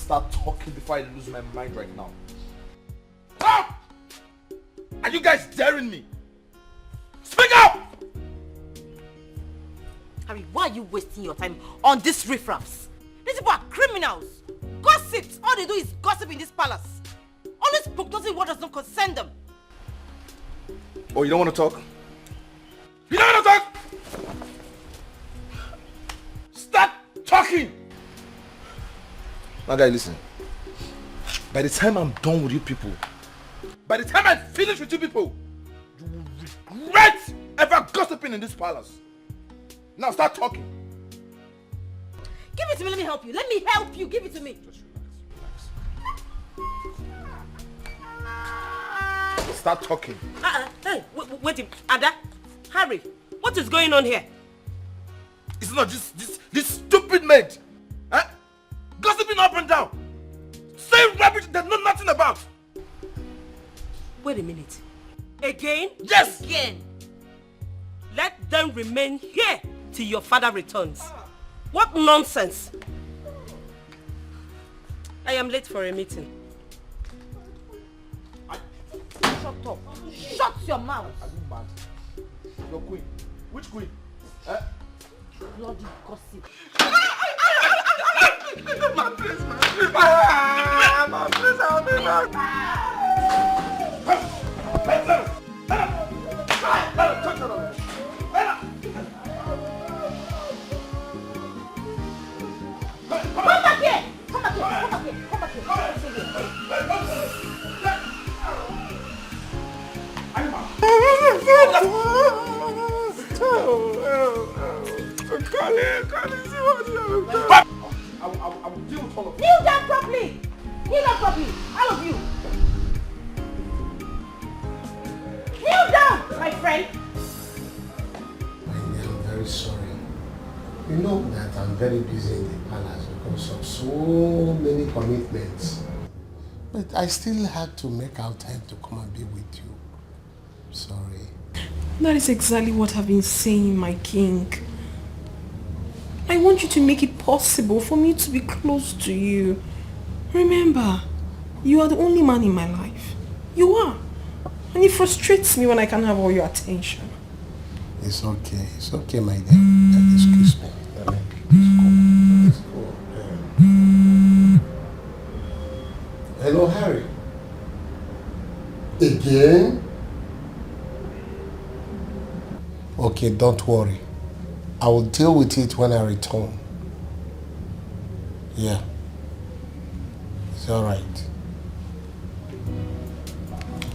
start talking before I lose my mind right now. Stop! Are you guys daring me? Speak up! Harry, why are you wasting your time on these riffraffs? These people are criminals. Gossips. All they do is gossip in this palace. Always prognosing what does not concern them. Oh, you don't want to talk? You don't want to talk? Start talking! Now guys, listen. By the time I'm done with you people, by the time I finish with you people, you will regret ever gossiping in this palace. Now start talking. Give it to me, let me help you. Let me help you. Give it to me. Just relax. Start talking. Hey, wait, Ada, Harry, what is going on here? It's not this stupid maid. Huh? Gossiping up and down. Saying rubbish they know nothing about. Wait a minute. Again? Yes! Again. Let them remain here till your father returns. What nonsense. I am late for a meeting. Shut up. Shut your mouth. Are you mad? Your queen. Which queen? Bloody gossip. Man, please, man. Man, please help me, man. Come back here! Come back here! Come back here! Come back here! I will deal with all of you. Kneel down properly! Kneel down properly! All of you! Kneel down, my friend! I'm very sorry. You know that I'm very busy in the palace because of so many commitments. But I still had to make out time to come and be with you. Sorry. That is exactly what I've been saying, my king. I want you to make it possible for me to be close to you. Remember, you are the only man in my life. You are. And it frustrates me when I can't have all your attention. It's okay. It's okay, my dear. Excuse me. Let's go. Hello, Harry. Again? Okay, don't worry. I will deal with it when I return. Yeah. It's alright.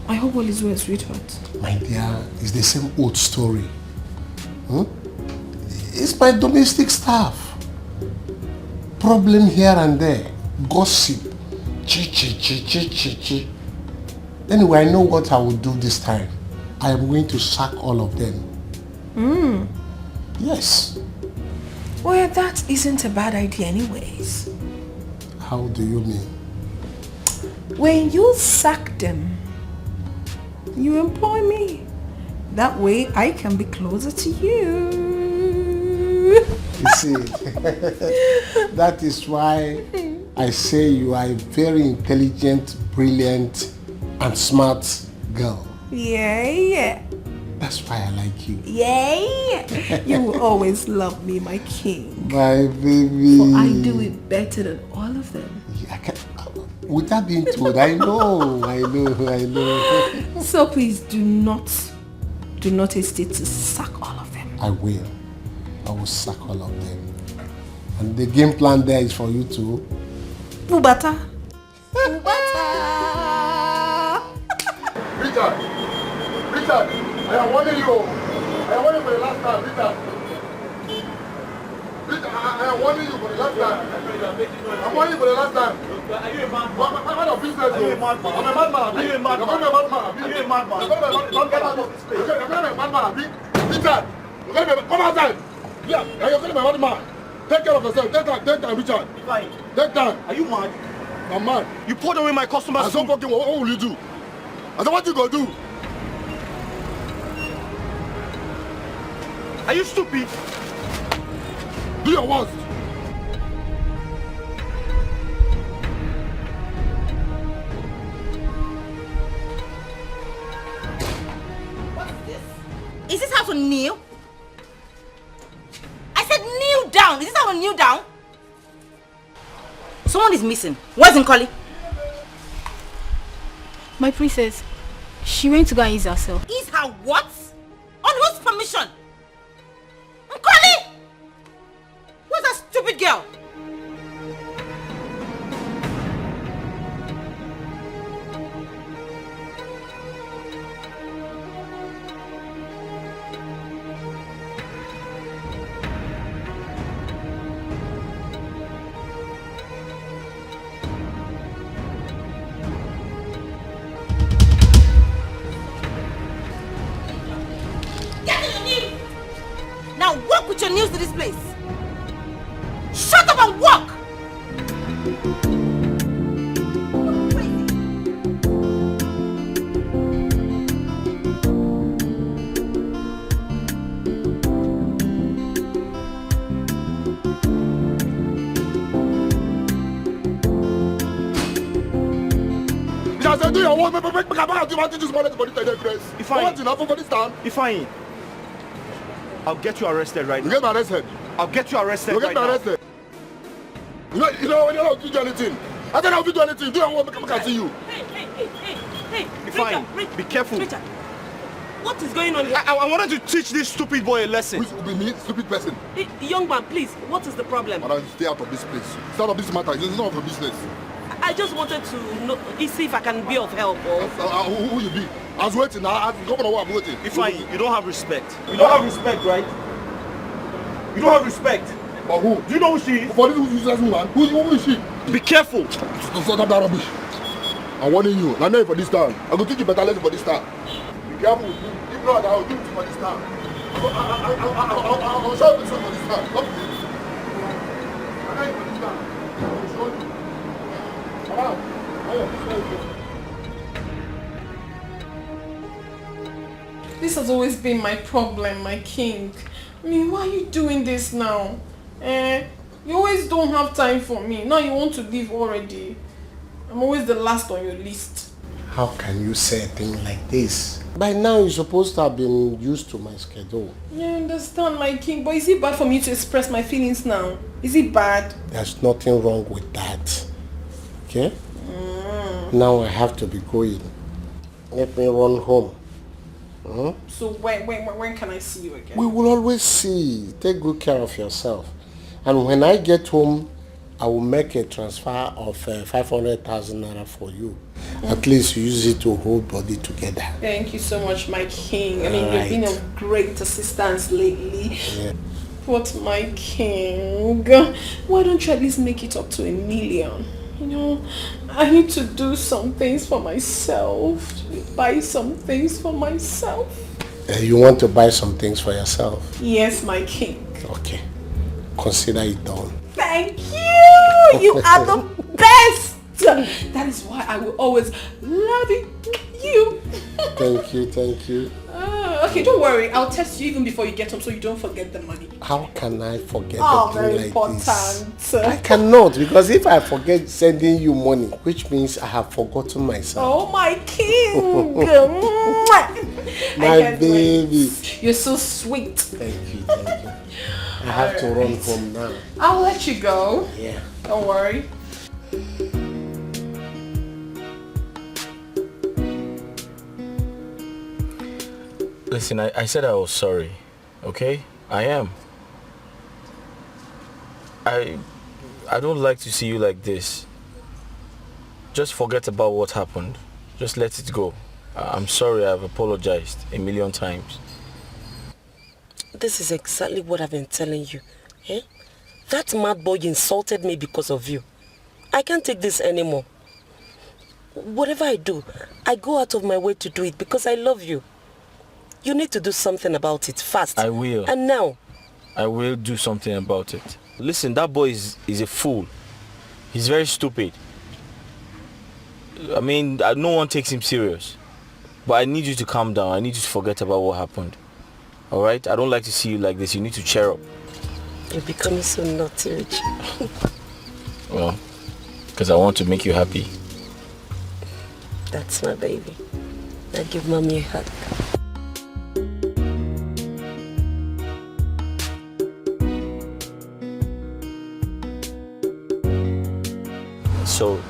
I hope all is well, sweetheart. My dear, it's the same old story. It's my domestic staff. Problem here and there. Gossip. Chi. Anyway, I know what I will do this time. I am going to sack all of them. Yes. Well, that isn't a bad idea anyways. How do you mean? When you sack them, you employ me. That way I can be closer to you. You see, that is why I say you are a very intelligent, brilliant, and smart girl. Yeah. That's why I like you. Yeah. You will always love me, my king. My baby. For I do it better than all of them. Yeah, with that being told, I know. So please do not hesitate to sack all of them. I will sack all of them. And the game plan there is for you to... Bubata. Richard, I am warning you. I am warning you for the last time, Richard. I am warning you for the last time. I'm warning you for the last time. Are you a madman? What of business? Are you a madman? I'm a madman. Are you a madman? You're a madman. Are you a madman? Don't get out of this place. You're calling me a madman. Richard, you're calling me come outside. Yeah, you're calling me a madman. Take care of yourself. Take time, Richard. Fine. Take time. Are you mad? I'm mad. You poured away my customers. I don't fucking what will you do? I said, what you gonna do? Are you stupid? Do your worst. how to kneel? I said kneel down. Is this how to kneel down? Someone is missing. Where's Nkoli? My princess, she went to go and ease herself. Is her what? On whose permission? Nkoli! Where's that stupid girl? Now walk with your news to this place. Shut up and walk! Do your work, make this money for this grace. If I want enough for this time. If I I'll get you arrested right You now. get me arrested. I'll get you arrested You get right me now. arrested. You know when you're not do anything. I don't know how to do anything. Do your work, make I see you. Hey, If I be careful. Richard, what is going on here? I wanted to teach this stupid boy a lesson. Which will be me, stupid person. Hey, young man, please, what is the problem? Madam, stay out of this place. Stay out of this matter. It's not of your business. I just wanted to know, see if I can be of help. Or... Who you be? I was waiting. I governor, what I'm waiting. If you don't have respect. You don't have respect, right? You don't have respect. But who? Do you know who she is? For this useless woman. Who is she? Be careful. Stop that rubbish. I'm warning you. I know you for this time. I'm going to teach you better lesson for this time. Be careful. If not, I'll do it for this time. I'll show you for this time. Stop it. I know you for this time. I'll show you. Come on. This has always been my problem, my king. I mean, why are you doing this now? You always don't have time for me. Now you want to leave already. I'm always the last on your list. How can you say a thing like this? By now you're supposed to have been used to my schedule. Yeah, I understand, my king. But is it bad for me to express my feelings now? Is it bad? There's nothing wrong with that. Okay? Now I have to be going. Let me run home. So when can I see you again? We will always see. Take good care of yourself. And when I get home, I will make a transfer of 500,000 naira for you. At least you use it to hold body together. Thank you so much, my king. I mean, Alright. you've been of great assistance lately. Yeah. But my king, why don't you at least make it up to 1 million? You know, I need to do some things for myself. Buy some things for myself. You want to buy some things for yourself? Yes, my king. Okay. Consider it done. Thank you! You are the best! That is why I will always love you. Thank you. Okay, don't worry. I'll text you even before you get home so you don't forget the money. How can I forget Oh, a thing very like important. this? I cannot, because if I forget sending you money, which means I have forgotten myself. Oh, my king! My baby. You're so sweet. Thank you. I have to run home now. I'll let you go. Yeah. Don't worry. Listen, I said I was sorry, okay? I am. I don't like to see you like this. Just forget about what happened. Just let it go. I'm sorry, I've apologized 1,000,000 times. This is exactly what I've been telling you. Eh? That mad boy insulted me because of you. I can't take this anymore. Whatever I do, I go out of my way to do it because I love you. You need to do something about it fast. I will. And now. I will do something about it. Listen, that boy is a fool. He's very stupid. I mean, no one takes him serious. But I need you to calm down. I need you to forget about what happened. Alright? I don't like to see you like this. You need to cheer up. You're becoming so naughty, Richie. Well, because I want to make you happy. That's my baby. Now give mommy a hug. so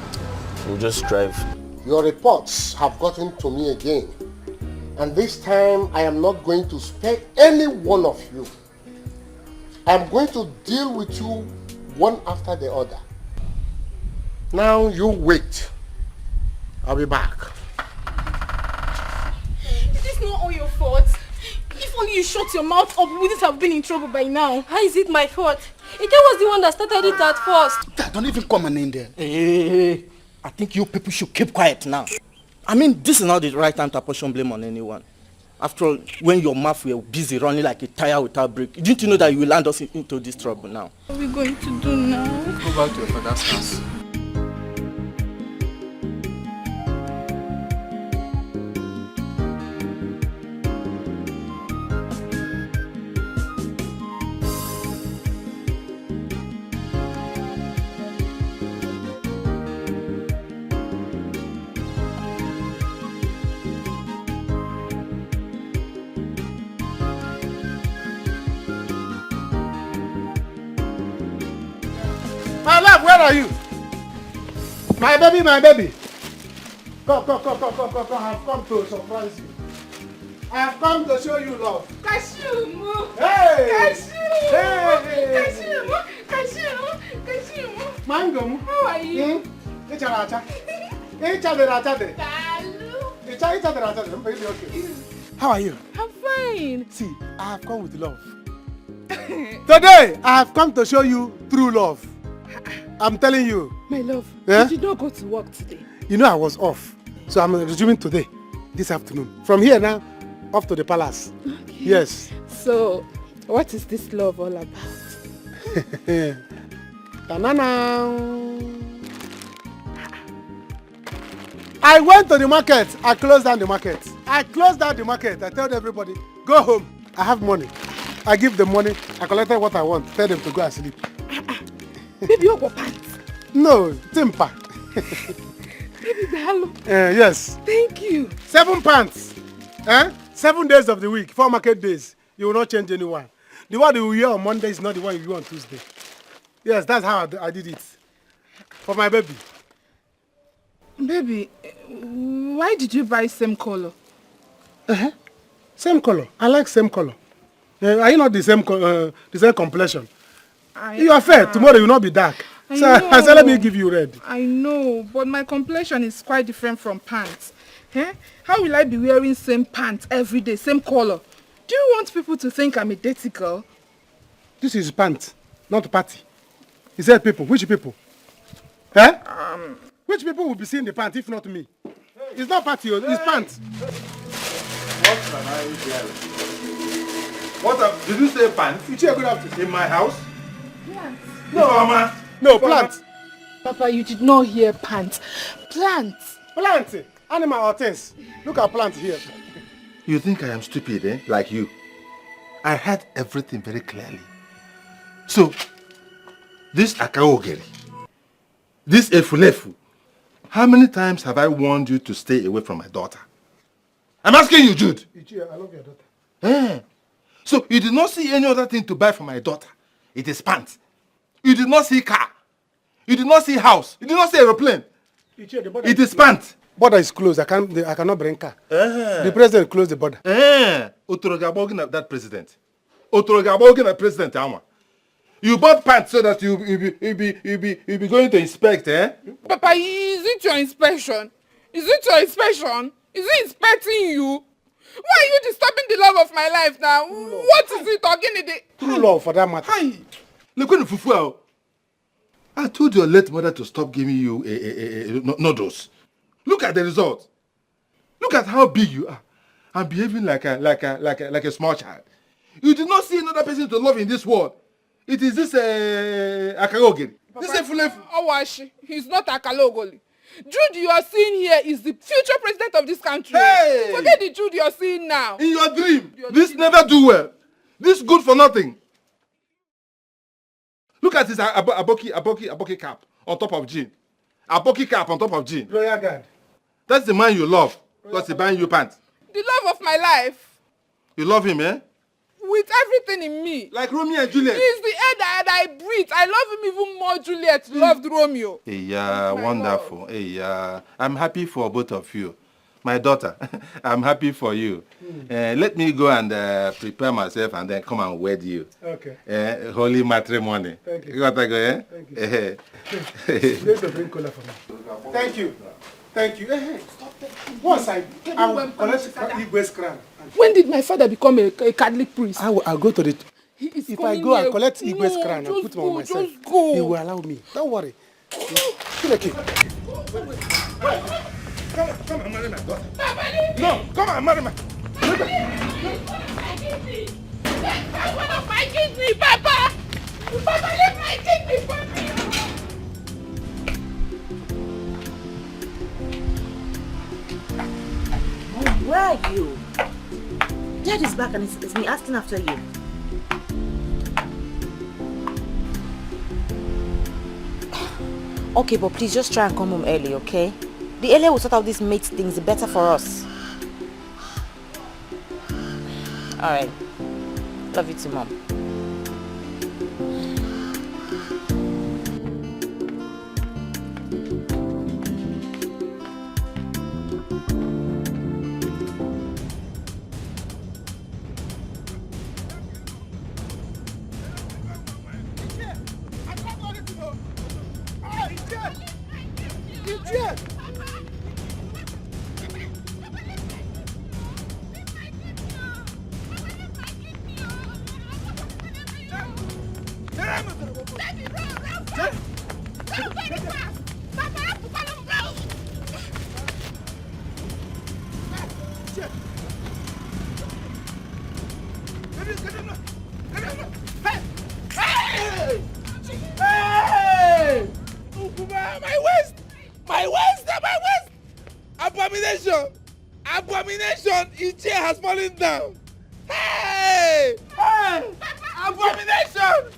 we'll just drive. Your reports have gotten to me again. And this time, I am not going to spare any one of you. I am going to deal with you one after the other. Now you wait. I'll be back. It is not all your fault. If only you shut your mouth up, we wouldn't have been in trouble by now. How is it my fault? Ike was the one that started it at first. Don't even come and in there. Hey, I think you people should keep quiet now. I mean, this is not the right time to apportion blame on anyone. After all, when your mouth were busy running like a tire without brake, didn't you know that you will land us into this trouble now? What are we going to do now? Go back to your father's house. My love, where are you? My baby, my baby. Come. I have come to surprise you. I have come to show you love. Kashumu! Hey! Kashumu! Mango. How are you? How are you? I'm fine. See, I have come with love. Today, I have come to show you true love. I'm telling you. My love, Yeah? you did not go to work today. You know I was off, so I'm resuming today, this afternoon. From here now, off to the palace. Okay. Yes. So, what is this love all about? Ta-na-na. I went to the market. I closed down the market. I told everybody, go home. I have money. I give them money. I collected what I want. Tell them to go and sleep. Baby, you go pants. No, timper. Baby, hello. Yes. Thank you. 7 pants. 7 days of the week, 4 market days. You will not change anyone. The one you wear on Monday is not the one you wear on Tuesday. Yes, that's how I did it. For my baby. Baby, why did you buy same color? Same color. I like same color. Are you not the same complexion? You are fair. Tomorrow you will not be dark. I said, let me give you red. I know, but my complexion is quite different from pants. How will I be wearing same pants every day, same color? Do you want people to think I'm a dirty girl? This is pants, not party. He said people. Which people? Which people will be seeing the pants if not me? It's not party, it's pants. What can I hear? Did you say pants? In my house? Plants. No, Mama. No, plants. Papa, you did not hear pants. Plants. Plants. Animal or things. Look at plants here. You think I am stupid, eh? Like you. I heard everything very clearly. So, this Akaogeri, this Efulefu, how many times have I warned you to stay away from my daughter? I'm asking you, Jude. I love your daughter. So, you did not see any other thing to buy for my daughter. It is pants. You did not see car. You did not see house. You did not see aeroplane. It is pants. Border is closed. I cannot bring car. The president closed the border. Otorogabogi that president. Otorogabogi that president. You bought pants so that you be going to inspect, eh? Papa, is it your inspection? Is it inspecting you? Why are you disturbing the love of my life now? What is it talking about? True love for that matter. Hi. Look at the fufu. I told your late mother to stop giving you noodles. Look at the result. Look at how big you are. I'm behaving like a small child. You did not see another person to love in this world. It is this Akagogiri. This is Fulefu. Awashi, he's not Akalogoli. Jude you are seeing here is the future president of this country. Hey! Forget the Jude you are seeing now. In your dream, this never do well. This good for nothing. Look at this aboki cap on top of jean. Aboki cap on top of jean. Royal Guard. That's the man you love because he buying you pants. The love of my life. You love him, eh? with everything in me. Like Romeo and Juliet. He's the air that I breathe. I love him even more. Juliet loved Romeo. Yeah, wonderful. Yeah, I'm happy for both of you. My daughter, I'm happy for you. Let me go and prepare myself and then come and wed you. Okay. Holy matrimony. Thank you. You got to go, eh? Thank you. Please bring cola for me. Thank you. Thank you. Hey, stop that. Once I will collect Igwe's crown. When did my father become a Catholic priest? I'll go to the... If I go and collect here. Igwe's crown and put them on myself, just go. he will allow me. Don't worry. Come and marry my daughter. No, come and marry my... One of my kidney, Papa! Papa, leave my kidney for me! Where are you? Dad is back and it's me asking after you. Okay, but please just try and come home early, okay? The earlier we sort out these mate things, the better for us. Alright. Love you too, Mom. Abomination! His chair has fallen down! Hey! Hey! Abomination!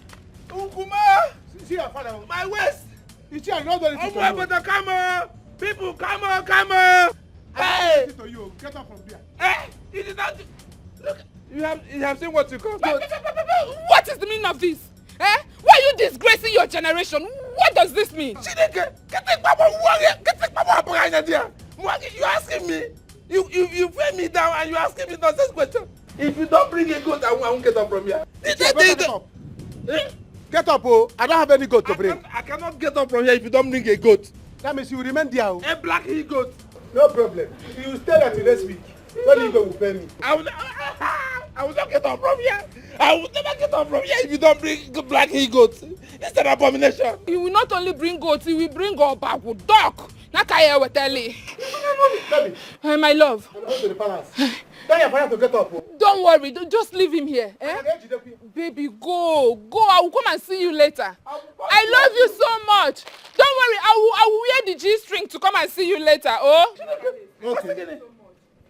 Ukuma! See your father. My waist! His chair is not doing anything to you. Come on! People, come on, come on! Hey! To you. Get up from there. Hey! It is not... Look, you have seen what you call... What is the meaning of this? Eh? Why are you disgracing your generation? What does this mean? You're asking me? You frame me down and you're asking me nonsense questions. If you don't bring a goat, I won't get up from here. Get up. Get up, oh. I don't have any goat to bring. I cannot get up from here if you don't bring a goat. That means you remain there. Oh. A black he-goat. No problem. You stay there till next week. When you go, will pay me. I will not get up from here. I will never get up from here if you don't bring black he-goats. It's an abomination. You will not only bring goats, you will bring up back with dog. Nakaya will tell you. Hey, my love. I'm going to the palace. Tell your father to get up. Oh. Don't worry. Just leave him here. Eh? Baby, go. I will come and see you later. I love you so much. Don't worry. I will wear the G-string to come and see you later. Oh? Okay.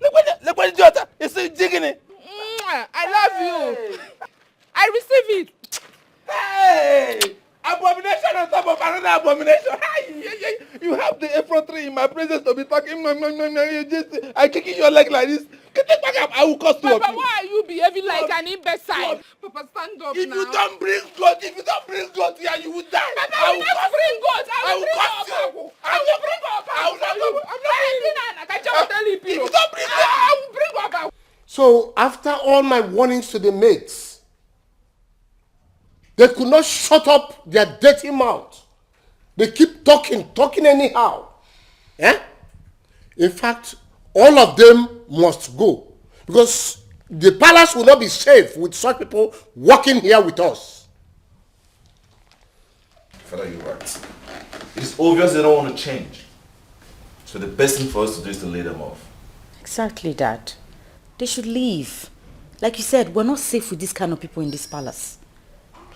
Look what the daughter is digging it. I love you. I receive it. Hey! Abomination on top of another abomination. You have the effrontery in my presence to be talking. I kicking your leg like this. Get back up. I will cost you. Papa, why are you behaving like an imbecile? Papa, stand up if now. If you don't bring God here, you will die. Papa, I will not bring God. I will bring up. I will bring up. I'm not telling you. If you don't bring God, I will bring up. So after all my warnings to the mates, they could not shut up their dirty mouth. They keep talking anyhow. Eh? In fact, all of them must go. Because the palace will not be safe with such people working here with us. Father, you're right. It's obvious they don't want to change. So the best thing for us to do is to lay them off. Exactly, Dad. They should leave. Like you said, we're not safe with this kind of people in this palace.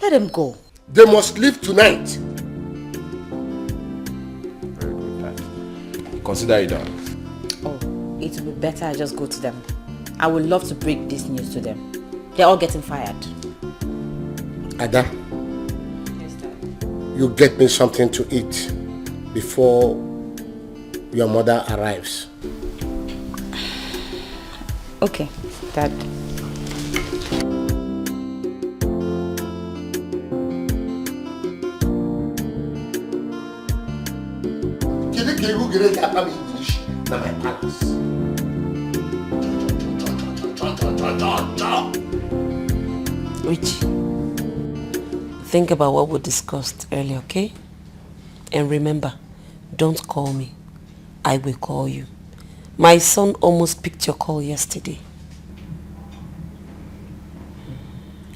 Let them go. They must leave tonight. Very good, Dad. Consider it done. Oh, it will be better I just go to them. I would love to break this news to them. They're all getting fired. Ada, yes, Dad. You get me something to eat before your mother arrives. Okay, Dad. you get a English na my palace. Richie, think about what we discussed earlier, okay? And remember, don't call me. I will call you. My son almost picked your call yesterday.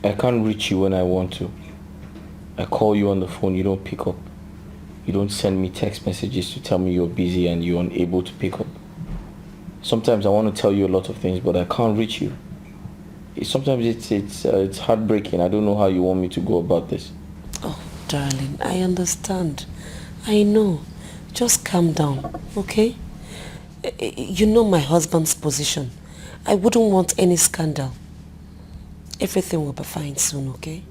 I can't reach you when I want to. I call you on the phone, you don't pick up. You don't send me text messages to tell me you're busy and you're unable to pick up. Sometimes I want to tell you a lot of things, but I can't reach you. Sometimes it's heartbreaking. I don't know how you want me to go about this. Oh, darling, I understand. I know. Just calm down, okay? You know my husband's position. I wouldn't want any scandal. Everything will be fine soon, okay?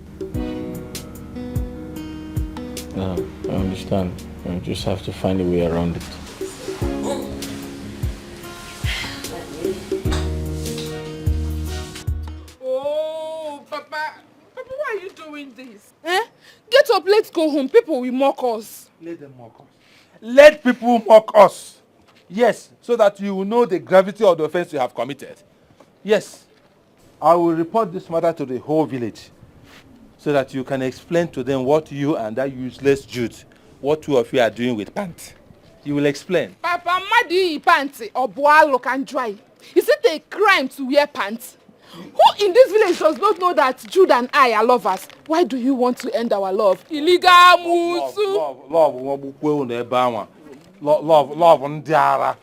I understand. I just have to find a way around it. Oh, Papa, why are you doing this? Get up, let's go home. People will mock us. Let them mock us. Let people mock us. Yes, so that you will know the gravity of the offense you have committed. Yes, I will report this matter to the whole village so that you can explain to them what you and that useless Jude, what two of you are doing with pants. You will explain. Papa, madi pants or boalo can dry. Is it a crime to wear pants? Who in this village does not know that Jude and I are lovers? Why do you want to end our love? Illegal musu. Love ndiara.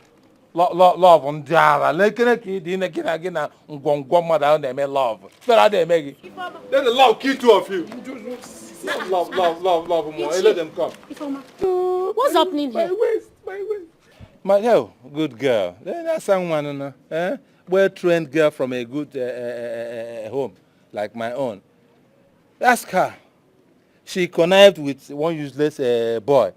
Love ndiara. Lekene ki di nekina gina ngongwa mada na me love. Fela dey make. Let the love kill two of you. Love more. Let them come. What's happening here? My waist. My hell, good girl. That's someone, well-trained girl from a good home, like my own. Ask her. She connived with one useless boy.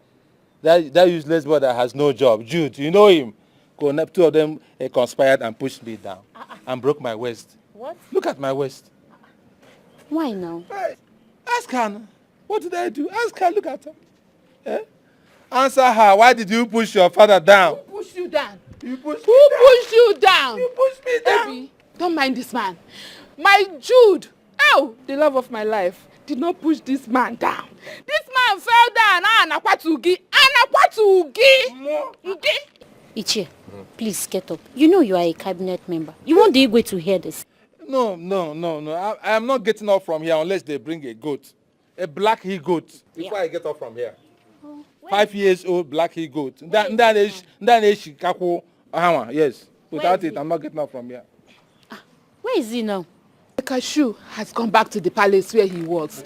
That useless boy that has no job, Jude. You know him. Two of them conspired and pushed me down and broke my waist. What? Look at my waist. Why now? Ask her. What did I do? Ask her. Look at her. Answer her. Why did you push your father down? Who pushed you down? You pushed Who pushed you down? You pushed me down. Baby, don't mind this man. My Jude, the love of my life, did not push this man down. This man fell down. Anakwatugi. Ichie, please get up. You know you are a cabinet member. You want the Igwe to hear this? No. I am not getting up from here unless they bring a goat. A black he-goat. Before I get up from here. 5 years old black he-goat. Yes. Without it, I'm not getting up from here. Where is he now? The cashew has gone back to the palace where he was.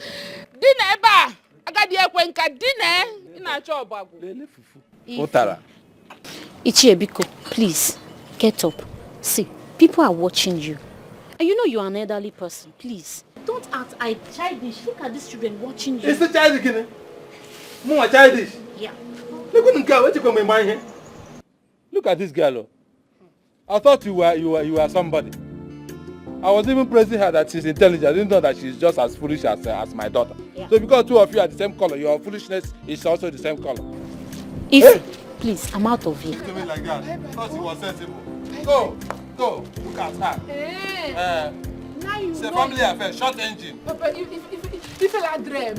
Dineba! Otara. Ichie Biko, please, get up. See, people are watching you. And you know you are an elderly person. Please, don't act childish. Look at these children watching you. Is it childish? More childish? Yeah. Look at this girl. I thought you were somebody. I was even praising her that she's intelligent. I didn't know that she's just as foolish as my daughter. Yeah. So because two of you are the same color, your foolishness is also the same color. Please, I'm out of here. Look at me like that. I thought she was sensible. Go. Look at her. It's a family affair. Short engine. Papa, if I dream,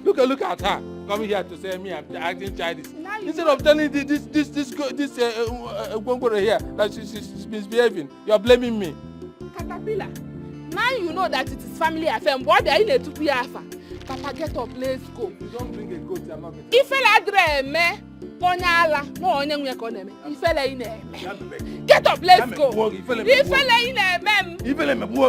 Look at her. Coming here to say me I'm acting childish. Instead of telling this Gwongworo here that she's misbehaving, you're blaming me. Caterpillar. Now you know that it is family affair. What are you to be after? Papa, get up, let's go. You don't bring a goat, I'm not getting. If I dream, Onyala, no onye koneme. Ifele ine. Get up, let's go.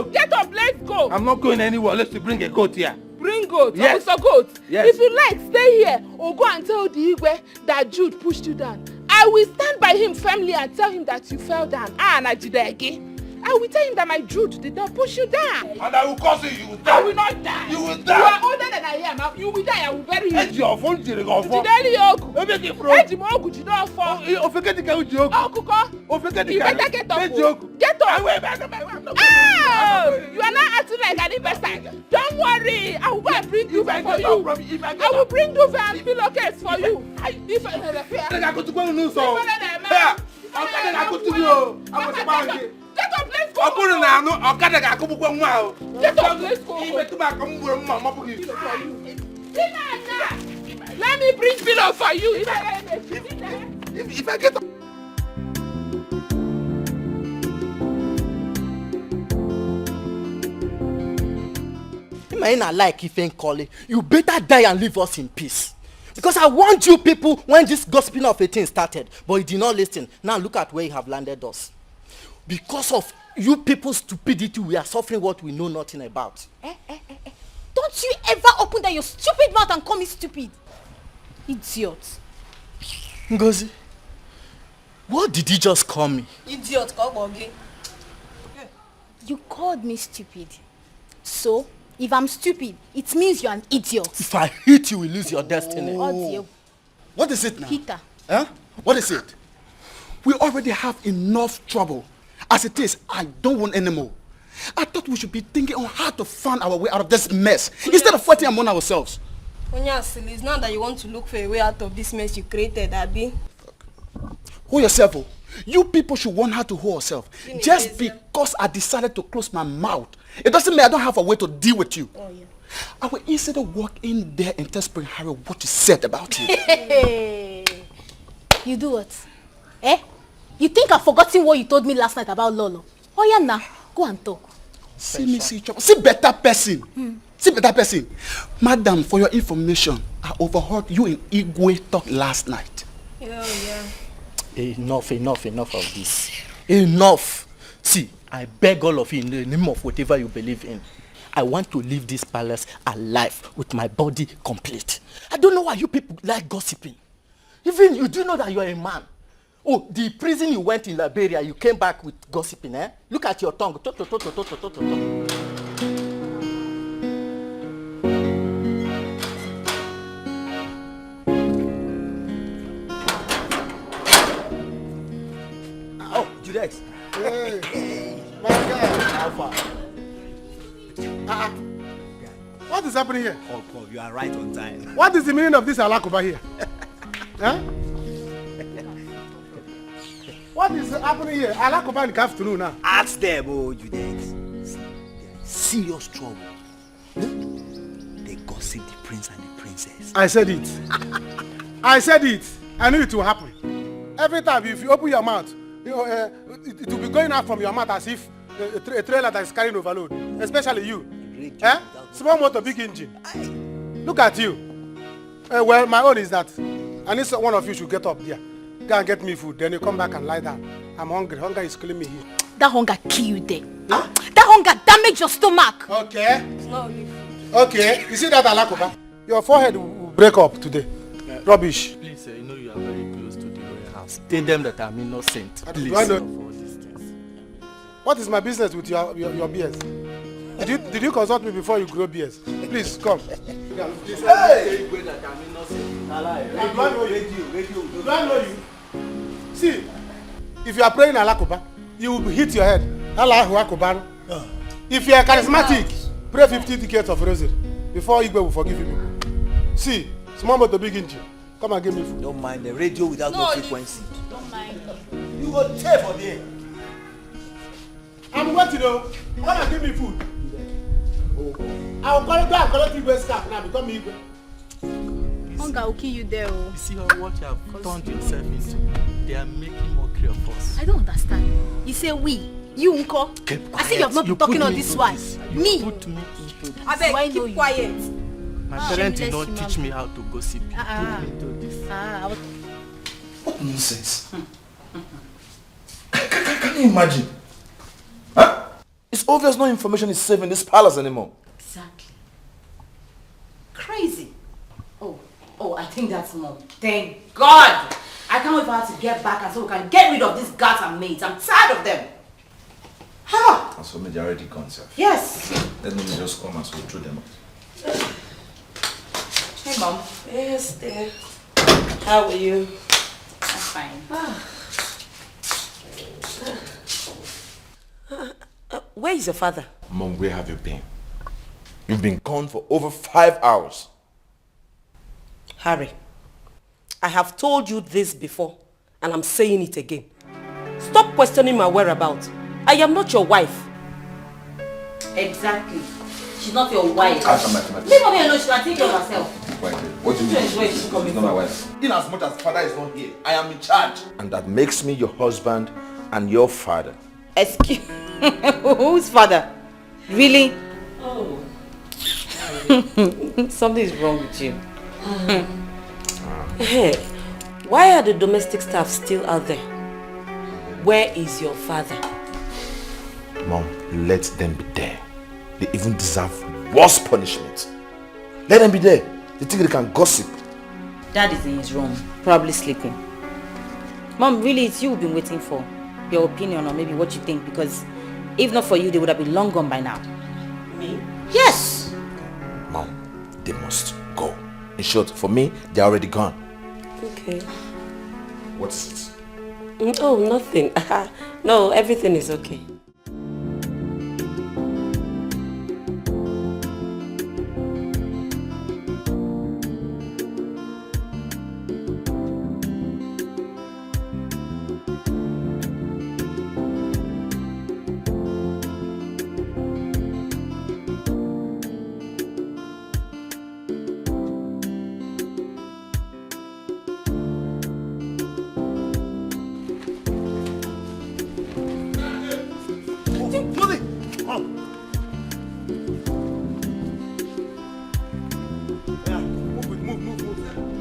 Get up, let's go. I'm not going anywhere unless you bring a goat here. Bring goat. Yes. Officer goat. Yes. If you like, stay here or go and tell the Igwe that Jude pushed you down. I will stand by him firmly and tell him that you fell down. Najidegi. I will tell him that my Jude did not push you down. And I will cause you will die. I will not die. You will You die. are older than I am. You will die. I will bury you. Eji ofo njiri go ofo. Jideli ogu. Eji bro. Eji mo ogu jide ofo. Ofeke di ka uji ogu. Okuko. Ofeke di You ka. better get up. Eji ogu. Get up. I'm not You are not acting like an investor. Don't worry. I will go and bring duvet for you. I will bring duvet and pillowcase for you. If I go to go news so. Get up, let's go. Okuru na anu okada ga akubukwa nwa o. Get up, let's go. Ibe tuba ka mburu mma mapu gi. Let me bring pillow for you. If I get up. If like if ain't calling, you better die and leave us in peace. Because I warned you people when this gossiping of a thing started, but you did not listen. Now look at where you have landed us. Because of you people's stupidity, we are suffering what we know nothing about. Don't you ever open that your stupid mouth and call me stupid. Idiot. Ngozi, what did you just call me? Idiot, come again. You called me stupid. So, if I'm stupid, it means you're an idiot. If I hit you, you lose your destiny. Oh dear. What is it now? Peter. Huh? What is it? We already have enough trouble. As it is, I don't want any more. I thought we should be thinking on how to find our way out of this mess instead of fighting among ourselves. Onyasili, it's not that you want to look for a way out of this mess you created, Abby. Hold yourself. Oh. You people should learn how to hold yourself. Just because I decided to close my mouth, it doesn't mean I don't have a way to deal with you. Oh, yeah. I will instead walk in there and tell Spring Harry what you said about you. You do what? Eh? You think I've forgotten what you told me last night about Lolo? Oh yeah, now go and talk. See me, see trouble. See better person. See better person. Madam, for your information, I overheard you and Igwe talk last night. Yeah. Enough of this. Enough. See, I beg all of you in the name of whatever you believe in. I want to leave this palace alive with my body complete. I don't know why you people like gossiping. Even you do know that you are a man. Oh, the prison you went in Liberia, you came back with gossiping, eh? Look at your tongue. Oh, Judex. Hey, my guy. How far? What is happening here? Oh, Paul, you are right on time. What is the meaning of this alakoba here? Huh? What is happening here? Alakoba in the afternoon now. Ask them, oh, Judex. Serious trouble. They gossip the prince and the princess. I said it. I said it. I knew it will happen. Every time if you open your mouth, you know, it will be going out from your mouth as if a trailer that is carrying overload. Especially you. Eh? Small motor, big engine. Look at you. Well, my own is that I need one of you should get up there. Go and get me food. Then you come back and lie down. I'm hungry. Hunger is killing me here. That hunger kill you there. Huh? That hunger damage your stomach. Okay. It's not only food. Okay. You see that alakoba? Your forehead will break up today. Rubbish. Please, you know you are very close to the royal house. Tell them that I'm innocent. Please. Do I know? What is my business with your beers? Did you consult me before you grow beers? Please come. Hey! Do I know you? See, if you are praying alakoba, you will hit your head. If you are charismatic, pray 50 decades of rosary before Igwe will forgive you. See, small but the big engine. Come and give me food. Don't mind the radio without no frequency. Don't mind. You go tear for there. I'm waiting though. Come and give me food. I will go and collect Igwe's scarf now. Become Igwe. Hunger will kill you there. Oh. You see what you have turned yourself into? They are making mockery of us. I don't understand. You say we. You unko. I see you have not been talking on this one. Me. Put me into this. I beg, keep quiet. My parents did not teach me how to gossip. You put me into this. What nonsense? Can you imagine? Huh? It's obvious no information is safe in this palace anymore. Exactly. Crazy. Oh, I think that's more. Thank God. I can't wait for her to get back and so we can get rid of these guards and maids. I'm tired of them. Ha! As for me, they're already gone, sir. Yes. Let me just come and so through them. Hey, Mom. Yes, dear. How are you? I'm fine. Where is your father? Mom, where have you been? You've been gone for over 5 hours. Harry, I have told you this before, and I'm saying it again. Stop questioning my whereabouts. I am not your wife. Exactly. She's not your wife. Come back. Leave mommy alone. She can take care of herself. Wait. What do you mean? She's not my wife. In as much as father is not here, I am in charge. And that makes me your husband and your father. Excuse whose father? Really? Oh. Something is wrong with you. Hey, why are the domestic staff still out there? Where is your father? Mom, let them be there. They even deserve worse punishment. Let them be there. They think they can gossip. Dad is in his room, probably sleeping. Mom, really, it's you we've been waiting for. Your opinion or maybe what you think, because if not for you, they would have been long gone by now. Me? Yes! Mom, they must go. In short, for me, they're already gone. Okay. What is it? Oh, nothing. No, everything is okay.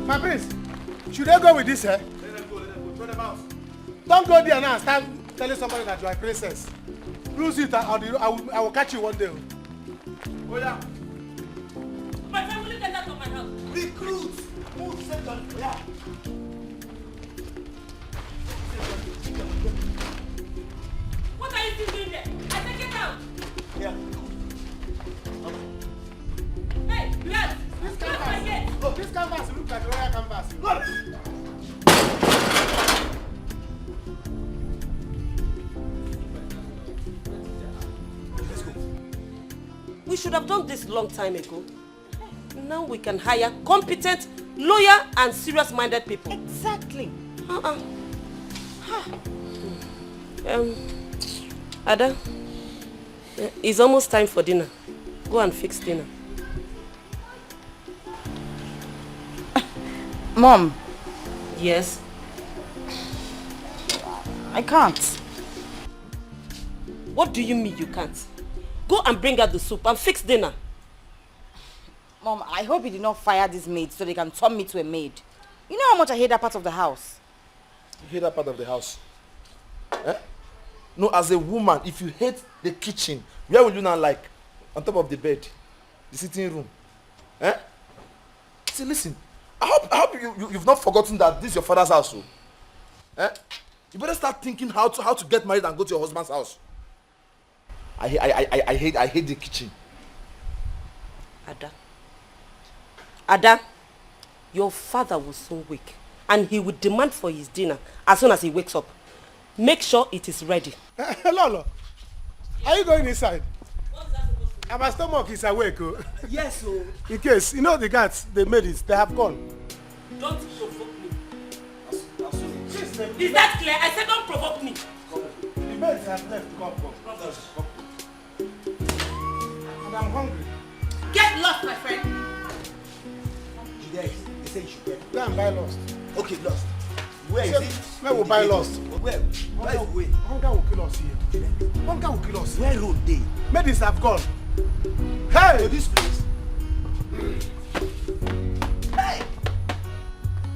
My prince, should I go with this, eh? Let them go. Throw them out. Don't go there now and start telling somebody that you are a princess. Lose it, I will catch you one day. Oh yeah. My friend, will you get out of my house? Recruits. Move, send them. Yeah. What are you still doing there? I said get out! Yeah. Hey, lads! This Close my canvas. gate! Oh, this canvas looks like royal canvas. We should have done this long time ago. Now we can hire competent, loyal and serious-minded people. Exactly. Ada, it's almost time for dinner. Go and fix dinner. Mom. Yes? I can't. What do you mean you can't? Go and bring out the soup and fix dinner. Mom, I hope you did not fire this maid so they can turn me to a maid. You know how much I hate that part of the house. You hate that part of the house? Eh? No, as a woman, if you hate the kitchen, where will you now like? On top of the bed? The sitting room? Eh? See, listen. I hope you've not forgotten that this is your father's house. So. Eh? You better start thinking how to get married and go to your husband's house. I hate the kitchen. Ada, your father will soon wake and he will demand for his dinner as soon as he wakes up. Make sure it is ready. Lolo, are you going inside? And my stomach is awake. Oh. Yes, oh. In case, you know the guards, they made it, they have gone. Don't provoke me. Is that clear? I said don't provoke me. The maids have left. Come. And I'm hungry. Get lost, my friend. They say you should get. Go and buy Lost. Okay, Lost. Where is it? Where will buy Lost? Where is the way? Hunger will kill us here. Hunger will kill us. Where road they? Maids have gone. Hey! To this place. Hey!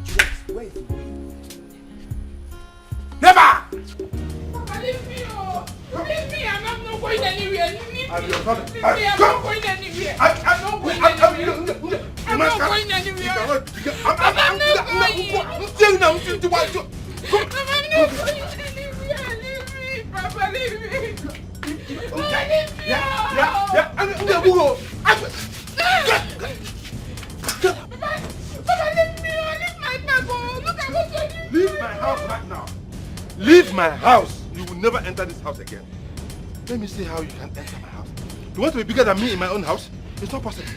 Juliet, where is the way? Never! Leave me, oh! Leave me, I'm not going anywhere. Leave me, I'm leave not me, I'm not going anywhere. I'm not going anywhere. I'm not going anywhere. I'm not going. I'm not going anywhere. Leave me, Papa, leave me. Leave my house right now. Leave my house. You will never enter this house again. Let me see how you can enter my house. You want to be bigger than me in my own house? It's not possible.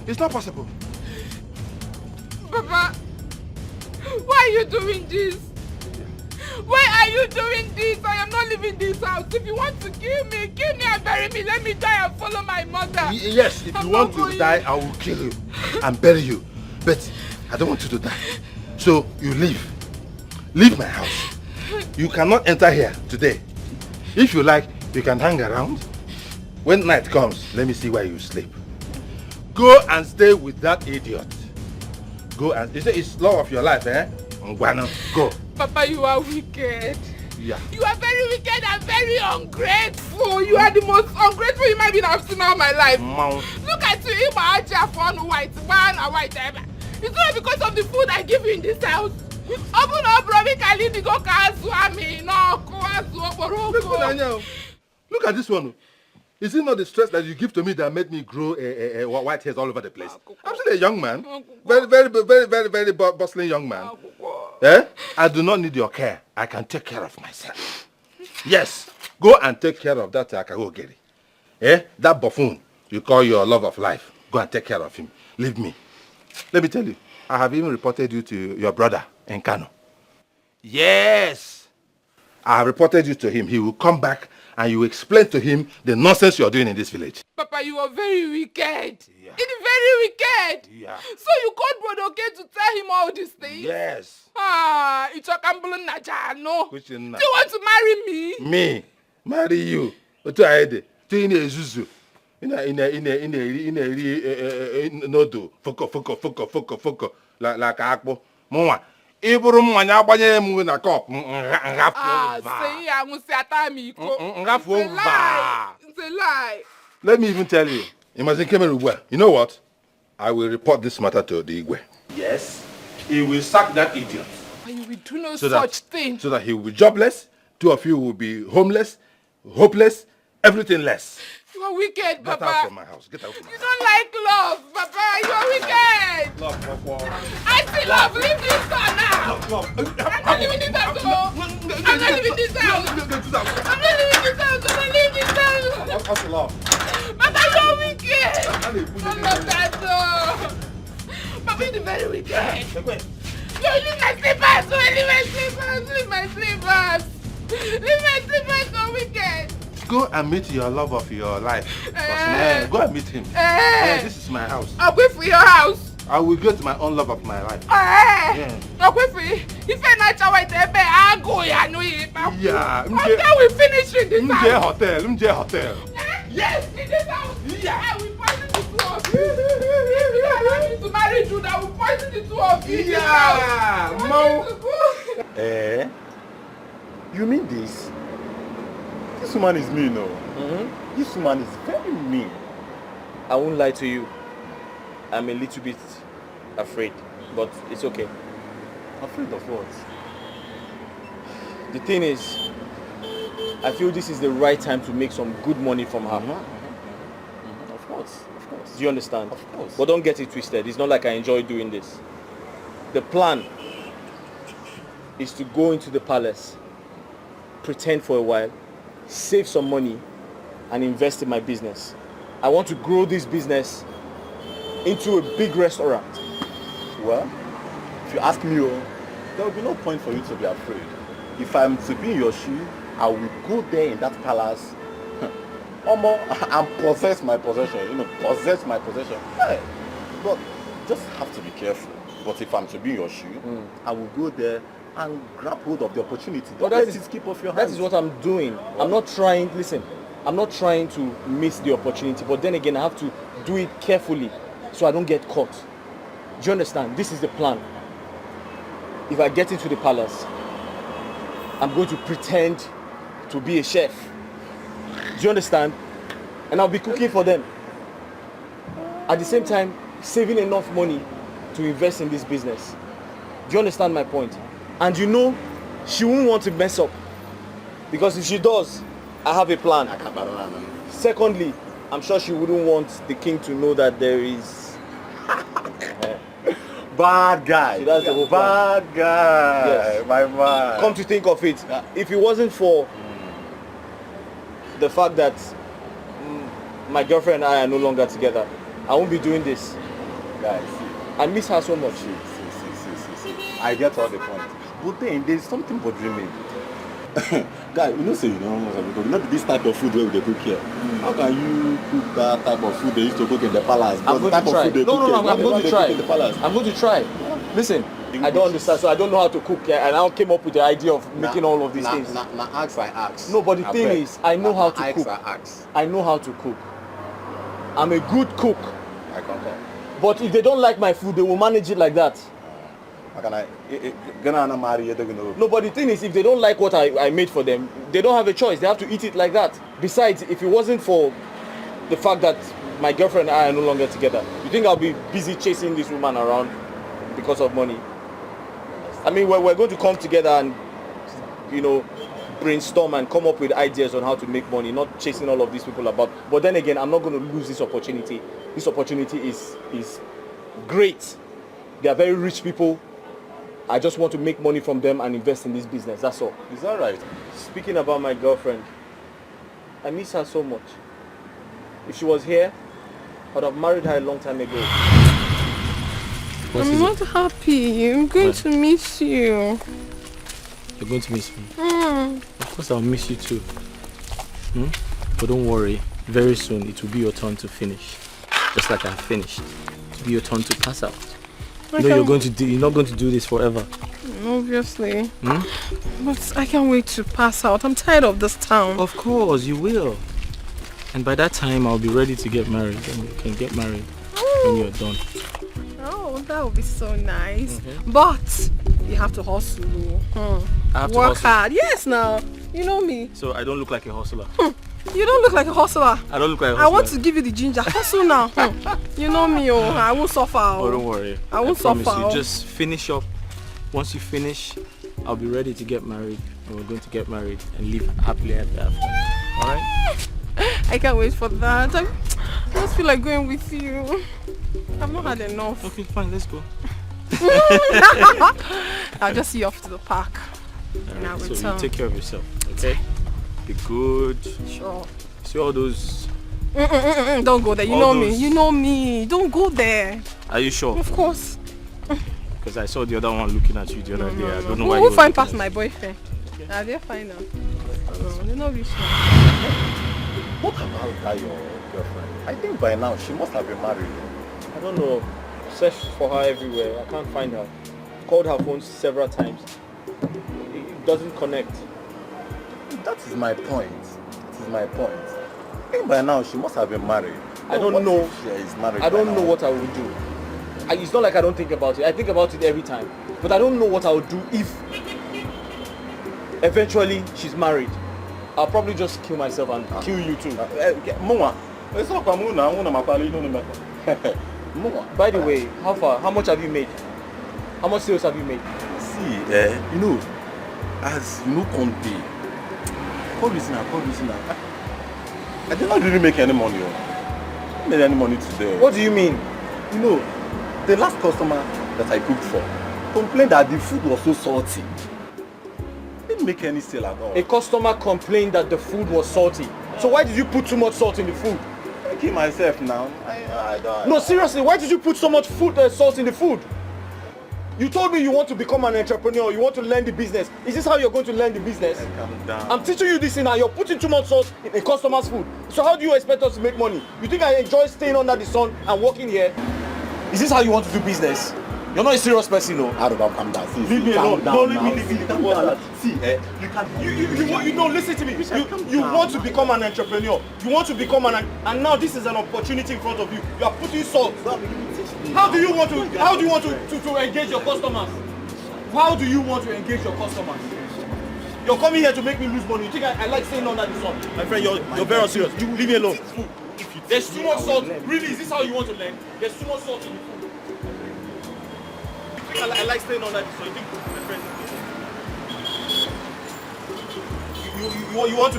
It's not possible. Papa, why are you doing this? Why are you doing this? I am not leaving this house. If you want to kill me and bury me. Let me die and follow my mother. Yes, if you want to die, I will kill you and bury you. But I don't want you to die. So you leave. Leave my house. You cannot enter here today. If you like, you can hang around. When night comes, let me see where you sleep. Go and stay with that idiot. Go and... It's law of your life, eh? Go. Papa, you are wicked. Yeah. You are very wicked and very ungrateful. You are the most ungrateful human being I've seen all my life. Look at you, it's not because of the food I give you in this house. Open up, Robbie, Look at this one. Is it not the stress that you give to me that made me grow white hairs all over the place? I'm still a young man. Very bustling young man. Eh? I do not need your care. I can take care of myself. Yes. Go and take care of that Akagogeri. Eh? That buffoon you call your love of life. Go and take care of him. Leave me. Let me tell you, I have even reported you to your brother in Kano. Yes. I have reported you to him. He will come back and you explain to him the nonsense you are doing in this village. Papa, you are very wicked. Yeah. It is very wicked. Yeah. So you called Brodoke to tell him all these things? Yes. It's a Kambulu Naija, no. Which do you want to marry me? Me? Marry you? To Aede? To Ini Ezuzu? Nodo. Foko. Like Akpo. Mwa. Iburu mwanya abanye mu na cup. It's a lie. Let me even tell you. You know what? I will report this matter to the Igwe. Yes. He will sack that idiot. You will do no such thing. So that he will be jobless. Two of you will be homeless, hopeless, everything less. You are wicked, Papa. Get out from my house. Get out from my house. You don't like love, Papa. You are wicked. Love. I see love. Leave this house now. I'm not leaving this house. I'm not leaving this house. I'm not leaving this house. I'm not leaving this house. What's love? Papa, you are wicked. I love that door. Papa, you're very wicked. You leave my slippers. Leave my slippers. So wicked. Go and meet your love of your life. Go and meet him. This is my house. I'll wait for your house. I will get my own love of my life. I'll wait for you. If I not I'll go. Yeah. Until we finish in this house. Hotel. Yes, in this house. Yeah. I will poison the two of you. If you allow me to marry you, I will poison the two of you. Yeah. You mean this? This woman is mean, no? This woman is very mean. I won't lie to you. I'm a little bit afraid, but it's okay. Afraid of what? The thing is, I feel this is the right time to make some good money from her. Of course. Do you understand? Of course. But don't get it twisted. It's not like I enjoy doing this. The plan is to go into the palace, pretend for a while, save some money, and invest in my business. I want to grow this business into a big restaurant. Well, if you ask me, there will be no point for you to be afraid. If I'm to be in your shoe, I will go there in that palace and possess my possession. Possess my possession. Hey, but just have to be careful. But if I'm to be in your shoe, I will go there and grab hold of the opportunity. Don't let it skip off your hands. That is what I'm doing. I'm not trying to miss the opportunity, but then again, I have to do it carefully so I don't get caught. Do you understand? This is the plan. If I get into the palace, I'm going to pretend to be a chef. Do you understand? And I'll be cooking for them. At the same time, saving enough money to invest in this business. Do you understand my point? And she won't want to mess up. Because if she does, I have a plan. Secondly, I'm sure she wouldn't want the king to know that there is... Bad guy. So that's the whole plan. Bad guy. Yes. My man. Come to think of it, if it wasn't for the fact that my girlfriend and I are no longer together, I won't be doing this. Guys, I miss her so much. See. I get all the point. But then there's something bothering me. Guy, you know say you know because you know this type of food where they cook here. How can you cook that type of food they used to cook in the palace? I'm going to try. I'm going to try. I'm going to try. Listen, I don't understand, so I don't know how to cook here, and I came up with the idea of making all of these things. Ask. No, but the thing is, I know how to cook. I know how to cook. I'm a good cook. I concur. But if they don't like my food, they will manage it like that. No, but the thing is, if they don't like what I made for them, they don't have a choice. They have to eat it like that. Besides, if it wasn't for the fact that my girlfriend and I are no longer together, you think I'll be busy chasing this woman around because of money? I mean, we're going to come together and, you know, brainstorm and come up with ideas on how to make money, not chasing all of these people about. But then again, I'm not going to lose this opportunity. This opportunity is great. They are very rich people. I just want to make money from them and invest in this business. That's all. Is that right? Speaking about my girlfriend, I miss her so much. If she was here, I would have married her a long time ago. I'm not happy. I'm going to miss you. You're going to miss me? Of course I'll miss you too. But don't worry. Very soon it will be your turn to finish. Just like I finished. It will be your turn to pass out. You're not going to do this forever. Obviously. But I can't wait to pass out. I'm tired of this town. Of course, you will. And by that time, I'll be ready to get married. And you can get married when you're done. Oh, that would be so nice. But you have to hustle. I have to work hustle. hard. Yes, now. You know me. So I don't look like a hustler. You don't look like a hustler. I don't look like a hustler. I want to give you the ginger. Hustle now. You know me, I won't suffer. Oh, don't worry. I won't promise suffer. you. Just finish up. Once you finish, I'll be ready to get married. And we're going to get married and live happily ever after. Alright? I can't wait for that. I just feel like going with you. I've not had enough. Okay, fine. Let's go. I'll just see you off to the park. Alright, so you take care of yourself, okay? Be good. Sure. See all those... Don't go there. You know me. You know me. Don't go there. Are you sure? Of course. Because I saw the other one looking at you the other day. I don't know why. We'll find past my boyfriend. Are they fine now? No, they're not rich now. What about that your girlfriend? I think by now she must have been married. I don't know. Searched for her everywhere. I can't find her. Called her phone several times. It doesn't connect. That is my point. I think by now she must have been married. I don't know. She is married. I don't know what I would do. It's not like I don't think about it. I think about it every time. But I don't know what I would do if eventually she's married. I'll probably just kill myself and kill you too. By the way, how much have you made? How much sales have you made? See, you know, as you know, call this now. I did not really make any money. I didn't make any money today. What do you mean? You know, the last customer that I cooked for complained that the food was so salty. Didn't make any sale at all. A customer complained that the food was salty. So why did you put too much salt in the food? I kill myself now. I don't. No, seriously, why did you put so much salt in the food? You told me you want to become an entrepreneur, you want to learn the business. Is this how you're going to learn the business? Calm down. I'm teaching you this thing now, you're putting too much salt in a customer's food. So how do you expect us to make money? You think I enjoy staying under the sun and working here? Is this how you want to do business? You're not a serious person, no. How do I calm down? See, leave me alone. Don't leave me. See, you know, listen to me. You want to become an entrepreneur. You want to become and now this is an opportunity in front of you. You are putting salt. How do you want to engage your customers? How do you want to engage your customers? You're coming here to make me lose money. You think I like staying under the sun? My friend, you're very serious. You leave me alone. There's too much salt. Really, is this how you want to learn? There's too much salt in the food. You think I like staying under the sun? You think, my friend? You want to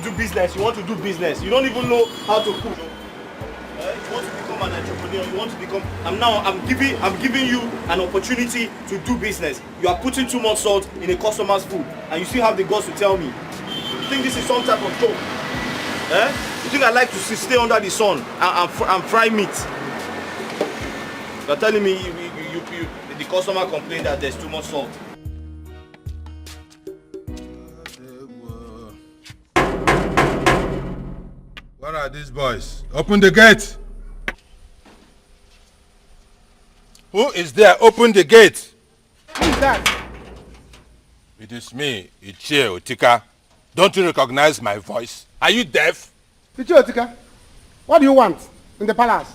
do business. You want to do business. You don't even know how to cook. You want to become an entrepreneur. You want to become. I'm giving you an opportunity to do business. You are putting too much salt in a customer's food, and you still have the guts to tell me. You think this is some type of joke? You think I like to stay under the sun and fry meat? You're telling me the customer complained that there's too much salt. What are these boys? Open the gate! Who is there? Open the gate! Who is that? It is me, Ichie Otika. Don't you recognize my voice? Are you deaf? Ichie Otika, what do you want in the palace?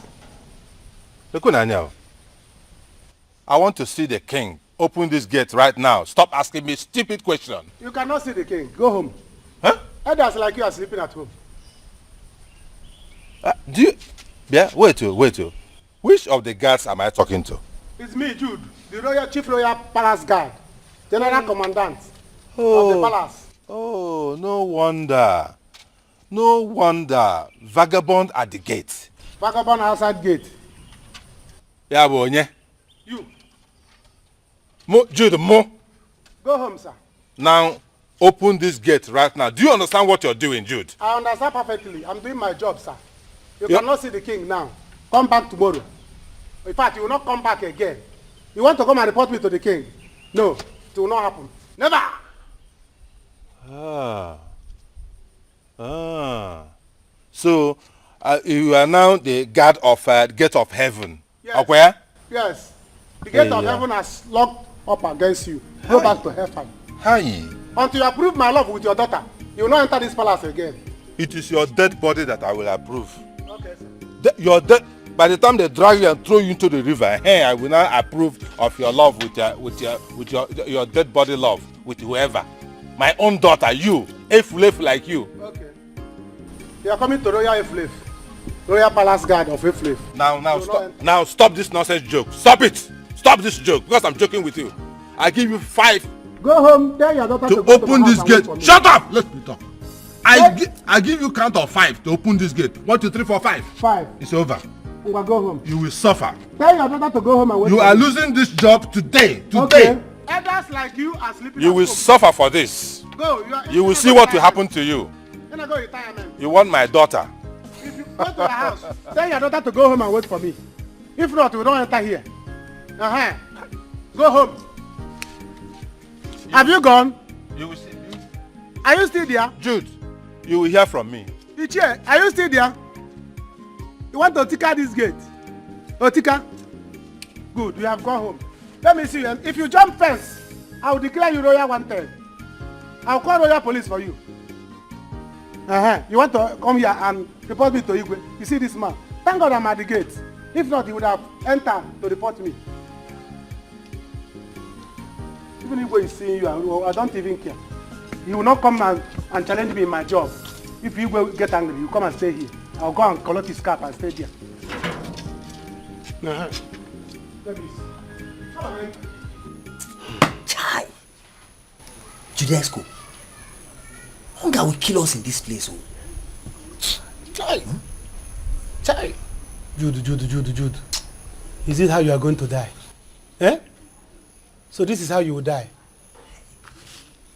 I want to see the king. Open this gate right now. Stop asking me stupid questions. You cannot see the king. Go home. Huh? Elders like you are sleeping at home. Wait. Which of the guards am I talking to? It's me, Jude, the Chief Royal Palace Guard, General Commandant of the palace. Oh, no wonder. No wonder. Vagabond at the gate. Vagabond outside gate. You. Jude. Go home, sir. Now, open this gate right now. Do you understand what you're doing, Jude? I understand perfectly. I'm doing my job, sir. You cannot see the king now. Come back tomorrow. In fact, you will not come back again. You want to come and report me to the king? No, it will not happen. Never! So, you are now the guard of gate of heaven. Yes. Where? Yes. The gate of heaven has locked up against you. Go back to hellfire. Until you approve my love with your daughter, you will not enter this palace again. It is your dead body that I will approve. Okay, sir. Your dead. By the time they drag you and throw you into the river, I will now approve of your love with your dead body love with whoever. My own daughter, you, a flave like you. Okay. You are coming to Royal Eflave, Royal Palace Guard of Eflave. Now stop this nonsense joke. Stop it. Stop this joke because I'm joking with you. I give you 5. Go home. Tell your daughter to open this gate. Shut up. Let me talk. I give you count of 5 to open this gate. 1, 2, 3, 4, 5. 5. It's over. Go home. You will suffer. Tell your daughter to go home and wait. You are losing this job today. Okay. Elders like you are sleeping. You will suffer for this. Go. You will see what will happen to you. Then I go retirement. You want my daughter. If you go to the house, tell your daughter to go home and wait for me. If not, we don't enter here. Go home. Have you gone? You will see. Are you still there? Jude, you will hear from me. Ichie, are you still there? You want to Otika this gate? Otika? Good, you have gone home. Let me see you. If you jump fence, I will declare you Royal Wanted. I will call Royal Police for you. You want to come here and report me to Igwe? You see this man? Thank God I'm at the gate. If not, he would have entered to report me. Even Igwe is seeing you, I don't even care. He will not come and challenge me in my job. If Igwe get angry, you come and stay here. I'll go and collect his cap and stay there. Chai! Judesco, hunger will kill us in this place. Chai! Chai! Jude. Is it how you are going to die? So this is how you will die.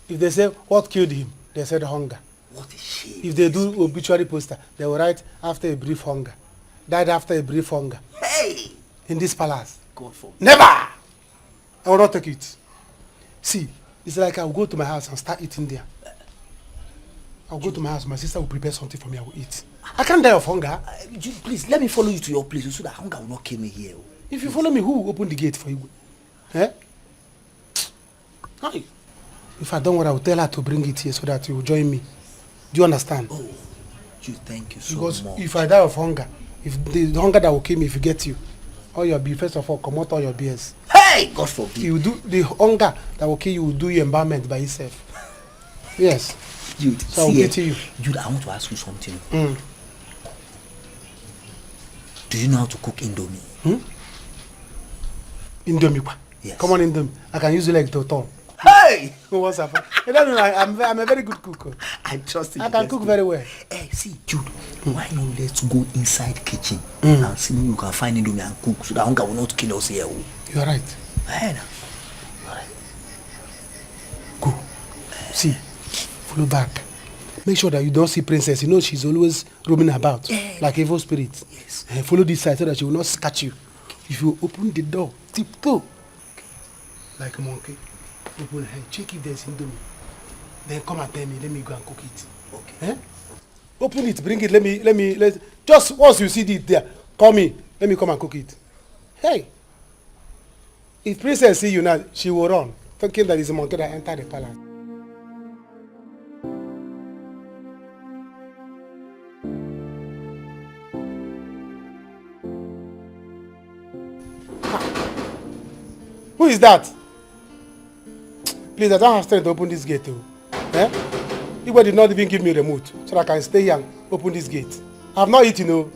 If they say, what killed him? They said hunger. What a shame. If they do obituary poster, they will write after a brief hunger. Died after a brief hunger. Hey! In this palace. God forbid. Never! I will not take it. See, it's like I will go to my house and start eating there. I'll go to my house, my sister will prepare something for me, I will eat. I can't die of hunger. Please, let me follow you to your place so that hunger will not kill me here. If you follow me, who will open the gate for you? If I don't want, I will tell her to bring it here so that you will join me. Do you understand? Oh, thank you so much. Because if I die of hunger, if the hunger that will kill me, if you get you, all your beer, first of all, come out all your beers. Hey, God forbid. You do the hunger that will kill you will do your embalmment by yourself. Yes. Jude, so I will pity you. Jude, I want to ask you something. Do you know how to cook Indomie? Indomie? Yes. Come on, Indomie. I can use your leg to turn. Hey! What's up? You don't know, I'm a very good cook. I trust you. I can cook very well. Hey, see, Jude, why not let's go inside kitchen and see if you can find Indomie and cook so that hunger will not kill us here. You're right. Hey, Go. See, follow back. Make sure that you don't see Princess. You know she's always roaming about like evil spirit. Yes. And follow this side so that she will not catch you. If you open the door, tiptoe like a monkey. Open her, check if there's Indomie. Then come and tell me, let me go and cook it. Okay. Eh? Open it, bring it, let just once you see it there, call me, let me come and cook it. Hey! If Princess see you now, she will run, thinking that it's a monkey that entered the palace. Who is that? Please, I don't have strength to open this gate too. Eh? Igwe did not even give me a remote so that I can stay here and open this gate. I have not eaten, no.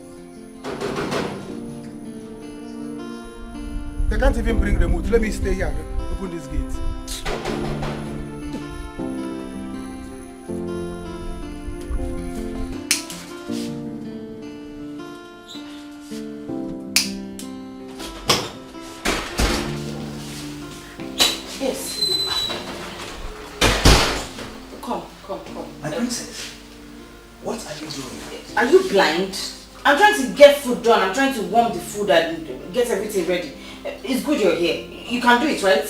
They can't even bring remote. Let me stay here and open this gate. Are you blind? I'm trying to get food done. I'm trying to warm the food and get everything ready. It's good you're here. You can do it, right?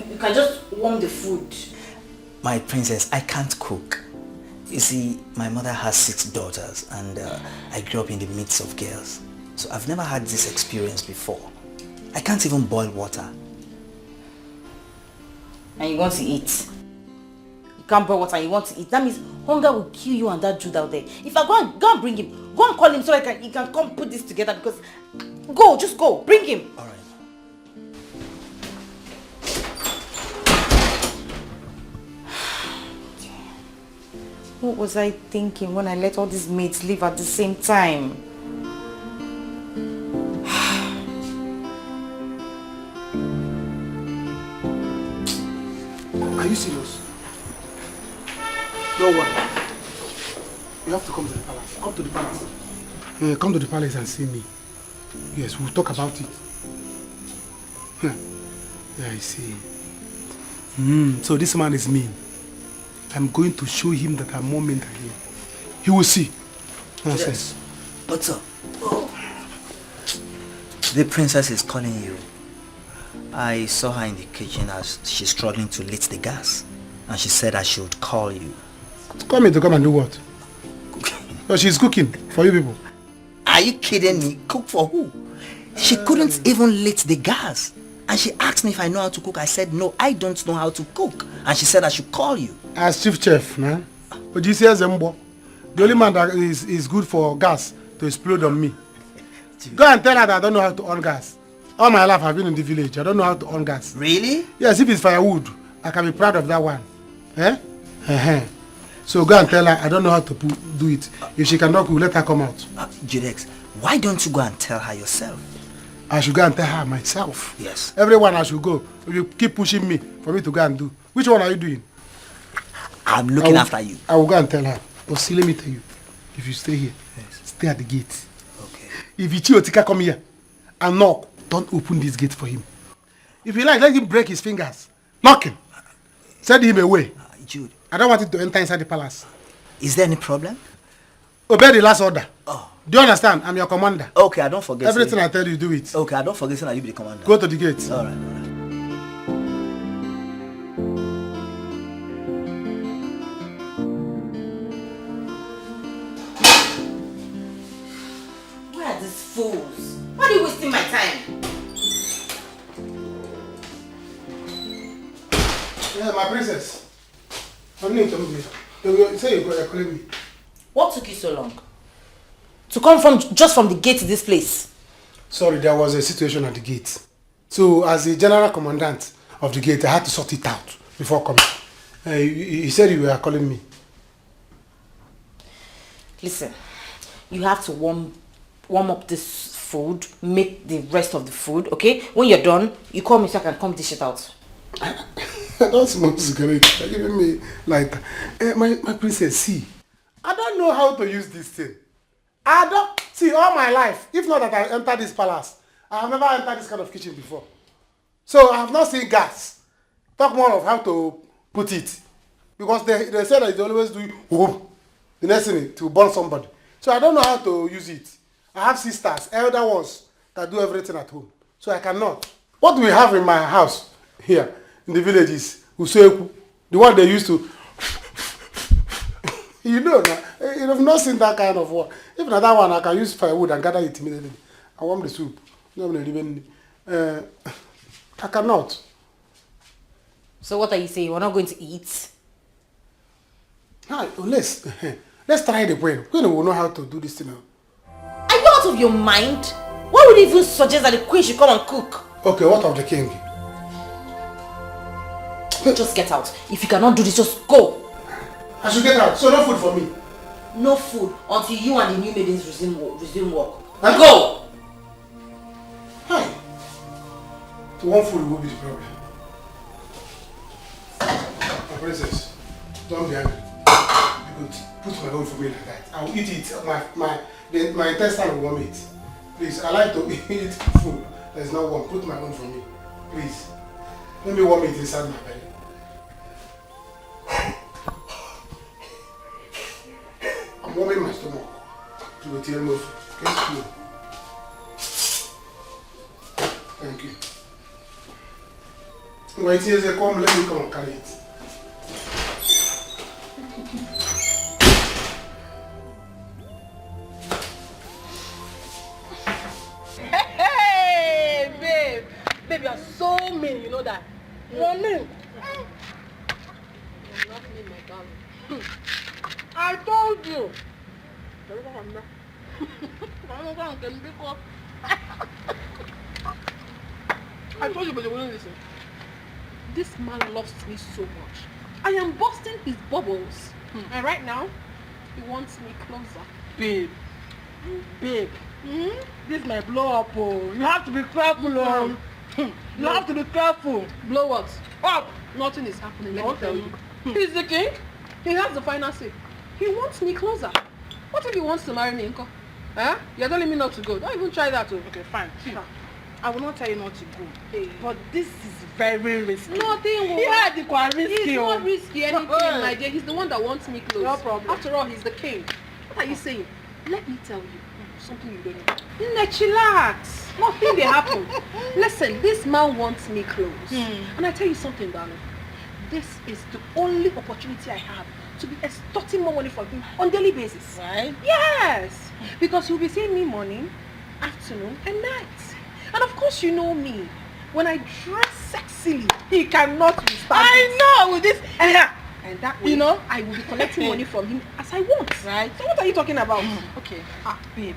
You can just warm the food. My princess, I can't cook. You see, my mother has 6 daughters and I grew up in the midst of girls. So I've never had this experience before. I can't even boil water. And you want to eat? You can't boil water and you want to eat. That means hunger will kill you and that dude out there. If I go and bring him, go and call him so he can come put this together because... Go, just go, bring him. All right. What was I thinking when I let all these maids leave at the same time? Are you serious? No one. You have to come to the palace. Come to the palace. Come to the palace and see me. Yes, we'll talk about it. Yeah, I see. So this man is mean. I'm going to show him that I'm more mean than him. He will see. Nonsense. What's up? The princess is calling you. I saw her in the kitchen as she's struggling to lit the gas. And she said I should call you. Call me to come and do what? No, she's cooking for you people. Are you kidding me? Cook for who? She couldn't even lit the gas. And she asked me if I know how to cook. I said, no, I don't know how to cook. And she said I should call you. As chief chef, man. But you see, the only man that is good for gas to explode on me. Go and tell her that I don't know how to on gas. All my life I've been in the village. I don't know how to on gas. Really? Yes, if it's firewood, I can be proud of that one. Eh? So go and tell her I don't know how to do it. If she cannot cook, let her come out. Judex, why don't you go and tell her yourself? I should go and tell her myself. Yes. Everyone I should go. You keep pushing me for me to go and do. Which one are you doing? I'm looking after you. I will go and tell her. But see, let me tell you. If you stay here, stay at the gate. Okay. If Ichiotika come here and knock, don't open this gate for him. If you like, let him break his fingers. Knock him. Send him away. Jude. I don't want him to enter inside the palace. Is there any problem? Obey the last order. Oh. Do you understand? I'm your commander. Okay, I don't forget. Everything I tell you, do it. Okay, I don't forget that you be the commander. Go to the gate. All right. Where are these fools? Why are you wasting my time? Yeah, my princess. I'm new to me. You say you're calling me. What took you so long? To come just from the gate to this place? Sorry, there was a situation at the gate. So, as the general commandant of the gate, I had to sort it out before coming. He said you were calling me. Listen, you have to warm up this food, make the rest of the food, okay? When you're done, you call me so I can come dish it out. Don't smoke cigarette. You're giving me lighter. My princess, see. I don't know how to use this thing. I don't see all my life. If not that I enter this palace, I have never entered this kind of kitchen before. So I have not seen gas. Talk more of how to put it. Because they say that they always do whoop, the next thing to burn somebody. So I don't know how to use it. I have sisters, elder ones, that do everything at home. So I cannot. What we have in my house here in the village is useku, the one they used to. You know, you have not seen that kind of one. If not that one, I can use firewood and gather it immediately. I want the soup. I cannot. So what are you saying? We're not going to eat? Hi, let's try the point. We will know how to do this thing now. Are you out of your mind? Why would you even suggest that the queen should come and cook? Okay, what of the king? Just get out. If you cannot do this, just go. I should get out. So no food for me. No food until you and the new maidens resume work. Huh? Go! Hi. So one food will be the problem. My princess, don't be angry. You could put my own for me like that. I will eat it. My intestine will warm it. Please, I like to eat food. There's no one. Put my own for me. Please. Let me warm it inside my belly. I'm warming my stomach. To the tail of get food. Thank you. When it is a come, let me come and carry it. Hey, babe. Babe, you're so mean, you know that. You're mean. You're not mean, my darling. I told you. I told you, but you wouldn't listen. This man loves me so much. I am busting his bubbles. And right now, he wants me closer. Babe. Babe. This might blow up. Oh. You have to be careful. You have to be careful. Blow what? Up. Nothing is happening, let me tell you. He's the king. He has the final say. He wants me closer. What if he wants to marry me, Nko? Huh? You're telling me not to go. Don't even try that. Oh. Okay, fine. I will not tell you not to go. Hey. But this is very risky. Nothing will. It's not risky anything, my dear. He's the one that wants me close. No problem. After all, he's the king. What are you saying? Let me tell you something you don't know. Let's chillax. Nothing will happen. Listen, this man wants me close. And I tell you something, darling. This is the only opportunity I have to be extorting more money from him on a daily basis. Right? Yes. Because he'll be seeing me morning, afternoon, and night. And of course, you know me. When I dress sexily, he cannot resist. I know with this. And that way, you know, I will be collecting money from him as I want. Right? So what are you talking about? Okay. Babe.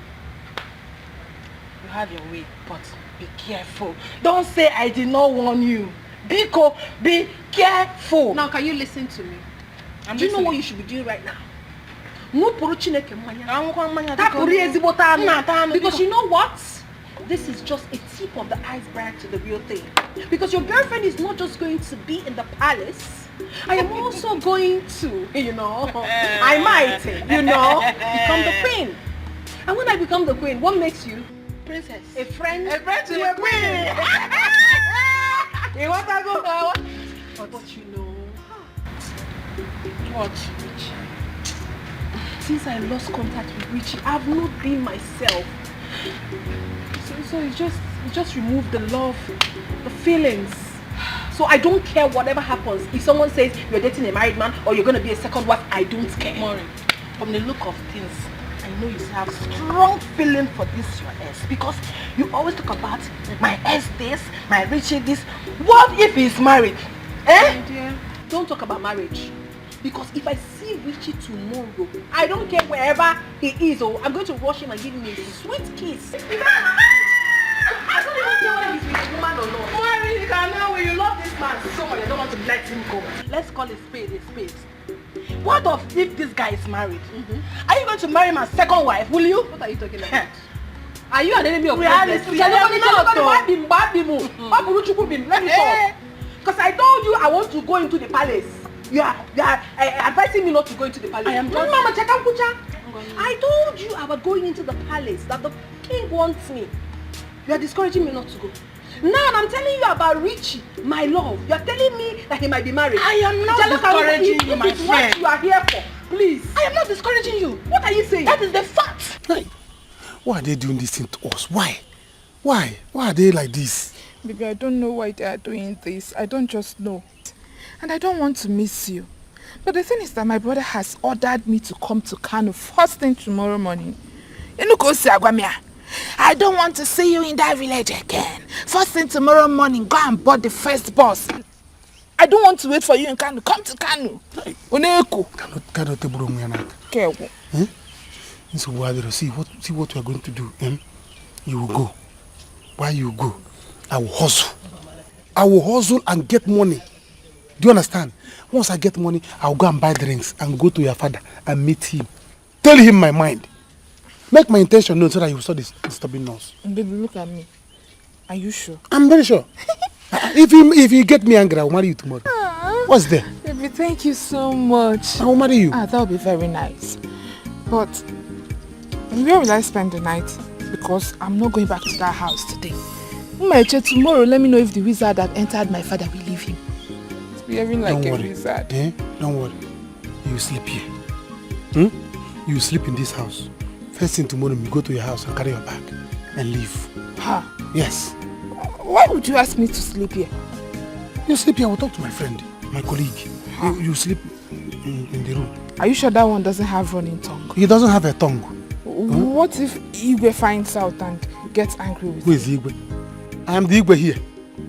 You have your way, but be careful. Don't say I did not warn you. Biko, be careful. Now, can you listen to me? Do you know what you should be doing right now? Because you know what? This is just a tip of the iceberg to the real thing. Because your girlfriend is not just going to be in the palace. I am also going to, you know, I might, you know, become the queen. And when I become the queen, what makes you? Princess. A friend to the queen. You want to go? But you know, what? Since I lost contact with Richie, I've not been myself. So it just removed the love, the feelings. So I don't care whatever happens. If someone says you're dating a married man or you're going to be a second wife, I don't care. Maureen, from the look of things, I know you have strong feeling for this your ex, because you always talk about my ex this, my Richie this. What if he's married? Eh? Dear, don't talk about marriage. Because if I see Richie tomorrow, I don't care wherever he is, or I'm going to rush him and give him a sweet kiss. I don't even care whether he's with a woman or not. Maureen, you can know when you love this man so much, I don't want to let him go. Let's call a spade a spade. What if this guy is married? Are you going to marry my second wife, will you? What are you talking about? Are you an enemy of reality? Let me talk. Because I told you I want to go into the palace. You are advising me not to go into the palace. I am just... Mama Chakakucha. I told you I was going into the palace, that the king wants me. You are discouraging me not to go. Now I'm telling you about Richie, my love. You are telling me that he might be married. I am not discouraging you, my friend. What you are here for, please. I am not discouraging you. What are you saying? That is the fact. Like, why are they doing this thing to us? Why? Why are they like this? Baby, I don't know why they are doing this. I don't just know. And I don't want to miss you. But the thing is that my brother has ordered me to come to Kano first thing tomorrow morning. I don't want to see you in that village again. First thing tomorrow morning, go and board the first bus. I don't want to wait for you in Kano. Come to Kano. So see what we are going to do. You will go. Why you go? I will hustle. I will hustle and get money. Do you understand? Once I get money, I will go and buy drinks and go to your father and meet him. Tell him my mind. Make my intention known so that he will stop disturbing us. Baby, look at me. Are you sure? I'm very sure. If you get me angry, I will marry you tomorrow. What's there? Baby, thank you so much. I will marry you. That will be very nice. But where will I spend the night? Because I'm not going back to that house today. Tomorrow, let me know if the wizard that entered my father will leave him. It's behaving like a wizard. Don't worry. You sleep here. You sleep in this house. First thing tomorrow, you go to your house and carry your bag and leave. Yes. Why would you ask me to sleep here? You sleep here. I will talk to my friend, my colleague. You sleep in the room. Are you sure that one doesn't have running tongue? He doesn't have a tongue. What if Igwe finds out and gets angry with Who is Igwe? I am the Igwe here.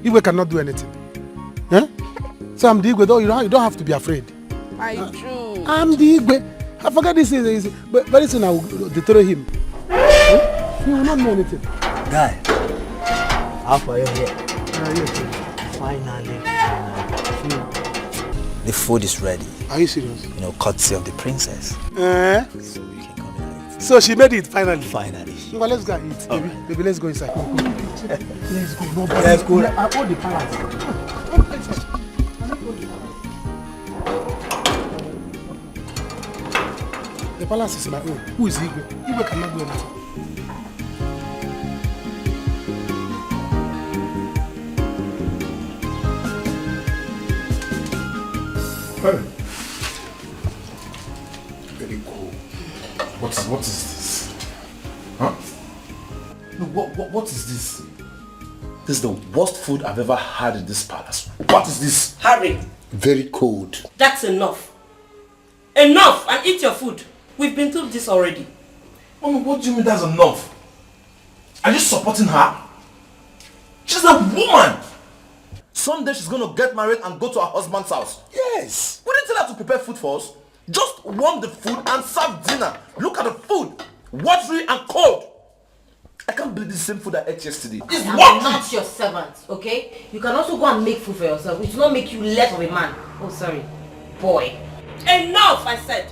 Igwe cannot do anything. So I'm the Igwe, though. You don't have to be afraid. I do. I'm the Igwe. I forgot this is but very soon I will deter him. He will not know anything. Guy, how far are you here? Finally. The food is ready. Are you serious? Courtesy of the princess. So you can come and eat. So she made it finally. Finally. Well, let's go and eat. Baby, let's go inside. Let's go. No, let's go. I hold the palace. The palace is my own. Who is Igwe? Igwe cannot do anything. Very cool. What is this? Huh? No, what is this? This is the worst food I've ever had in this palace. What is this? Harry. Very cold. That's enough. Enough, and eat your food. We've been through this already. Mommy, what do you mean that's enough? Are you supporting her? She's a woman. Someday she's going to get married and go to her husband's house. Yes. We didn't tell her to prepare food for us. Just warm the food and serve dinner. Look at the food. Watery and cold. I can't believe this same food I ate yesterday. I'm not your servant, okay? You can also go and make food for yourself. It will not make you less of a man. Oh, sorry. Boy. Enough, I said.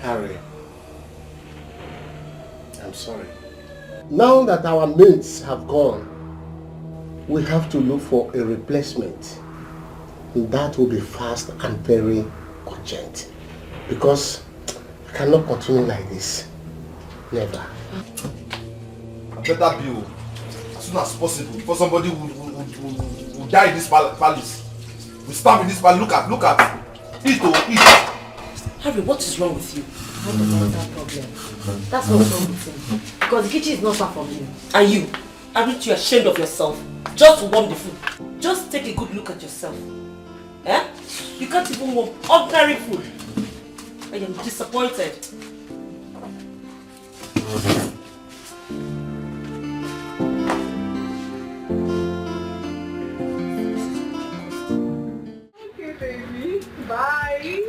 Harry, I'm sorry. Now that our mates have gone, we have to look for a replacement. That will be fast and very urgent. Because I cannot continue like this. Never. I better be as soon as possible before somebody will die in this palace. We starve in this palace. Look at. Eat. Harry, what is wrong with you? I have a mental problem. That's what's wrong with him. Because the kitchen is not far from you. And you? Aren't you ashamed of yourself? Just warm the food. Just take a good look at yourself. You can't even warm ordinary food. I am disappointed. Okay, baby. Bye.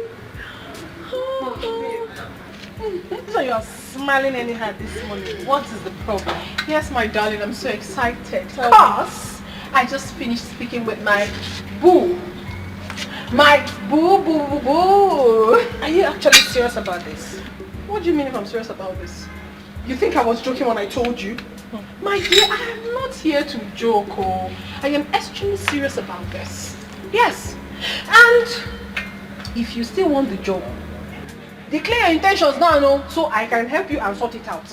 So you're smiling anyhow this morning. What is the problem? Yes, my darling, I'm so excited. Because I just finished speaking with my boo. My boo. Are you actually serious about this? What do you mean if I'm serious about this? You think I was joking when I told you? My dear, I am not here to joke. Oh. I am extremely serious about this. Yes. And if you still want the job, declare your intentions now, no, so I can help you and sort it out.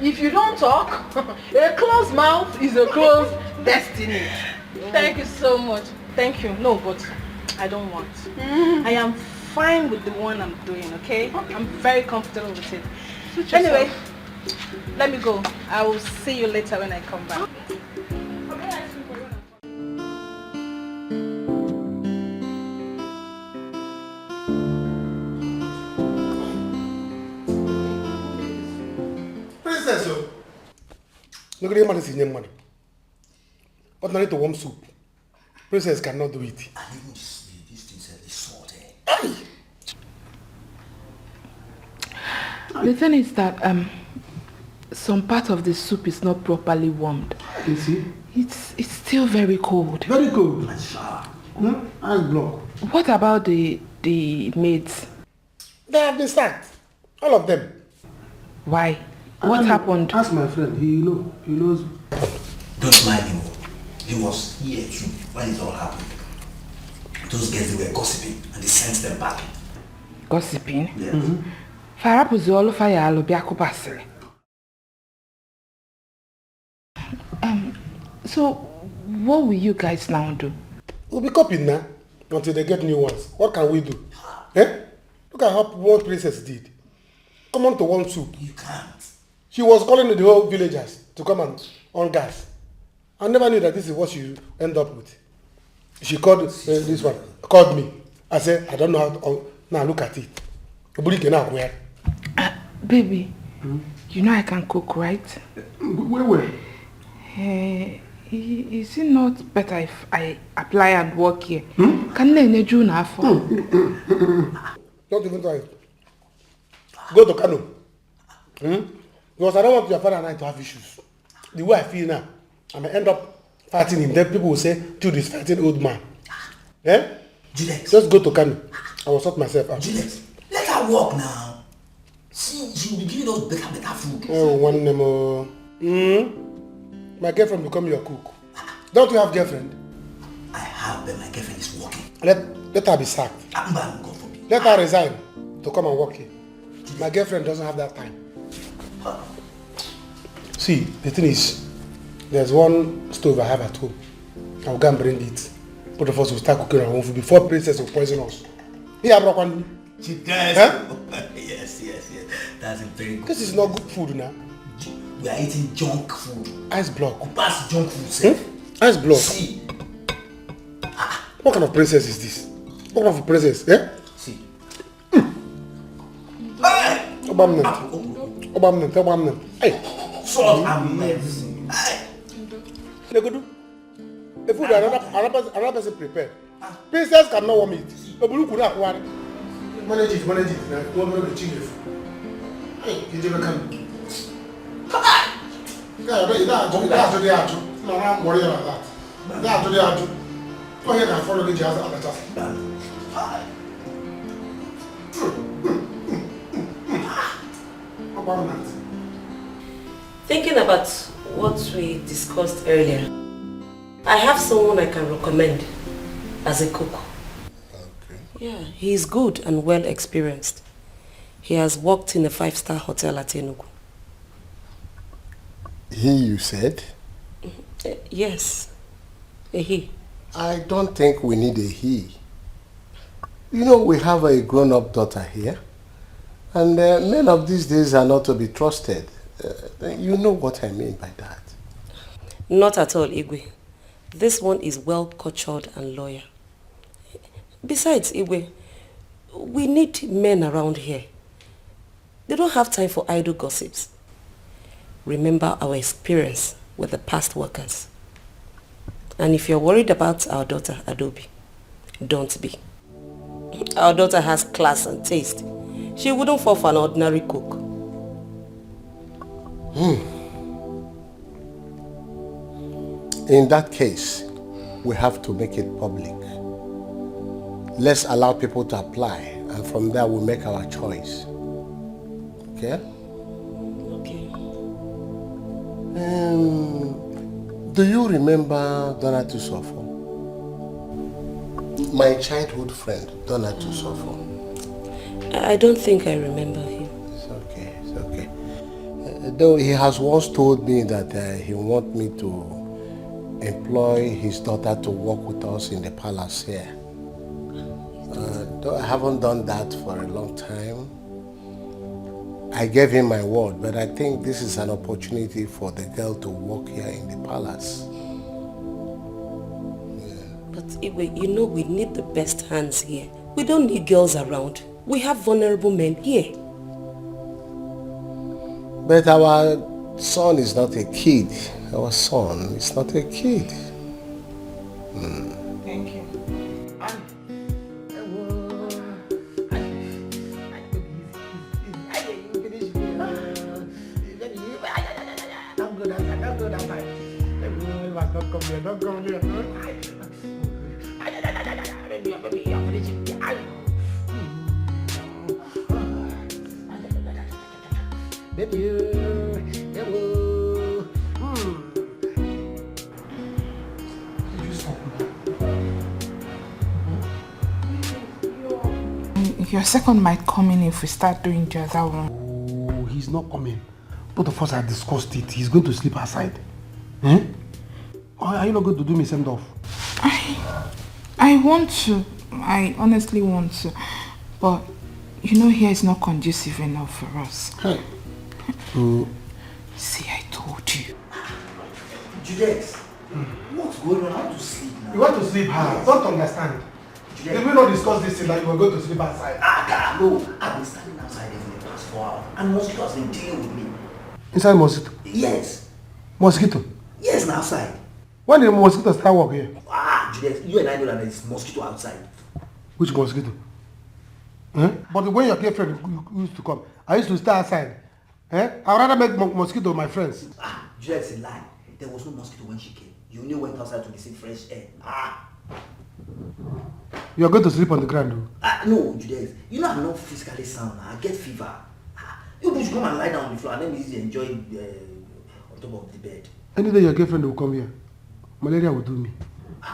If you don't talk, a closed mouth is a closed destiny. Thank you so much. Thank you. No, but I don't want. I am fine with the one I'm doing, okay? I'm very comfortable with it. Anyway, let me go. I will see you later when I come back. Princess, look at the man is in your money. But not to warm soup. Princess cannot do it. And even these things are salty. The thing is that some part of the soup is not properly warmed. You see? It's still very cold. Very cold. And block. What about the maids? They have been sacked. All of them. Why? What happened? Ask my friend. He knows. Don't mind him. He was here too when it all happened. Those girls, they were gossiping and they sent them back. Gossiping? Yes. So, what will you guys now do? We'll be copied now until they get new ones. What can we do? Eh? Look at what Princess did. Come on to one soup. You can't. She was calling the whole villagers to come and on gas. I never knew that this is what she end up with. She called this one, called me. I said, I don't know how to, now look at it. Baby, you know I can cook, right? Where? Is it not better if I apply and work here? Can I do now for? Not even try. Go to Kano. Because I don't want your father and I to have issues. The way I feel now, I may end up fighting him. Then people will say, dude is fighting old man. Eh? Juliet. Just go to Kano. I will sort myself out. Juliet, let her walk now. See, she will be giving us better food. Oh, one more. My girlfriend become your cook. Don't you have girlfriend? I have, but my girlfriend is working. Let her be sacked. God forbid. Let her resign to come and work here. My girlfriend doesn't have that time. See, the thing is, there's one stove I have at home. I'll go and bring it. Both of us will start cooking our own food before Princess will poison us. Here, broke one. She does. Huh? Yes. That's a very good. This is not good food now. We are eating junk food. Ice block. Pass junk food, sir. Ice block. See. What kind of princess is this? What kind of princess? Eh? See. Obamnem. Hey. Salt and medicine. Legodu. The food another person prepared. Princess cannot warm it. Manage it. Now, go to the chief. Hey, you never come. I'm worried about that. That's what they are doing. Oh, you can follow the jazz at the top. Thinking about what we discussed earlier, I have someone I can recommend as a cook. Okay. Yeah, he is good and well experienced. He has worked in a 5-star hotel at Enugu. He, you said? Yes, a he. I don't think we need a he. You know, we have a grown-up daughter here. And men of these days are not to be trusted. You know what I mean by that. Not at all, Igwe. This one is well cultured and loyal. Besides, Igwe, we need men around here. They don't have time for idle gossips. Remember our experience with the past workers. And if you're worried about our daughter, Adobe, don't be. Our daughter has class and taste. She wouldn't fall for an ordinary cook. In that case, we have to make it public. Let's allow people to apply, and from there we'll make our choice. Okay? Okay. Do you remember Donna Tusofo? My childhood friend, Donna Tusofo. I don't think I remember him. It's okay. Though he has once told me that he wants me to employ his daughter to work with us in the palace here. Though I haven't done that for a long time, I gave him my word, but I think this is an opportunity for the girl to work here in the palace. But Iwe, you know we need the best hands here. We don't need girls around. We have vulnerable men here. But our son is not a kid. Our son is not a kid. Thank you. Don't come here. Your second might come in if we start doing the other one. Oh, he's not coming. Both of us have discussed it. He's going to sleep outside. Eh? Or are you not going to do me send off? I want to. I honestly want to. But you know here is not conducive enough for us. Hey. See, I told you. Juliet, what's going on? I want to sleep now. You want to sleep? I don't understand. Juliet. Did we not discuss this thing that you were going to sleep outside? No, I've been standing outside for the past 4 hours and mosquito has been dealing with me. Inside mosquito? Yes. Mosquito? Yes, now outside. When did mosquito start work here? Juliet, you and I know that there's mosquito outside. Which mosquito? But when your girlfriend used to come, I used to stay outside. I'd rather make mosquito my friends. Juliet, it's a lie. There was no mosquito when she came. You only went outside to receive fresh air. You are going to sleep on the ground, though? No, Juliet. You know I'm not physically sound. I get fever. You should come and lie down on the floor and then easy enjoy on top of the bed. Any day your girlfriend will come here, malaria will do me.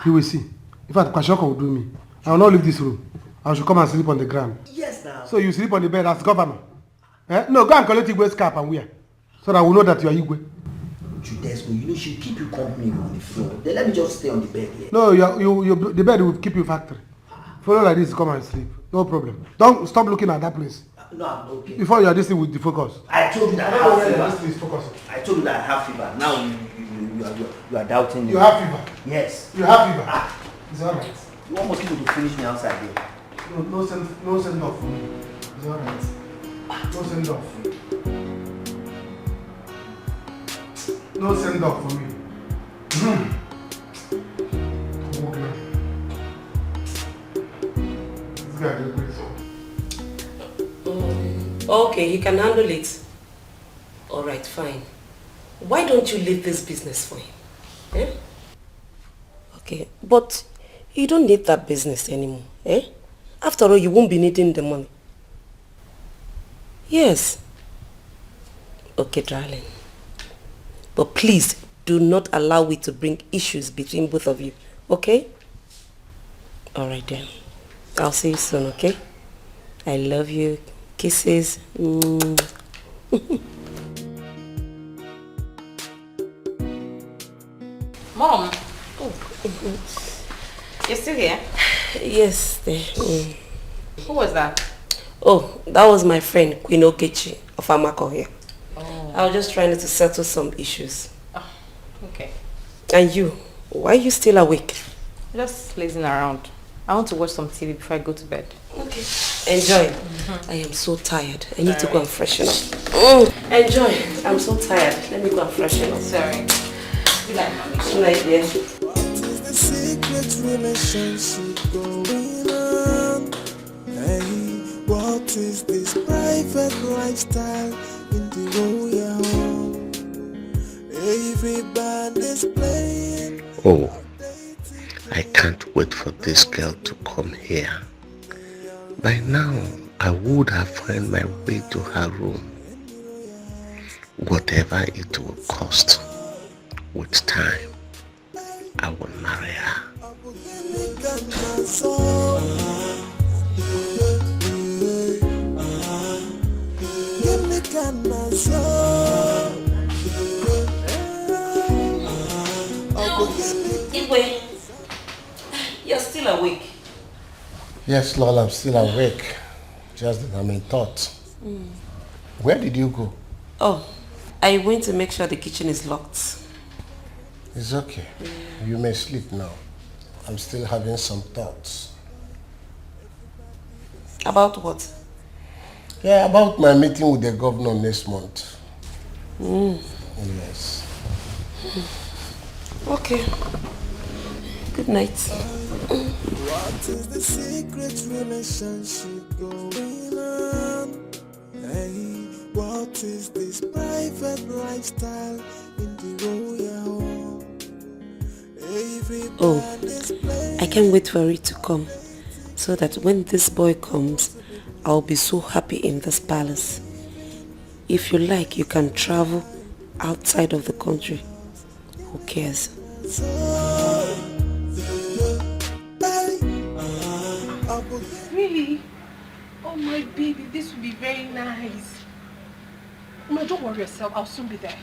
You will see. In fact, Kwashoko will do me. I will not leave this room. I should come and sleep on the ground. Yes, now. So you sleep on the bed as governor? No, go and collect Igwe's cap and wear. So that we know that you are Igwe. Juliet, you know she'll keep you company on the floor. Then let me just stay on the bed here. No, the bed will keep you factory. Follow like this, come and sleep. No problem. Don't stop looking at that place. No, I'm okay. Before you are this thing with the focus. I told you that I have fever. I told you that I have fever. Now you are doubting me. You have fever? Yes. You have fever? It's alright. You want mosquito to finish me outside here? No send off for me. It's alright. No send off. No send off for me. This guy is crazy. Okay, he can handle it. Alright, fine. Why don't you leave this business for him? Eh? Okay, but you don't need that business anymore. Eh? After all, you won't be needing the money. Yes. Okay, darling. But please, do not allow it to bring issues between both of you. Okay? Alright then. I'll see you soon, okay? I love you. Kisses. Mom. Oh. You're still here? Yes. Who was that? Oh, that was my friend, Queen Okechi of Amako here. Oh. I was just trying to settle some issues. Oh, okay. And you? Why are you still awake? Just lazing around. I want to watch some TV before I go to bed. Okay. Enjoy. I am so tired. I need to go and freshen up. Enjoy. I'm so tired. Let me go and freshen up. Sorry. Good night, mommy. Good night, dear. What is the secret relationship going on? Hey, what is this private lifestyle in the royal home? Everybody's playing. Oh, I can't wait for this girl to come here. By now, I would have found my way to her room, whatever it will cost. With time, I will marry her. Igwe, you're still awake. Yes, Lord, I'm still awake. Just that I'm in thought. Where did you go? Oh, I went to make sure the kitchen is locked. It's okay. You may sleep now. I'm still having some thoughts. About what? Yeah, about my meeting with the governor next month. Yes. Okay. Good night. What is the secret relationship going on? Hey, what is this private lifestyle in the royal home? Oh, I can't wait for it to come, so that when this boy comes, I'll be so happy in this palace. If you like, you can travel outside of the country. Who cares? Really? Oh my baby, this will be very nice. No, don't worry yourself, I'll soon be there.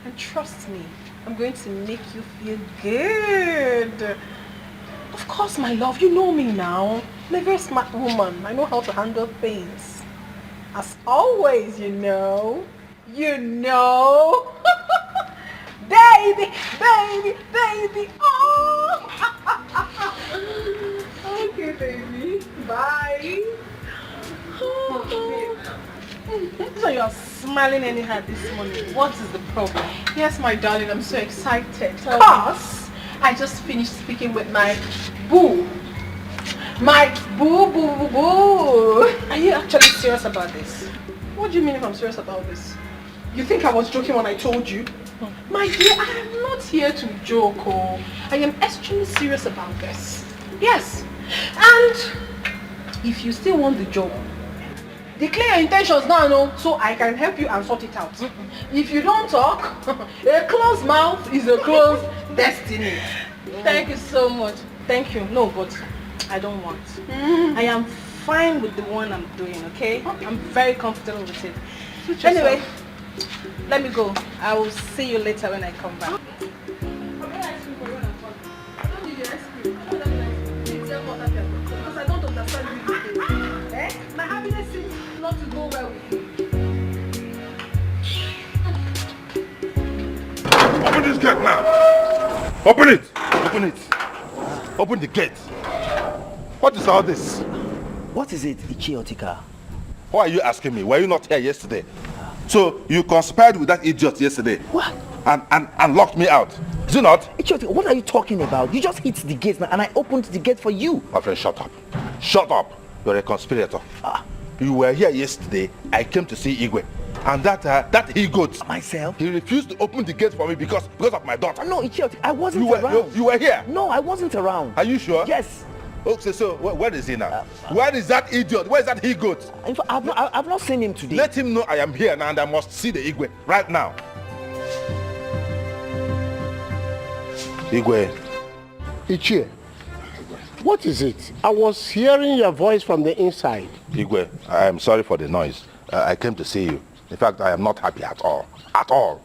And trust me, I'm going to make you feel good. Of course, my love, you know me now. I'm a very smart woman. I know how to handle things. As always, you know. You know. Baby, baby, baby. Oh. Okay, baby. Bye. So you're smiling anyhow this morning. What is the problem? Yes, my darling, I'm so excited. Because I just finished speaking with my boo. My boo, boo, boo, boo. Are you actually serious about this? What do you mean if I'm serious about this? You think I was joking when I told you? My dear, I am not here to joke. Oh. I am extremely serious about this. Yes. And if you still want the job, declare your intentions now, no, so I can help you and sort it out. If you don't talk, a closed mouth is a closed destiny. Thank you so much. Thank you. No, but I don't want. I am fine with the one I'm doing, okay? I'm very comfortable with it. Anyway, let me go. I will see you later when I come back. Because I don't understand you. Eh? My happiness seems not to go well with you. Open this gate now! Open it! Open it! Open the gate! What is all this? What is it, Ichi Otika? Why are you asking me? Were you not here yesterday? So you conspired with that idiot yesterday? What? And locked me out. Is it not? Ichi Otika, what are you talking about? You just hit the gate and I opened the gate for you. My friend, shut up. Shut up. You're a conspirator. You were here yesterday. I came to see Igwe. And that he-goat. Myself? He refused to open the gate for me because of my daughter. No, Ichi Otika, I wasn't around. You were here? No, I wasn't around. Are you sure? Yes. Okay, so where is he now? Where is that idiot? Where is that he-goat? In fact, I've not seen him today. Let him know I am here now and I must see the Igwe right now. Igwe. Ichie, what is it? I was hearing your voice from the inside. Igwe, I am sorry for the noise. I came to see you. In fact, I am not happy at all. At all.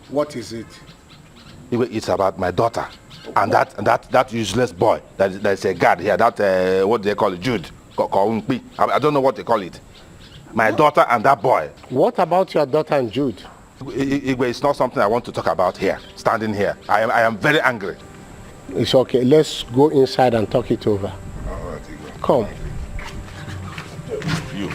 What is it? Igwe, it's about my daughter. And that useless boy, that's a guard here, that, what do they call it, Jude. I don't know what they call it. My daughter and that boy. What about your daughter and Jude? Igwe, it's not something I want to talk about here, standing here. I am very angry. It's okay, let's go inside and talk it over. All right, Igwe. Come. You.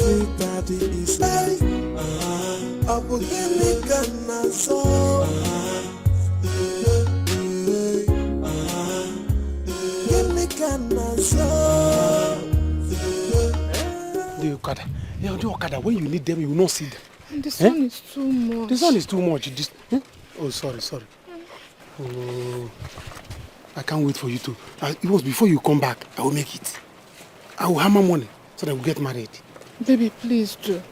Everybody is like Okada. Yeah, do Okada. When you need them, you will not see them. And the sun is too much. The sun is too much. Oh, sorry. Oh, I can't wait for you to. It was before you come back. I will make it. I will hammer money so that we'll get married. Baby, please do.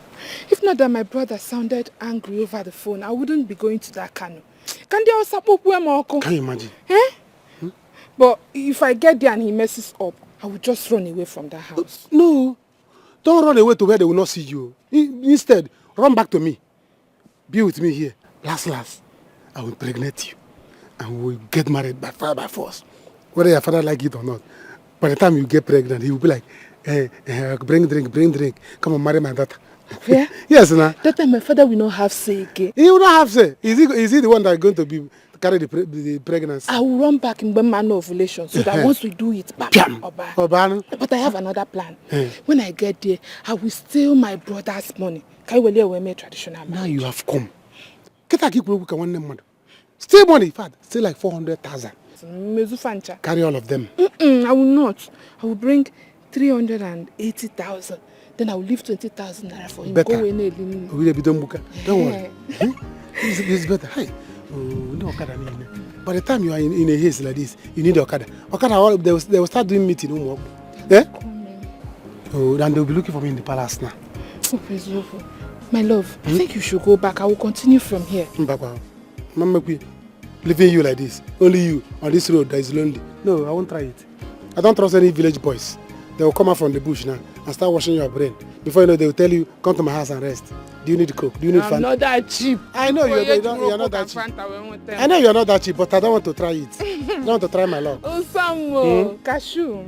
If not that my brother sounded angry over the phone, I wouldn't be going to that canoe. Can you imagine? Eh? But if I get there and he messes up, I will just run away from that house. No. Don't run away to where they will not see you. Instead, run back to me. Be with me here. Last, I will impregnate you. And we will get married by fire by force. Whether your father like it or not. By the time you get pregnant, he will be like, bring drink. Come and marry my daughter. Yeah? Yes, nah. That time my father will not have say again. He will not have say. Is he the one that is going to carry the pregnancy? I will run back in manner of ovulation so that once we do it, bam, Oba. But I have another plan. When I get there, I will steal my brother's money. Traditional now you have come. Steal money, in fact, still like 400,000. Carry all of them. I will not. I will bring 380,000. Then I will leave 20,000 naira for him. Better. Don't worry. It's better. Hey. No Okada. By the time you are in a haze like this, you need Okada. Okada, they will start doing meeting. Yeah? Oh, then they'll be looking for me in the palace now. My love, I think you should go back. I will continue from here. Mama, leaving you like this, only you on this road that is lonely. No, I won't try it. I don't trust any village boys. They will come out from the bush now and start washing your brain. Before you know, they will tell you, come to my house and rest. Do you need coke? Do you need fun? I'm not that cheap. I know you're not that cheap. I know you're not that cheap, but I don't want to try it. I don't want to try my luck. Osamo, cashew.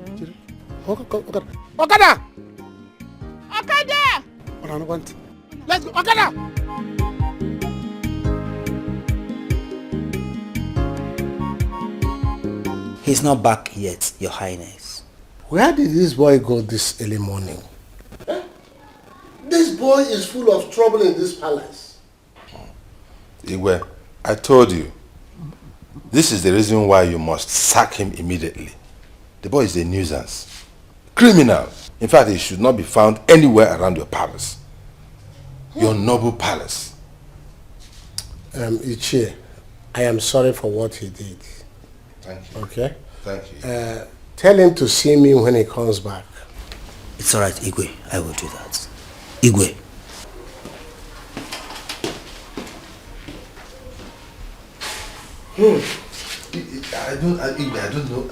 Okada! Let's go, Okada! He's not back yet, Your Highness. Where did this boy go this early morning? This boy is full of trouble in this palace. Igwe, I told you. This is the reason why you must sack him immediately. The boy is a nuisance. Criminal. In fact, he should not be found anywhere around your palace. Your noble palace. Ichie, I am sorry for what he did. Thank you. Okay? Thank you. Tell him to see me when he comes back. It's alright, Igwe. I will do that. Igwe. I don't know.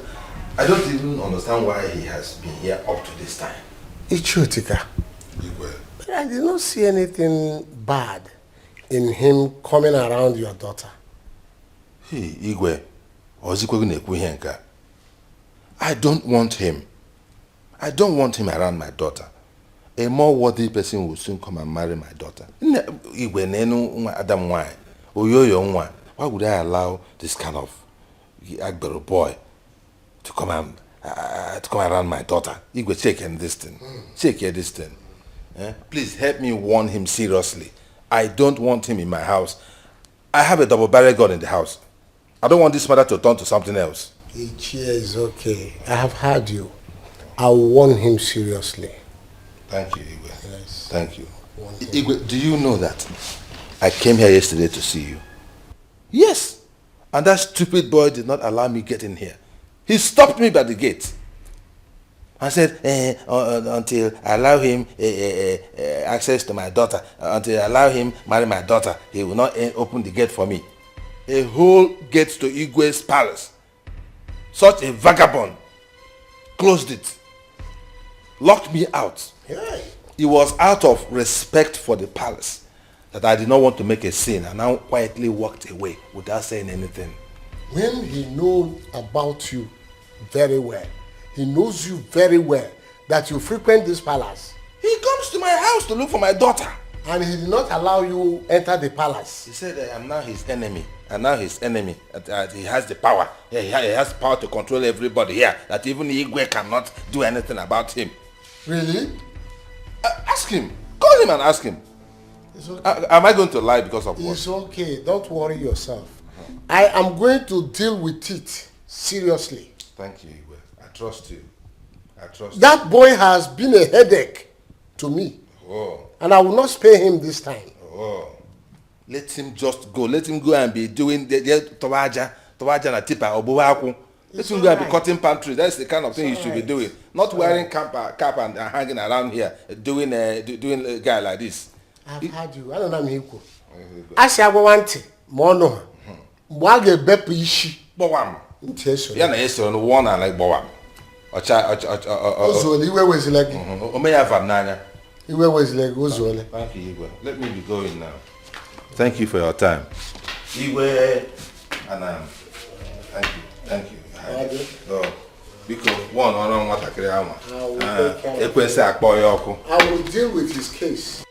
I don't even understand why he has been here up to this time. It's true, Tika. But I did not see anything bad in him coming around your daughter. Hey, Igwe. I don't want him. I don't want him around my daughter. A more worthy person will soon come and marry my daughter. Why would I allow this kind of Agbero boy to come around my daughter? Igwe, check this thing. Check this thing. Please help me warn him seriously. I don't want him in my house. I have a double-barrel gun in the house. I don't want this matter to turn to something else. Ichie is okay. I have heard you. I'll warn him seriously. Thank you, Igwe. Yes. Thank you. Igwe, do you know that I came here yesterday to see you? Yes. And that stupid boy did not allow me get in here. He stopped me by the gate. I said, until I allow him access to my daughter, until I allow him marry my daughter, he will not open the gate for me. A whole gate to Igwe's palace. Such a vagabond closed it, locked me out. Yeah. It was out of respect for the palace that I did not want to make a scene, and I quietly walked away without saying anything. When he knows about you very well, he knows you very well, that you frequent this palace. He comes to my house to look for my daughter. And he did not allow you enter the palace. He said, I am now his enemy. And now his enemy. He has the power. He has power to control everybody here. That even Igwe cannot do anything about him. Really? Ask him. Call him and ask him. It's okay. Am I going to lie because of what? It's okay. Don't worry yourself. I am going to deal with it seriously. Thank you, Igwe. I trust you. I trust you. That boy has been a headache to me. Oh. And I will not spare him this time. Oh. Let him just go. Let him go and be doing the towaja na tipa obuwaku. Let him go and be cutting palm trees. That's the kind of thing you should be doing. Not wearing cap and hanging around here doing a guy like this. I've had you. I don't know equal. I say I want it. Mono. Mwage bepu ishi. Bowam. Intention. Yeah, na yeso no one like bowam. Ozoli, iwe wezi like. Omeya vananya. Iwe wezi like ozoli. Thank you, Igwe. Let me be going now. Thank you for your time. Igwe and thank you. So, because one on what I create. I will deal with his case.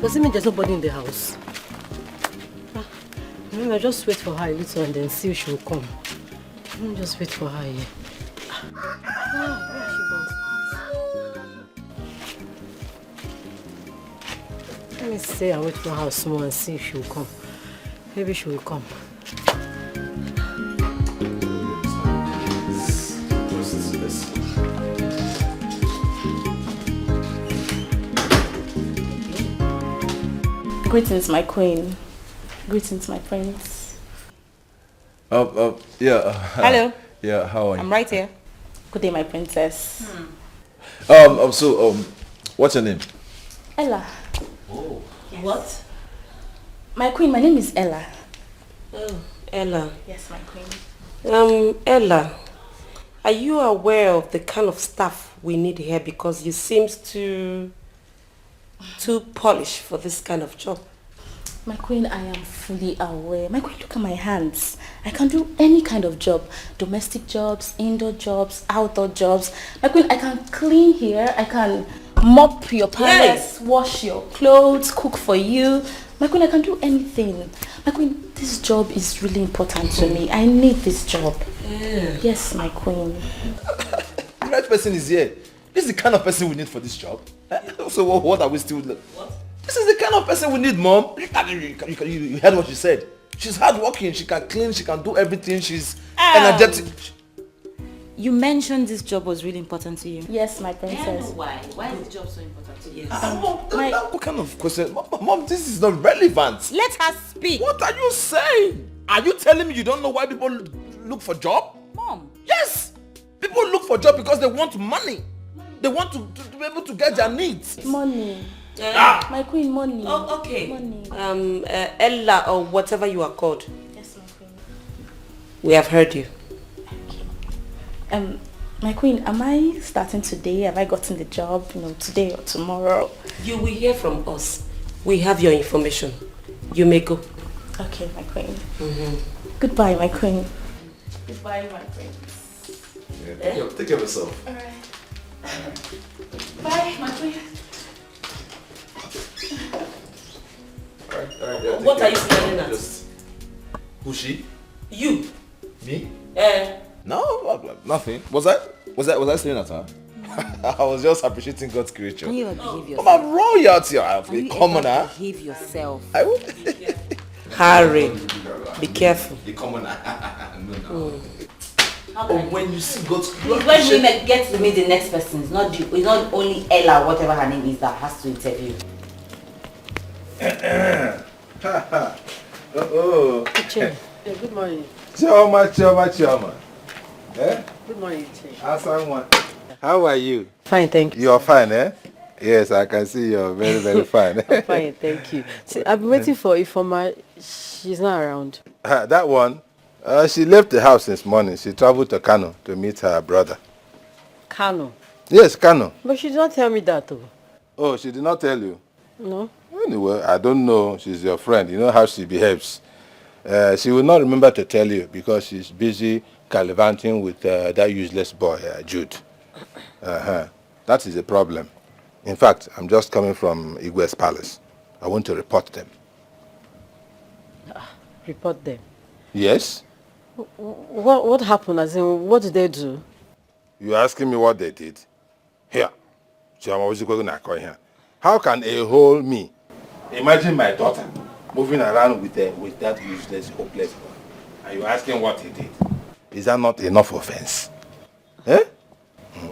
Does it mean there's nobody in the house? Remember, just wait for her a little and then see if she will come. Let me just wait for her here. Let me stay and wait for her small and see if she will come. Maybe she will come. Greetings, my queen. Greetings, my prince. Yeah. Hello. Yeah, how are you? I'm right here. Good day, my princess. What's your name? Ella. Oh. Yes. What? My queen, my name is Ella. Oh, Ella. Yes, my queen. Ella, are you aware of the kind of staff we need here? Because you seem too polished for this kind of job. My queen, I am fully aware. My queen, look at my hands. I can do any kind of job. Domestic jobs, indoor jobs, outdoor jobs. My queen, I can clean here. I can mop your palace, wash your clothes, cook for you. My queen, I can do anything. My queen, this job is really important to me. I need this job. Yeah. Yes, my queen. The right person is here. This is the kind of person we need for this job. So what are we still... What? This is the kind of person we need, Mom. You heard what she said. She's hardworking. She can clean. She can do everything. She's energetic. You mentioned this job was really important to you. Yes, my princess. Why? Why is the job so important to you? Mom, what kind of question? Mom, this is not relevant. Let her speak. What are you saying? Are you telling me you don't know why people look for job? Mom. Yes. People look for job because they want money. They want to be able to get their needs. Money. My queen, money. Oh, okay. Money. Ella or whatever you are called. Yes, my queen. We have heard you. My queen, am I starting today? Have I gotten the job, today or tomorrow? You will hear from us. We have your information. You may go. Okay, my queen. Goodbye, my queen. Goodbye, my queen. Yeah, take care of yourself. All right. Bye, my queen. All right, what are you staring at? Who's she? You. Me? No, nothing. Was I staring at her? I was just appreciating God's creature. Can you behave yourself? I'm a royalty. I'm a commoner. Behave yourself. I will. Harry, be careful. The commoner. No. When you see God's creature. When we get to meet the next person, it's not only Ella, whatever her name is, that has to interview. Teacher. Yeah, good morning. Chioma. Good morning, teacher. How are you? Fine, thank you. You are fine, eh? Yes, I can see you're very, very fine. I'm fine, thank you. See, I've been waiting for Ifoma. She's not around. That one, she left the house this morning. She traveled to Kano to meet her brother. Kano? Yes, Kano. But she did not tell me that, though. Oh, she did not tell you? No. Anyway, I don't know. She's your friend. You know how she behaves. She will not remember to tell you because she's busy gallivanting with that useless boy, Jude. That is a problem. In fact, I'm just coming from Igwe's palace. I want to report them. Report them? Yes? What happened? As in, what did they do? You're asking me what they did? Here. How can a whole me, imagine my daughter, moving around with that useless, hopeless boy? Are you asking what he did? Is that not enough offense? Eh?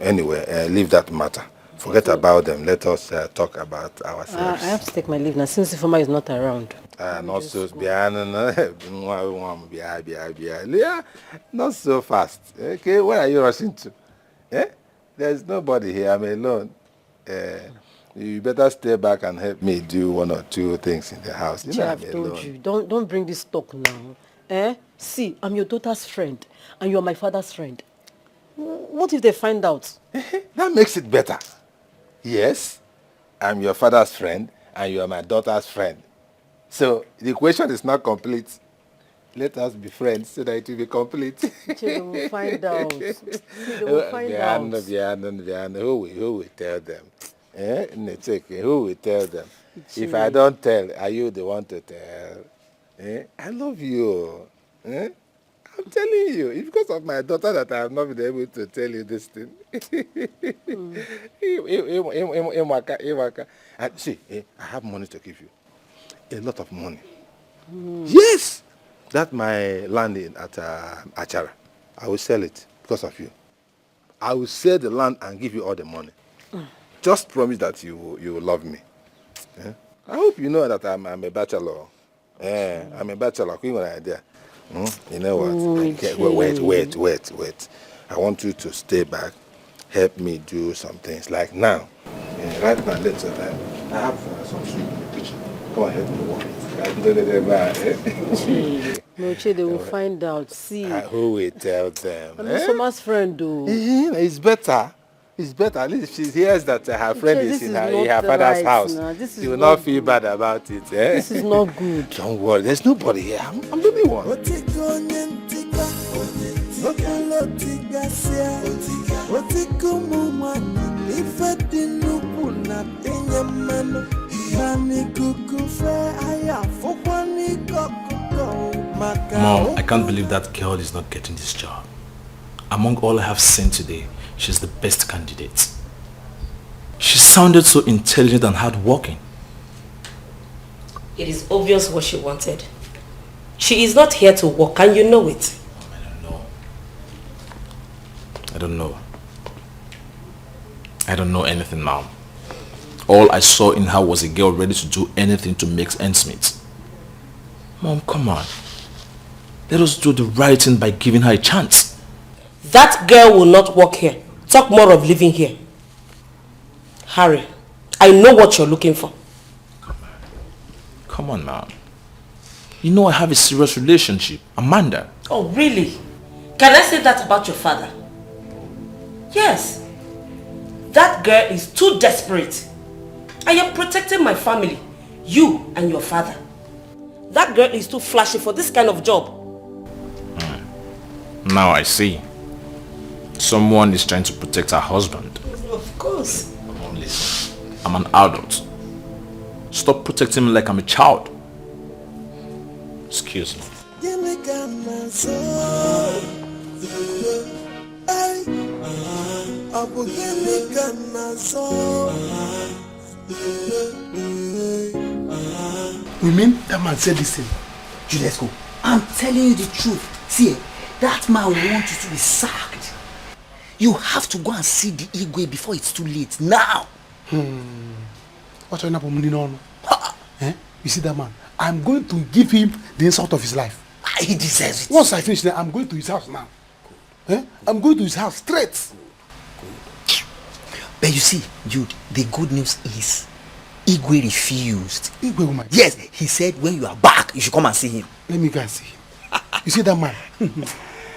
Anyway, leave that matter. Forget about them. Let us talk about ourselves. I have to take my leave now since Ifoma is not around. Not so not so fast. Okay, where are you rushing to? Eh? There's nobody here. I'm alone. You better stay back and help me do one or two things in the house. You know, I've told you. Don't bring this talk now. See, I'm your daughter's friend, and you're my father's friend. What if they find out? That makes it better. Yes, I'm your father's friend, and you are my daughter's friend. So the equation is not complete. Let us be friends so that it will be complete. They will find out. They will find out. Who will tell them? Who will tell them? If I don't tell, are you the one to tell? I love you. I'm telling you, it's because of my daughter that I have not been able to tell you this thing. See, I have money to give you. A lot of money. Yes! That's my land at Achara. I will sell it because of you. I will sell the land and give you all the money. Just promise that you will love me. I hope you know that I'm a bachelor. I'm a bachelor. You know what? Wait. I want you to stay back. Help me do some things. Like now. Right now, let's I have some soup in the kitchen. Come on, help me walk it. No, they will find out. See. Who will tell them? I'm not Soma's friend, though. It's better. It's better. At least if she hears that her friend is in her father's house, she will not feel bad about it. This is not good. Don't worry. There's nobody here. I'm the only one. Mom, I can't believe that girl is not getting this job. Among all I have seen today, she's the best candidate. She sounded so intelligent and hardworking. It is obvious what she wanted. She is not here to work, and you know it. I don't know anything, Mom. All I saw in her was a girl ready to do anything to make ends meet. Mom, come on. Let us do the right thing by giving her a chance. That girl will not work here. Talk more of living here. Harry, I know what you're looking for. Come on, Mom. You know I have a serious relationship. Amanda. Oh, really? Can I say that about your father? Yes. That girl is too desperate. I am protecting my family. You and your father. That girl is too flashy for this kind of job. Now I see. Someone is trying to protect her husband. Of course. Mom, listen. I'm an adult. Stop protecting me like I'm a child. Excuse me. You mean that man said this thing? Julius, go. I'm telling you the truth. See, that man wants you to be sacked. You have to go and see the Igwe before it's too late. Now! What's your name? You see that man? I'm going to give him the insult of his life. He deserves it. Once I finish that, I'm going to his house now. I'm going to his house straight. But you see, Jude, the good news is Igwe refused. Igwe, woman? Yes, he said when you are back, you should come and see him. Let me go and see him. You see that man?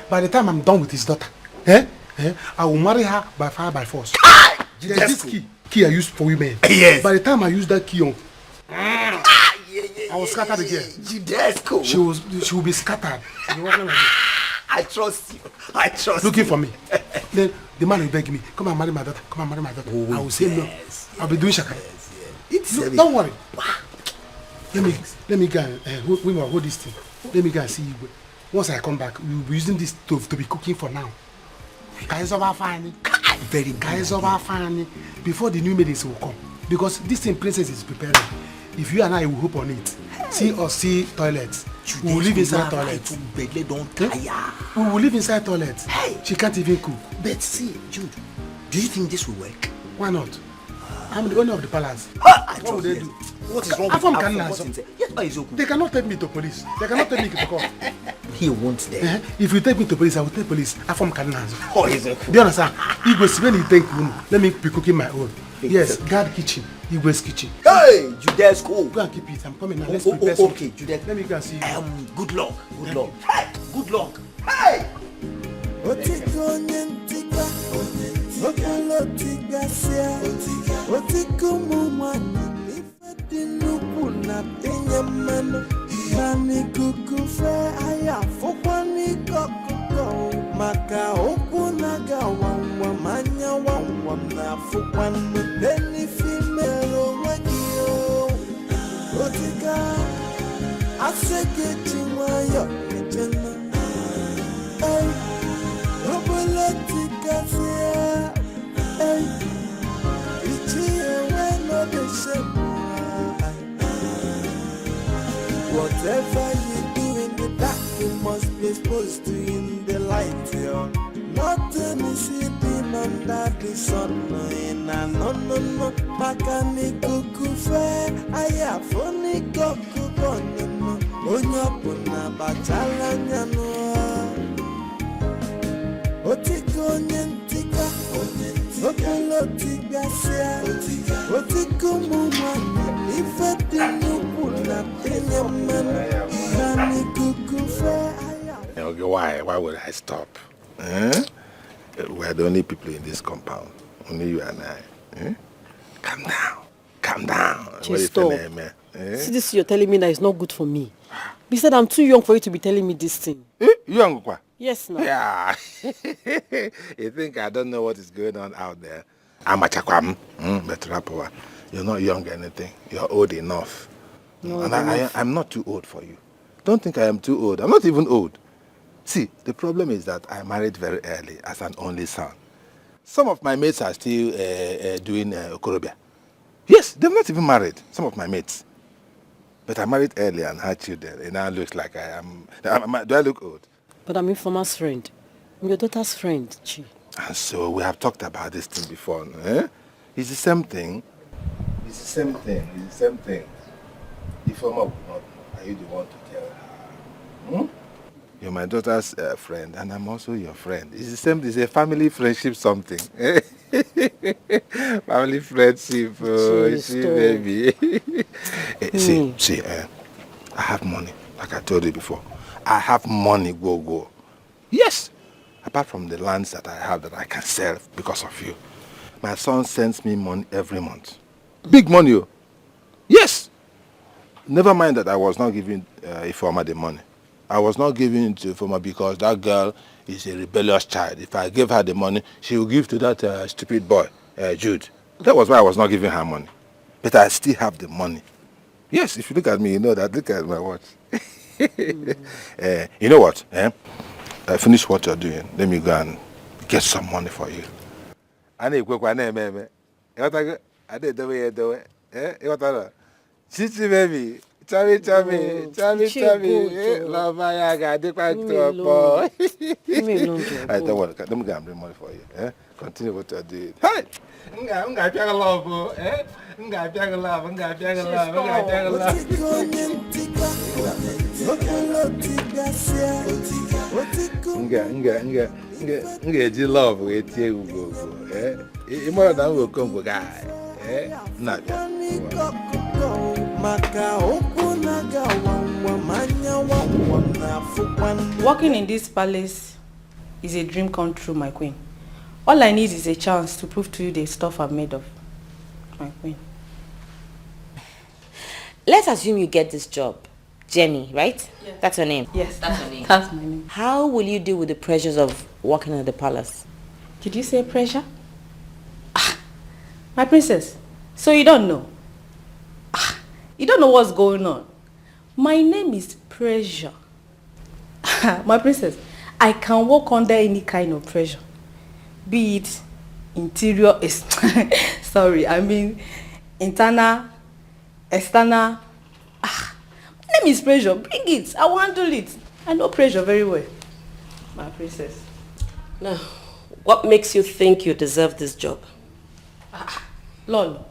By the time I'm done with his daughter, I will marry her by fire by force. There's this key I use for women. Yes. By the time I use that key on, I will scatter the girl. Judesco. She will be scattered. She'll be walking like this. I trust you. I trust Looking you. for me. Then the man will beg me, come and marry my daughter. Come and marry my daughter. Oh, I will say no. I'll be doing shaka. It's Don't worry. Let me go and hold this thing. Let me go and see you. Once I come back, we will be using this stove to be cooking for now. Guys of our family. Very guys of our family. Before the new maidens will come. Because this thing princess is preparing. If you and I will hope on it. See toilets. We will live inside toilets. We will live inside toilets. Hey. She can't even cook. But see, Jude, do you think this will work? Why not? I'm the owner of the palace. What would they do? What is wrong with Yes, they cannot take me to police. They cannot take me to court. He won't there. If you take me to police, I will take police. I form cardinals. Oh, is it? Do you understand? Igwe, when you take me, let me be cooking my own. Yes, guard kitchen. Igwe's kitchen. Hey, Judesco. Go and keep it. I'm coming now. Let's prepare something. Okay, Judes. Let me go and see you. Good luck. Good luck. Hey, good luck. Hey. Nani kukufe aya fokwani kokoko maka okunaga wawa manya wawa na fokwani deni female wagio otika aseke chiwayo ejena ay obolotika sia ay ichi weno de shema. Whatever you do in the dark, you must be exposed to in the light. Yo. Nothing is hidden under the sun. No. Mechanical kufe, aya phony koku bono. Onyapuna bachala nyano. Otiko nyentika, okolo tigasia, otiko mumani. If okay, why would I stop? We're the only people in this compound. Only you and I. Calm down. Just stop. See this you're telling me that it's not good for me. Besides, I'm too young for you to be telling me this thing. Young? Yes, no. Yeah. You think I don't know what is going on out there? I'm a chakwam. But you're not young or anything. You're old enough. And I'm not too old for you. Don't think I am too old. I'm not even old. See, the problem is that I married very early as an only son. Some of my mates are still doing okorobia. Yes, they've not even married, some of my mates. But I married early and had children. It now looks like I am... Do I look old? But I'm Informer's friend. I'm your daughter's friend, Chi. And so we have talked about this thing before. It's the same thing. It's the same thing. Informer would not know. Are you the one to tell her? You're my daughter's friend, and I'm also your friend. It's the same. It's a family friendship something. Family friendship. See, baby. See. I have money, like I told you before. I have money, go. Yes. Apart from the lands that I have that I can sell because of you. My son sends me money every month. Big money, oh. Yes. Never mind that I was not giving Ifeoma the money. I was not giving it to Ifeoma because that girl is a rebellious child. If I gave her the money, she will give to that stupid boy, Jude. That was why I was not giving her money. But I still have the money. Yes, if you look at me, you know that. Look at my watch. You know what? Finish what you're doing. Let me go and get some money for you. Chichi baby, chami, love my yaga, I don't worry, let me go and bring money for you. Continue what you're doing. Hey! Nga love, More than will come for guy. Naija. Walking in this palace is a dream come true, my queen. All I need is a chance to prove to you the stuff I'm made of, my queen. Let's assume you get this job. Jenny, right? Yes. That's her name? Yes, that's her name. That's my name. How will you deal with the pressures of working at the palace? Did you say pressure? My princess, so you don't know? You don't know what's going on. My name is Pressure. My princess, I can work under any kind of pressure. Be it interior, internal, external. My name is Pressure. Bring it. I will handle it. I know pressure very well. My princess. Now, what makes you think you deserve this job? Lolo,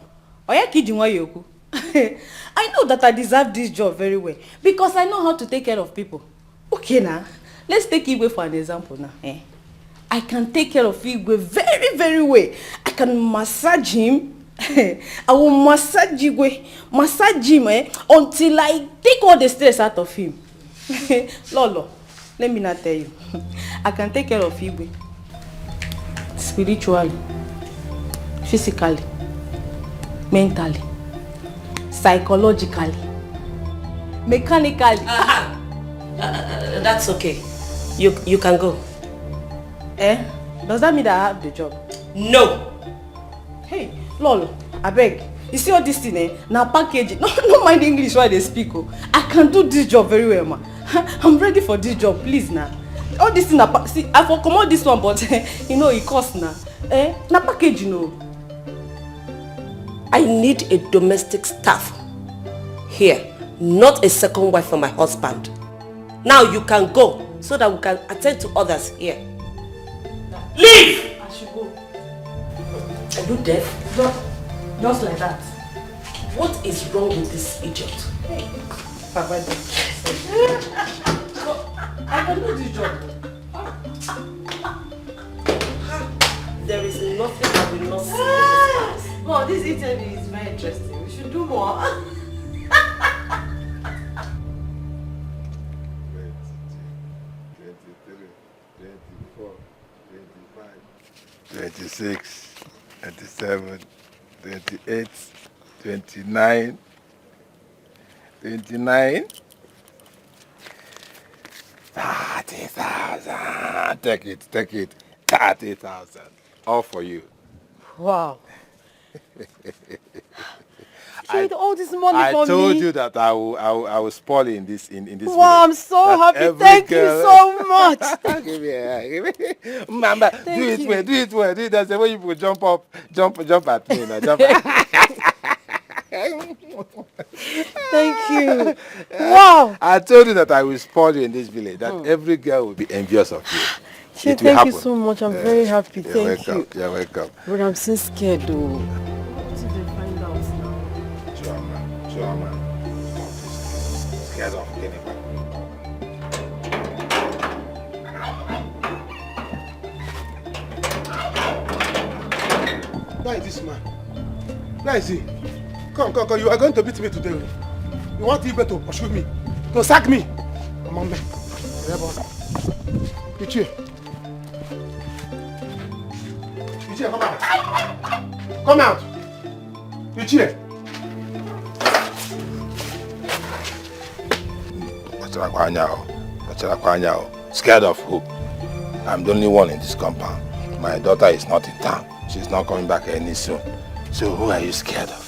I know that I deserve this job very well because I know how to take care of people. Okay now, let's take Igwe for an example now. I can take care of Igwe very, very well. I can massage him. I will massage Igwe, massage him until I take all the stress out of him. Lolo, let me not tell you. I can take care of Igwe spiritually, physically, mentally, psychologically, mechanically. That's okay. You can go. Does that mean that I have the job? No. Hey, Lolo, I beg. You see all this thing, now package. No mind English while they speak. I can do this job very well, ma. I'm ready for this job, please now. All this thing, see, I for come out this one, but it costs now. Now package, I need a domestic staff here, not a second wife for my husband. Now you can go so that we can attend to others here. Leave! I should go. Are you deaf? Just like that. What is wrong with this idiot? Hey, Papa, I can do this job. There is nothing I will not see in this house. Well, this interview is very interesting. We should do more. 26, 27, 28, 29, 29, 30,000. Take it. 30,000. All for you. Wow. With all this money for me. I told you that I will spoil in this village. Wow, I'm so happy. Thank you so much. Give me. Mama, do it well. Do it. That's the way you will jump at me. Jump at Thank you. Wow. I told you that I will spoil you in this village. That every girl will be envious of you. Thank you so much. I'm very happy. Thank you. You're welcome. But I'm so scared though. Choma. Scared of getting back. Where is this man? Where is he? Come. You are going to beat me today. You want Igwe to pursue me? To sack me? Come on, man. Ichie, come out. Come out. Ichie. Scared of who? I'm the only one in this compound. My daughter is not in town. She's not coming back any soon. So who are you scared of?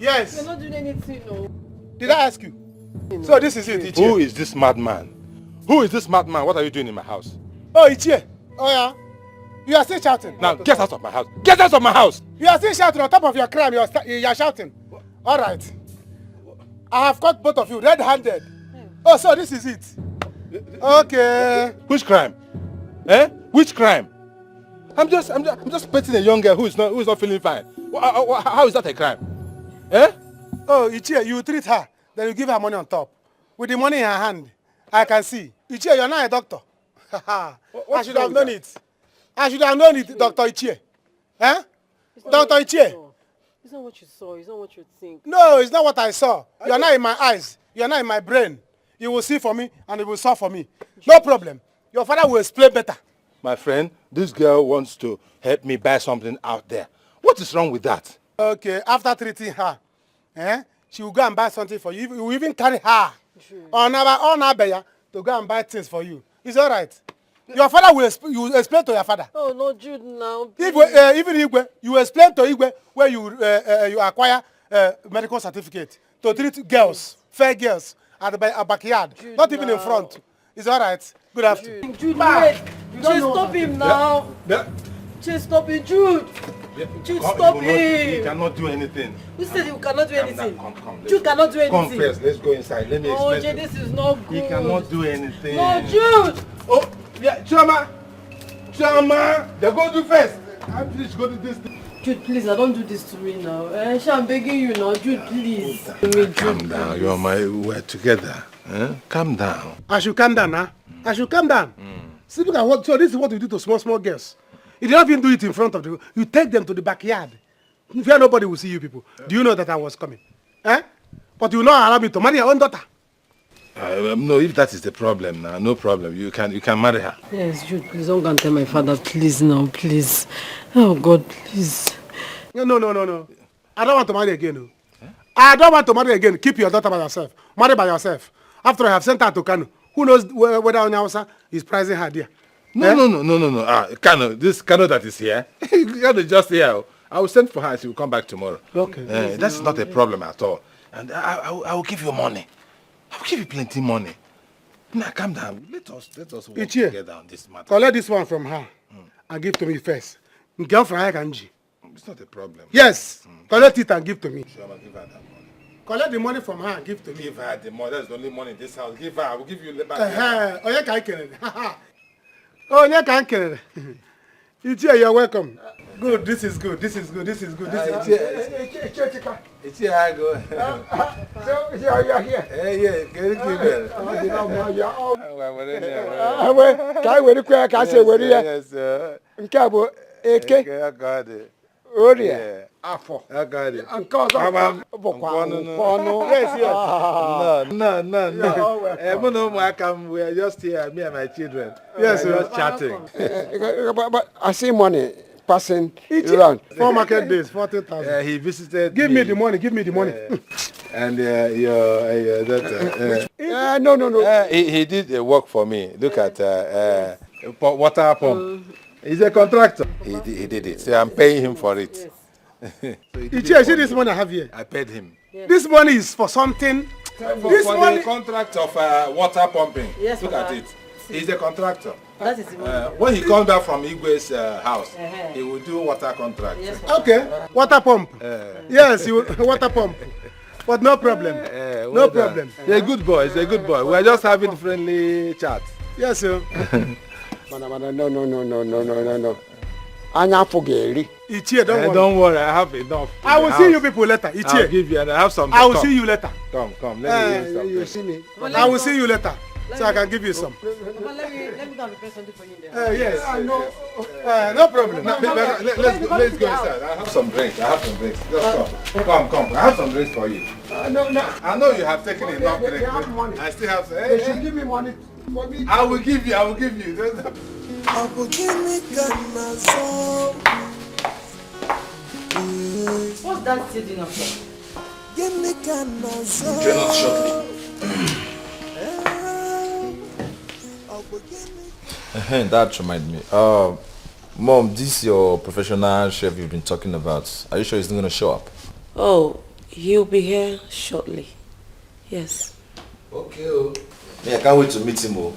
Yes. You're not doing anything, no. Did I ask you? So this is it, Ichie. Who is this madman? Who is this madman? What are you doing in my house? Oh, Ichie. Oh, yeah. You are still shouting. Now, get out of my house. Get out of my house! You are still shouting on top of your crime. You are shouting. All right. I have caught both of you red-handed. Oh, so this is it. Okay. Which crime? Eh? Which crime? I'm just petting a young girl who is not feeling fine. How is that a crime? Eh? Oh, Ichie, you treat her, then you give her money on top. With the money in her hand, I can see. Ichie, you're not a doctor. I should have known it. I should have known it, Dr. Ichie. Eh? Dr. Ichie. It's not what you saw. It's not what you think. No, it's not what I saw. You are not in my eyes. You are not in my brain. You will see for me and you will solve for me. No problem. Your father will explain better. My friend, this girl wants to help me buy something out there. What is wrong with that? Okay, after treating her, she will go and buy something for you. You will even carry her on Abeya to go and buy things for you. It's all right. Your father will explain to your father. Oh, no, Jude, now. Even Igwe, you explain to Igwe where you acquire medical certificate to treat girls, fair girls, at the backyard, Jude, not even in front. It's all right. Good afternoon. Jude, wait. Just stop him now. Just stop him, Jude. Jude, stop him. He cannot do anything. Who said he cannot do anything? Come, Jude cannot do anything. Come first. Let's go inside. Let me explain. Oh, Jay, this is not good. He cannot do anything. No, Jude. Oh, yeah, Chama, they go do first. I'm just go to this. Jude, please, I don't do this to me now. I'm begging you now, Jude, please. Calm down. We're together. Calm down. I should calm down, huh? I should calm down. See, look at what. So this is what you do to small girls. You did not even do it in front of the. You take them to the backyard. Where nobody will see you people. Do you know that I was coming? But you will not allow me to marry your own daughter. No, if that is the problem now, no problem. You can marry her. Yes, Jude, please don't go and tell my father, please now, please. Oh God, please. No. I don't want to marry again. No. I don't want to marry again. Keep your daughter by yourself. Marry by yourself. After I have sent her to Kano. Who knows whether Onyawasa is prizing her there? No. Kano, this Kano that is here, Kano just here. I will send for her. She will come back tomorrow. Okay. That's not a problem at all. And I will give you money. I will give you plenty money. Now calm down. Let us work together on this matter. Collect this one from her and give to me first. Girlfriend Kanji. It's not a problem. Yes. Collect it and give to me. Sure, I'll give her that money. Collect the money from her and give to me. Give her the money. That's the only money in this house. Give her. I will give you back. Onye ka ikere. Onye ka ikere. Ichie, you're welcome. Good. This is good. This is good. Ichie, I go. So you are here. Yeah. Gatekeeper. Yes. Nke a bụ eke. I got it. Orie. Afọ. I got it. Nke ọzọ bụkwa ọnụ. Yes. No. We are just here, me and my children. Yes, we are just chatting. But I see money passing around. 4 market days, 40,000. He visited. Give me the money. And your daughter. No. He did work for me. Look at water pump. He's a contractor. He did it. So I'm paying him for it. Ichie, see this money I have here? I paid him. Yeah. This money is for something. For the contract of water pumping. Yes, look at it. He's a contractor. That is the money. When he comes back from Igwe's house, he will do water contract. Yes, okay, water pump. Yes, water pump. But no problem. No problem. He's a good boy. We are just having friendly chat. Yes, sir. No. Anya Fogeri. Ichie, don't worry, I have enough. I will see you people later. Ichie. I'll give you and I have some. I will see you later. Come. Let me you see me. I will see you later. So I can give you some. Let me go and prepare something for you there. Yes. No problem. Let's go inside. I have some drinks. Just come. I have some drinks for you. No. I know you have taken enough drinks. I still have some. They should give me money. I will give you. I will give me What's that sitting up for? Give me cancer. Join us shortly. That reminds me. Mom, this your professional chef you've been talking about. Are you sure he's not going to show up? Oh, he'll be here shortly. Yes. Okay. Yeah, I can't wait to meet him.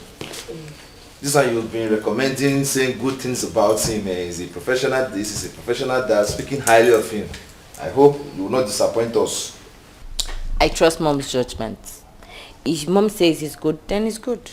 This one you've been recommending, saying good things about him. He's a professional this, he's a professional that, speaking highly of him. I hope you will not disappoint us. I trust mom's judgment. If mom says he's good, then he's good.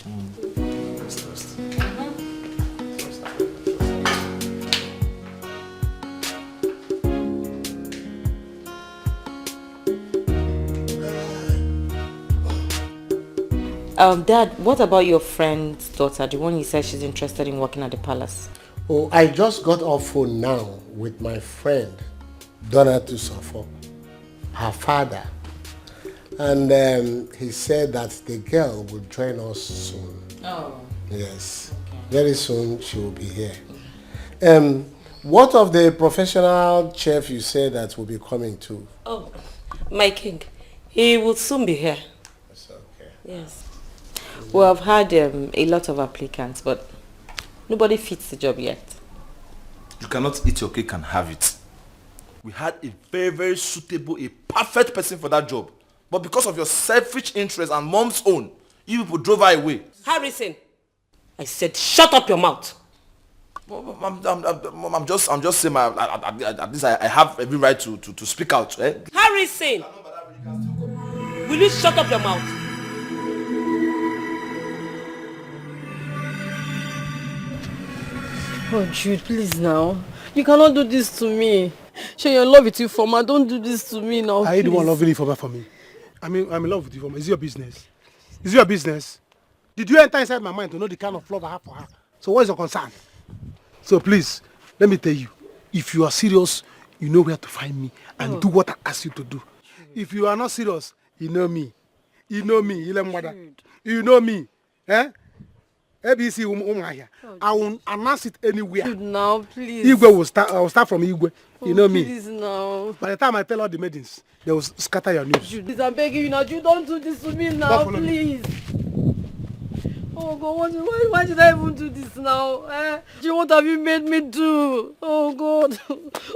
Dad, what about your friend's daughter, the one you said she's interested in working at the palace? Oh, I just got off phone now with my friend, Donna Tusofo, her father. And he said that the girl will join us soon. Oh. Yes. Okay. Very soon she will be here. What of the professional chef you said that will be coming too? Oh, my king. He will soon be here. That's okay. Yes. Well, I've had a lot of applicants, but nobody fits the job yet. You cannot eat your cake and have it. We had a very, very suitable, a perfect person for that job. But because of your selfish interest and mom's own, you people drove her away. Harrison, I said shut up your mouth. I'm just saying, at least I have every right to speak out. Eh? Harrison, will you shut up your mouth? Oh, Jude, please now. You cannot do this to me. Share your love with you, Foma. Don't do this to me now. Are you the one loving you for me? I'm in love with you, Foma. Is it your business? Is it your business? Did you enter inside my mind to know the kind of love I have for her? So what is your concern? So please, let me tell you. If you are serious, you know where to find me and do what I ask you to do. If you are not serious, you know me. You know me. You know me. Eh? ABC I will announce it anywhere. Dude, now, please. Igwe I will start from Igwe. You know me. Please now. By the time I tell all the maidens, they will scatter your news. Jude, I'm begging you now. Jude, don't do this to me now, please. Oh God, why did I even do this now? Jude, what have you made me do? Oh God,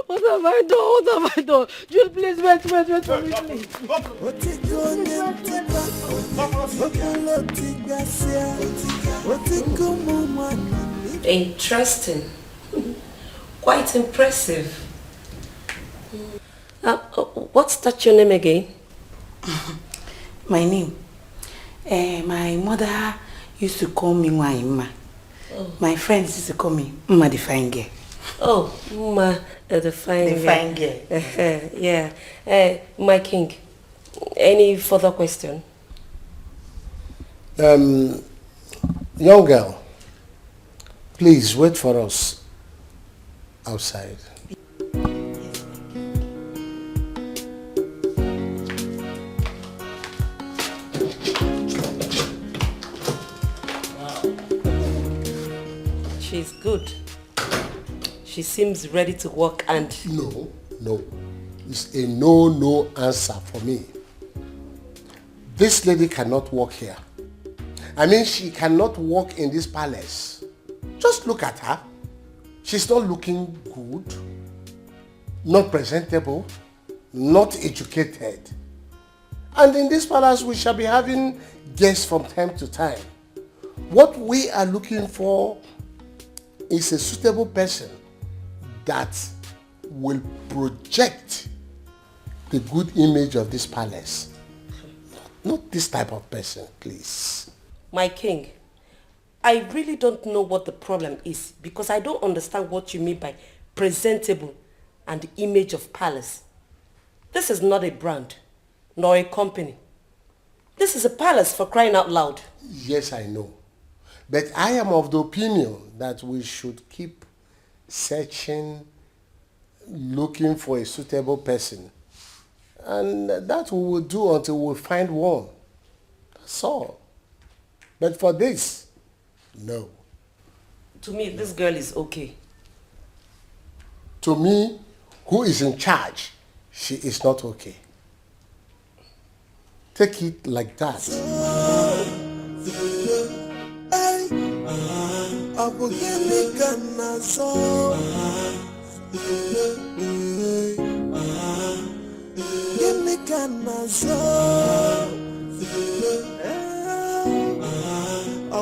what have I done? What have I done? Jude, please wait for me, please. Interesting. Quite impressive. What's that your name again? My name? My mother used to call me Waima. Oh. My friends used to call me Mma the Fine Girl. Oh, Mma the Fine Girl. Yeah. My king, any further question? Young girl, please wait for us outside. She's good. She seems ready to work and... No. It's a no answer for me. This lady cannot work here. I mean, she cannot work in this palace. Just look at her. She's not looking good, not presentable, not educated. And in this palace, we shall be having guests from time to time. What we are looking for is a suitable person that will project the good image of this palace. Not this type of person, please. My king, I really don't know what the problem is because I don't understand what you mean by presentable and the image of palace. This is not a brand, nor a company. This is a palace, for crying out loud. Yes, I know. But I am of the opinion that we should keep searching, looking for a suitable person. And that we will do until we find one. That's all. But for this, no. To me, this girl is okay. To me, who is in charge, she is not okay. Take it like that.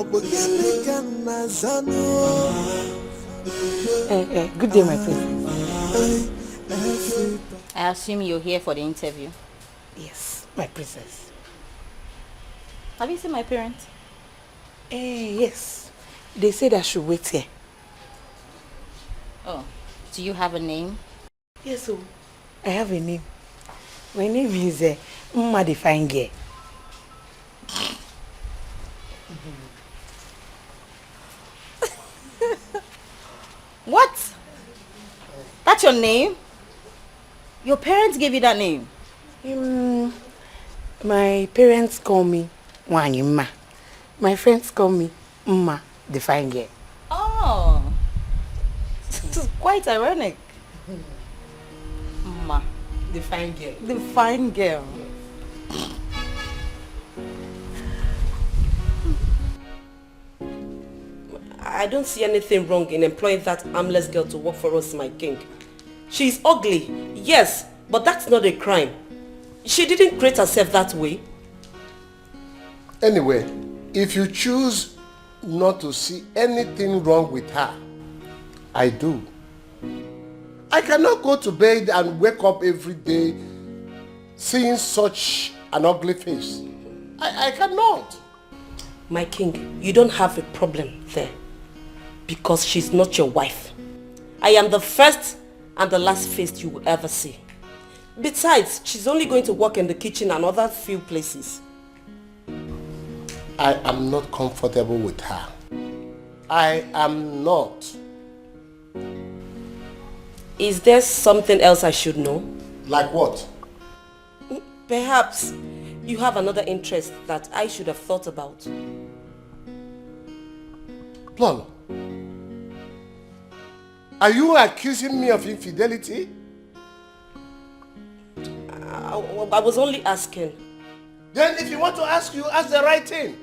Good day, my princess. I assume you're here for the interview. Yes, my princess. Have you seen my parents? Yes. They said I should wait here. Oh, do you have a name? Yes, I have a name. My name is Mma the Fine Girl. What? That's your name? Your parents gave you that name? My parents call me Wanyima. My friends call me Mma the Fine Girl. Oh, this is quite ironic. Mma the Fine Girl. The Fine Girl. I don't see anything wrong in employing that harmless girl to work for us, my king. She's ugly, yes, but that's not a crime. She didn't create herself that way. Anyway, if you choose not to see anything wrong with her, I do. I cannot go to bed and wake up every day seeing such an ugly face. I cannot. My king, you don't have a problem there. Because she's not your wife. I am the first and the last face you will ever see. Besides, she's only going to work in the kitchen and other few places. I am not comfortable with her. I am not. Is there something else I should know? Like what? Perhaps you have another interest that I should have thought about. Lolo, are you accusing me of infidelity? I was only asking. Then if you want to ask the right thing.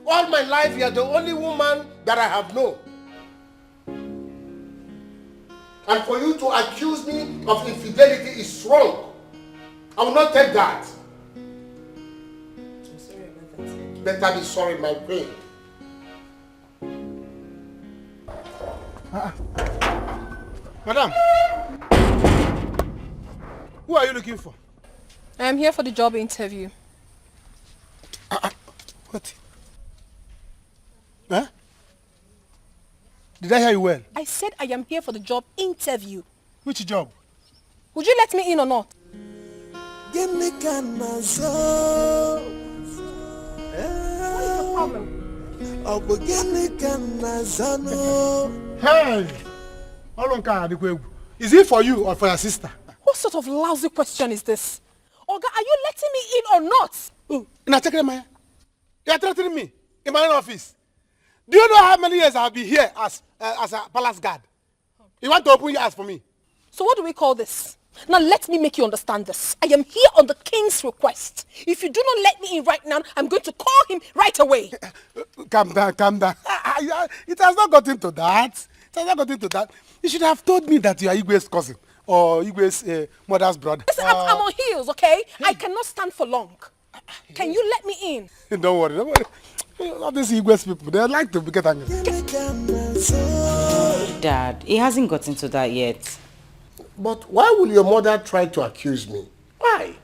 All my life you are the only woman that I have known. And for you to accuse me of infidelity is wrong. I will not take that. I'm sorry about that. Better be sorry, my queen. Madam, who are you looking for? I am here for the job interview. What? Huh? Did I hear you well? I said I am here for the job interview. Which job? Would you let me in or not? What is the problem? Hey! Is it for you or for your sister? What sort of lousy question is this? Oga, are you letting me in or not? Oh, you are threatening me in my own office. Do you know how many years I have been here as a palace guard? You want to open your eyes for me? So what do we call this? Now let me make you understand this. I am here on the king's request. If you do not let me in right now, I'm going to call him right away. Calm down, calm down. It has not gotten to that. It has not gotten to that. You should have told me that you are Igwe's cousin or Igwe's mother's brother. Listen, I'm on heels, okay? I cannot stand for long. Can you let me in? Don't worry, don't worry. All these Igwe's people, they like to get angry. Dad, he hasn't gotten to that yet. But why will your mother try to accuse me? Why?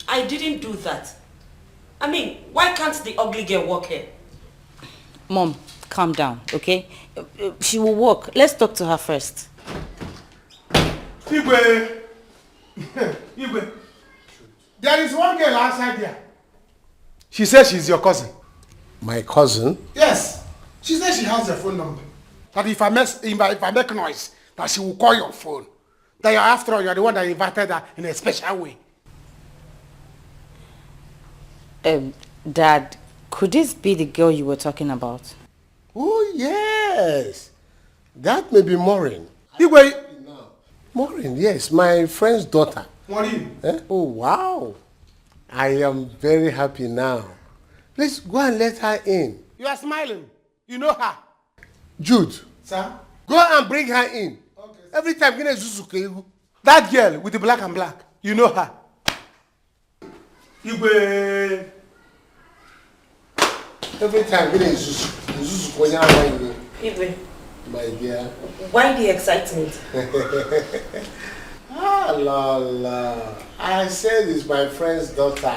I didn't do that. I mean, why can't the ugly girl work here? Mom, calm down, okay? She will walk. Let's talk to her first. Igwe! Igwe! There is one girl outside there. She says she's your cousin. My cousin? Yes. She says she has your phone number. That if I make noise, that she will call your phone. That you're after all, you're the one that invited her in a special way. Dad, could this be the girl you were talking about? Oh, yes. That may be Maureen. Igwe! Maureen, yes, my friend's daughter. Maureen? Oh, wow. I am very happy now. Please go and let her in. You are smiling. You know her. Jude. Sir? Go and bring her in. Okay. Every time, that girl with the black and black, you know her. Igwe. Every time when it's my dear. Why the excitement? Ah, Lola. I said it's my friend's daughter.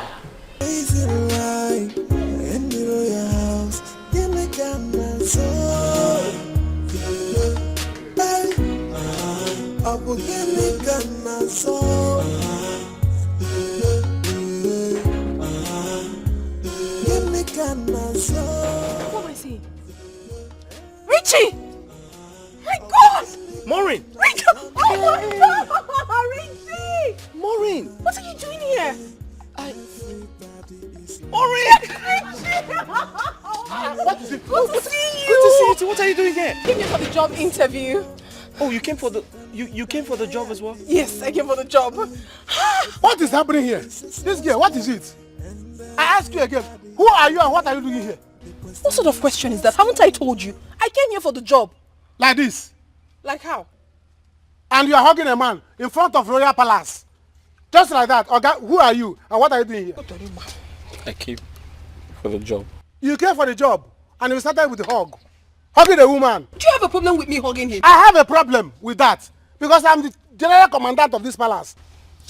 What am I seeing? Richie! My God! Maureen! Richie! Oh my God! Richie! Maureen! What are you doing here? Maureen! What is it? Good to see you! Good to see you too. What are you doing here? Came here for the job interview. Oh, you came for the you came for the job as well? Yes, I came for the job. What is happening here? This girl, what is it? I ask you again, who are you and what are you doing here? What sort of question is that? Haven't I told you? I came here for the job. Like this? Like how? And you are hugging a man in front of Royal Palace. Just like that. Okay, who are you and what are you doing here? I came for the job. You came for the job and you started with the hug. Hugging a woman. Do you have a problem with me hugging him? I have a problem with that because I'm the general commandant of this palace.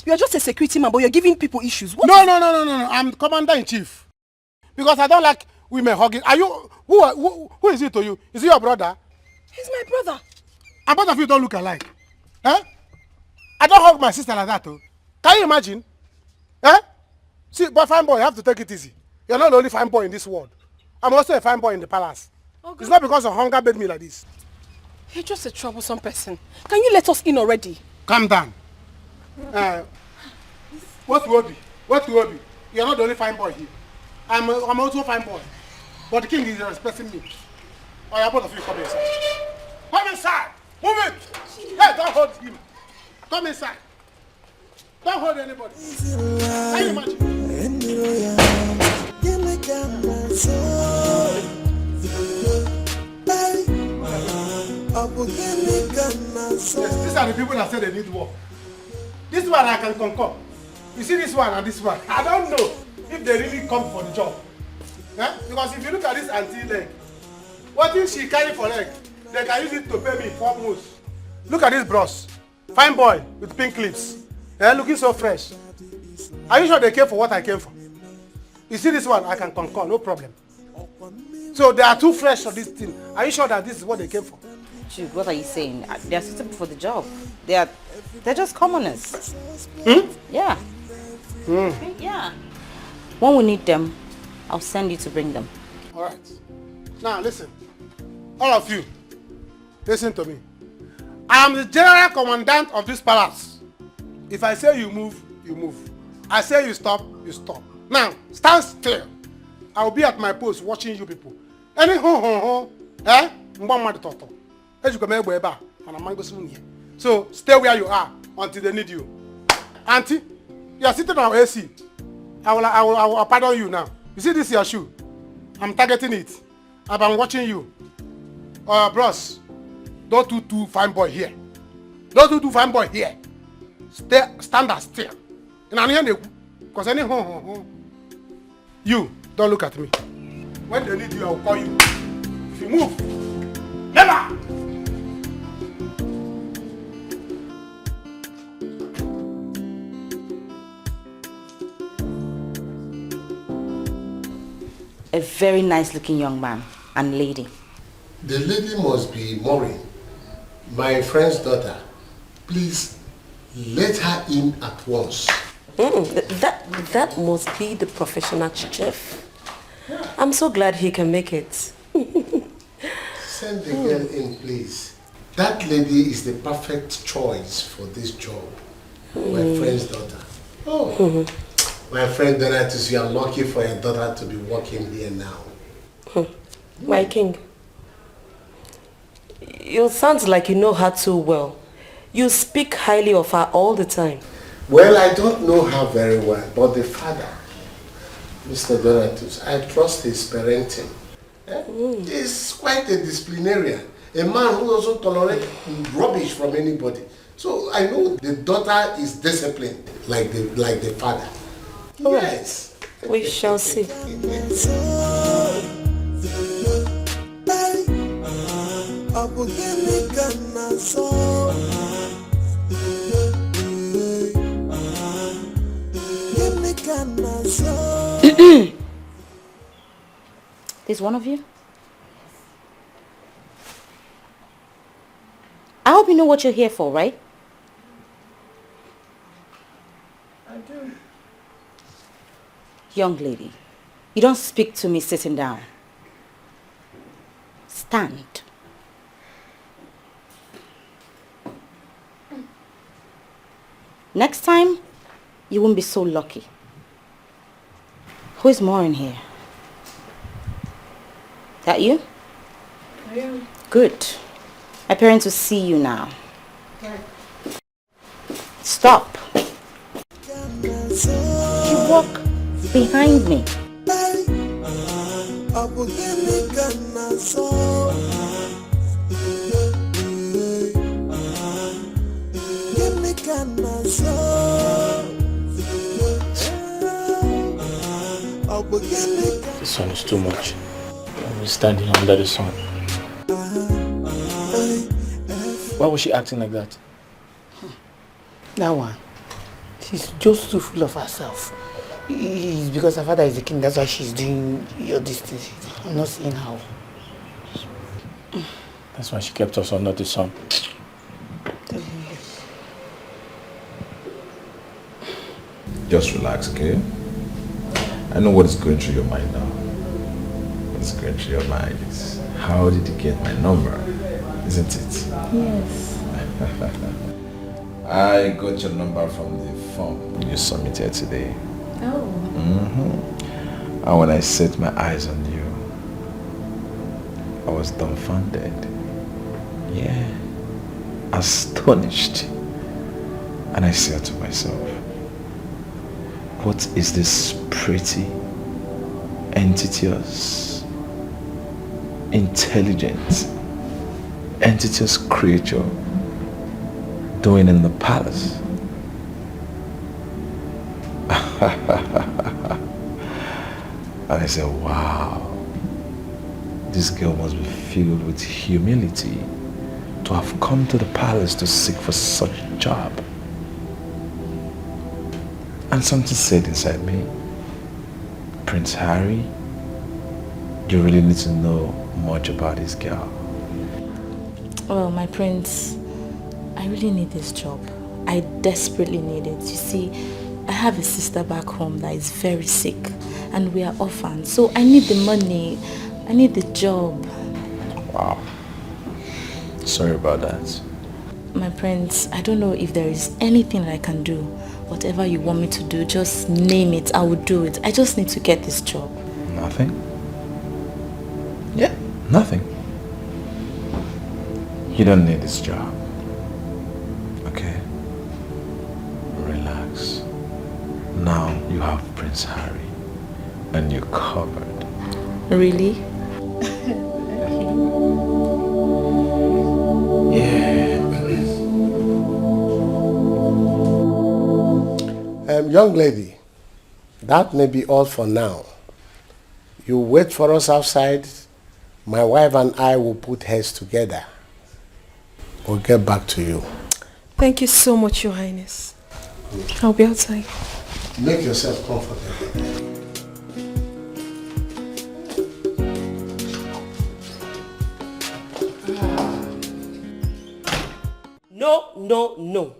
You are just a security man, but you're giving people issues. What No. I'm commander-in-chief. Because I don't like women hugging. Are you who is it to you? Is he your brother? He's my brother. And both of you don't look alike. Eh? I don't hug my sister like that too. Can you imagine? Eh? See, but fine boy, you have to take it easy. You're not the only fine boy in this world. I'm also a fine boy in the palace. Okay. It's not because of hunger made me like this. You're just a troublesome person. Can you let us in already? Calm down. What will be? You're not the only fine boy here. I'm also a fine boy. But the king is respecting me. Oh, yeah, both of you come inside. Come inside! Move it! Hey, don't hold him. Come inside. Don't hold anybody. Can you imagine? Yes, these are the people that say they need work. This one I can concur. You see this one and this one. I don't know if they really come for the job. Eh? Because if you look at this auntie leg, what if she carry for leg? They can use it to pay me for most. Look at this bros. Fine boy with pink lips. Looking so fresh. Are you sure they came for what I came for? You see this one, I can concur, no problem. So they are too fresh for this thing. Are you sure that this is what they came for? Jude, what are you saying? They are suitable for the job. They're just commoners. Yeah. Yeah. When we need them, I'll send you to bring them. All right. Now listen, all of you, listen to me. I am the general commandant of this palace. If I say you move, you move. I say you stop, you stop. Now, stand still. I will be at my post watching you people. Any so stay where you are until they need you. Auntie, you are sitting on AC. I will pardon you now. You see this your shoe? I'm targeting it. I've been watching you. Bros, don't do too fine boy here. Don't do too fine boy here. Stand still. Because any you don't look at me. When they need you, I will call you. If you move, never. A very nice looking young man and lady. The lady must be Maureen, my friend's daughter. Please let her in at once. That must be the professional chef. I'm so glad he can make it. Send the girl in, please. That lady is the perfect choice for this job. My friend's daughter. Oh, my friend Donatus, you are lucky for your daughter to be working here now. My king, you sound like you know her too well. You speak highly of her all the time. Well, I don't know her very well, but the father, Mr. Donatus, I trust his parenting. He's quite a disciplinarian, a man who doesn't tolerate rubbish from anybody. So I know the daughter is disciplined, like the father. All yes. Right. We shall see. This one of you? I hope you know what you're here for, right? I do. Young lady, you don't speak to me sitting down. Stand. Next time, you won't be so lucky. Who is more in here? That you? I am. Good. My parents will see you now. Right. Stop. You walk behind me. The sun is too much. I'm standing under the sun. Why was she acting like that? That one. She's just too full of herself. It's because her father is the king, that's why she's doing all these things. I'm not seeing how. That's why she kept us under the sun. Just relax, okay? I know what is going through your mind now. What's going through your mind is, how did you get my number? Isn't it? Yes. I got your number from the form you submitted today. Oh. And when I set my eyes on you, I was dumbfounded. Yeah. Astonished. And I said to myself, what is this pretty, entitious, intelligent, entitious creature doing in the palace? And I said, wow, this girl must be filled with humility to have come to the palace to seek for such a job. And something said inside me, Prince Harry, you really need to know much about this girl. Well, my prince, I really need this job. I desperately need it. You see, I have a sister back home that is very sick and we are orphans. So I need the money. I need the job. Wow. Sorry about that. My prince, I don't know if there is anything that I can do. Whatever you want me to do, just name it. I will do it. I just need to get this job. Nothing? Yeah, nothing. You don't need this job. Okay? Relax. Now you have Prince Harry and you're covered. Really? Yeah. Young lady, that may be all for now. You wait for us outside. My wife and I will put heads together. We'll get back to you. Thank you so much, Your Highness. I'll be outside. Make yourself comfortable. No, no, no.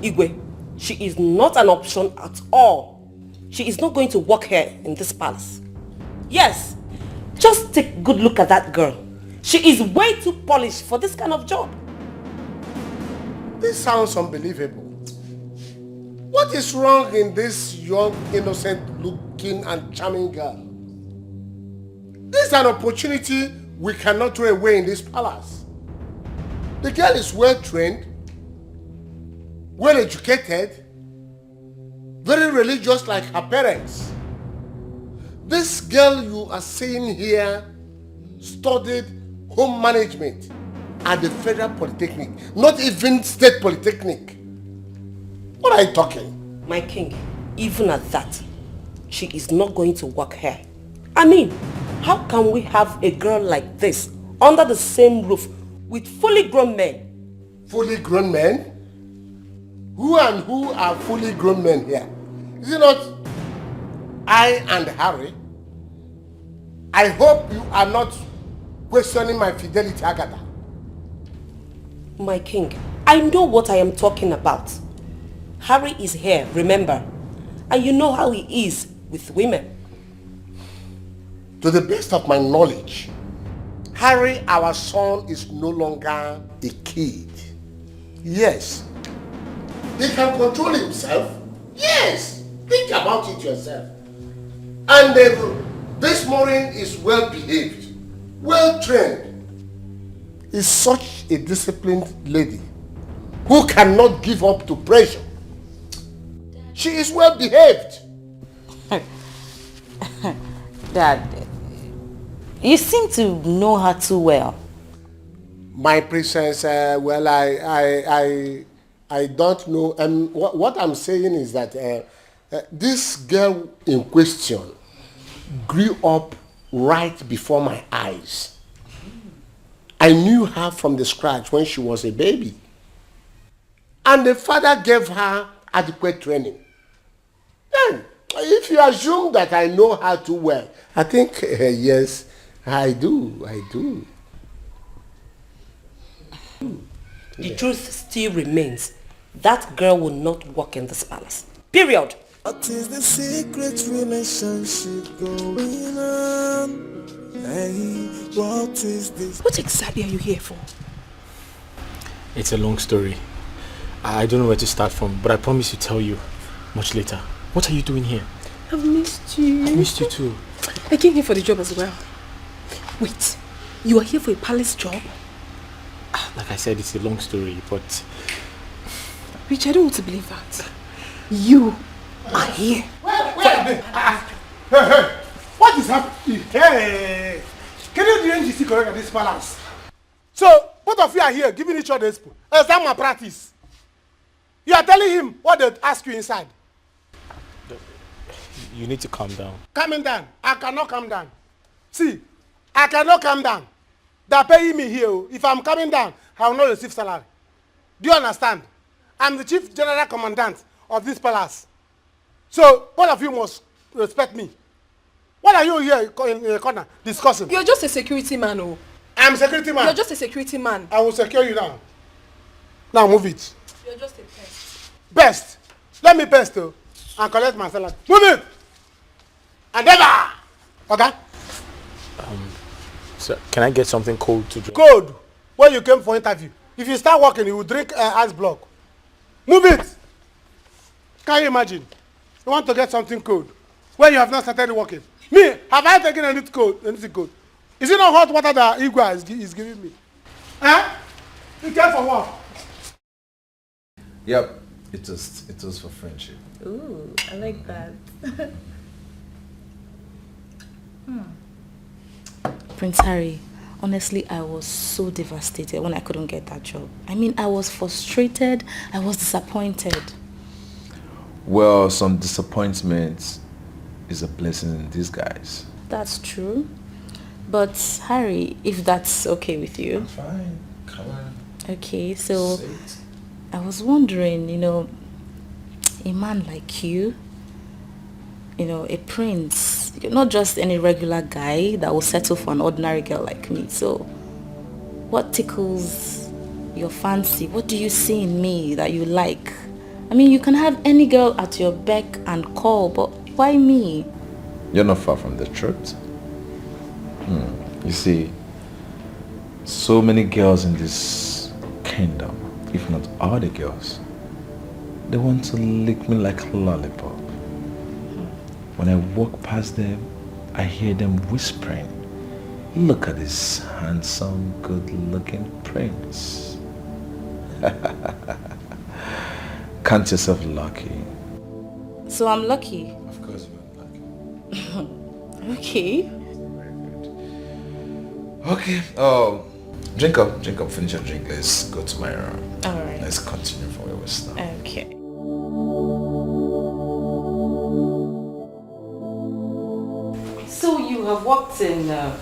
Igwe, she is not an option at all. She is not going to work here in this palace. Yes, just take a good look at that girl. She is way too polished for this kind of job. This sounds unbelievable. What is wrong in this young, innocent-looking and charming girl? This is an opportunity we cannot throw away in this palace. The girl is well-trained, well-educated, very religious like her parents. This girl you are seeing here studied home management at the Federal Polytechnic, not even State Polytechnic. What are you talking? My king, even at that, she is not going to work here. I mean, how can we have a girl like this under the same roof with fully grown men. Fully grown men? Who and who are fully grown men here? Is it not I and Harry? I hope you are not questioning my fidelity, Agatha. My king, I know what I am talking about. Harry is here, remember? And you know how he is with women. To the best of my knowledge, Harry, our son, is no longer a kid. Yes. He can control himself. Yes. Think about it yourself. And this Maureen is well behaved, well trained. Is such a disciplined lady who cannot give up to pressure. She is well behaved. Dad, you seem to know her too well. My princess, well, I don't know. What I'm saying is that this girl in question grew up right before my eyes. I knew her from the scratch when she was a baby. And the father gave her adequate training. Then, if you assume that I know her too well, I think, yes, I do. The truth still remains. That girl will not walk in this palace. Period. What is the secret relationship going on? Hey, what is this? What exactly are you here for? It's a long story. I don't know where to start from, but I promise to tell you much later. What are you doing here? I've missed you. I missed you too. I came here for the job as well. Wait, you are here for a palace job? Like I said, it's a long story, but... Rich, I don't want to believe that. You are here. Wait. Hey, what is happening? Hey, can you do NGC correct at this palace? So, both of you are here giving each other a spoon. That's my practice. You are telling him what they ask you inside. You need to calm down. Calming down. I cannot calm down. See, I cannot calm down. They're paying me here. If I'm coming down, I will not receive salary. Do you understand? I'm the chief general commandant of this palace. So, both of you must respect me. What are you here in the corner discussing? You're just a security man, oh. I'm a security man. You're just a security man. I will secure you now. Now move it. You're just a pest. Best. Let me pest you and collect my salary. Move it! And never! Okay? Sir, can I get something cold to drink? Cold? When you came for interview. If you start working, you will drink ice block. Move it! Can you imagine? You want to get something cold when you have not started working. Me, have I taken anything cold? Is it not hot water that Igwa is giving me? Huh? You care for what? Yep, it was for friendship. Ooh, I like that. Prince Harry, honestly, I was so devastated when I couldn't get that job. I mean, I was frustrated, I was disappointed. Well, some disappointment is a blessing in disguise. That's true. But Harry, if that's okay with you. I'm fine. Come on. Okay, so I was wondering, a man like you, a prince, you're not just any regular guy that will settle for an ordinary girl like me. So what tickles your fancy? What do you see in me that you like? I mean, you can have any girl at your beck and call, but why me? You're not far from the truth. You see, so many girls in this kingdom, if not all the girls, they want to lick me like a lollipop. When I walk past them, I hear them whispering, "Look at this handsome, good-looking prince." Count yourself lucky. So I'm lucky? Of course you're lucky. Okay. Okay. Drink up, finish your drink. Let's go to my room. Alright. Let's continue from where we start. Okay. So you have worked in a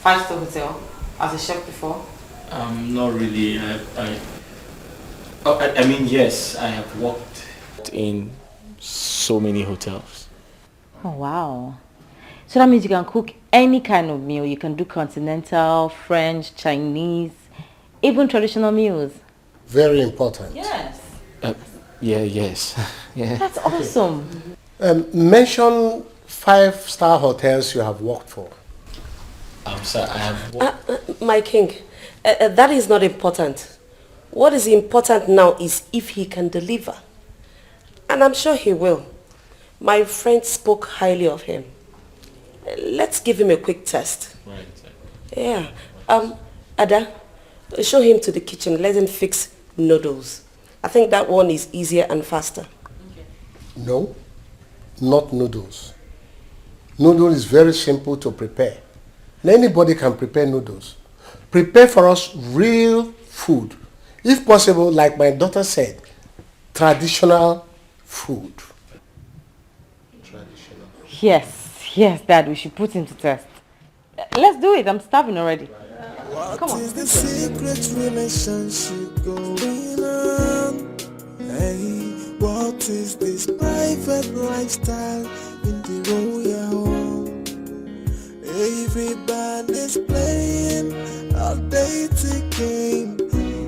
5-star hotel? as a chef before? Not really. I mean, yes, I have worked in so many hotels. Oh, wow. So that means you can cook any kind of meal. You can do continental, French, Chinese, even traditional meals. Very important. Yes. Yes. Yeah. That's awesome. Mention 5-star hotels you have worked for. Sir, I have worked... My king, that is not important. What is important now is if he can deliver. And I'm sure he will. My friend spoke highly of him. Let's give him a quick test. Right. Yeah. Ada, show him to the kitchen. Let him fix noodles. I think that one is easier and faster. No, not noodles. Noodle is very simple to prepare. And anybody can prepare noodles. Prepare for us real food. If possible, like my daughter said, traditional food. Traditional. Yes, Dad, we should put him to test. Let's do it. I'm starving already. Come on. What is the secret relationship going on? Hey, what is this private lifestyle in the royal home? Everybody's playing a dating game.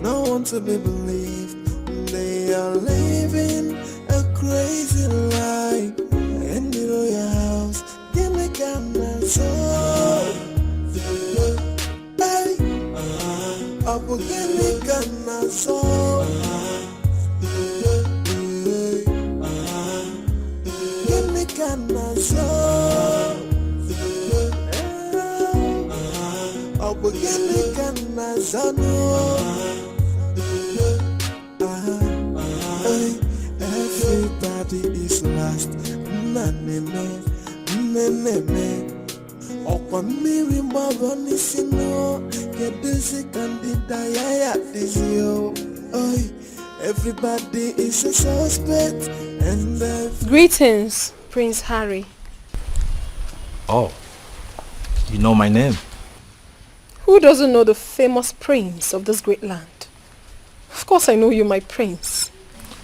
No one to be believed. They are living a crazy life in the royal house. Give me camera so. Hey, up again me camera so. Give me camera so. Up again me camera so. Everybody is lost. Miri Maboni Sino, get this candidate this yo. Everybody is a suspect and Greetings, Prince Harry. Oh, you know my name? Who doesn't know the famous prince of this great land? Of course I know you, my prince.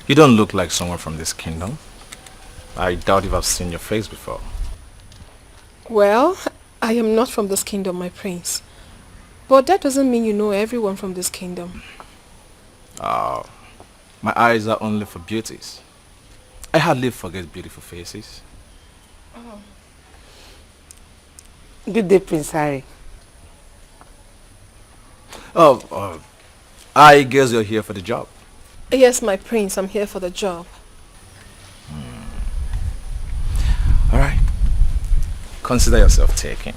You don't look like someone from this kingdom. I doubt if I've seen your face before. Well, I am not from this kingdom, my prince. But that doesn't mean you know everyone from this kingdom. Oh, my eyes are only for beauties. I hardly forget beautiful faces. Oh. Good day, Prince Harry. I guess you're here for the job. Yes, my prince, I'm here for the job. All right. Consider yourself taken.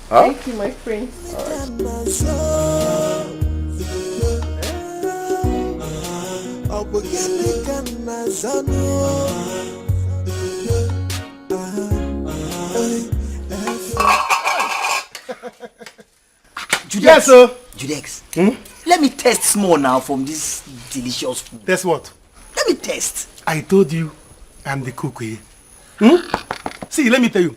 Huh? Thank you, my prince. Yes, sir. Judex, let me test small now from this delicious food. Test what? Let me test. I told you I'm the cook here. See, let me tell you.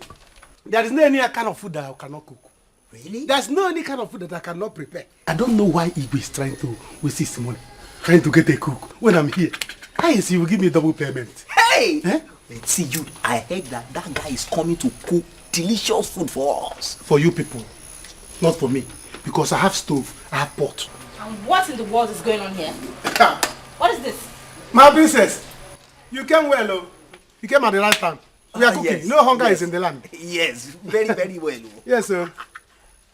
There is no any kind of food that I cannot cook. Really? There's no any kind of food that I cannot prepare. I don't know why Igwe is trying to waste his money, trying to get a cook when I'm here. How is he will give me double payment? Hey! Let's see, Jude, I heard that guy is coming to cook delicious food for us. For you people, not for me. Because I have stove, I have pot. And what in the world is going on here? What is this? My princess, you came well, oh. You came at the right time. We are cooking. Yes, no hunger is in the land. Yes, very, very well. Yes, sir.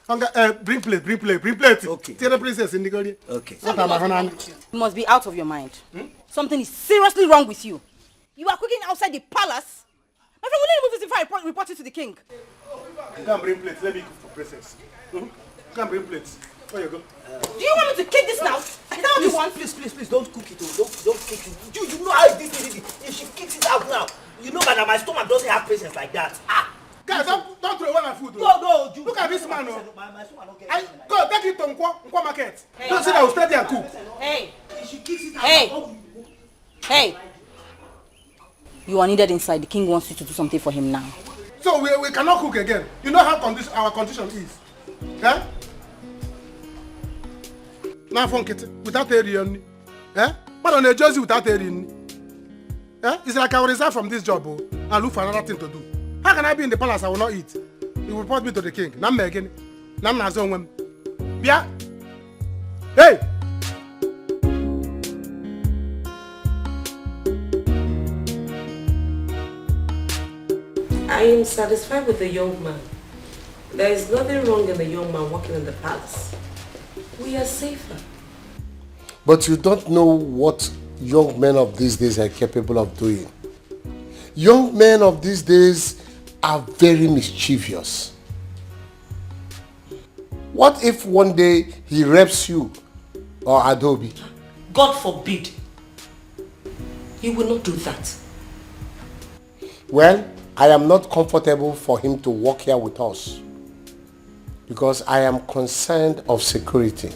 Hunger, bring plate. Okay. Tell the princess in the garden. Okay. You must be out of your mind. Something is seriously wrong with you. You are cooking outside the palace. My friend, will you remove this if I report it to the king? You can't bring plates. Let me cook for princess. You can't bring plates. Where you go? Do you want me to kick this now? Is that what you want? Please, don't cook it. Don't kick it. You know how this is. If she kicks it out now, you know that my stomach doesn't have patience like that. Guys, don't throw away my food. No, look at this man. My stomach don't get Go, take it to Nkwa market. Don't say that I will stay there and cook. Hey. If she kicks it out, Hey. You are needed inside. The king wants you to do something for him now. So we cannot cook again. You know how our condition is. Yeah? Now without area. Eh? But on a jersey without area. Eh? It's like I will resign from this job and look for another thing to do. How can I be in the palace? I will not eat. He will report me to the king. Nam again. Nam Nazon. Bia. Hey! I am satisfied with the young man. There is nothing wrong in the young man working in the palace. We are safer. But you don't know what young men of these days are capable of doing. Young men of these days are very mischievous. What if one day he rapes you or Adobe? God forbid. He will not do that. Well, I am not comfortable for him to work here with us because I am concerned of security.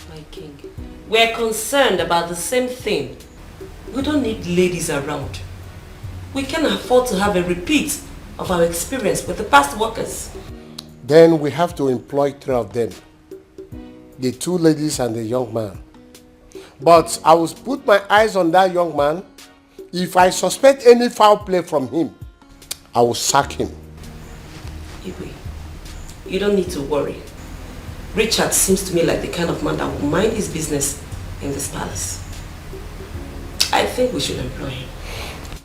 My king, we are concerned about the same thing. We don't need ladies around. We can afford to have a repeat of our experience with the past workers. Then we have to employ 3 of them. The 2 ladies and the young man. But I will put my eyes on that young man. If I suspect any foul play from him, I will sack him. Iwe, you don't need to worry. Richard seems to me like the kind of man that will mind his business in this palace. I think we should employ him.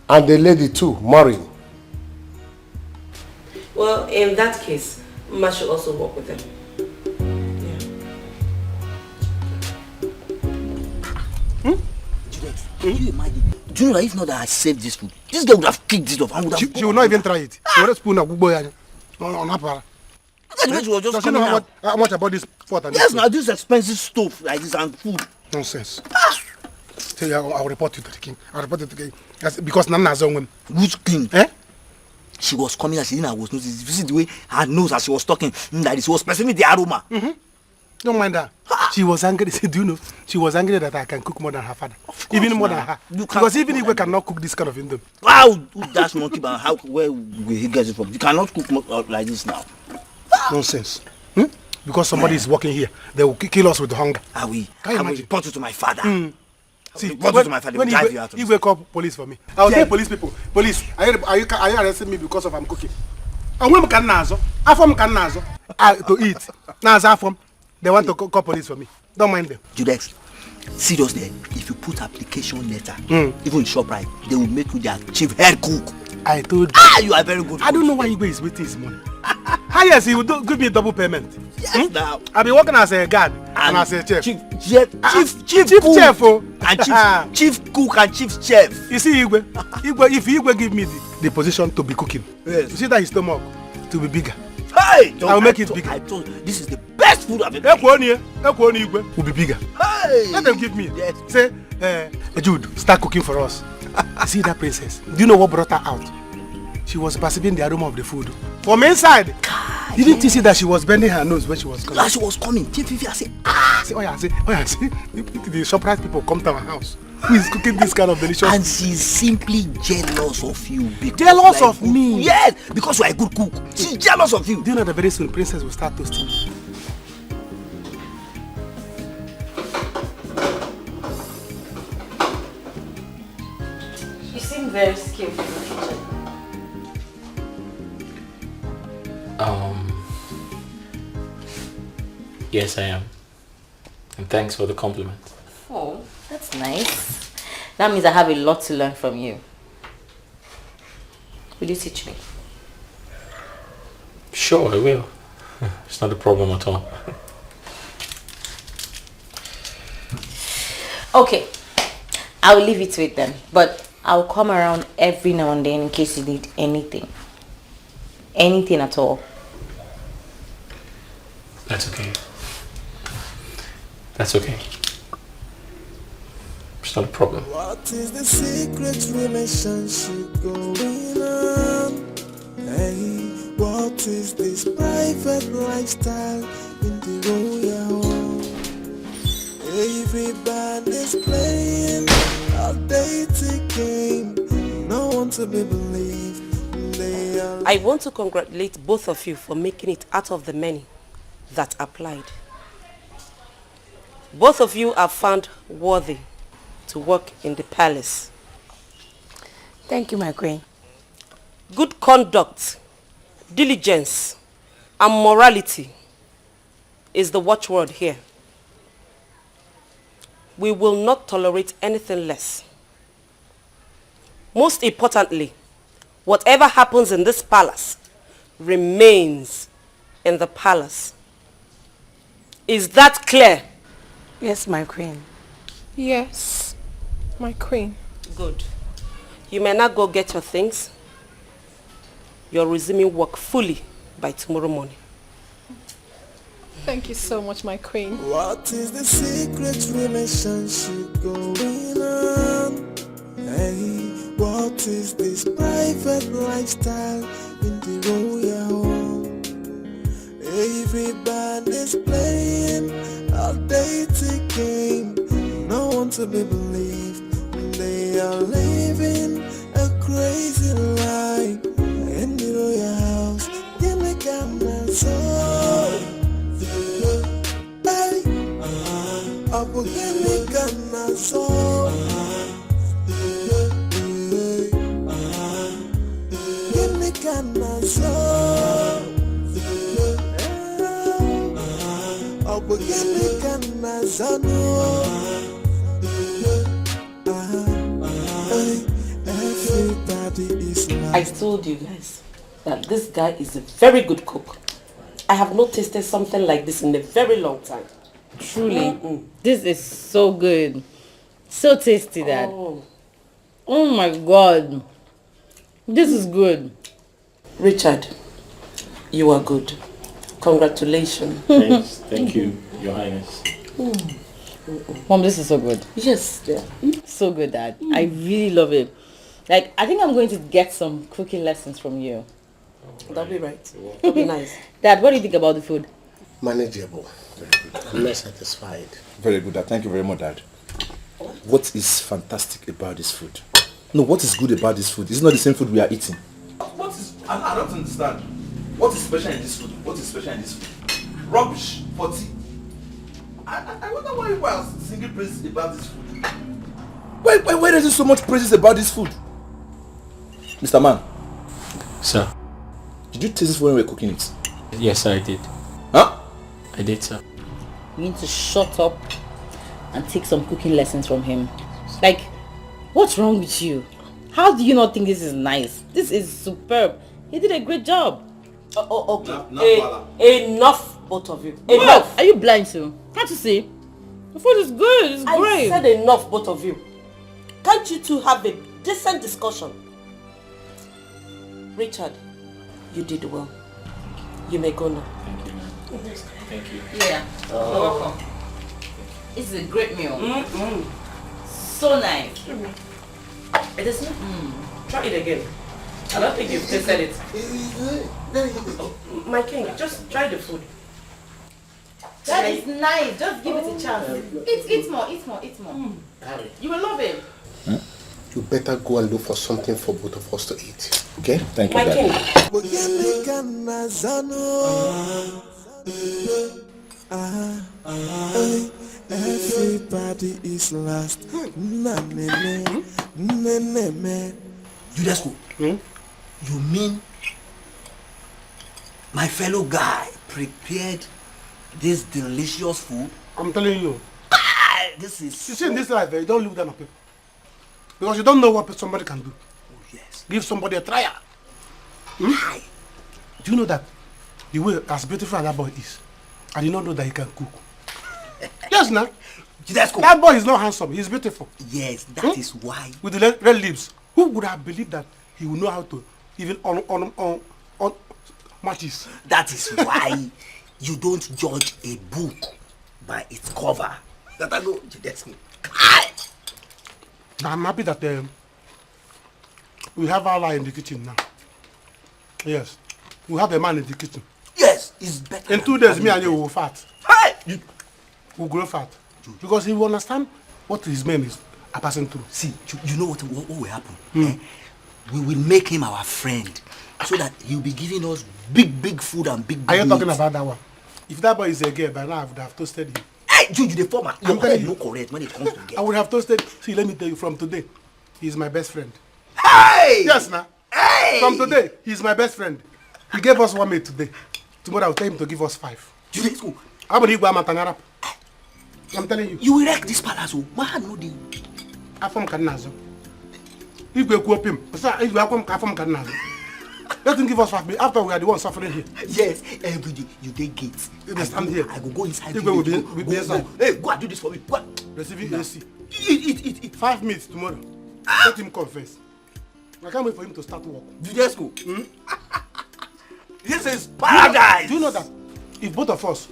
And the lady too, Maureen. Well, in that case, Ma should also work with them. Can you imagine? Do you know that if not that I saved this food, this girl would have kicked this off and would have... She will not even try it. She will spoon of boy. On her. She was just coming out. How much about this pot? Yes, now this expensive stuff like this and food. Nonsense. Tell you, I'll report it to the king. I'll report it to the king. Because Nana has on him. Which king? Eh? She was coming and she didn't know I was noticing. You see the way her nose as she was talking, that she was perceiving the aroma. Don't mind her. She was angry. Do you know? She was angry that I can cook more than her father. Even more than her. Because even if we cannot cook this kind of Indomie. Wow, that's monkey, but how, where will he get it from? You cannot cook like this now. Nonsense. Because somebody is working here, they will kill us with hunger. I will report it to my father. See, report it to my father. When he wake up police for me, I will tell police people, police, are you arresting me because of I'm cooking? And when can nazo, afom can nazo, to eat. Nazo afom, they want to call police for me. Don't mind them. Judex, seriously, if you put application letter, even in ShopRite, they will make you their chief head cook. I told you. You are very good. I don't know why Igwe is waiting his money. Yes, he will give me a double payment. Yes, now. I'll be working as a guard and as a chef. Chief cook. Chef, and chief cook and chief chef. You see, Igwe, if Igwe give me the position to be cooking, yes. You see that his stomach to be bigger. Hey, I will make it bigger. I told you, this is the best food I've ever eaten. Igwe will be bigger. Hey. Let them give me. Yes. Say, Jude, start cooking for us. You see that princess? Do you know what brought her out? She was perceiving the aroma of the food. From inside. Didn't you see that she was bending her nose when she was coming? As she was coming, I said, the ShopRite people come to our house. Who is cooking this kind of delicious and she's simply jealous of you. Jealous of me? Yes, because you are a good cook. She's jealous of you. Do you know that very soon princess will start toasting you? You seem very skillful in the kitchen. Yes, I am. And thanks for the compliment. Oh, that's nice. That means I have a lot to learn from you. Will you teach me? Sure, I will. It's not a problem at all. Okay, I will leave it to it then. But I'll come around every now and then in case you need anything. Anything at all. That's okay. That's okay. It's not a problem. What is the secret relationship going on? Hey, what is this private lifestyle in the royal home? Everybody's playing a dating game. No one to be believed. I want to congratulate both of you for making it out of the many that applied. Both of you are found worthy to work in the palace. Thank you, my queen. Good conduct, diligence, and morality is the watchword here. We will not tolerate anything less. Most importantly, whatever happens in this palace remains in the palace. Is that clear? Yes, my queen. Yes, my queen. Good. You may now go get your things. You're resuming work fully by tomorrow morning. Thank you so much, my queen. What is the secret relationship going on? Hey, what is this private lifestyle in the royal home? Everybody's playing a dating game. No one to be believed. They are living a crazy life in the royal house. Give me camera so. Hey, I will give me camera so. Give me camera so. I will give me camera so. I told you guys that this guy is a very good cook. I have not tasted something like this in a very long time. Truly, this is so good. So tasty, Dad. Oh my God. This is good. Richard, you are good. Congratulations. Thanks. Thank you, Your Highness. Mom, this is so good. Yes, yeah. So good, Dad. I really love it. Like, I think I'm going to get some cooking lessons from you. That'll be right. That'll be nice. Dad, what do you think about the food? Manageable. Very good. I'm not satisfied. Very good, Dad. Thank you very much, Dad. What is fantastic about this food? No, what is good about this food? It's not the same food we are eating. What is... I don't understand. What is special in this food? What is special in this food? Rubbish for tea. I wonder why you are singing praises about this food. Why is there so much praises about this food? Mr. Man. Sir. Did you taste this when we were cooking it? Yes, I did. Huh? I did, sir. You need to shut up and take some cooking lessons from him. Like, what's wrong with you? How do you not think this is nice? This is superb. He did a great job. Okay. Enough, both of you. Enough. Are you blind too? Can't you see? The food is good. It's great. I said enough, both of you. Can't you two have a decent discussion? Richard, you did well. You may go now. Thank you, ma'am. Thank you. Yeah. You're welcome. This is a great meal. So nice. It is not. Try it again. I don't think you've tasted it. My king, just try the food. That is nice. Just give it a chance. Eat more. You will love it. You better go and look for something for both of us to eat. Okay? Thank you, My king. Everybody is lost. Judasco, you mean my fellow guy prepared this delicious food? I'm telling you. This is... You see, in this life, you don't look down on people. Because you don't know what somebody can do. Oh, yes. Give somebody a trial. Do you know that the way as beautiful as that boy is, I did not know that he can cook. Yes, now. That boy is not handsome. He's beautiful. Yes, that is why. With the red lips. Who would have believed that he would know how to even on matches? That is why you don't judge a book by its cover. That I know, Judasco. Now I'm happy that we have Allah in the kitchen now. Yes. We have a man in the kitchen. Yes, it's better. In 2 days, me and you will fat. We'll grow fat. Because he will understand what his men are passing through. See, you know what will happen? We will make him our friend so that he'll be giving us big food and big Are you meat. talking about that one? If that boy is a girl, by now I would have toasted him. Hey! Hey, you the former. Your head no correct when it comes to girl. I would have toasted. See, let me tell you, from today, he's my best friend. Hey! Yes, now. Hey! From today, he's my best friend. He gave us 1 mate today. Tomorrow I'll tell him to give us 5. I'm telling you. You will wreck this palace, oh. Man, no deal. Afam Kadnazo. If we equip him, if we Afam Kadnazo. Let him give us 5 minutes. After we are the ones suffering here. Yes, every day you take gates. You stand here. I go inside. Hey, go and do this for me. Go. Receiving AC. Eat. 5 minutes tomorrow. Let him confess. I can't wait for him to start work. Just go. This is paradise. Do you know that if both of us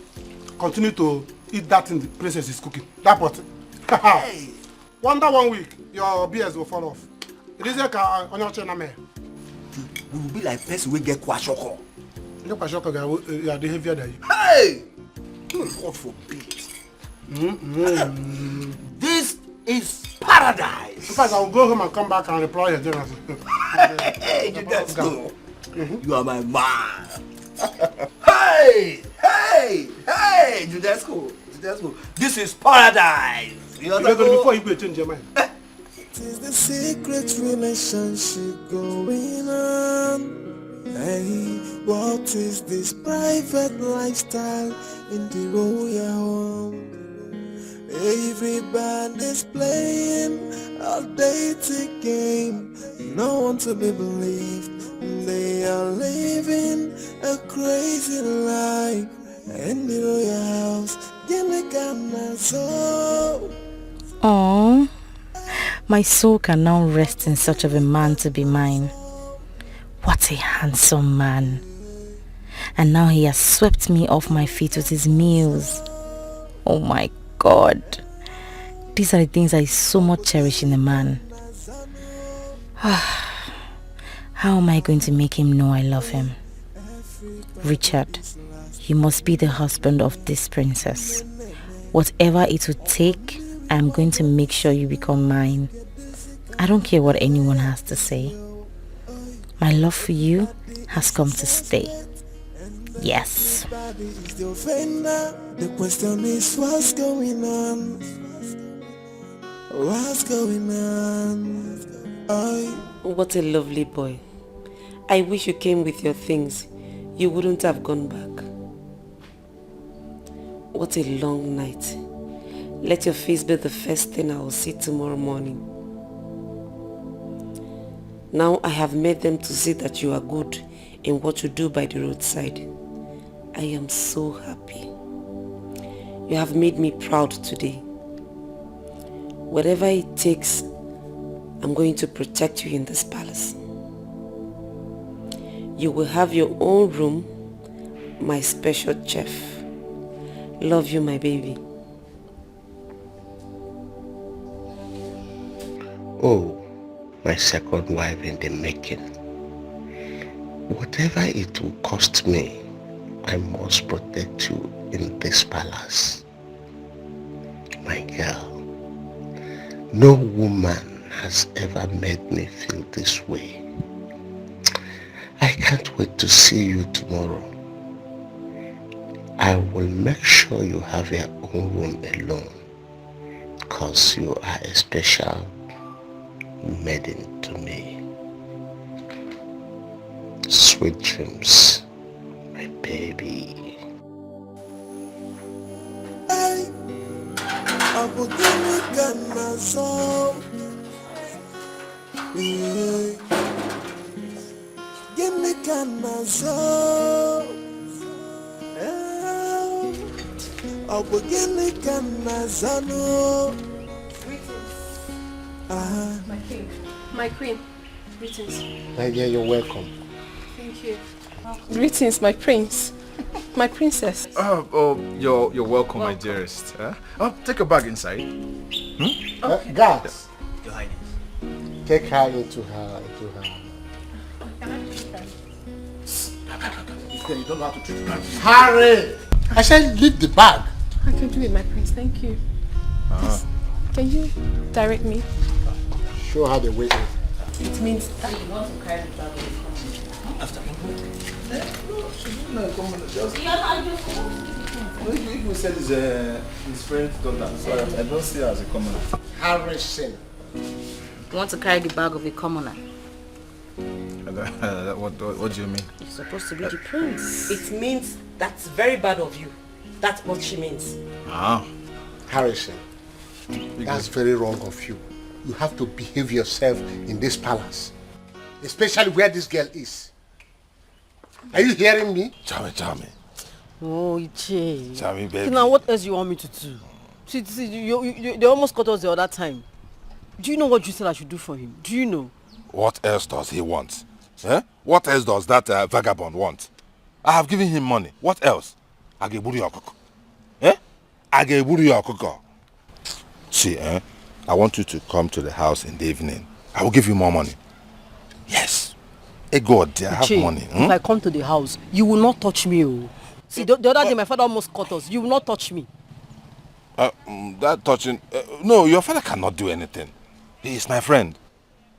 continue to eat that in the princess is cooking, that pot, hey. Wonder 1 week, your BS will fall off. It is like on your channel, man. We will be like person we get kwashoko. You kwashoko, you are the heavier than you. Hey! God forbid. This is paradise. In fact, I will go home and come back and reply your journal. Hey, that's cool. You are my man. Hey! Judesco. This is paradise. Before you go change your mind. It is the secret relationship going on. Hey, what is this private lifestyle in the royal home? Everybody's playing a dating game. No one to be believed. They are living a crazy life in the royal house. Aww, my soul can now rest in such of a man to be mine. What a handsome man. And now he has swept me off my feet with his meals. Oh my God. These are the things I so much cherish in a man. How am I going to make him know I love him? Richard, you must be the husband of this princess. Whatever it would take, I'm going to make sure you become mine. I don't care what anyone has to say. My love for you has come to stay. Yes. The question is what's going on? What's going on? What a lovely boy. I wish you came with your things. You wouldn't have gone back. What a long night. Let your face be the first thing I will see tomorrow morning. Now I have made them to see that you are good in what you do by the roadside. I am so happy. You have made me proud today. Whatever it takes, I'm going to protect you in this palace. You will have your own room, my special chef. Love you, my baby. Oh, my second wife in the making. Whatever it will cost me, I must protect you in this palace. My girl, no woman has ever made me feel this way. I can't wait to see you tomorrow. I will make sure you have your own room alone, because you are a special maiden to me. Sweet dreams, my baby. My king, my queen, greetings. Naija, you're welcome. Thank you. Greetings, my prince, my princess. You're welcome, my dearest. Take a bag inside. Guards, Your Highness. take her into her. You don't know how to treat guards. Hurry! I said leave the bag. I can do it, my prince. Thank you. Please, can you direct me? Show her the way in. It means that you want to carry the bag. After. If we said his friend's daughter, so I don't see her as a commoner. Harrison. You want to carry the bag of a commoner? What do you mean? You're supposed to be the prince. It means that's very bad of you. That's what she means. Ah. Harrison, that's very wrong of you. You have to behave yourself in this palace. Especially where this girl is. Are you hearing me? Charmy. Oh, Iche. Charmy, baby. Now what else you want me to do? See, they almost caught us the other time. Do you know what you said I should do for him? Do you know? What else does he want? What else does that vagabond want? I have given him money. What else? See, I want you to come to the house in the evening. I will give you more money. Yes. Hey God, I have money. If I come to the house, you will not touch me. Oh. See, the other day my father almost caught us. You will not touch me. That touching... no, your father cannot do anything. He is my friend.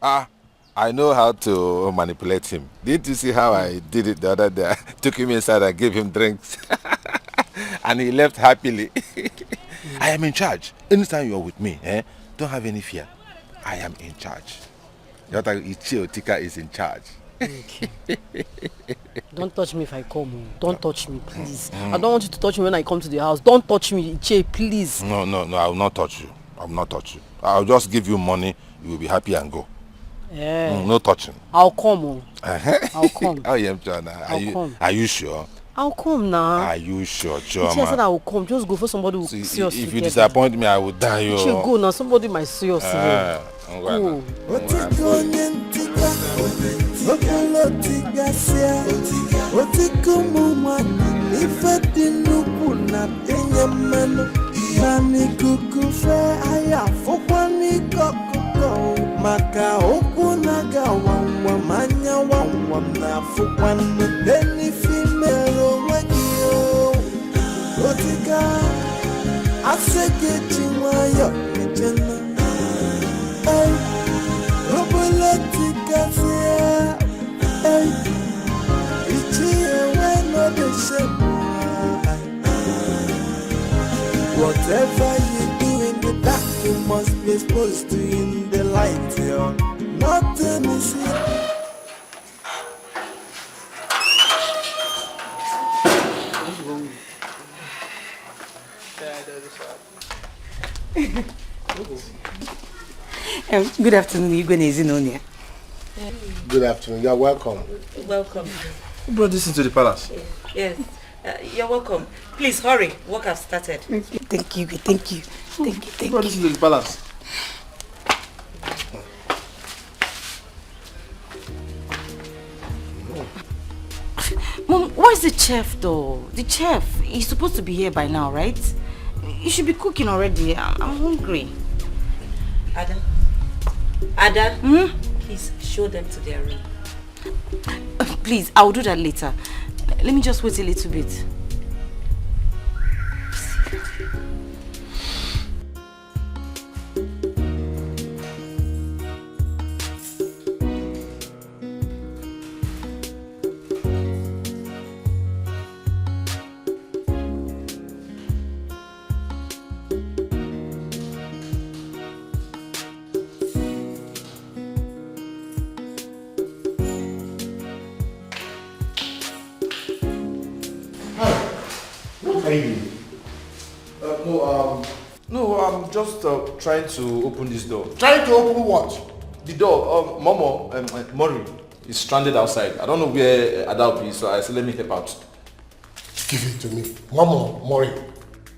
I know how to manipulate him. Didn't you see how I did it the other day? I took him inside and gave him drinks. And he left happily. I am in charge. Anytime you are with me, don't have any fear. I am in charge. Etiko is in charge. Okay. Don't touch me if I come. Don't touch me, please. I don't want you to touch me when I come to the house. Don't touch me, Iche, please. No, I will not touch you. I will not touch you. I will just give you money. You will be happy and go. Yeah. No touching. I'll come. I'll come. Are you sure? I'll come now. Are you sure, John? I said I will come. Just go for somebody who will see us if together. you disappoint me, I will die. You should go now. Somebody might see us here. Go. Maka okwu naga wangwa manya wangwa na fukwanne deni female wagio otika aseke chiwayo kechena ay obolotika sia ay ichie weno de shema. Whatever you do in the dark, you must be exposed to in the light, yo. Nothing is here. Good afternoon, Igwe Nezinonia. Good afternoon, you're welcome. Welcome. Who brought this into the palace? Yes. You're welcome. Please hurry. Work has started. Thank you. Who brought this into the palace? Mom, where's the chef though? The chef, he's supposed to be here by now, right? You should be cooking already. I'm hungry. Ada, please show them to their room. Please, I'll do that later. Let me just wait a little bit. No, I'm just trying to open this door. Trying to open what? The door. Mori is stranded outside. I don't know where Adalp is, so I said let me help out. Give it to me. Momo Mori.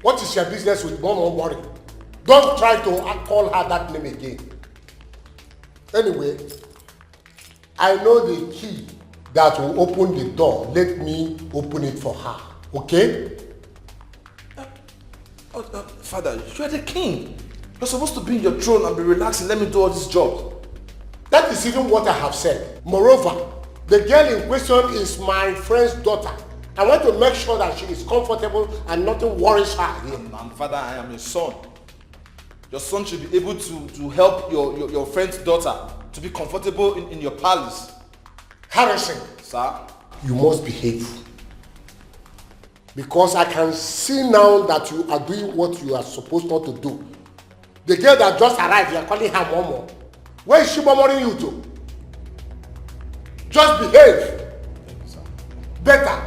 What is your business with Momo Mori? Don't try to call her that name again. Anyway, I know the key that will open the door. Let me open it for her. Okay? Father, you are the king. You're supposed to be in your throne and be relaxed and let me do all this job. That is even what I have said. Moreover, the girl in question is my friend's daughter. I want to make sure that she is comfortable and nothing worries her here. Father, I am your son. Your son should be able to help your friend's daughter to be comfortable in your palace. Harrison. Sir? You must behave. Because I can see now that you are doing what you are supposed not to do. The girl that just arrived, you are calling her Momo. Where is she murmuring you to? Just behave. Better.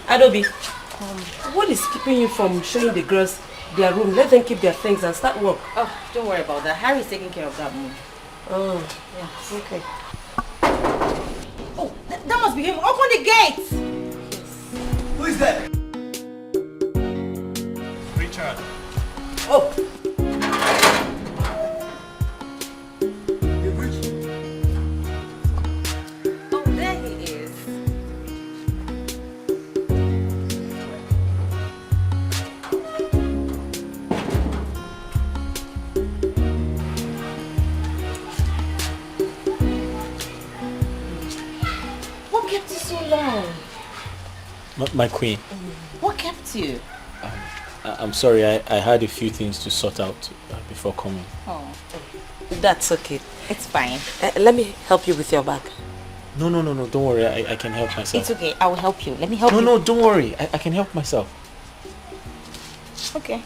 Adobe, what is keeping you from showing the girls their room? Let them keep their things and start work. Oh, don't worry about that. Harry's taking care of that move. Oh, yeah. Okay. Oh, that must be him. Open the gate! Who is there? Richard. Oh! Oh, there he is. What kept you so long? My queen, What kept you? I'm sorry, I had a few things to sort out before coming. Oh, That's okay. it's fine. Let me help you with your bag. No, don't worry, I can help myself. It's okay. I will help you. Let me help you. No, don't worry, I can help myself. Okay.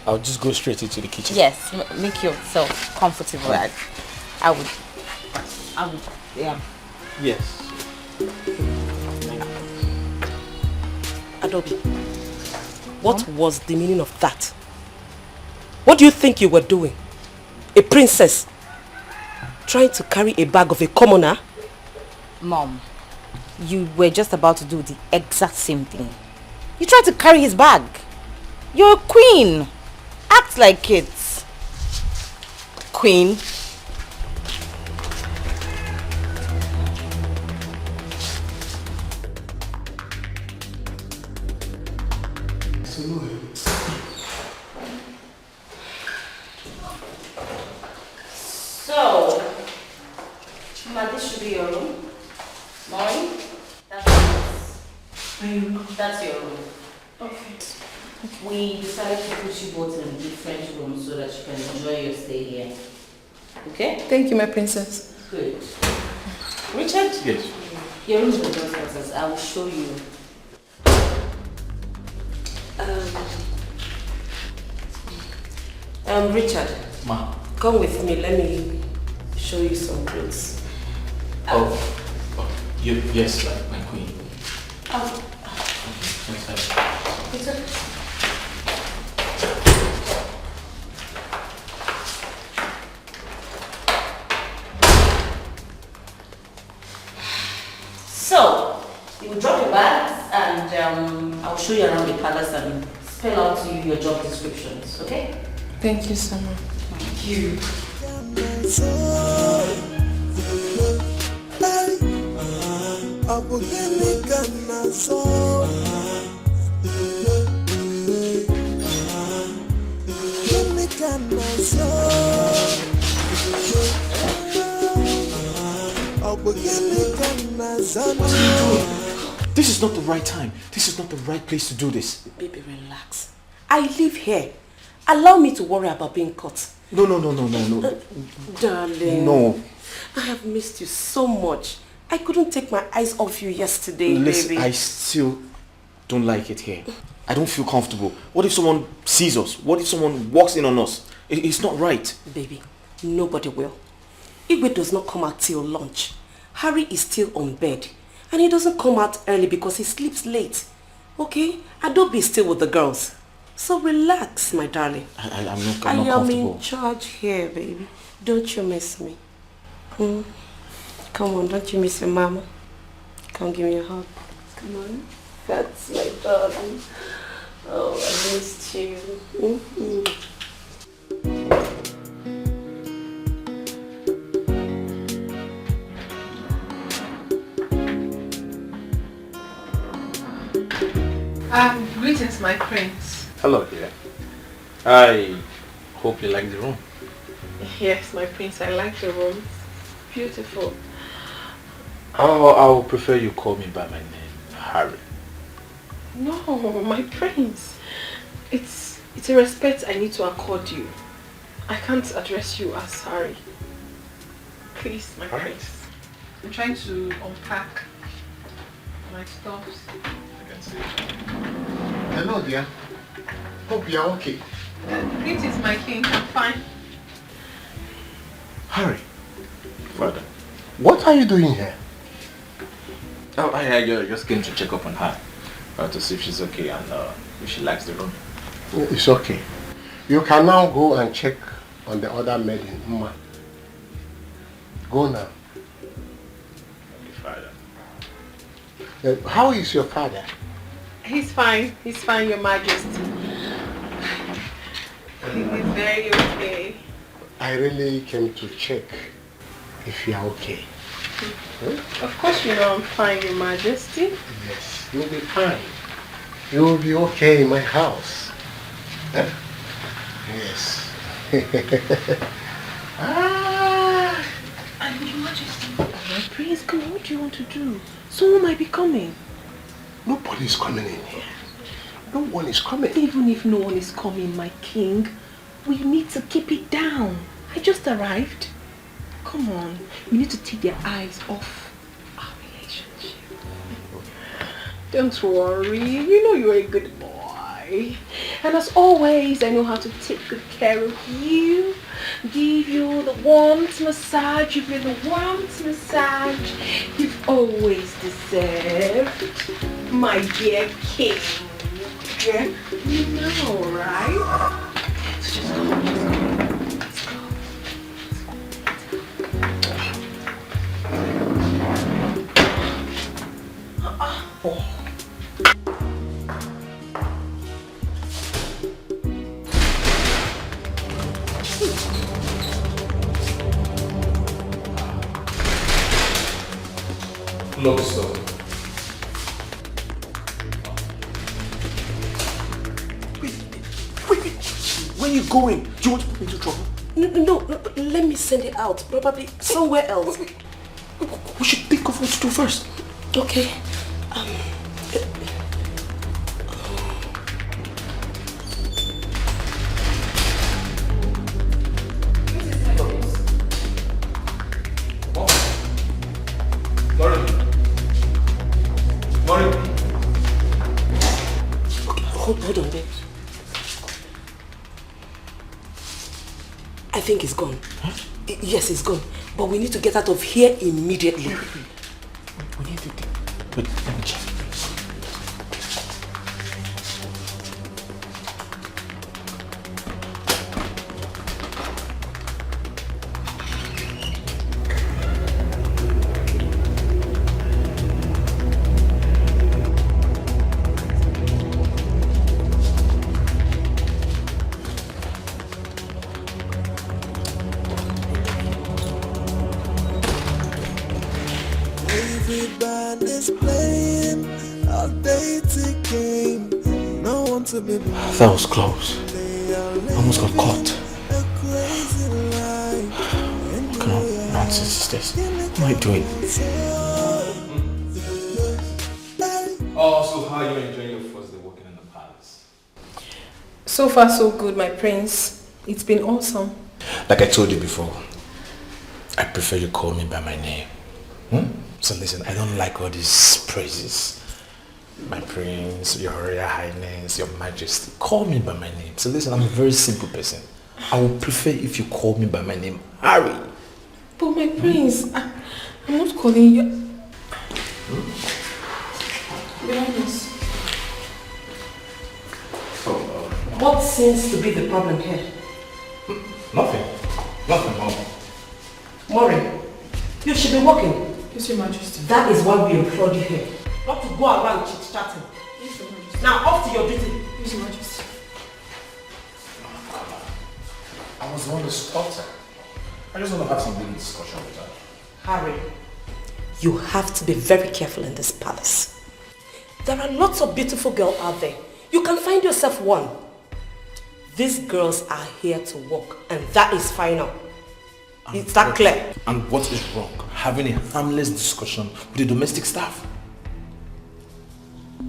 I'll just go straight into the kitchen. Yes, make yourself comfortable. I would, yeah. Yes. Adobe, what was the meaning of that? What do you think you were doing? A princess trying to carry a bag of a commoner? Mom, you were just about to do the exact same thing. You tried to carry his bag. You're a queen. Act like it. Queen? So, Ma, this should be your room. Mine? That's your room. Okay. We decided to put you both in a different room so that you can enjoy your stay here. Okay? Thank you, my princess. Good. Richard? Yes. Your room is the girls' quarters. I will show you. Richard. Ma. Come with me. Let me show you some clothes. Yes, my queen. Oh. It's okay. So, you will drop your bags and I'll show you around the palace and spell out to you your job descriptions, okay? Thank you so much. Thank you. This is not the right time. This is not the right place to do this. Baby, relax. I live here. Allow me to worry about being caught. No. Darling. No. I have missed you so much. I couldn't take my eyes off you yesterday, Listen, baby. I still don't like it here. I don't feel comfortable. What if someone sees us? What if someone walks in on us? It's not right. Baby, nobody will. Igwe does not come out till lunch. Harry is still on bed. And he doesn't come out early because he sleeps late. Okay? Adobe is still with the girls. So relax, my darling. I'm not I am comfortable. in charge here, baby. Don't you miss me? Come on, don't you miss your mama? Come give me a hug. Come on. That's my darling. Oh, I missed you. Greetings, my prince. Hello, dear. I hope you like the room. Yes, my prince, I like the room. Beautiful. I'll prefer you call me by my name, Harry. No, my prince. It's It's a respect I need to accord you. I can't address you as Harry. Please, my prince. I'm trying to unpack my stuffs. I can see. Hello, dear. Hope you're okay. Prince is my king. I'm fine. Harry. Father. What are you doing here? Oh, I just came to check up on her. To see if she's okay and if she likes the room. It's okay. You can now go and check on the other maiden, Mma. Go now. Father. How is your father? He's fine. He's fine, Your Majesty. He's very okay. I really came to check if you're okay. Of course you know I'm fine, Your Majesty. Yes, you'll be fine. You'll be okay in my house. Huh? Yes. And Your Majesty. My prince, come on, what do you want to do? Someone might be coming. Nobody is coming in here. No one is coming. Even if no one is coming, my king, we need to keep it down. I just arrived. Come on, we need to take their eyes off our relationship. Don't worry, you know you're a good boy. And as always, I know how to take good care of you. Give you the warmth massage, give you the warmth massage you've always deserved, my dear king. You know, right? So just come on. Look, sir. Wait. Where are you going? Do you want to put me into trouble? No, let me send it out. Probably somewhere else. We should think of what to do first. Okay. Hold on there. I think it's gone. Huh? Yes, it's gone. But we need to get out of here immediately. We need to... Wait, let me check. That was close. Almost got caught. What kind of nonsense is this? What am I doing? Oh, so how are you enjoying your first day working in the palace? So far so good, my prince. It's been awesome. Like I told you before, I prefer you call me by my name. So listen, I don't like all these praises. My prince, your royal highness, your majesty. Call me by my name. So listen, I'm a very simple person. I would prefer if you call me by my name, Harry. But my prince, I'm not calling you. Your highness. What seems to be the problem here? Nothing, Mom. Maureen, you should be working. Yes, Your Majesty. That is why we employed you here. Not to go around chit-chatting. Yes, Your Majesty. Now, off to your duty. Yes, Your Majesty. I was the one to stop her. I just want to have some big discussion with her. Harry, you have to be very careful in this palace. There are lots of beautiful girls out there. You can find yourself one. These girls are here to work, and that is final. Is that clear? And what is wrong? Having a harmless discussion with the domestic staff?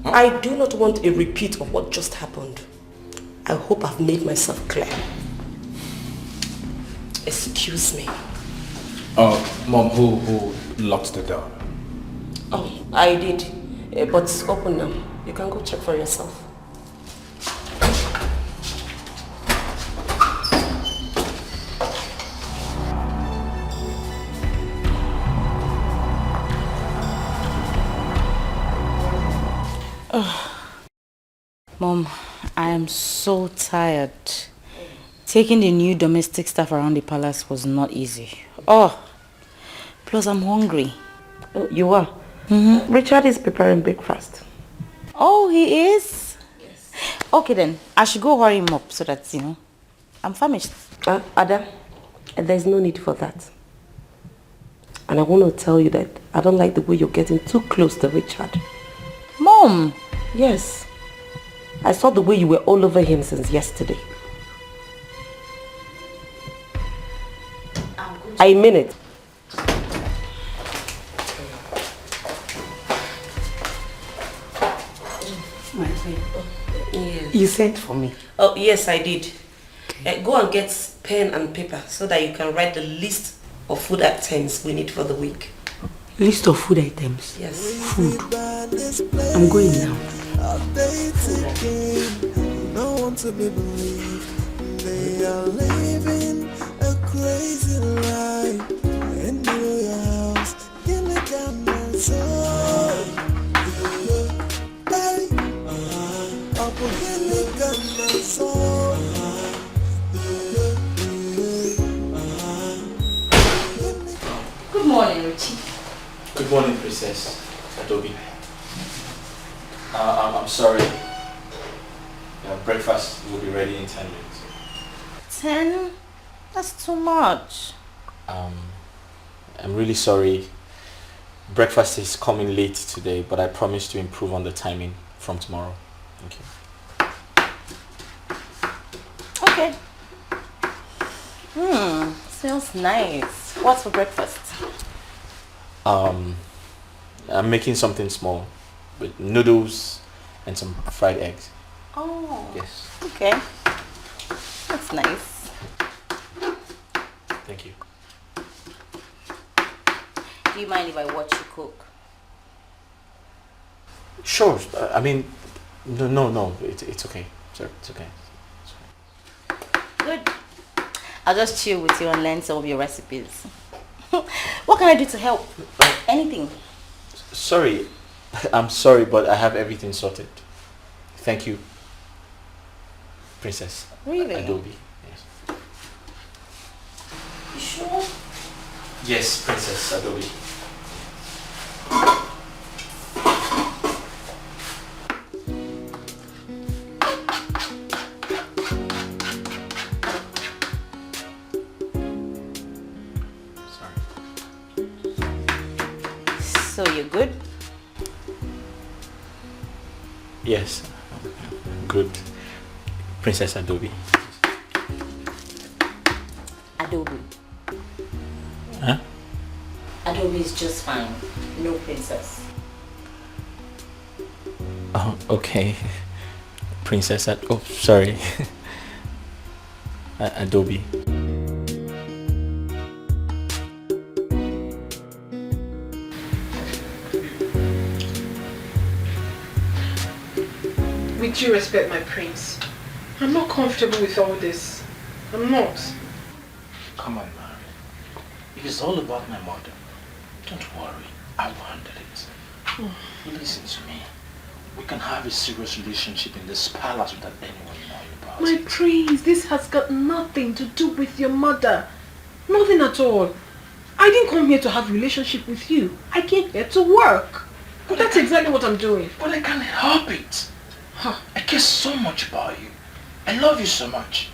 I do not want a repeat of what just happened. I hope I've made myself clear. Excuse me. Oh, Mom, who locked the door? Oh, I did. But it's open now. You can go check for yourself. Mom, I am so tired. Taking the new domestic staff around the palace was not easy. Oh, plus I'm hungry. Oh, you are? Mm-hmm. Richard is preparing breakfast. Oh, he is? Yes. Okay then, I should go hurry him up so that, I'm famished. Ada, there's no need for that. And I want to tell you that I don't like the way you're getting too close to Richard. Mom! Yes. I saw the way you were all over him since yesterday. I mean it. Yes. You sent for me? Oh, yes, I did. Go and get pen and paper so that you can write the list of food items we need for the week. List of food items? Yes. Food. I'm going now. No one to be believed. They are living a crazy life. In your house, in the camera, so up in the camera, so Good morning, Richie. Good morning, Princess Adobe. I'm sorry. Breakfast will be ready in 10 minutes. 10? That's too much. I'm really sorry. Breakfast is coming late today, but I promise to improve on the timing from tomorrow. Thank you. Okay. Smells nice. What's for breakfast? I'm making something small with noodles and some fried eggs. Oh. Yes. Okay. That's nice. Thank you. Do you mind if I watch you cook? Sure. I mean, no. It's okay. Sir, it's okay. Good. I'll just chill with you and learn some of your recipes. What can I do to help? Anything. Sorry. I'm sorry, but I have everything sorted. Thank you, Princess Really? Adobe. Yes. You sure? Yes, Princess Adobe. So you're good? Yes. Good. Princess Adobe. Adobe. Huh? Adobe is just fine. No princess. Oh, okay. Princess oh, sorry. Adobe. With due respect, my prince, I'm not comfortable with all this. I'm not. Come on, Mary. If it's all about my mother, don't worry. I will handle it. Listen to me. We can have a serious relationship in this palace without anyone knowing about My it. prince, this has got nothing to do with your mother. Nothing at all. I didn't come here to have a relationship with you. I came here to work. But that's exactly what I'm doing. But I can't help it. I care so much about you. I love you so much.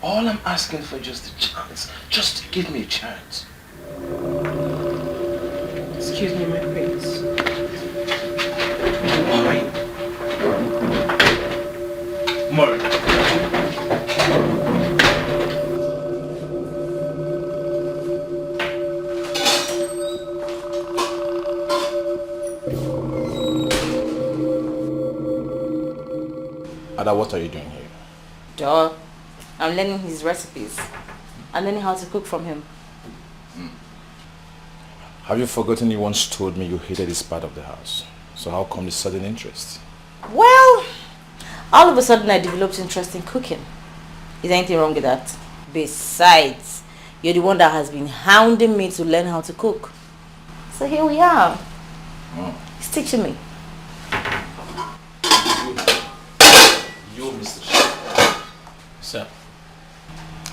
All I'm asking for is just a chance. Just give me a chance. Excuse me, my prince. Murray. Ada, what are you doing here? Duh. I'm learning his recipes. I'm learning how to cook from him. Have you forgotten you once told me you hated this part of the house? So how come this sudden interest? Well, all of a sudden I developed interest in cooking. Is there anything wrong with that? Besides, you're the one that has been hounding me to learn how to cook. So here we are. He's teaching me. You, Mr. Chef. Sir.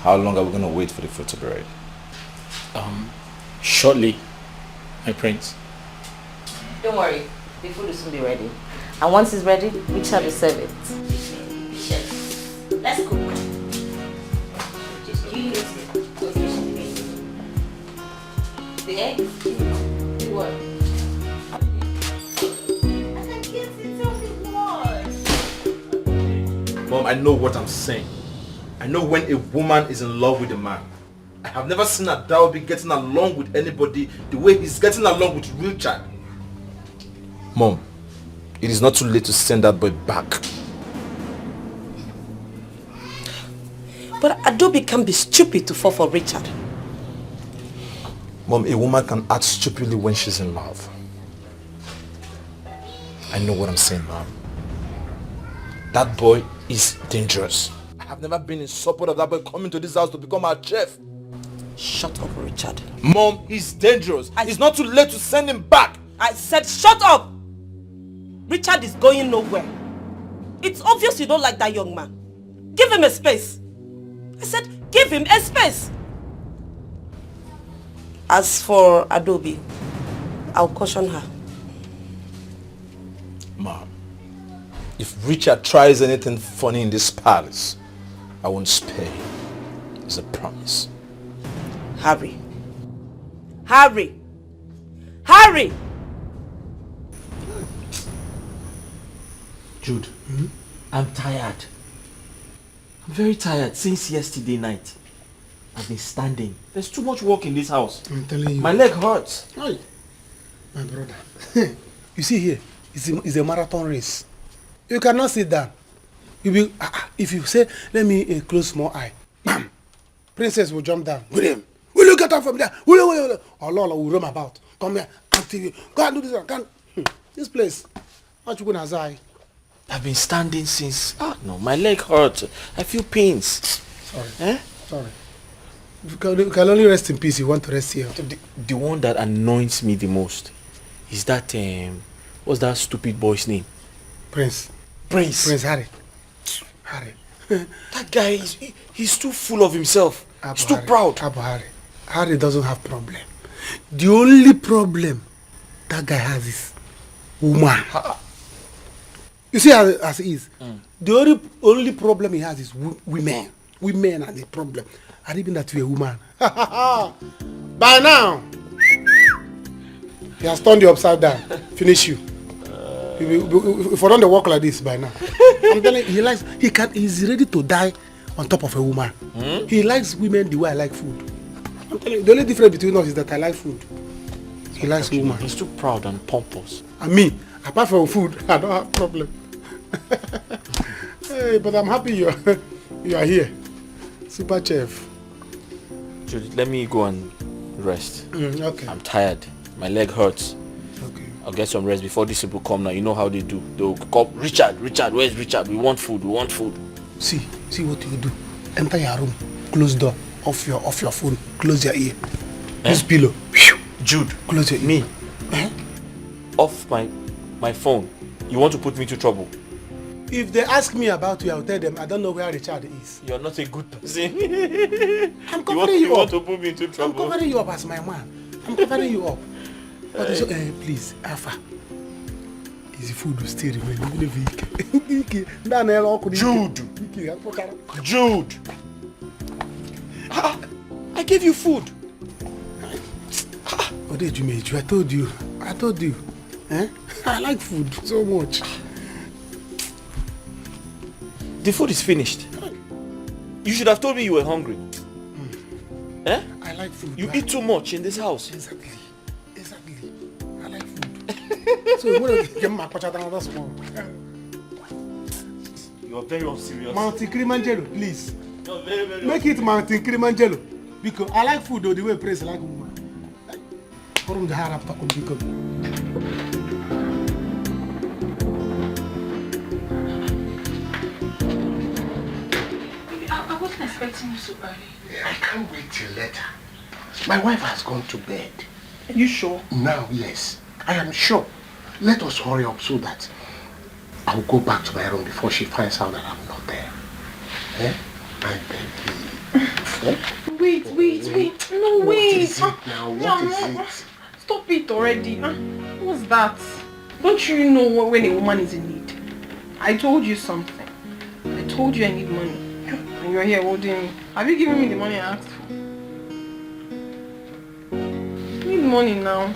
How long are we going to wait for the food to be ready? Shortly, my prince. Don't worry, the food will soon be ready. And once it's ready, we shall serve it. Chef, let's cook. The eggs? What? Mom, I know what I'm saying. I know when a woman is in love with a man. I have never seen a Daobi getting along with anybody the way he's getting along with Richard. Mom, it is not too late to send that boy back. But Adobe can be stupid to fall for Richard. Mom, a woman can act stupidly when she's in love. I know what I'm saying, Mom. That boy is dangerous. I have never been in support of that boy coming to this house to become our chef. Shut up, Richard. Mom, he's dangerous. It's not too late to send him back. I said shut up! Richard is going nowhere. It's obvious you don't like that young man. Give him a space. I said give him a space. As for Adobe, I'll caution her. Mom, if Richard tries anything funny in this palace, I won't spare him. It's a promise. Hurry. Hurry. Hurry! Jude, I'm tired. I'm very tired since yesterday night. I've been standing. There's too much work in this house. I'm telling you. My leg hurts. Hi. My brother. You see here, it's a marathon race. You cannot sit down. You will, if you say, let me close small eye, bam, princess will jump down. William, will you get up from there? Will. Oh, Lola will roam about. Come here, active. Go and do this. This place. What you gonna say? I've been standing since... no, my leg hurts. I feel pains. Sorry. Eh? Sorry. You can only rest in peace. You want to rest here. The one that annoys me the most is that... what's that stupid boy's name? Prince. Prince Harry. That guy, he's too full of himself. He's too proud. Harry doesn't have problem. The only problem that guy has is woman. You see as it is. The only problem he has is women. Women are the problem. And even that you're a woman. By now, he has turned you upside down. Finish you. If I don't walk like this by now, I'm telling you, he's ready to die on top of a woman. He likes women the way I like food. I'm telling you, the only difference between us is that I like food. He likes women. He's too proud and pompous. And me, apart from food, I don't have problem. Hey, but I'm happy you are here. Super chef. Judy, let me go and rest. Okay. I'm tired. My leg hurts. Okay. I'll get some rest before these people come now. You know how they do. They'll call Richard, where's Richard? We want food. See what you do. Enter your room, close door, off your phone, close your ear. Use pillow. Jude, close your ear. Me? Off my phone. You want to put me to trouble? If they ask me about you, I'll tell them I don't know where Richard is. You're not a good person. I'm covering you up. You want to put me into trouble? I'm covering you up as my man. I'm covering you up. But please, Alpha. His food will still remain even if Jude! I gave you food. I told you. I like food so much. The food is finished. You should have told me you were hungry. I like food. You eat too much in this house. Exactly. I like food. So you want to get my pacha down, that's small. You're very unserious. Mountain Kilimanjaro, please. You're very, very Make it Mountain Kilimanjaro. Because I like food though, the way Prince like woman. From the Harap Takum Biko. I wasn't expecting you so early. I can't wait till later. My wife has gone to bed. Are you sure? Now, yes. I am sure. Let us hurry up so that I'll go back to my room before she finds out that I'm not there. Eh? My baby. Eh? Wait. No, wait. What is it now? What is it? Stop it already. What's that? Don't you know when a woman is in need? I told you something. I told you I need money. And you're here holding me. Have you given me the money I asked for? I need money now.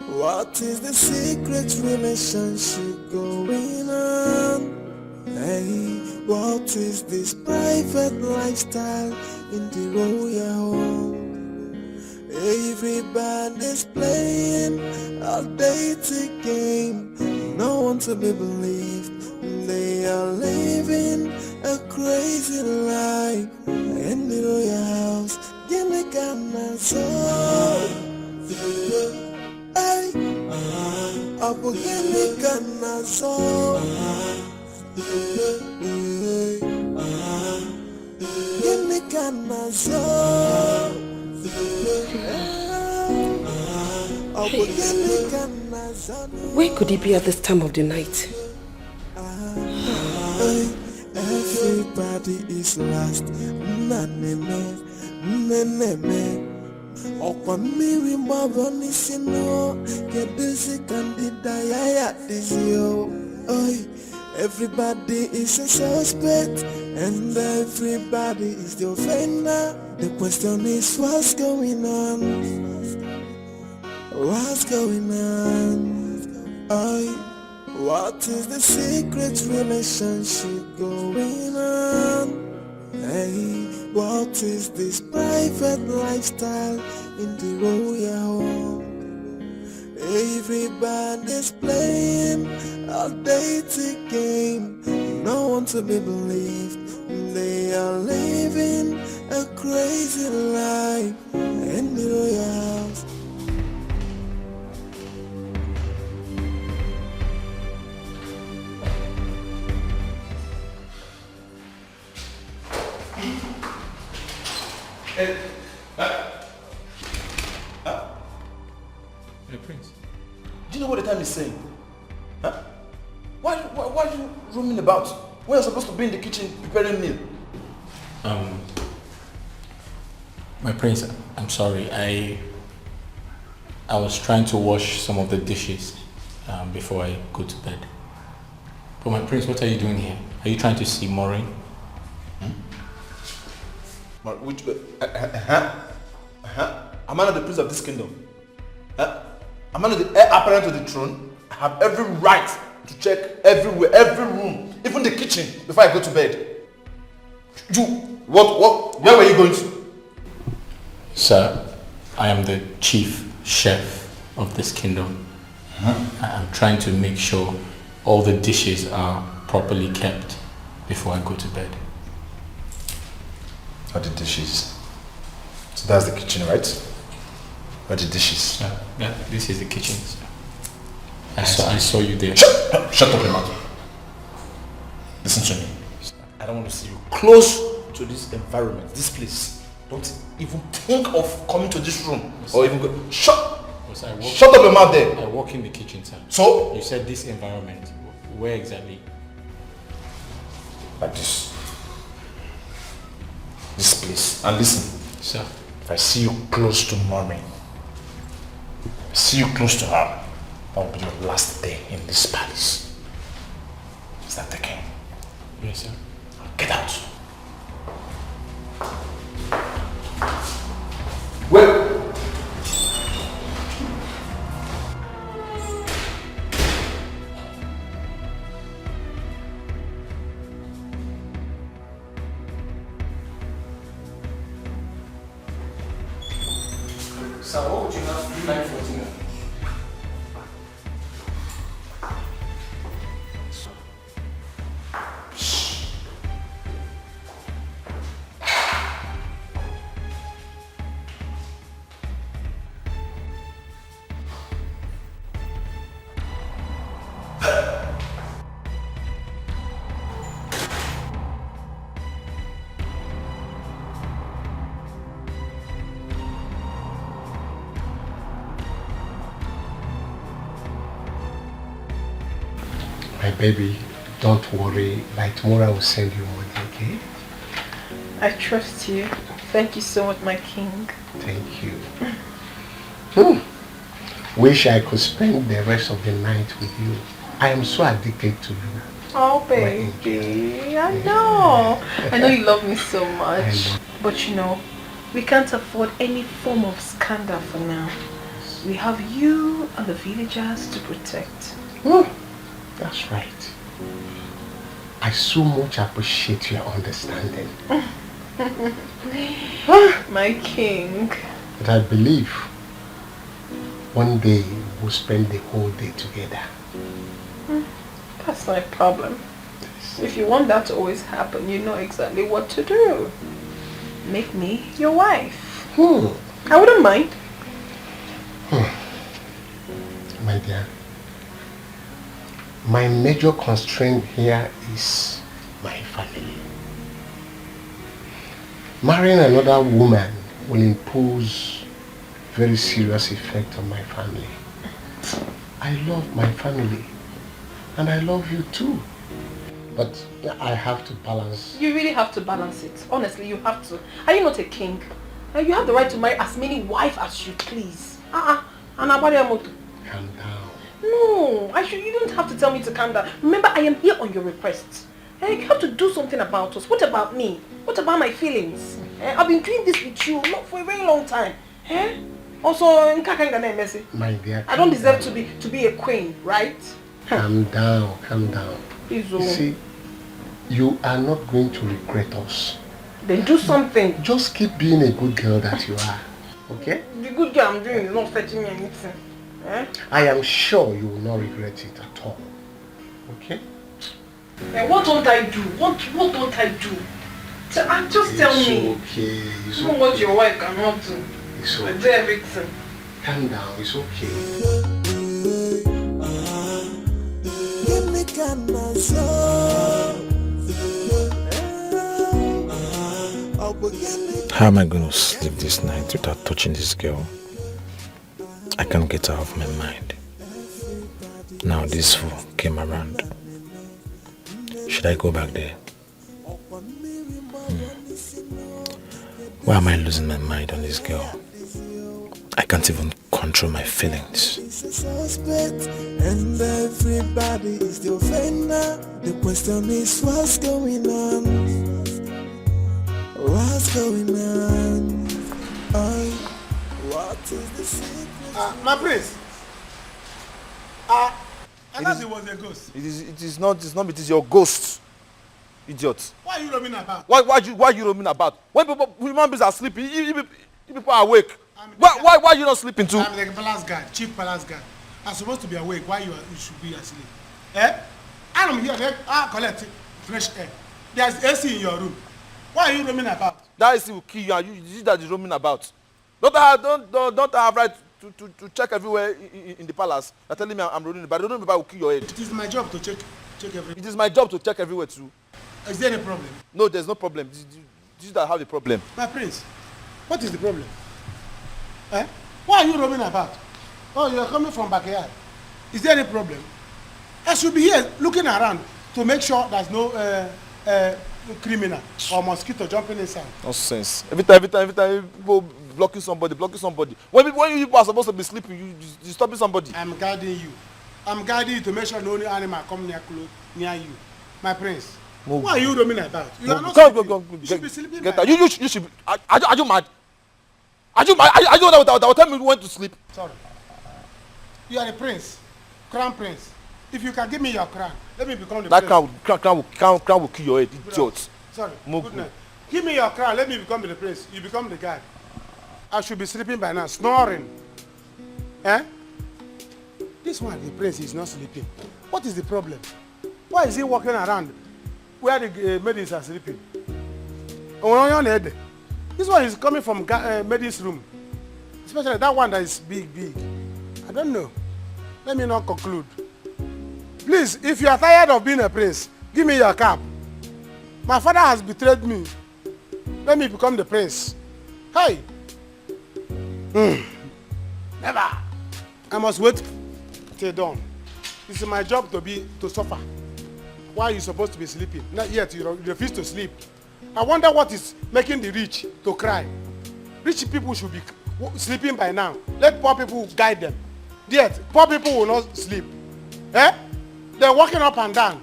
What is the secret relationship going on? Hey, what is this private lifestyle in the royal home? Everybody's playing a dating game. No one to be believed. They are living a crazy life in the royal house. Give me kind soul. Hey, I will give me kind soul. Give me kind soul. Where could he be at this time of the night? Everybody is lost. Okwamiri maboni sino kedisi kandida yaya dizio. Everybody is a suspect and everybody is the offender. The question is what's going on? What's going on? What is the secret relationship going on? Hey, what is this private lifestyle in the royal home? Everybody's playing a dating game. No one to be believed. They are living a crazy life in the royal house. Hey, Prince, do you know what the time is saying? Huh? Why are you roaming about? When you're supposed to be in the kitchen preparing meal? My prince, I'm sorry. I was trying to wash some of the dishes before I go to bed. But my prince, what are you doing here? Are you trying to see Maureen? Which? Am I not the prince of this kingdom? Am I not the heir apparent to the throne? I have every right to check everywhere, every room, even the kitchen before I go to bed. You, where were you going to? Sir, I am the chief chef of this kingdom. I'm trying to make sure all the dishes are properly kept before I go to bed. Or the dishes. So that's the kitchen, right? Or the dishes. Yeah, this is the kitchen. I saw you there. Shut up your mouth. Listen to me. I don't want to see you close to this environment, this place. Don't even think of coming to this room or even go. Shut up your mouth there. I walk in the kitchen, sir. So? You said this environment. Where exactly? Like this. This place. And listen, sir. If I see you close to mommy, see you close to her, that will be your last day in this palace. Is that the king? Yes, sir. Get out. Well. So what would you have 9:14? My baby, don't worry. By tomorrow I will send you money, okay? I trust you. Thank you so much, my king. Thank you. Wish I could spend the rest of the night with you. I am so addicted to you. Oh, baby, I know. I know you love me so much. But you know, we can't afford any form of scandal for now. We have you and the villagers to protect. That's right. I so much appreciate your understanding. My king. But I believe one day we'll spend the whole day together. That's not a problem. If you want that to always happen, you know exactly what to do. Make me your wife. I wouldn't mind. My dear, my major constraint here is my family. Marrying another woman will impose very serious effect on my family. I love my family and I love you too. But I have to balance. You really have to balance it. Honestly, you have to. Are you not a king? You have the right to marry as many wives as you please. Calm down. No, you don't have to tell me to calm down. Remember, I am here on your request. You have to do something about us. What about me? What about my feelings? I've been doing this with you not for a very long time. Also, my dear, I don't deserve to be a queen, right? Calm down, calm down. Please, you see, you are not going to regret us. Then do something. Just keep being a good girl that you are. Okay? The good girl I'm doing is not fetching me anything. I am sure you will not regret it at all. Okay? What don't I do? What don't I do? Just tell me. Okay. It's okay. What your wife cannot do. It's okay. I do everything. Calm down. It's okay. How am I going to sleep this night without touching this girl? I can't get her off my mind. Now this fool came around. Should I go back there? Why am I losing my mind on this girl? I can't even control my feelings. And everybody is the offender. The question is what's going on? What's going on? What is the secret? My prince. And that was a ghost. It is not, it is your ghost. Idiot. Why are you roaming about? Why are you roaming about? When human beings are sleeping, you people are awake. Why are you not sleeping too? I'm the palace guard, chief palace guard. I'm supposed to be awake. Why you should be asleep? I'm here. Collect fresh air. There's AC in your room. Why are you roaming about? That AC will kill you, and you that is roaming about. Don't I have right to check everywhere in the palace? You're telling me I'm roaming about. The roaming about will kill your head. It is my job to check everywhere. It is my job to check everywhere too. Is there any problem? No, there's no problem. You that have a problem. My prince, what is the problem? Why are you roaming about? Oh, you are coming from backyard. Is there any problem? I should be here looking around to make sure there's no criminal or mosquito jumping inside. Nonsense. Every time people blocking somebody. When you people are supposed to be sleeping, you stopping somebody. I'm guarding you. I'm guarding you to make sure no animal come near you. My prince. Why are you roaming about? You are not sleeping. Go. You should be sleeping. Get out. You should be. Are you mad? Are you mad? Are you that will tell me when to sleep? Sorry. You are a prince, crown prince. If you can give me your crown, let me become the prince. That crown will kill your head, idiot. Sorry. Good night. Give me your crown. Let me become the prince. You become the guard. I should be sleeping by now, snoring. This one, the prince, is not sleeping. What is the problem? Why is he walking around where the maidens are sleeping? This one is coming from maidens' room. Especially that one that is big. I don't know. Let me not conclude. Please, if you are tired of being a prince, give me your cap. My father has betrayed me. Let me become the prince. Hey! Never. I must wait till dawn. It's my job to suffer. Why are you supposed to be sleeping? Not yet, you refuse to sleep. I wonder what is making the rich to cry. Rich people should be sleeping by now. Let poor people guide them. Yet, poor people will not sleep. Eh? They're walking up and down.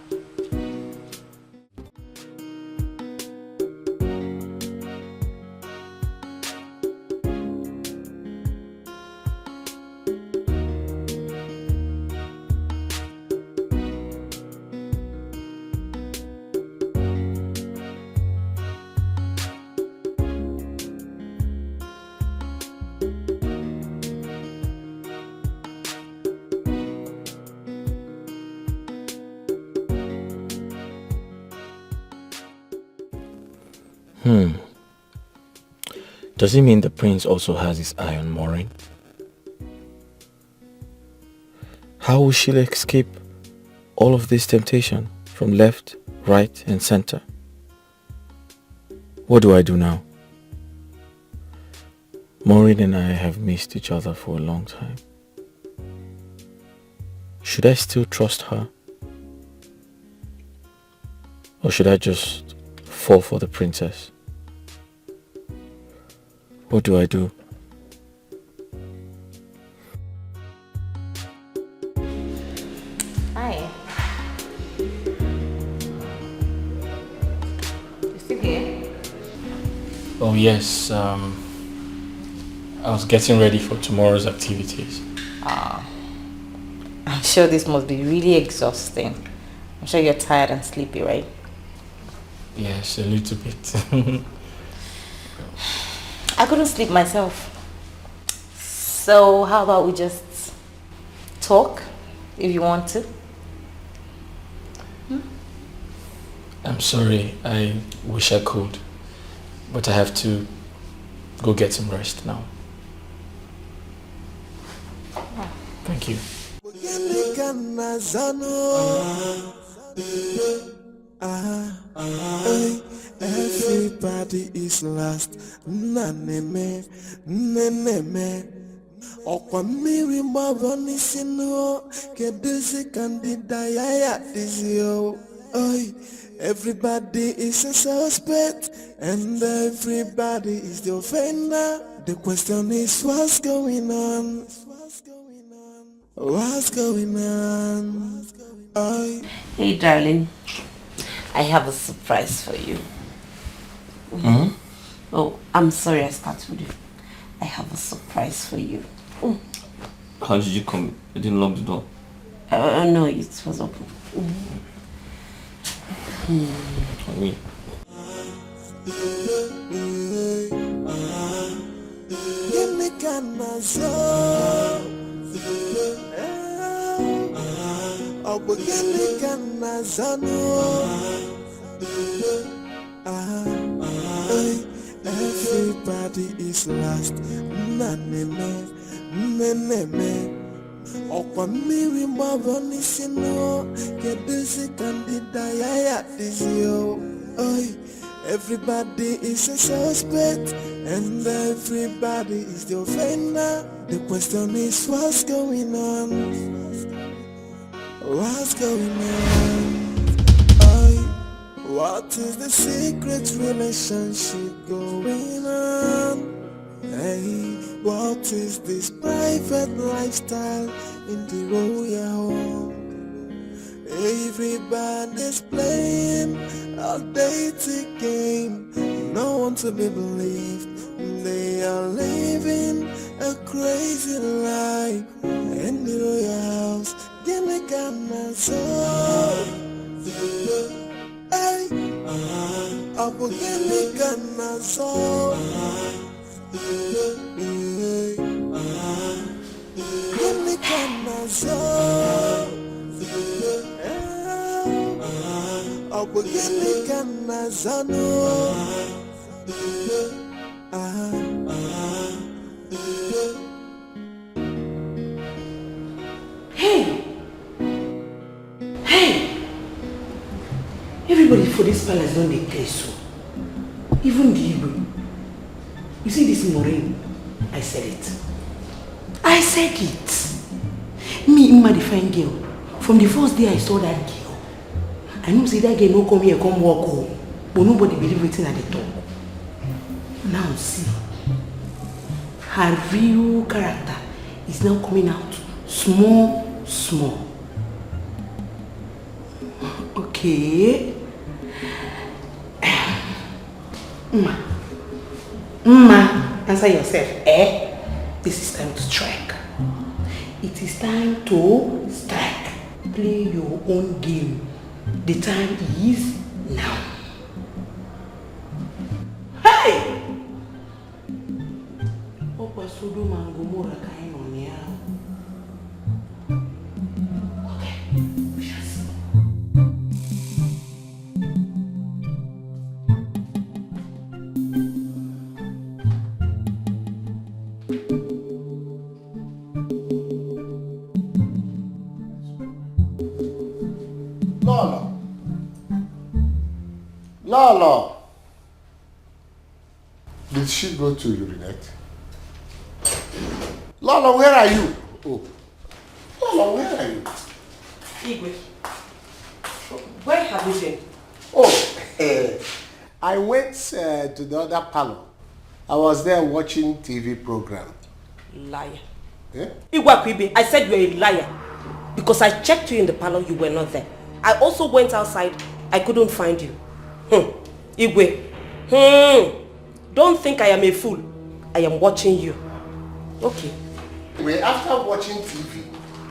Does it mean the prince also has his eye on Maureen? How will she escape all of this temptation from left, right and center? What do I do now? Maureen and I have missed each other for a long time. Should I still trust her? Or should I just fall for the princess? What do I do? Hi. You still here? Oh yes, I was getting ready for tomorrow's activities. I'm sure this must be really exhausting. I'm sure you're tired and sleepy, right? Yes, a little bit. I couldn't sleep myself. So how about we just talk if you want to? I'm sorry, I wish I could, but I have to go get some rest now. Thank you. Everybody is lost. Naneme, neneme. Okwa miri maboni sino. Kedezi kandida yaya dizio. Oi, everybody is a suspect, and everybody is the offender. The question is, what's going on? What's going on? Oi. Hey darling, I have a surprise for you. Oh, I'm sorry I start with you. I have a surprise for you. How did you come? You didn't lock the door? No, it was open. Me. Everybody is lost. Naneme, neneme. Okwa miri maboni sino. Kedezi kandida yaya dizio. Oi, everybody is a suspect, and everybody is the offender. The question is, what's going on? What's going on? What is the secret relationship going on? Hey, what is this private lifestyle in the royal home? Everybody's playing a dating game. No one to be believed. They are living a crazy life in the royal house. Give me Ghana soul. Hey, I will give me Ghana soul. Give me Ghana soul. I will give me Ghana soul. Hey! Hey! Everybody for this palace don't dey play so. Even the Igbo. You see this Maureen? I said it. I said it. Me, Ima, the fine girl, From the first day I saw that girl, I knew say that girl no come here, come walk home. But nobody believe waiting at the talk. Now see, her real character is now coming out small. Okay. Mma, answer yourself. This is time to strike. It is time to strike. Play your own game. The time is now. Hey! Opa Sodom and Gomorrah kind on here. Okay, we shall see. Lolo. Did she go to urinate? Lolo, where are you? Oh. Lolo, where are you? Igwe, where have you been? Oh, I went to the other parlor. I was there watching TV program. Liar. Eh? Igwe, I said you are a liar. Because I checked you in the parlor, you were not there. I also went outside, I couldn't find you. Igwe. Don't think I am a fool. I am watching you. Okay. Anyway, after watching TV,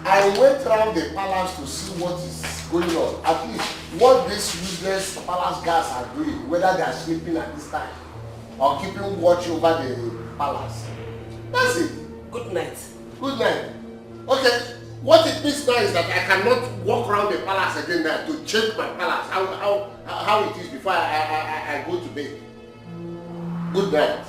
I went around the palace to see what is going on. At least what these useless palace guards are doing, whether they are sleeping at this time or keeping watch over the palace. That's it. Good night. Good night. Okay. What it means now is that I cannot walk around the palace again now to check my palace, how it is before I go to bed. Good night.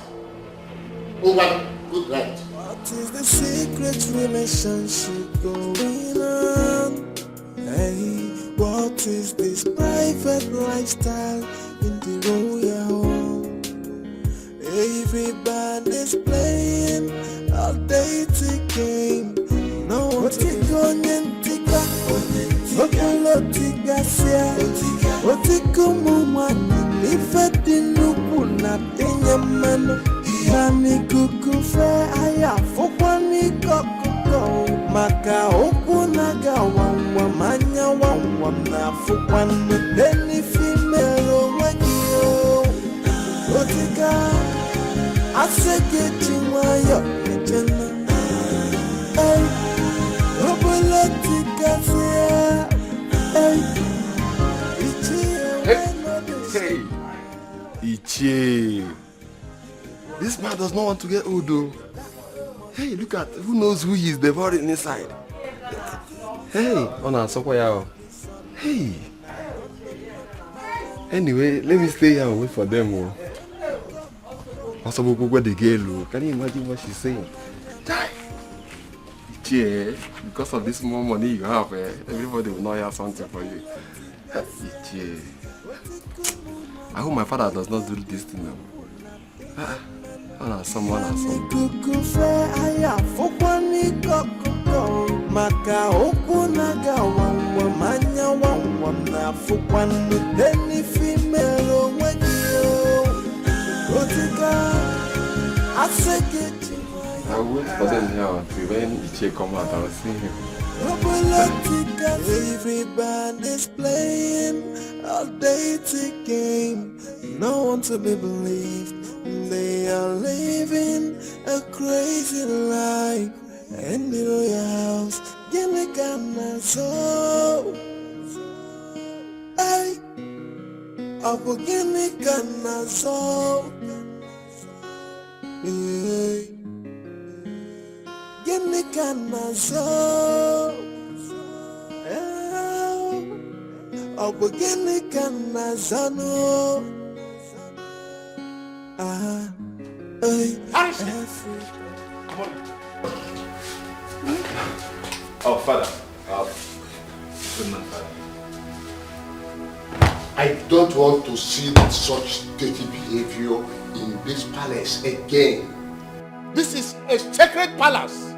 Over. Good night. What is the secret relationship going on? Hey, what is this private lifestyle in the royal home? Everybody's playing a dating game. No one's going tika, tika sia, otiko mumani, ifeti nuku na tenya mano, nani kukufe aya fukwani kokuko, maka oku naga wangwa manya wangwa na fukwani, deni female wagio, otika, aseke chiwayo, ejena, ay. Hey, Ichie. This man does not want to get old though. Hey, look at, who knows who he is devouring inside. Hey, Ona Sokoyao. Hey. Anyway, let me stay here and wait for them. Also, where the girl. Can you imagine what she's saying? Die. Ichie, because of this more money you have, everybody will not hear something for you. Ichie. I hope my father does not do this thing now. Someone. Maka okunaga wangwa manya wangwa na fukwani deni female wagio otika aseke. I will wait for them here until when Ichie come out. I will see him. Everybody's playing a dating game. No one to be believed. They are living a crazy life. And the royal house, Gilligana so. Hey, up Gilligana so. Hey, Gilligana so. Up Gilligana so. Oh, Father. Good man, Father. I don't want to see such dirty behavior in this palace again. This is a sacred palace,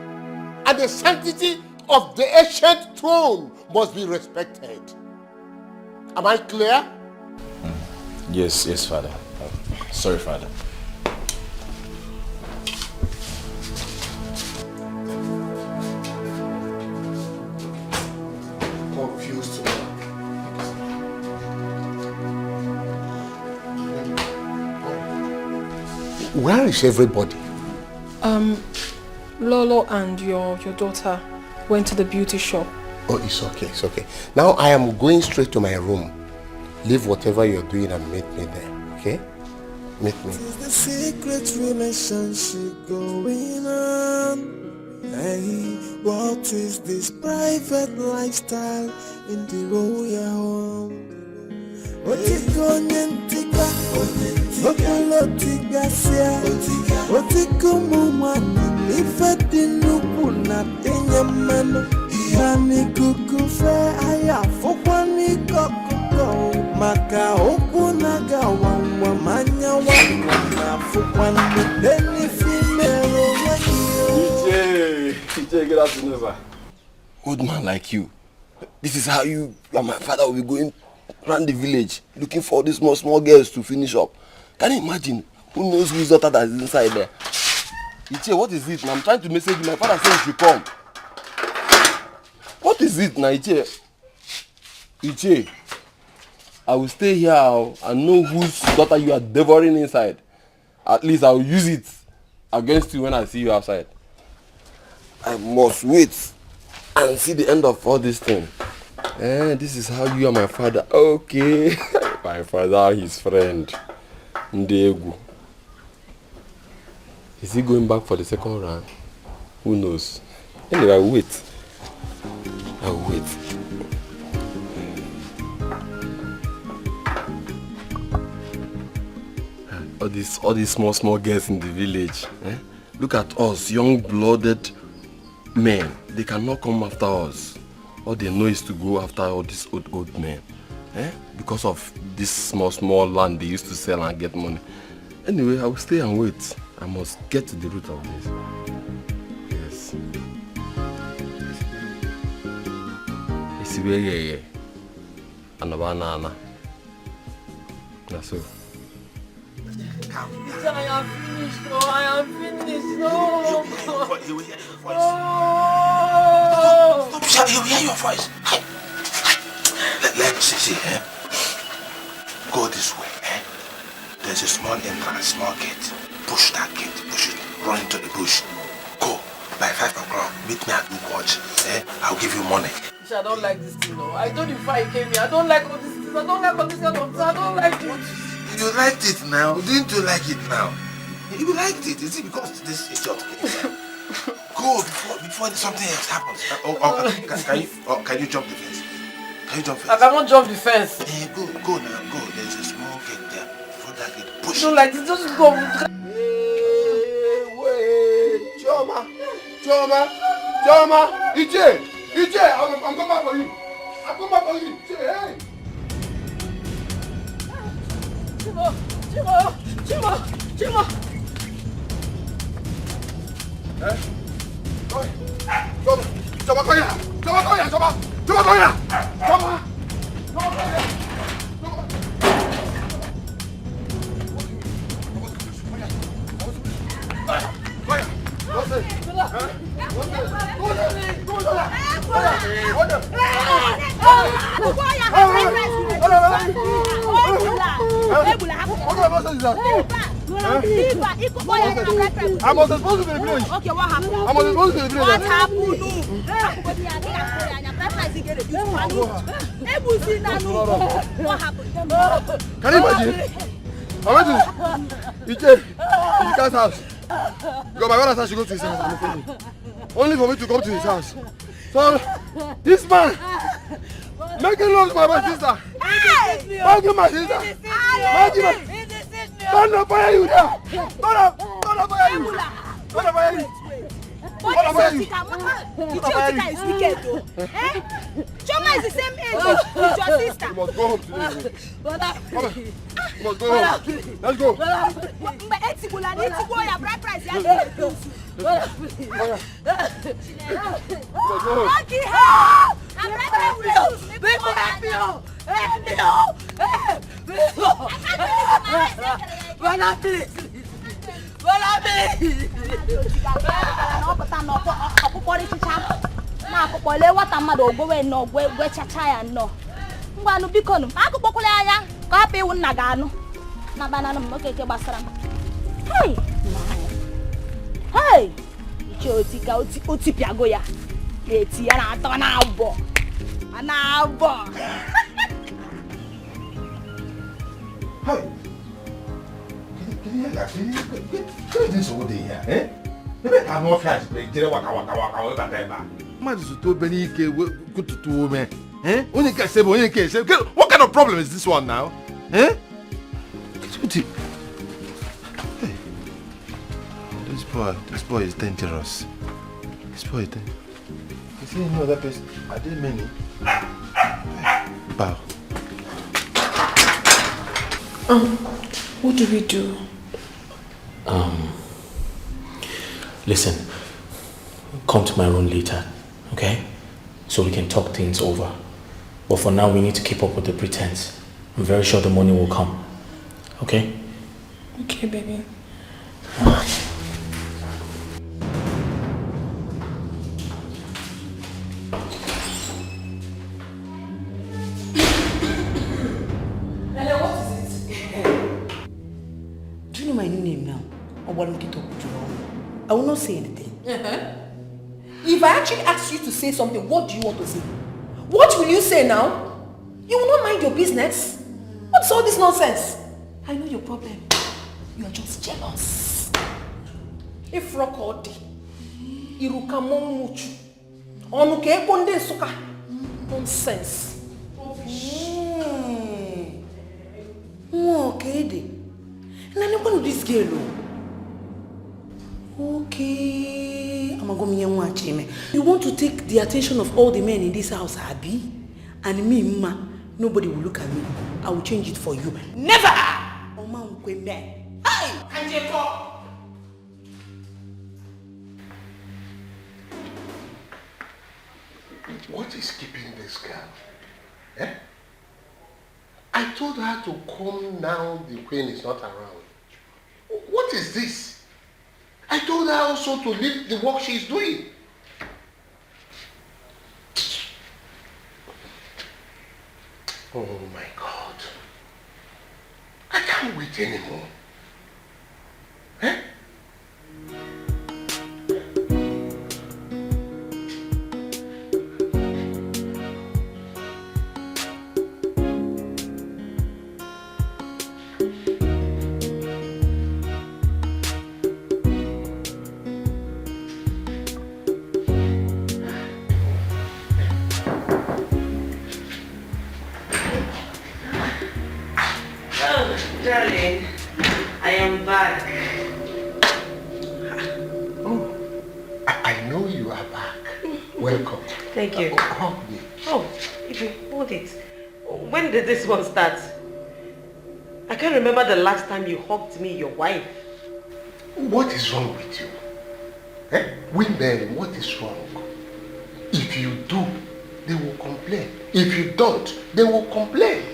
and the sanctity of the ancient throne must be respected. Am I clear? Yes, Father. Sorry, Father. Confused. Where is everybody? Lolo and your daughter went to the beauty shop. Oh, it's okay. Now I am going straight to my room. Leave whatever you're doing and meet me there, okay? Meet me. Is the secret relationship going on? Hey, what is this private lifestyle in the royal home? Otiko nyentika, okolo tigasia, otiko mumana, ifedi nuku na tenyamano, nani kukufe aya fukwa ni kokuko, maka oku naga wangwa manya wangwa na fukwa ni deni female wakio. DJ, good afternoon, sir. Old man like you, this is how you and my father will be going around the village looking for these small girls to finish up. Can you imagine? Who knows whose daughter that is inside there? Iche, what is it? I'm trying to message you. My father said you should come. What is it now, Iche? Iche, I will stay here and know whose daughter you are devouring inside. At least I will use it against you when I see you outside. I must wait and see the end of all this thing. This is how you are my father. Okay. My father, his friend. Ndegu. Is he going back for the second round? Who knows? Anyway, I will wait. All these small girls in the village. Look at us, young-blooded men. They cannot come after us. All they know is to go after all these old men. Because of this small land they used to sell and get money. Anyway, I will stay and wait. I must get to the root of this. Yes. It's where Anna. That's so. I am finished, no. I am finished, no. He will hear your voice. Oh. Stop, he will hear your voice. Let's see. Go this way. There's a small entrance, small gate. Push that gate, push it, run into the bush. Go. By 5 o'clock, meet me at the watch. I'll give you money. I don't like this thing, no. I told you before I came here. I don't like all this things. I don't like all this kind of things. I don't like it. You liked it now. Didn't you like it now? You liked it. Is it because this is your case? Go before something else happens. Can you jump the fence? Can you jump the fence? I cannot jump the fence. Go now. Go. There's a small gate there. Before that gate, push. I don't like it. Just go. Wait. Choma. EJ, I'm coming back for you. I'm coming back for you. Hey. Chima. I was supposed to be in the village. Okay, what happened? I was supposed to be in the village. What happened? What happened? Can you imagine? I went to Ike's house. Because my brother said she go to his house. Only for me to come to his house. So, this man making love to my sister. Making my sister. Don't up fire you there. Don't up fire you. Don't up fire you. Etiko is wicked though. Choma is the same age with your sister. You must go home today. You must go home. Let's go. Etiko, your bride price. Hey! Hey! Ichiotika utipiago ya. Eti ya na ato na abo. Ana abo. Hey! What is this over there, eh? Maybe I know flash break. Jere waka waka eba. Man is to beni ke good to me. Eh? Only can say, what kind of problem is this one now? Eh? Hey. This boy is dangerous. This boy is dangerous. Is there any other person? Are there many? Bow. What do we do? Listen, come to my room later, okay? So we can talk things over. But for now, we need to keep up with the pretense. I'm very sure the money will come. Okay? Okay, baby. Hello, what is it? Do you know my new name now? I will not say anything. If I actually ask you to say something, what do you want to say? What will you say now? You will not mind your business. What's all this nonsense? I know your problem. You are just jealous. If Rokodi, Irukamomuchu, Onuke Konde Suka. Nonsense. Okay. And I'm going to this girl. Okay. You want to take the attention of all the men in this house, Abi? And me, Ma, nobody will look at me. I will change it for you. Never! Hey! What is keeping this girl? Eh? I told her to come now the queen is not around. What is this? I told her also to leave the work she is doing. Oh my God. I can't wait anymore. Eh? Darling, I am back. Oh, I know you are back. Welcome. Thank you. Hug me. Oh, Ibi, hold it. When did this one start? I can't remember the last time you hugged me, your wife. What is wrong with you? Eh? Women, what is wrong? If you do, they will complain. If you don't, they will complain.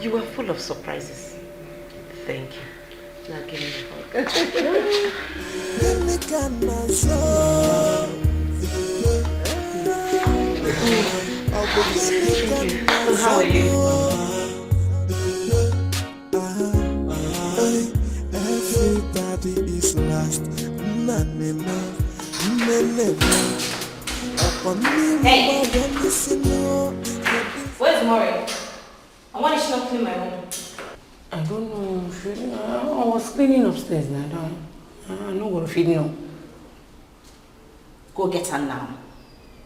You were full of surprises. Thank you. Now give me a hug. So how are you? Everybody is lost. None enough. Hey! Where's Maury? I want to not clean my room. I don't know. I was cleaning upstairs now. I'm not going to feed you. Go get her now.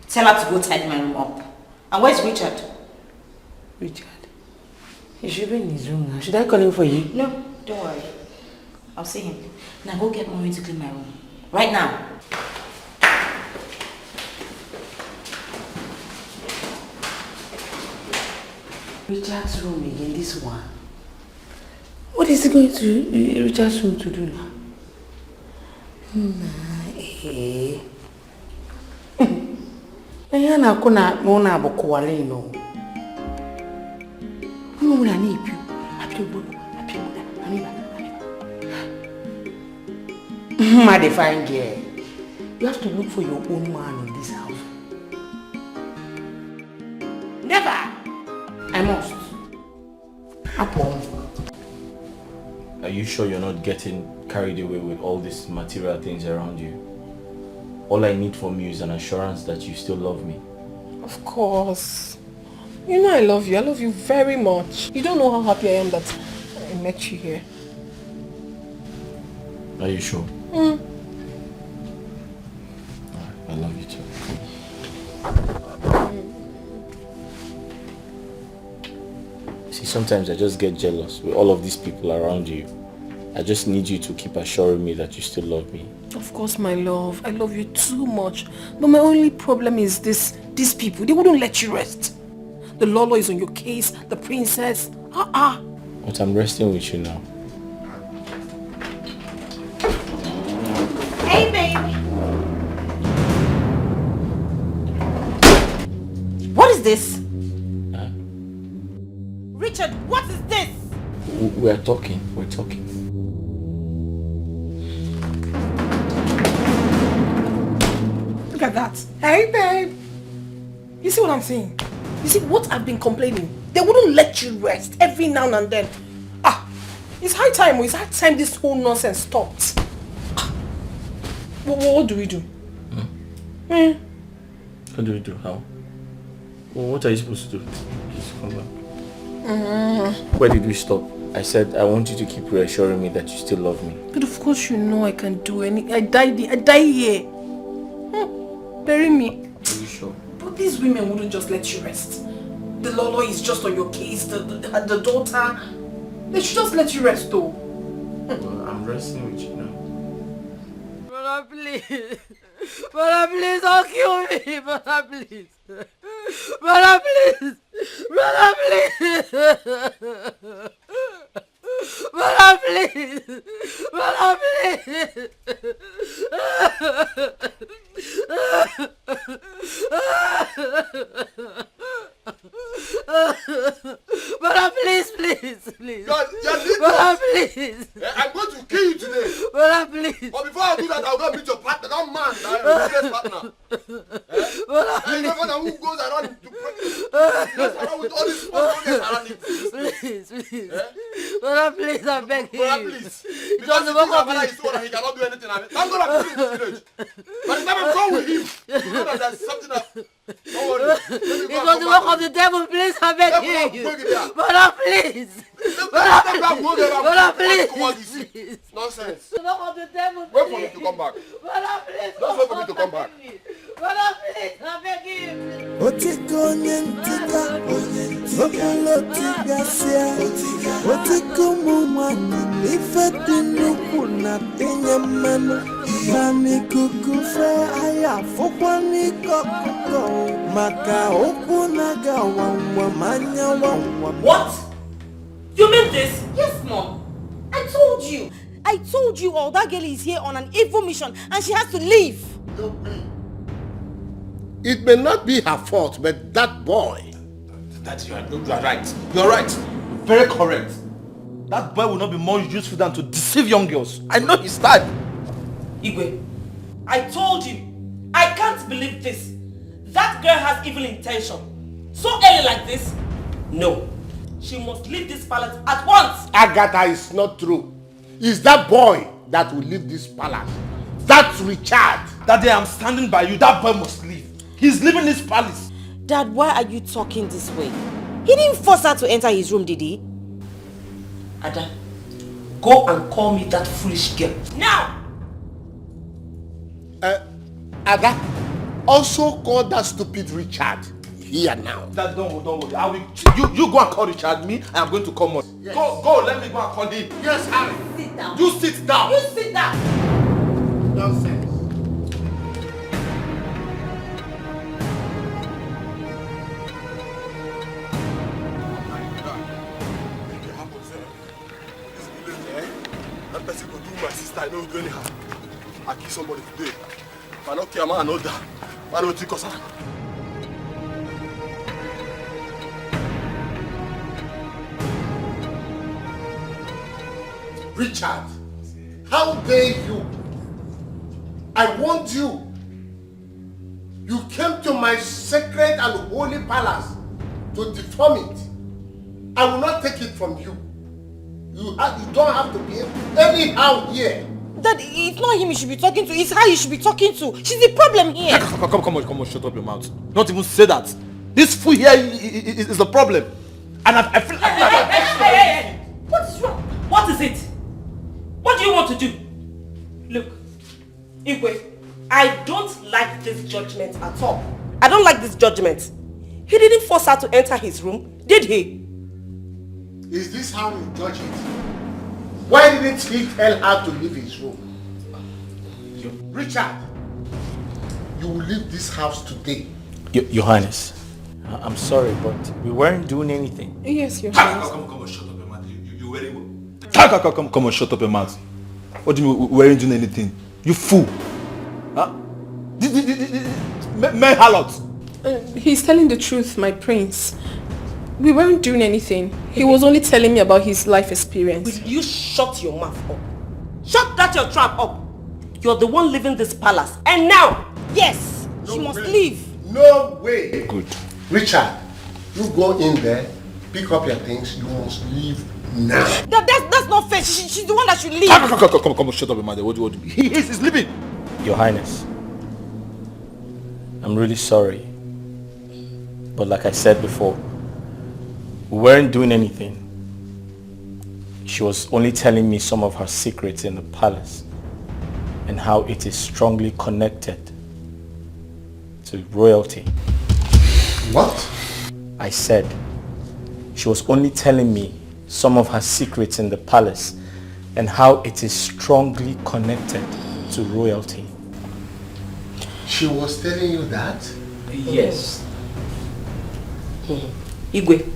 Tell her to go tidy my room up. And where's Richard? Richard? He should be in his room now. Should I call him for you? No, don't worry. I'll see him. Now go get Maury to clean my room. Right now. Richard's room again, this one. What is he going to Richard's room to do now? Ihe na-akụ na ụlọ abụ kụwalị nọ. Ụmụ na na-epiu, Mad fine girl. You have to look for your own man in this house. Never! I must. Upon. Are you sure you're not getting carried away with all these material things around you? All I need from you is an assurance that you still love me. Of course. You know I love you. I love you very much. You don't know how happy I am that I met you here. Are you sure? Mm. I love you too. See, sometimes I just get jealous with all of these people around you. I just need you to keep assuring me that you still love me. Of course, my love. I love you too much. But my only problem is these people. They wouldn't let you rest. The Lolo is on your case. The princess. But I'm resting with you now. Hey, baby. What is this? Richard, what is this? We're talking. We're talking. Look at that. Hey, babe. You see what I'm saying? You see what I've been complaining? They wouldn't let you rest every now and then. It's high time. It's high time this whole nonsense stopped. What do we do? What do we do? How? Well, what are you supposed to do? Just come back. Where did we stop? I said I want you to keep reassuring me that you still love me. But of course you know I can do anything. I die here. Bury me. Are you sure? But these women wouldn't just let you rest. The Lolo is just on your case. The daughter. They should just let you rest though. Well, I'm resting with you now. Brother, please. Brother, please, don't kill me. Brother, please. Brother, please. Brother, please. Brother, please. Brother, please. Brother, please. Brother, please. I'm going to kill you today. Brother, please. But before I do that, I'll go meet your partner. That man, that business partner. Brother, I remember that who goes around to around with all these small around him. Please. Brother, please, I beg you. Brother, please. Because the father is so that he cannot do anything. Thank God I'm in this village. By the time I'm done with him, you know that there's something that... Don't worry. It was the work of the devil, please, I beg you. Brother, please. Brother, please. Nonsense. The work of the devil, please. Wait for me to come back. Brother, please. Just wait for me to come back. Brother, please, I beg you. Otiko nyentika, otiga sia, otiko mumani, ifeti nuku na tenya mano, mami kukufe aya fokwa nikoko, maka oku naga wangwa manya wangwa. What? You mean this? Yes, Mom. I told you all. That girl is here on an evil mission and she has to leave. It may not be her fault, but that boy. That you are right. You're right. Very correct. That boy will not be more useful than to deceive young girls. I know his type. Igwe, I told you. I can't believe this. That girl has evil intention. So early like this? No. She must leave this palace at once. Agatha, is not true. It's that boy that will leave this palace. That's Richard. That day I'm standing by you. That boy must leave. He's leaving this palace. Dad, why are you talking this way? He didn't force her to enter his room, did he? Ada, go and call me that foolish girl. Now! Ada, also call that stupid Richard. Here now. Dad, don't worry. I will. You go and call Richard. Me, I am going to come on. Yes. Go. Let me go and call him. Yes, Harry. Sit down. You sit down. You sit down. Nonsense. That person could do my sister. I know it's going to happen. I kill somebody today. Man, okay, man, I know that. Man, what you cause? Richard, how dare you? I warned you. You came to my sacred and holy palace to deform it. I will not take it from you. You don't have to behave anyhow here. Dad, it's not him you should be talking to, it's her you should be talking to. She's the problem here. Come on, shut up your mouth. Not even say that. This fool here is the problem. And I feel like... Hey. What is wrong? What is it? What do you want to do? Look, Igwe, I don't like this judgment at all. I don't like this judgment. He didn't force her to enter his room, did he? Is this how you judge it? Why didn't he tell her to leave his room? Richard, you will leave this house today. Your Highness, I'm sorry, but we weren't doing anything. Yes, Your Highness. Come on, shut up your mouth. You wearing... Come on, shut up your mouth. What do you mean we weren't doing anything? You fool. Huh? Men harlots. He's telling the truth, my prince. We weren't doing anything. He was only telling me about his life experience. Will you shut your mouth up? Shut that your trap up. You're the one leaving this palace. And now, yes, she must leave. No way. Good. Richard, you go in there, pick up your things. You must leave now. That's not fair. She's the one that should leave. Come on, shut up your mouth. What do you... He's leaving. Your Highness, I'm really sorry. But like I said before, we weren't doing anything. She was only telling me some of her secrets in the palace and how it is strongly connected to royalty. What? I said she was only telling me some of her secrets in the palace and how it is strongly connected to royalty. She was telling you that? Yes. Igwe,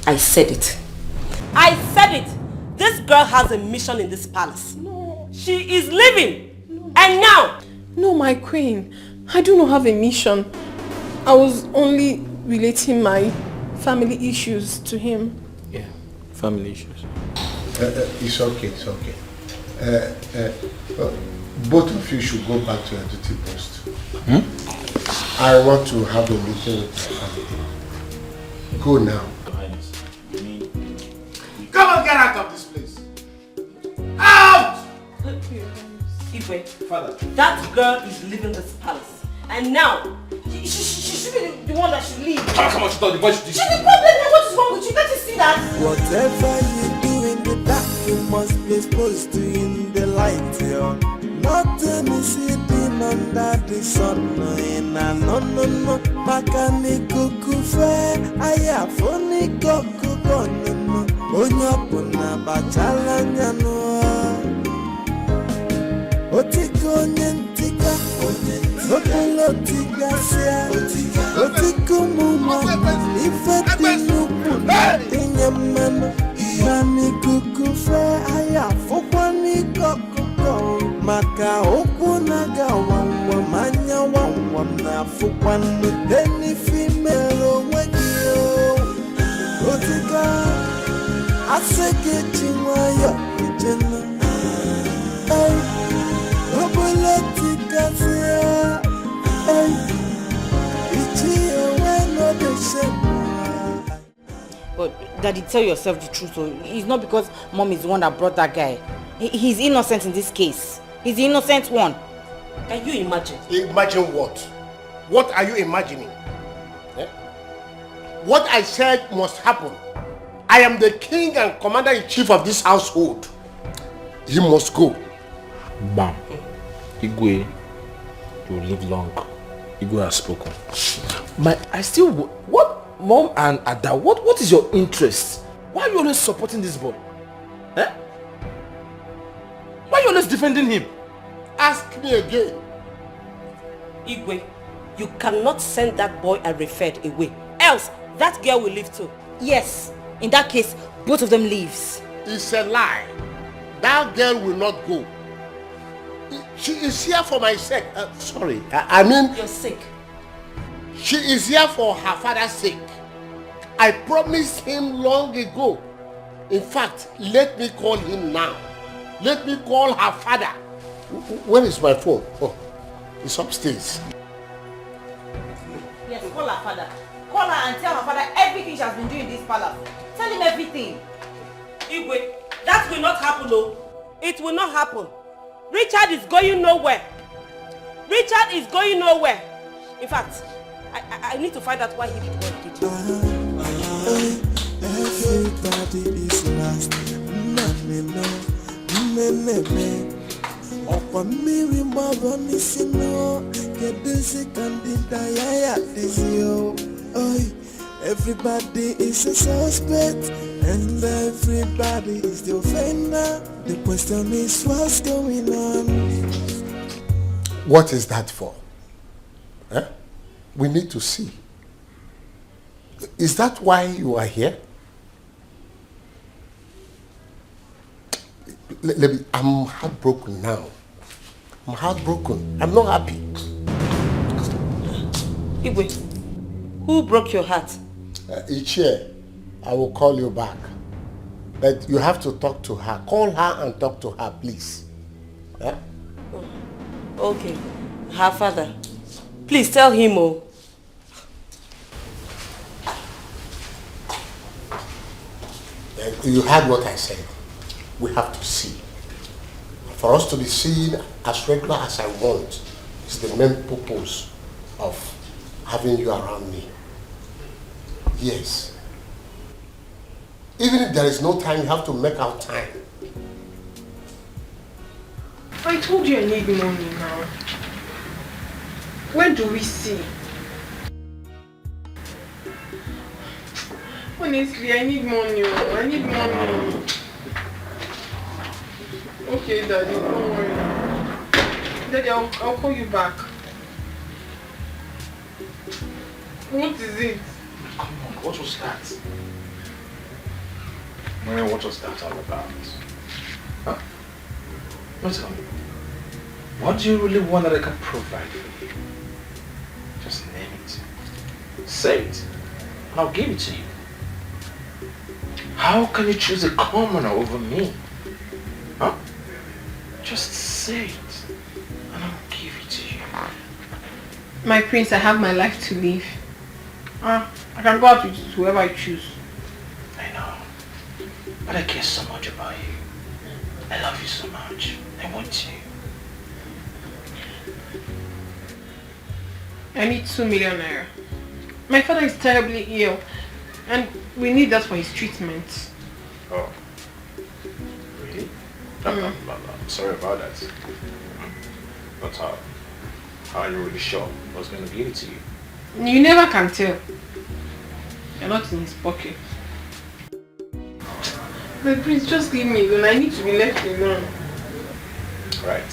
I said it. I said it. This girl has a mission in this palace. No. She is leaving. No. And now. No, my queen. I do not have a mission. I was only relating my family issues to him. Yeah, family issues. It's okay. Both of you should go back to your duty post. I want to have a meeting with my family. Go now. Come on, get out of this place. Out! Igwe, Father, that girl is leaving this palace. And now, she should be the one that should leave. Come on, she's not the voice. She's the problem. What is wrong with you? Can't you see that? Whatever you do in the dark, you must be exposed to in the light. Yeah. Nothing is hidden under the sun. No. Makani kukufe, ayafoni kokukono. Onyapuna bachala nyano. Otiko nyentika, otiko tika sia. Otiko mumana, ifeti nukuna. Tinyamana, nani kukufe, ayafokwani kokukono. Maka okunaga wawa manya wawa na fukwanu deni female wekio otika aseke chimaya ijena ay obolotika sia ay ichi weno de. But Daddy, tell yourself the truth. So it's not because Mom is the one that brought that guy. He's innocent in this case. He's the innocent one. Can you imagine? Imagine what? What are you imagining? Eh? What I said must happen. I am the king and commander-in-chief of this household. He must go. Bam. Igwe, you will live long. Igwe has spoken. I still... What? Mom and Ada, what is your interest? Why are you always supporting this boy? Eh? Why are you always defending him? Ask me again. Igwe, you cannot send that boy and referred away. Else, that girl will leave too. Yes. In that case, both of them leaves. It's a lie. That girl will not go. She is here for my sake. Sorry, I mean... Your sake? She is here for her father's sake. I promised him long ago. In fact, let me call him now. Let me call her father. Where is my phone? Oh, it's upstairs. Yes, call her father. Call her and tell her father everything she has been doing in this palace. Tell him everything. Igwe, that will not happen, though. It will not happen. Richard is going nowhere. Richard is going nowhere. In fact, I need to find out why he did what he did. Everybody is lost. Everybody is a suspect, and everybody is the offender. The question is, what's going on? What is that for? Eh? We need to see. Is that why you are here? I'm heartbroken now. I'm heartbroken. I'm not happy. Igwe, who broke your heart? Ichie, I will call you back. But you have to talk to her. Call her and talk to her, please. Yeah? Okay. Her father. Please tell him, oh. You heard what I said. We have to see. For us to be seen as regular as I want is the main purpose of having you around me. Yes. Even if there is no time, you have to make out time. I told you I need money now. Where do we see? Honestly, I need money. I need money. Okay, Daddy, don't worry. Daddy, I'll call you back. What is it? Come on, what was that? Maria, what was that all about? Huh? No, tell me. What do you really want that I can provide for you? Just name it. Say it. And I'll give it to you. How can you choose a commoner over me? Huh? Just say it. And I'll give it to you. My prince, I have my life to live. I can go out with whoever I choose. I know. But I care so much about you. I love you so much. I want you. I need 2 million naira. My father is terribly ill, and we need that for his treatment. Oh. Really? I'm sorry about that. But how are you really sure I was going to give it to you? You never can tell. You're not in his pocket. But please, just leave me alone. I need to be left alone. Right.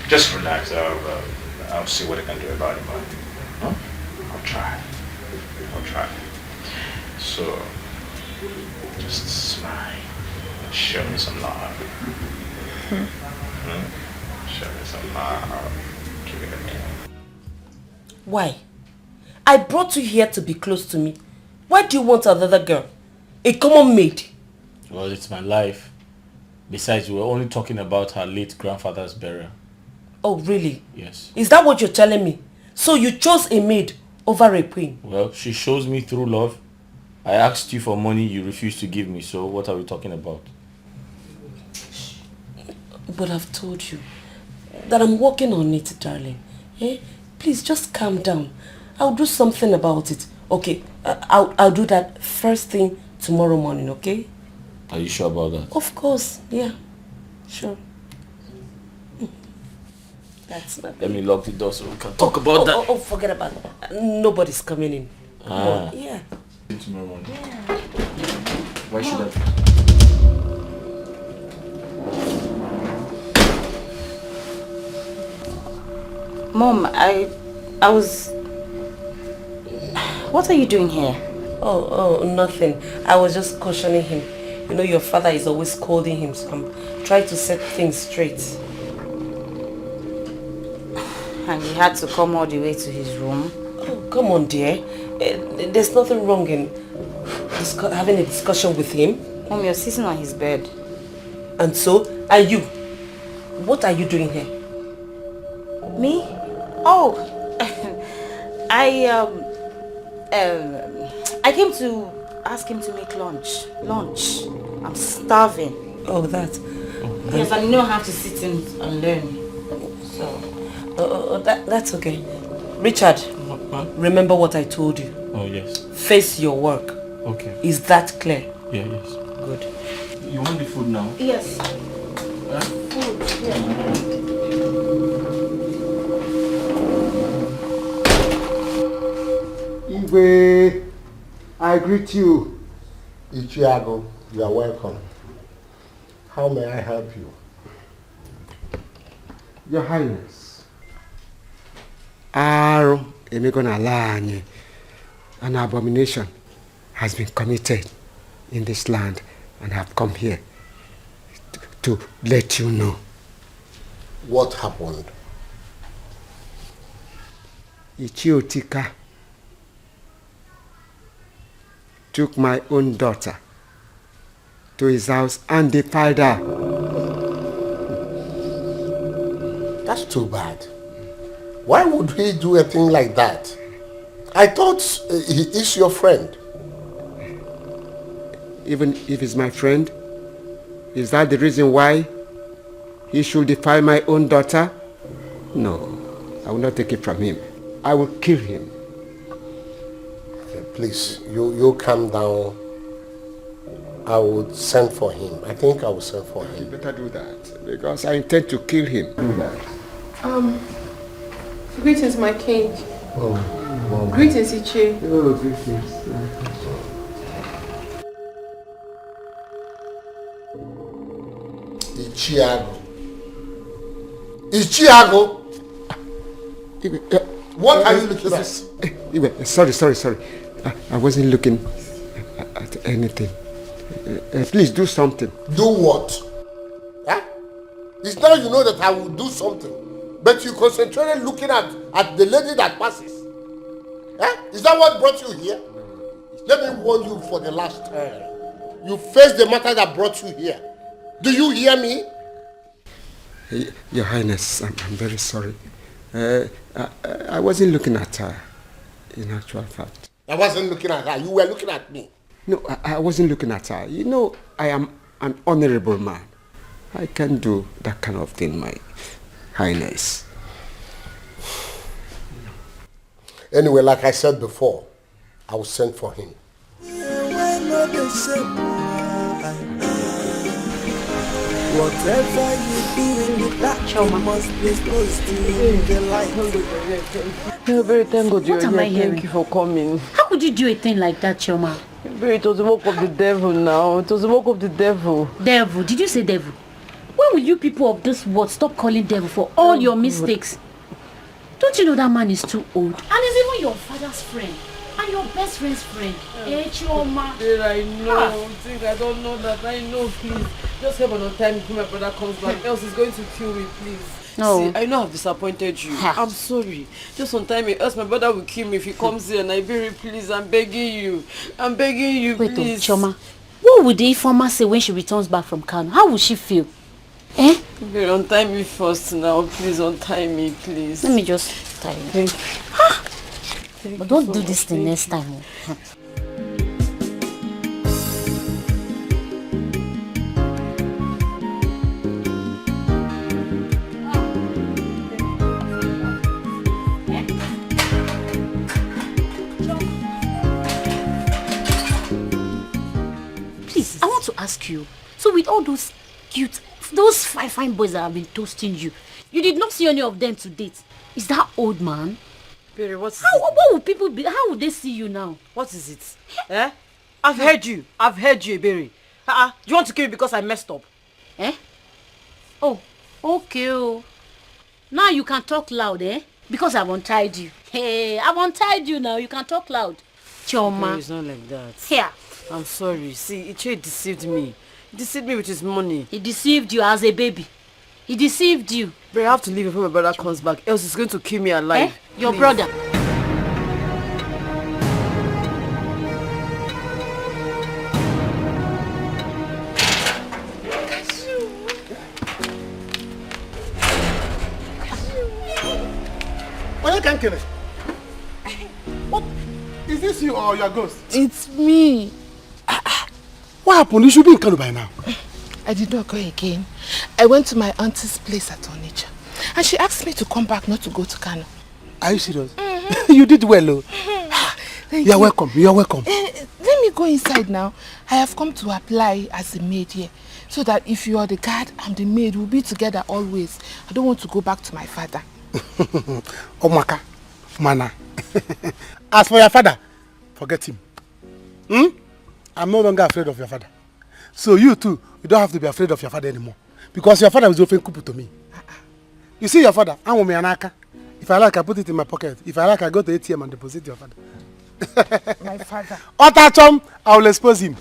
Just relax. I'll see what I can do about it, man. Huh? I'll try. So, just smile. Show me some love. Show me some love. Give it a minute. Why? I brought you here to be close to me. Why do you want another girl? A common maid? Well, it's my life. Besides, we were only talking about her late grandfather's burial. Oh, really? Yes. Is that what you're telling me? So you chose a maid over a queen? Well, she shows me through love. I asked you for money, you refused to give me, so what are we talking about? But I've told you that I'm working on it, darling. Eh? Please just calm down. I'll do something about it. Okay, I'll do that first thing tomorrow morning, okay? Are you sure about that? Of course, yeah. Sure. That's my baby. Let me lock the door so we can talk about that. Oh, forget about it. Nobody's coming in. Ah. Yeah. Tomorrow morning. Yeah. Why should I? Mom, I was... What are you doing here? Oh, nothing. I was just cautioning him. You know your father is always scolding him, so I'm trying to set things straight. And he had to come all the way to his room. Oh, come on, dear. There's nothing wrong in having a discussion with him. Mom, you're sitting on his bed. And so, and you? What are you doing here? Me? Oh, I came to ask him to make lunch. Lunch. I'm starving. Oh, that. Yes, I don't have to sit in and learn. So. That's okay. Richard, remember what I told you. Oh, yes. Face your work. Okay. Is that clear? Yeah, yes. Good. You want the food now? Yes. Huh? Food, yeah. Iwe, I greet you. Ichiago, you are welcome. How may I help you? Your Highness. Aro emegona lanye. An abomination has been committed in this land and have come here to let you know. What happened? Etiko took my own daughter to his house and defiled her. That's too bad. Why would he do a thing like that? I thought he is your friend. Even if he's my friend, is that the reason why he should defile my own daughter? No, I will not take it from him. I will kill him. Please, you calm down. I would send for him. I think I will send for him. You better do that, because I intend to kill him. Do that. Greetings, my king. Oh. Greetings, Ichi. Oh, greetings. Ichiago. What are you looking at? Sorry. I wasn't looking at anything. Please do something. Do what? Huh? It's now you know that I will do something. But you concentrated looking at the lady that passes. Huh? Is that what brought you here? Let me warn you for the last time. You face the matter that brought you here. Do you hear me? Your Highness, I'm very sorry. I wasn't looking at her, in actual fact. I wasn't looking at her. You were looking at me. No, I wasn't looking at her. You know, I am an honorable man. I can do that kind of thing, my Highness. Anyway, like I said before, I will send for him. Whatever you do in the dark, you must be supposed to in the light. No, very thank God What am I hearing? Thank you for coming. How could you do a thing like that, Choma? It was the work of the devil now. It was the work of the devil. Devil? Did you say devil? When will you people of this world stop calling devil for all your mistakes? Don't you know that man is too old? And he's even your father's friend. And your best friend's friend. Choma. I know. Think I don't know that. I know, please. Just help on time before my brother comes back. Else he's going to kill me, please. No. See, I know I've disappointed you. I'm sorry. Just on time, else my brother will kill me if he comes here. And I very please, I'm begging you. I'm begging you, Wait, please. Choma. What would the informer say when she returns back from Kano? How will she feel? Eh? Very untie me first now. Please untie me, please. Let me just tie you. Thank you. But don't do this the next time. Please, I want to ask you. So with all those cute, those fine boys that have been toasting you, you did not see any of them to date. Is that old man? Perry, what would people be? How would they see you now? What is it? Eh? I've heard you, Berry. Do you want to kill me because I messed up? Eh? Oh, okay. Oh. Now you can talk loud, eh? Because I've untied you. Hey, I've untied you now. You can talk loud. Choma. Okay, it's not like that. Here. I'm sorry. See, Iche deceived me. He deceived me with his money. He deceived you as a baby. He deceived you. But I have to leave before my brother comes back, else he's going to kill me alive. Your Please. brother. Why can't kill it? What? Is this you or your ghost? It's me. What happened? You should be in Kano by now. I did not go again. I went to my auntie's place at Onitsha. And she asked me to come back, not to go to Kano. Are you serious? You did well, oh. Thank You're welcome. You're welcome. Let me go inside now. I have come to apply as a maid here. So that if you are the guard, I'm the maid. We'll be together always. I don't want to go back to my father. Omaka, Mana. As for your father, forget him. I'm no longer afraid of your father. So you too, you don't have to be afraid of your father anymore. Because your father was often kupu to me. You see your father, I'm with Anaka. If I like, I put it in my pocket. If I like, I go to ATM and deposit your father. My father. Otachom, I will expose him.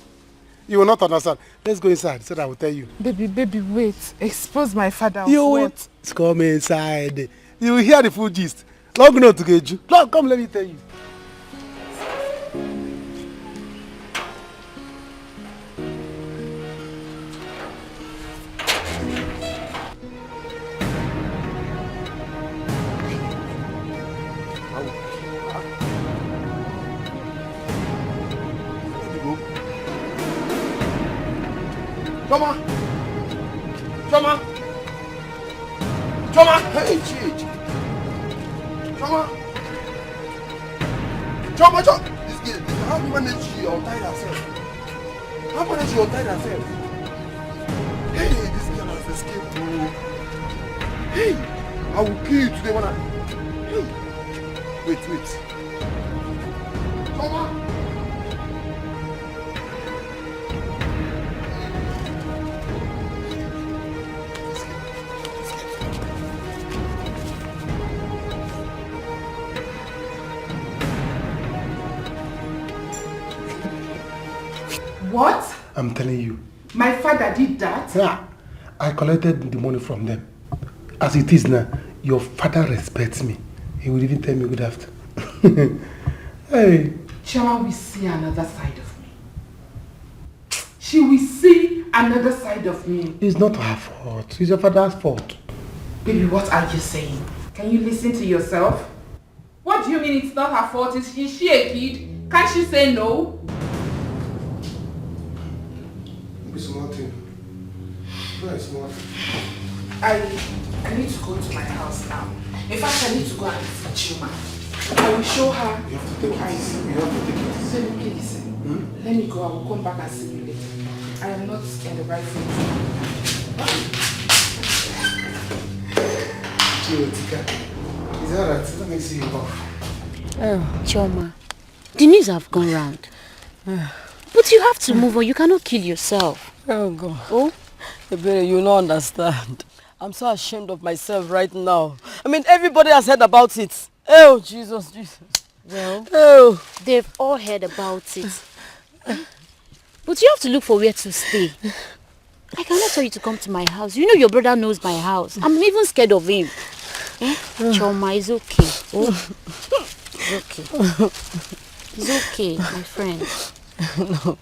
You will not understand. Let's go inside so that I will tell you. Baby, wait. Expose my father. You won't. Come inside. You will hear the full gist. Long enough to get you. Long, come, let me tell you. Choma! Choma! Choma! Hey, Choma! Choma! This girl, how do you manage you untie herself? How manage you untie herself? Hey, this girl has escaped. Hey, I will kill you today when I... Hey, wait. Choma! What? I'm telling you. My father did that? Yeah. I collected the money from them. As it is now, your father respects me. He will even tell me good afternoon. Hey. Chama will see another side of me. She will see another side of me. It's not her fault. It's your father's fault. Baby, what are you saying? Can you listen to yourself? What do you mean it's not her fault? Is she a kid? Can't she say no? It's nothing. No, it's not. I need to go to my house now. In fact, I need to go and see Chuma. I will show her. You have to take it easy. You have to take it easy. Please, let me go. I will come back and see you later. I am not in the right place. Tika, is that right? Let me see you off. Oh, Choma. The news have gone round. But you have to move on. You cannot kill yourself. Oh, God. Oh? Ebere, you don't understand. I'm so ashamed of myself right now. I mean, everybody has heard about it. Oh, Jesus. Well, they've all heard about it. But you have to look for where to stay. I cannot tell you to come to my house. You know your brother knows my house. I'm even scared of him. Choma, it's okay. Oh. It's okay. It's okay, my friend. No.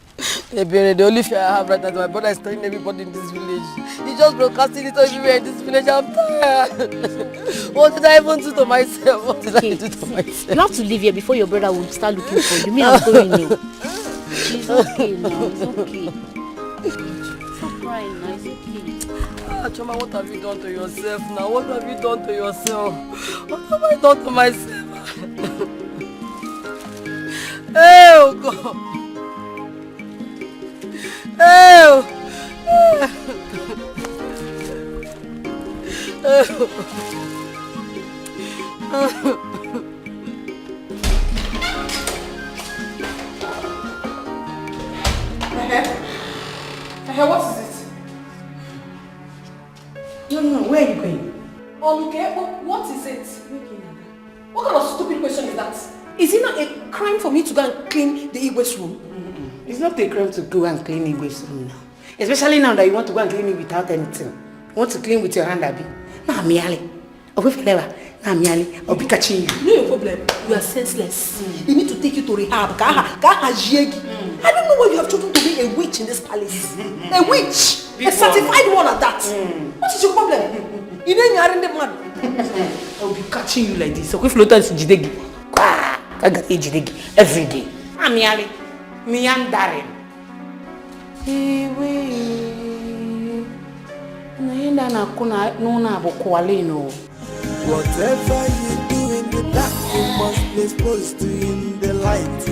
The only fear I have right now is my brother is telling everybody in this village. He's just broadcasting it everywhere in this village. I'm tired. What did I even do to myself? What did I do to myself? You have to leave here before your brother will start looking for you. Me, I'm going now. It's okay now. It's okay. Stop crying now. It's okay. Choma, what have you done to yourself now? What have you done to yourself? What have I done to myself? Oh, God. Oh! What is it? No, where are you going? Oluke, what is it? What kind of stupid question is that? Is it not a crime for me to go and clean the Igwe's room? It's not a crime to go and clean Igwe's room now. Especially now that you want to go and clean it without anything. You want to clean with your hand, Abi. Nah, miali. I'll be catching you. No your problem. You are senseless. They need to take you to rehab. I don't know why you have chosen to be a witch in this palace. A witch. A certified one at that. What is your problem? You know you are in the mud. I'll be catching you like this. So if Lota is Jidegi. I got Jidegi every day. I'm Yali. Me and Darren. Whatever you do in the dark, you must be exposed to in the light.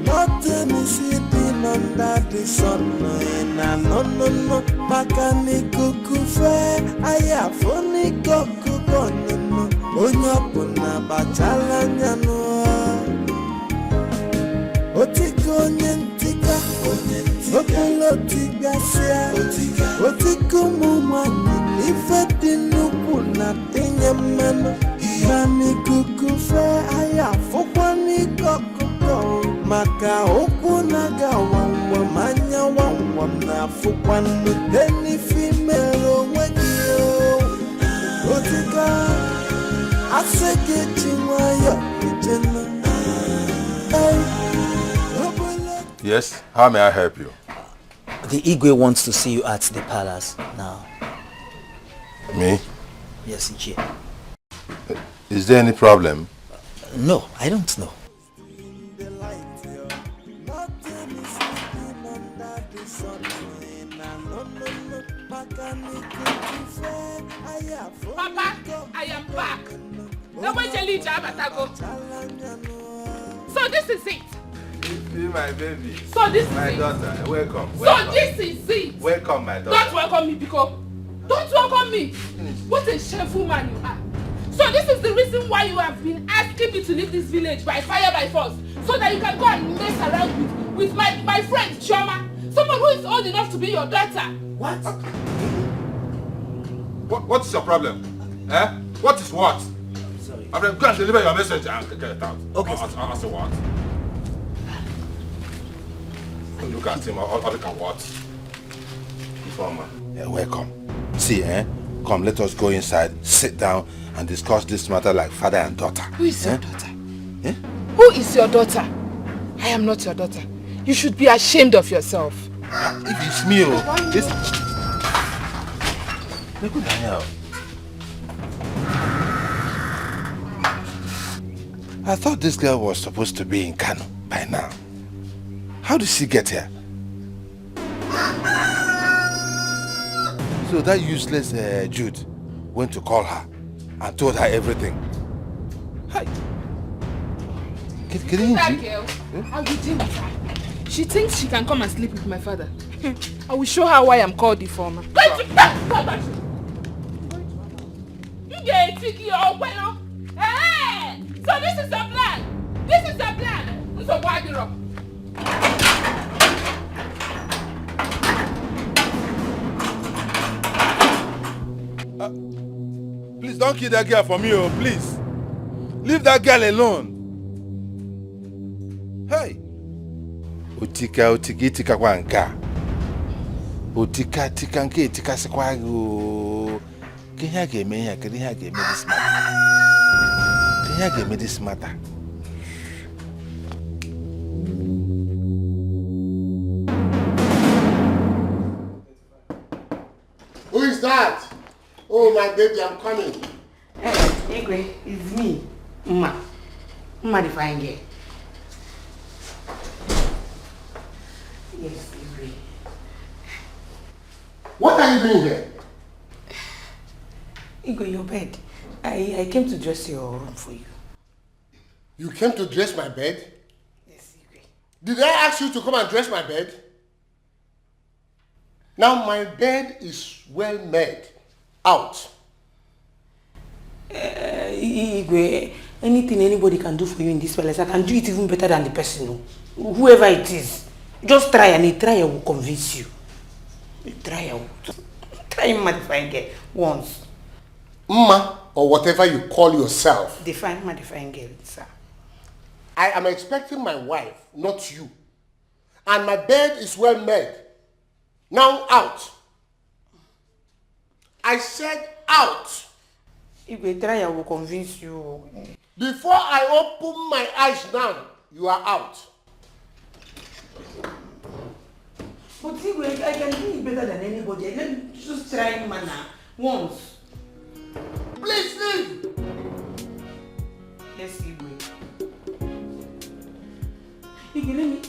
Not any sleeping under the sun. No. Mechanical kufe, I have only goku bono. Onyapuna bachala nyano. Otiko nyentika, Okolo tigasia, Otiko mumani, ifedinuku na tenyamano. Nani kukufe, aya fokwani kokuko. Maka okunaga wangwa, manya wangwa na fokwanu. Deni female wegio. Otika, aseke chingwayo, ijena. Yes, how may I help you? The Igwe wants to see you at the palace now. Me? Yes, Ichie. Is there any problem? No, I don't know. Papa, I am back. So this is it. Be my baby. So this my is daughter. It. Welcome. So this is it. Welcome, my daughter. Don't welcome me, Biko. Don't welcome me. What a shameful man you are. So this is the reason why you have been asking me to leave this village by fire by force, so that you can go and mess around with my friend Chioma, someone who is old enough to be your daughter. What? What's your problem? Eh? What is what? Sorry. I'm going to deliver your message and get it out. Okay. I say what? Look at him, or look at what? Informer. Yeah, welcome. See, come, let us go inside, sit down, and discuss this matter like father and daughter. Who is your daughter? Eh? Who is your daughter? I am not your daughter. You should be ashamed of yourself. If it's me, this... Look at Daniel. I thought this girl was supposed to be in Kano by now. How did she get here? So that useless Jude went to call her and told her everything. Hi. That girl, I will deal with her. She thinks she can come and sleep with my father. I will show her why I'm called the former. So this is the plan. This is the plan. So why the rock? Please don't kill that girl for me, please. Leave that girl alone. Hey. Utika kwa nka. Utika nke tika sekwa go. Kenya game this matter. Kenya game this matter. Who is that? Oh my baby, I'm coming. Hey, Igwe, it's me. Mma the fine girl. Yes, Igwe. What are you doing here? Igwe, your bed. I came to dress your room for you. You came to dress my bed? Yes, Igwe. Did I ask you to come and dress my bed? Now my bed is well made. Out. Igwe, anything anybody can do for you in this palace, I can do it even better than the person. Whoever it is. Just try, and a trial will convince you. A trial. Try Mma the fine girl once. Mma, or whatever you call yourself. Define Mma the fine girl, sir. I am expecting my wife, not you. And my bed is well made. Now out. I said out. If we try, I will convince you. Before I open my eyes now, you are out. But see, I can do it better than anybody. Let me just try manna once. Please leave. Let's see, you let me.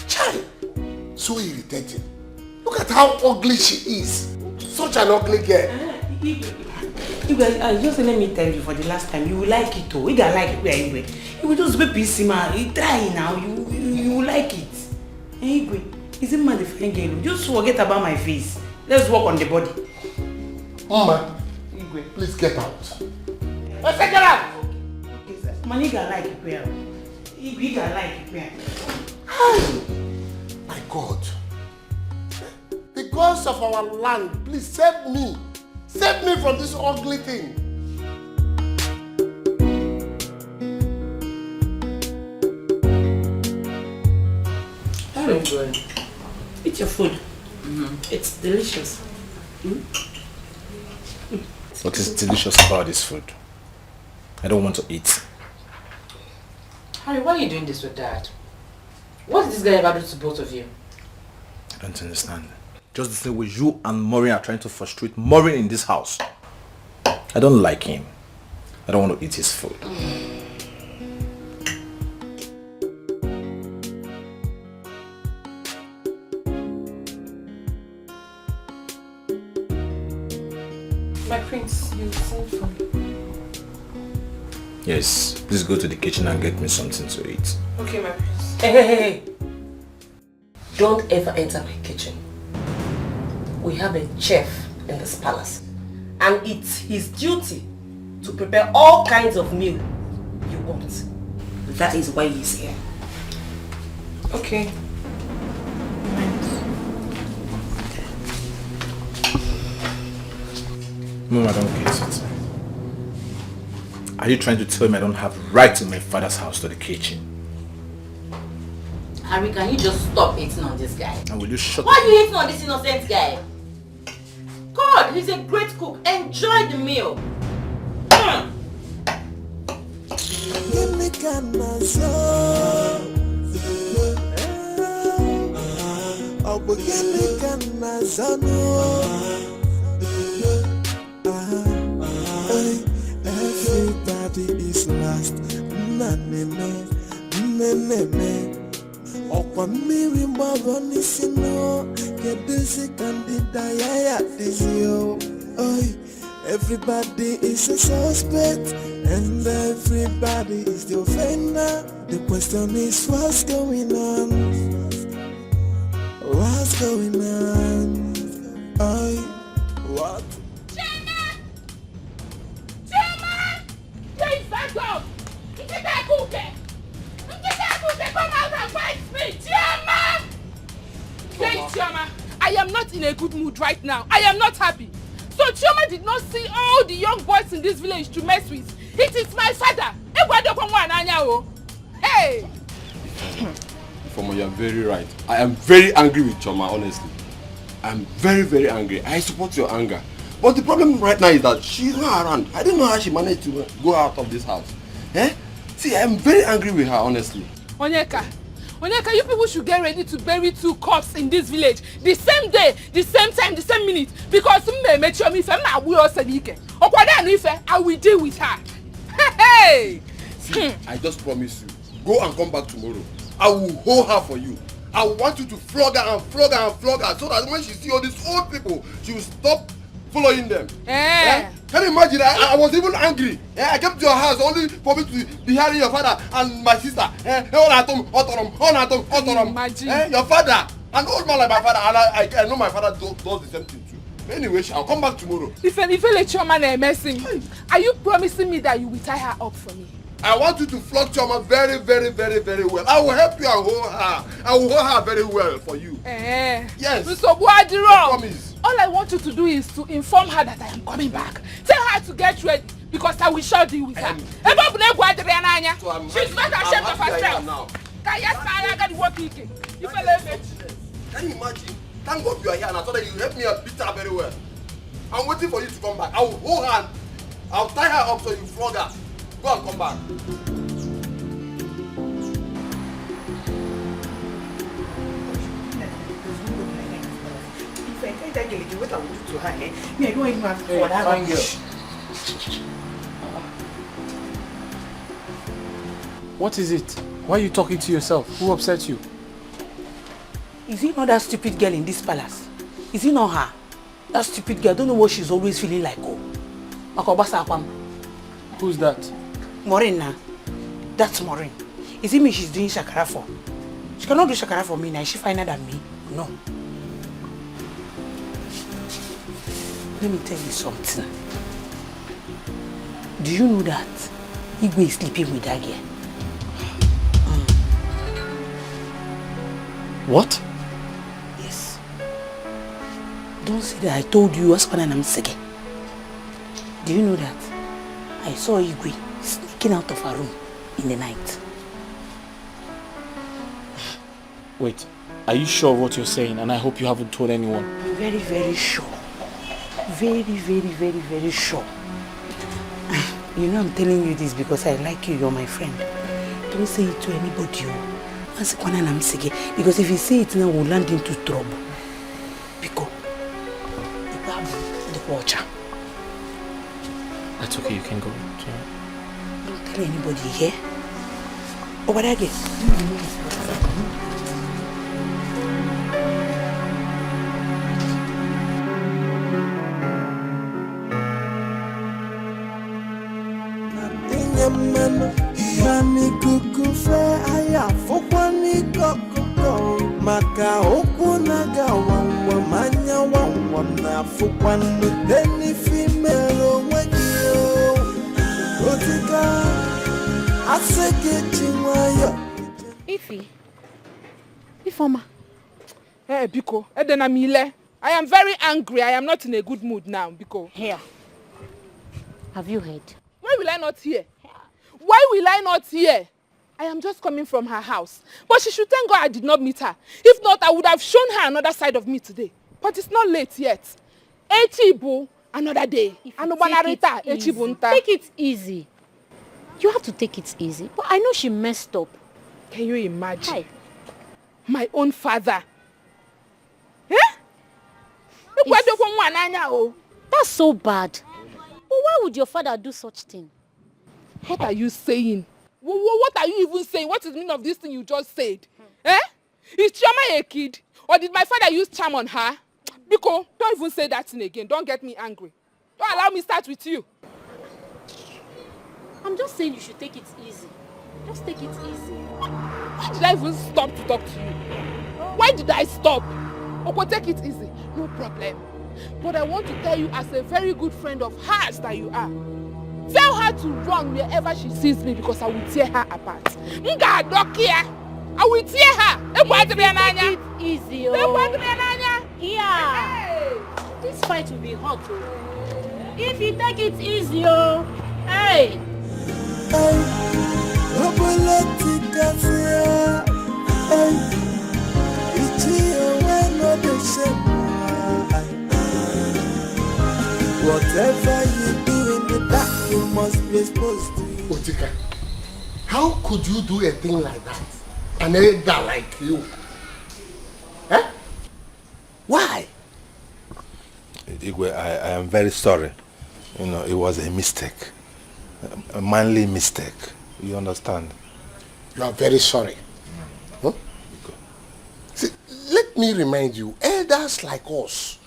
Chai! So irritating. Look at how ugly she is. Such an ugly girl. You guys, just let me tell you for the last time, you will like it too. You don't like it anyway. You will just be pissy man. You try now. You will like it. Anyway, is it man the fine girl? Just forget about my face. Let's work on the body. Mama, please get out. Let's get out. Okay, sir. Man, you can like it well. You can like it well. My God. The gods of our land, please save me. Save me from this ugly thing. Very good. Eat your food. It's delicious. What is delicious about this food? I don't want to eat. Harry, why are you doing this with Dad? What did this guy ever do to both of you? I don't understand. Just the same way you and Maureen are trying to frustrate Maureen in this house. I don't like him. I don't want to eat his food. My prince, you sent for me. Yes, please go to the kitchen and get me something to eat. Okay, my prince. Hey. Don't ever enter my kitchen. We have a chef in this palace. And it's his duty to prepare all kinds of meal you want. That is why he's here. Okay. Mom, I don't get it. Are you trying to tell me I don't have right in my father's house to the kitchen? Harry, can you just stop hating on this guy? And will you shut Why are you hating on this innocent guy? God, he's a great cook. Enjoy the meal. Everybody is lost. Everybody is a suspect, and everybody is the offender. The question is, what's going on? What's going on? What? Chairman! Please back up! Come out and fight me! Chairman! Please, Chairman, I am not in a good mood right now. I am not happy. So Chioma did not see all the young boys in this village to mess with. It is my father. Hey! Ifoma, you are very right. I am very angry with Chioma, honestly. I am very, very angry. I support your anger. But the problem right now is that she's not around. I don't know how she managed to go out of this house. Eh? See, I am very angry with her, honestly. Onyeka, you people should get ready to bury 2 corpses in this village. The same day, the same time, the same minute. Because I will deal with her. Hey! See, I just promise you. Go and come back tomorrow. I will hold her for you. I want you to flog her and flog her and flog her so that when she see all these old people, she will stop following them. Yeah. Can you imagine? I was even angry. I came to your house only for me to be hearing your father and my sister. Imagine. Your father, an old man like my father, and I know my father does the same thing too. Anyway, I'll come back tomorrow. If you let your man messing, are you promising me that you will tie her up for me? I want you to flog Chioma very, very, very, very well. I will help you and hold her. I will hold her very well for you. Yes. Mr. Buadiro, all I want you to do is to inform her that I am coming back. Tell her to get ready Because I will show you with her. She's not ashamed of herself. Can you imagine? Thank God you are here and I thought that you helped me and beat her very well. I'm waiting for you to come back. I will hold her and I'll tie her up so you flog her. Go and come back. If I tell that girl, what I will do to her, me, I don't even have to for that. Fine girl. What is it? Why are you talking to yourself? Who upset you? Is it not that stupid girl in this palace? Is it not her? That stupid girl, I don't know what she's always feeling like. Oh, who's that? Maureen. That's Maureen. Is it me she's doing shakara for? She cannot do shakara for me now. Is she finer than me? No. Let me tell you something. Do you know that Igwe is sleeping with that girl? What? Yes. Don't say that I told you what's going on. I'm sick. Do you know that I saw Igwe sneaking out of her room in the night? Wait, are you sure of what you're saying? And I hope you haven't told anyone. I'm very, very sure. Very, very, very, very sure. You know I'm telling you this because I like you. You're my friend. Don't say it to anybody. Because if you say it now, we'll land into trouble. Because the watcher. That's okay, you can go. Don't tell anybody here. Over there again. Mami kuku fe aya fokwani kokoko maka okunaga wanwa manya wanwa na fokwani deni female wegio otika aseke chinwayo Ifoma. Hey, Biko, Edena Mile. I am very angry. I am not in a good mood now, Biko. Here. Have you heard? Why will I not hear? Why will I not hear? I am just coming from her house. But she should thank God I did not meet her. If not, I would have shown her another side of me today. But it's not late yet. Echibu, another day. Take it easy. You have to take it easy. But I know she messed up. Can you imagine? Hi. My own father. Eh? That's so bad. But why would your father do such thing? What are you saying? What are you even saying? What is the meaning of this thing you just said? Eh? Is Chioma a kid? Or did my father use charm on her? Biko, don't even say that thing again. Don't get me angry. Don't allow me start with you. I'm just saying you should take it easy. Just take it easy. Why did I even stop to talk to you? Why did I stop? Okay, take it easy. No problem. But I want to tell you as a very good friend of hers that you are. Tell her to run wherever she sees me because I will tear her apart. I will tear her. Take it easy, oh. Yeah. Hey. This fight will be hot, oh. If you take it easy, oh. Hey. Whatever you do in the dark, you must be exposed to it. Otika, how could you do a thing like that? An elder like you? Eh? Why? Igwe, I am very sorry. You know, it was a mistake. A manly mistake. You understand? You are very sorry. Huh? See, let me remind you, elders like us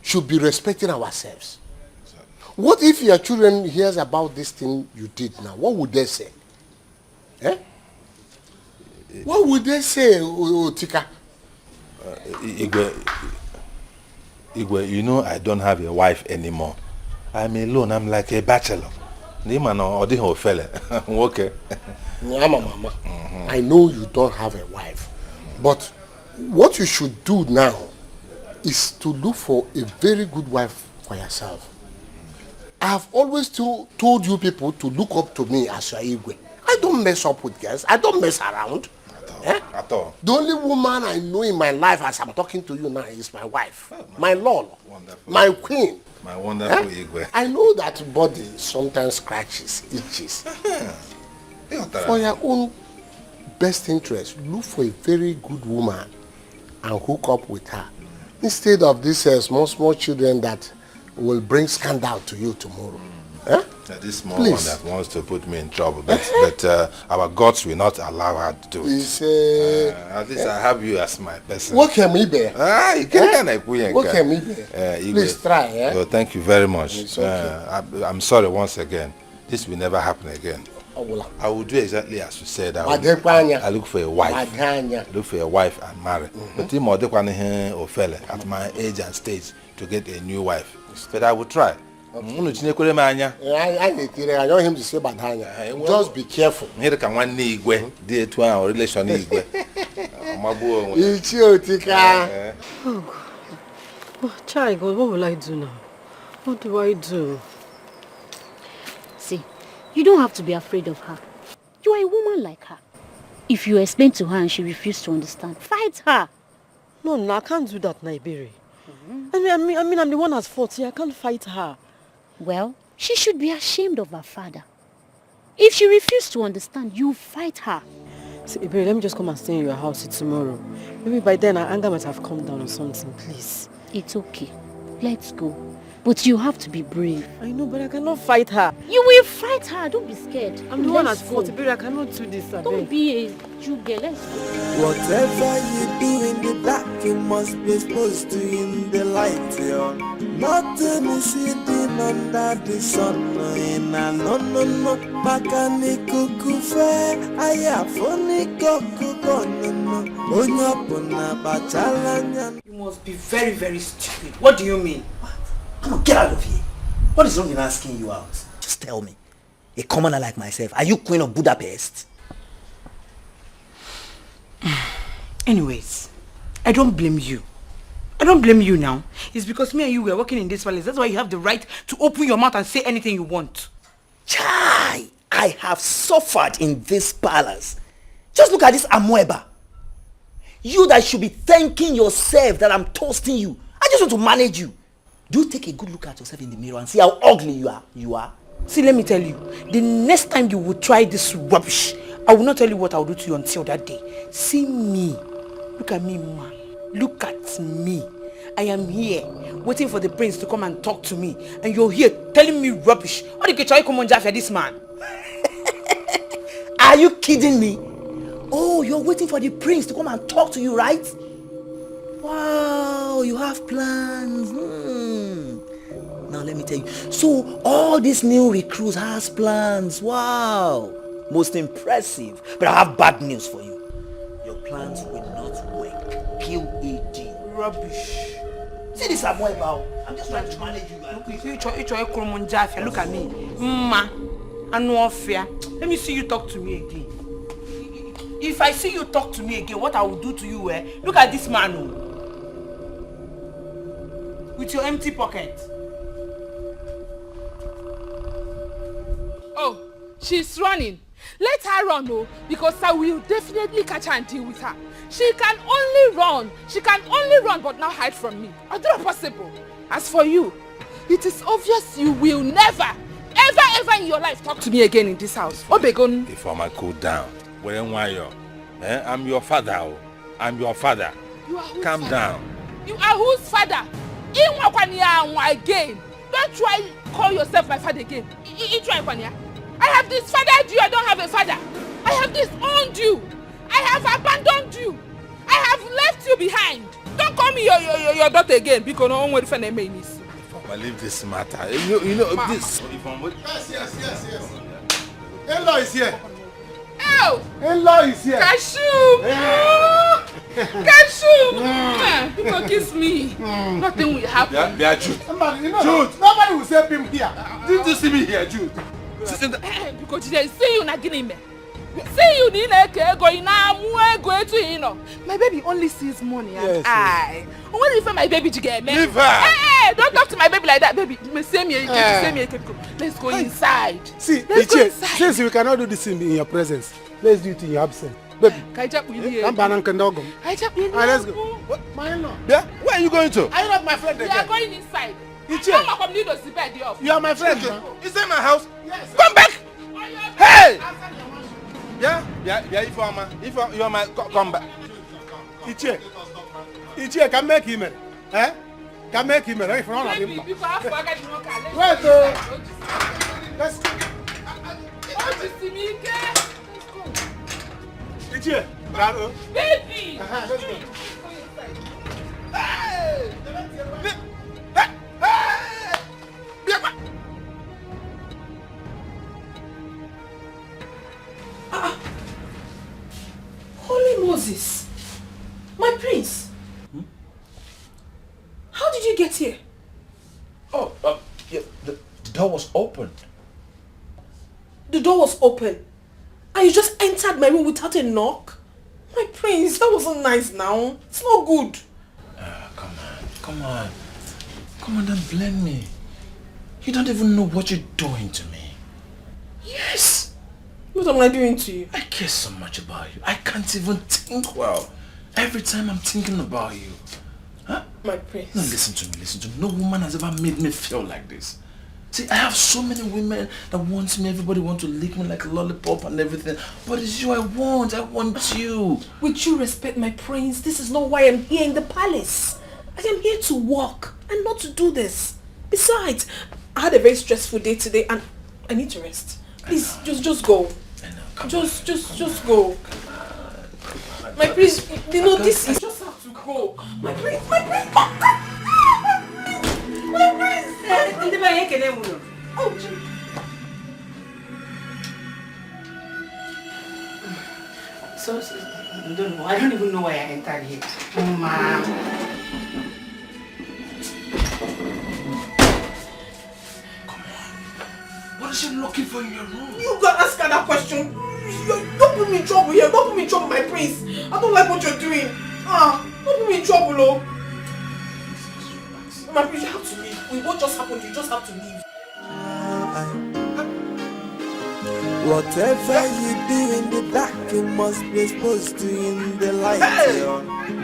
should be respecting ourselves. What if your children hears about this thing you did now? What would they say? Eh? What would they say, Otika? Igwe, you know I don't have a wife anymore. I'm alone. I'm like a bachelor. Okay. Mama. I know you don't have a wife. But what you should do now is to look for a very good wife for yourself. I have always told you people to look up to me as your Igwe. I don't mess up with girls. I don't mess around. At all. The only woman I know in my life as I'm talking to you now is my wife. My Lord. Wonderful. My queen. My wonderful Igwe. I know that body sometimes scratches, itches. For your own best interest, look for a very good woman and hook up with her. Instead of these small children that will bring scandal to you tomorrow. This small one that wants to put me in trouble, but our gods will not allow her to do it. At least I have you as my person. What can we be? You can What can we be? Please try. So thank you very much. It's okay. I'm sorry once again. This will never happen again. I will do exactly as you said. I look for a wife. Look for a wife and marry. But at my age and stage to get a new wife. But I will try. I want him to say Badhanya. Just be careful. Here can one Igwe, dear to our relation Igwe. Tika. Oh, Chai God, what will I do now? What do I do? See, you don't have to be afraid of her. You are a woman like her. If you explain to her and she refuses to understand, fight her. No, I can't do that, Naibiri. I mean, I'm the one that's fought here. I can't fight her. Well, she should be ashamed of her father. If she refuses to understand, you fight her. See, Iberi, let me just come and stay in your house tomorrow. Maybe by then our anger might have calmed down or something, please. It's okay. Let's go. But you have to be brave. I know, but I cannot fight her. You will fight her. Don't be scared. I'm the one that's fought. Iberi, I cannot do this. Don't be a Juge. Let's go. Whatever you do in the dark, you must be exposed to in the light. Nothing is hidden under the sun. No. Makani kukufe, ayafoni kokukono. Onyapona bachalanya. You must be very, very stupid. What do you mean? Come on, get out of here. What is wrong in asking you out? Just tell me. A commoner like myself, are you Queen of Budapest? Anyways, I don't blame you. I don't blame you now. It's because me and you were working in this palace. That's why you have the right to open your mouth and say anything you want. Chai! I have suffered in this palace. Just look at this Amoeba. You that should be thanking yourself that I'm toasting you. I just want to manage you. Do take a good look at yourself in the mirror and see how ugly you are. See, let me tell you. The next time you will try this rubbish, I will not tell you what I will do to you until that day. See me. Look at me, ma. Look at me. I am here, waiting for the prince to come and talk to me. And you're here telling me rubbish. What did you try to come on for this man? Are you kidding me? Oh, you're waiting for the prince to come and talk to you, right? Wow, you have plans. Now let me tell you. So all these new recruits has plans. Wow. Most impressive. But I have bad news for you. Your plans will not work. P.U.A.D. Rubbish. See this Amoeba. I'm just trying to manage you guys. Look at me. Ma. Let me see you talk to me again. If I see you talk to me again, what I will do to you, look at this man. With your empty pocket. Oh, she's running. Let her run, because I will definitely catch her and deal with her. She can only run. She can only run, but now hide from me. It's not possible. As for you, it is obvious you will never, ever in your life talk to me again in this house. Obegon. If I might cool down, I'm your father. I'm your father. Calm down. You are whose father? Again. Don't try call yourself my father again. I have disfathered you. I don't have a father. I have disowned you. I have abandoned you. I have left you behind. Don't call me your daughter again because no one will defend me. I leave this matter. You know this. Yes. In-law is here. Oh! In-law is here. Cashew! Cashew! People kiss me. Nothing will happen. Yeah, Jude. Jude. Nobody will save him here. Didn't you see me here, Jude? Because they see you not getting me. See you my baby only sees money and I. When you find my baby to get me? Leave her! Hey, don't talk to my baby like that, baby. Let's go inside. See, let's go inside. Since we cannot do this in your presence, let's do it in your absence. Baby, let's go. Yeah? Where are you going to? Are you not my friend We again? are going inside. You are my friend. Is that my house? Yes. Come back! Hey! Yeah, if you are my, come back. Ichie, can make him, eh? Can make him, right? From Wait, let's go. Ichie, baby! Let's go. Hey! Holy Moses! My prince! How did you get here? Oh, yeah, the door was open. The door was open. And you just entered my room without a knock? My prince, that wasn't nice now. It's not good. Come on, don't blame me. You don't even know what you're doing to me. Yes! What am I doing to you? I care so much about you. I can't even think well. Every time I'm thinking about you. Huh? My prince. No, listen to me. No woman has ever made me feel like this. See, I have so many women that want me. Everybody wants to lick me like a lollipop and everything. But it's you I want you. With you respect, my prince, this is not why I'm here in the palace. I am here to work and not to do this. Besides, I had a very stressful day today and I need to rest. Please, just go. I know. Just go. My prince, you know this is just have to go. My prince. Oh, gee. So, I don't even know why I entered here. Oh, ma'am. What is she looking for in your room? You gotta ask her that question. Don't put me in trouble here. Don't put me in trouble, my prince. I don't like what you're doing. Don't put me in trouble, oh. My prince, you have to leave. With what just happened, you just have to leave. Whatever you do in the dark, you must be exposed to in the light.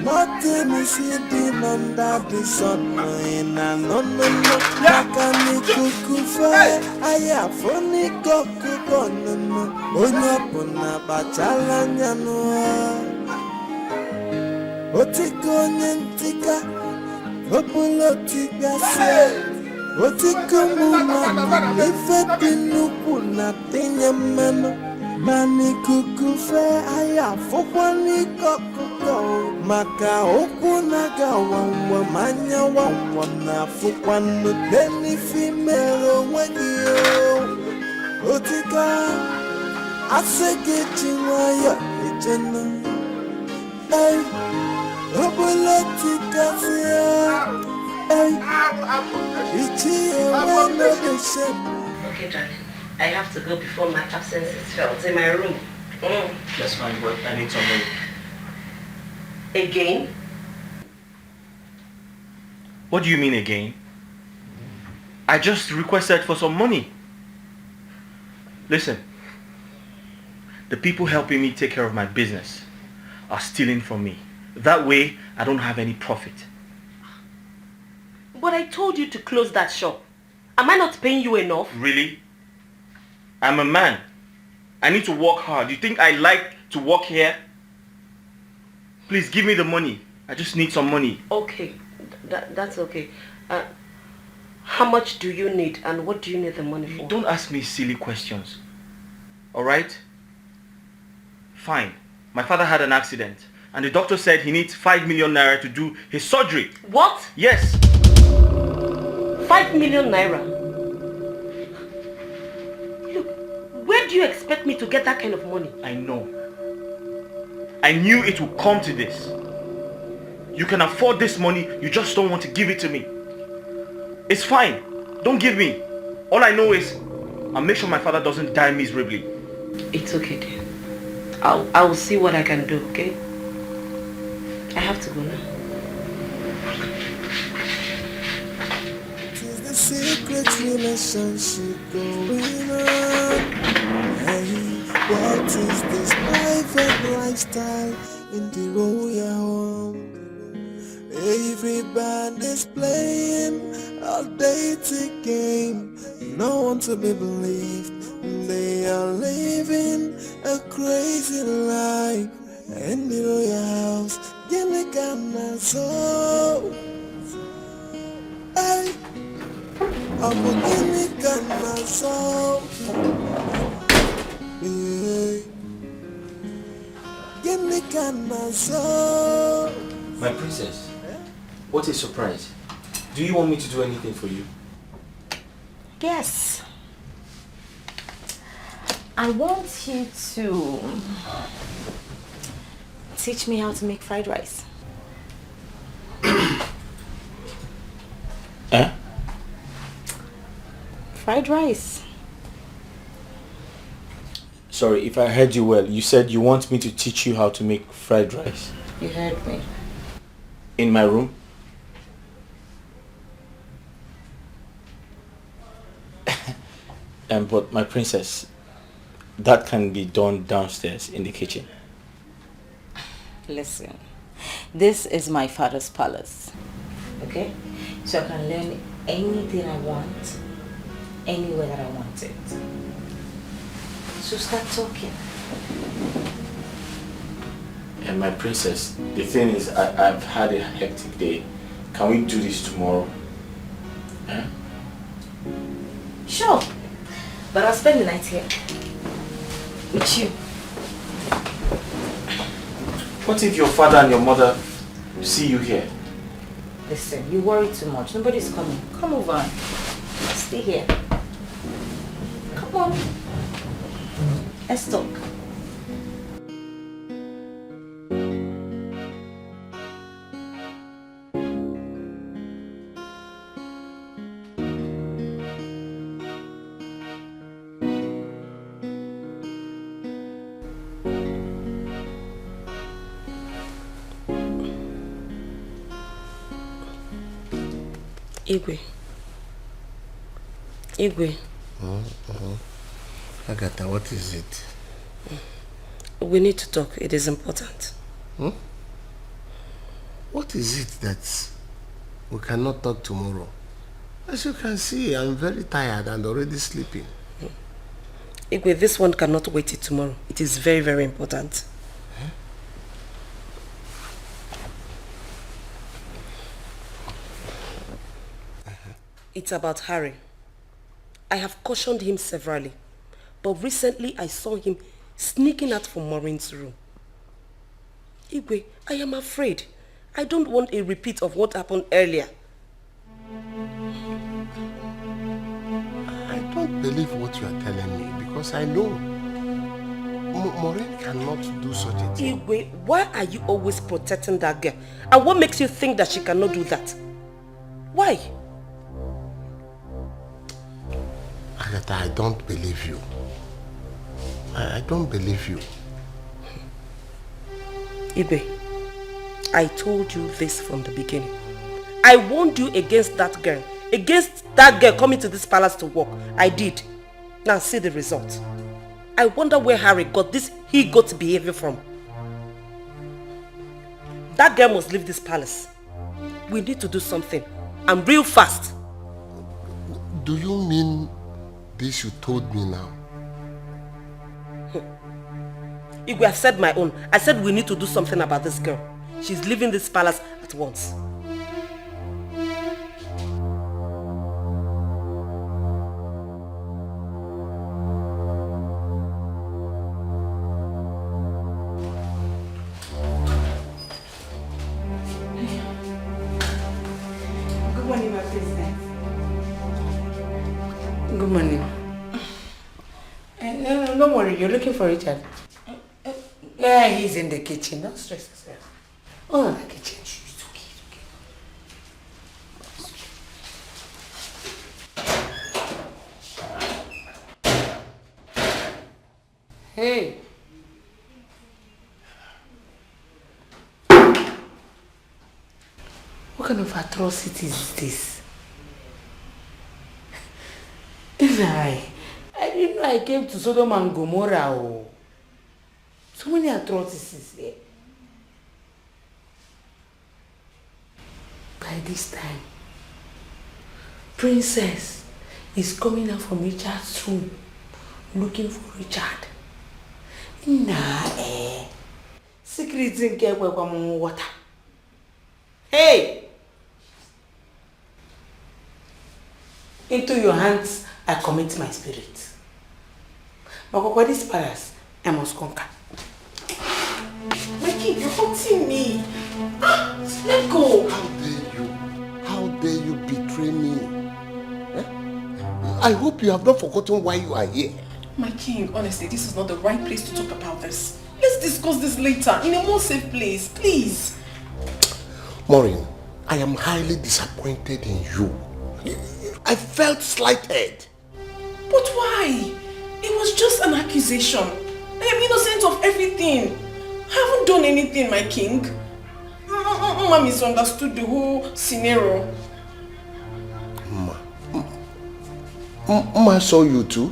Nothing is hidden under the sun. No. Makani kukufa, aya foni kokuko no. Onya puna bachala nyano. Otiko nyentika, opulo tibiase. Otiko mumana, ifeti nuku na tinye mano. Mani kukufe, aya fokwani kokuko. Maka oku naga wangwa manya wangwa na fukwanu teni female wagio. Otika asege chingwaya ejena. Ay, obolotika siya. Ay, ichi ewano deshe. Okay, darling. I have to go before my absence is felt in my room. That's fine, but I need some money. Again? What do you mean again? I just requested for some money. Listen, the people helping me take care of my business are stealing from me. That way, I don't have any profit. But I told you to close that shop. Am I not paying you enough? Really? I'm a man. I need to work hard. You think I like to work here? Please give me the money. I just need some money. Okay, that's okay. How much do you need and what do you need the money for? Don't ask me silly questions. Alright? Fine. My father had an accident and the doctor said he needs 5 million naira to do his surgery. What? Yes. 5 million naira? Look, where do you expect me to get that kind of money? I know. I knew it would come to this. You can afford this money, you just don't want to give it to me. It's fine. Don't give me. All I know is I'll make sure my father doesn't die miserably. It's okay, dear. I will see what I can do, okay? I have to go now. Tis the secret relationship going on. Hey, what is this private lifestyle in the royal home? Every band is playing a dating game. No one to be believed. They are living a crazy life in the royal house. Give me so. Hey, I'm gonna so. Hey, give me so. My princess, what a surprise. Do you want me to do anything for you? Yes. I want you to teach me how to make fried rice. Eh? Fried rice. Sorry, if I heard you well, you said you want me to teach you how to make fried rice. You heard me. In my room? But my princess, that can be done downstairs in the kitchen. Listen, this is my father's palace, okay? So I can learn anything I want, anywhere that I want it. So start talking. And my princess, the thing is, I've had a hectic day. Can we do this tomorrow? Eh? Sure, but I'll spend the night here with you. What if your father and your mother see you here? Listen, you worry too much. Nobody's coming. Come over. Stay here. Come on. Let's talk. Igwe. Agatha, what is it? We need to talk. It is important. What is it that we cannot talk tomorrow? As you can see, I'm very tired and already sleeping. Igwe, this one cannot wait till tomorrow. It is very, very important. It's about Harry. I have cautioned him severally, but recently I saw him sneaking out from Maureen's room. Igwe, I am afraid. I don't want a repeat of what happened earlier. I don't believe what you are telling me because I know Maureen cannot do such a thing. Igwe, why are you always protecting that girl? And what makes you think that she cannot do that? Why? Agatha, I don't believe you. I don't believe you. Igwe, I told you this from the beginning. I warned you against that girl. Against that girl coming to this palace to work. I did. Now see the result. I wonder where Harry got this he-goat behavior from. That girl must leave this palace. We need to do something. And real fast. Do you mean this you told me now? Igwe, I've said my own. I said we need to do something about this girl. She's leaving this palace at once. Good morning, my princess. Good morning. No, don't worry. You're looking for Richard. Yeah, he's in the kitchen. Don't stress yourself. Oh, in the kitchen. It's okay, it's okay. Hey. kind of atrocity is this? I didn't know I came to Sodom and Gomorrah. Oh. So many atrocities here. By this time, Princess is coming out from Richard's room looking for Richard. Nah, secrets in care water. Hey! Into your hands I commit my spirit. But this palace I must conquer. My king, you're hurting me. Let go. How dare you betray me? Eh? I hope you have not forgotten why you are here. My king, honestly, this is not the right place to talk about this. Let's discuss this later, in a more safe place, please. Maureen, I am highly disappointed in you. I felt slighted. But why? It was just an accusation. I am innocent of everything. I haven't done anything, my king. Mama misunderstood the whole scenario. Mama saw you too?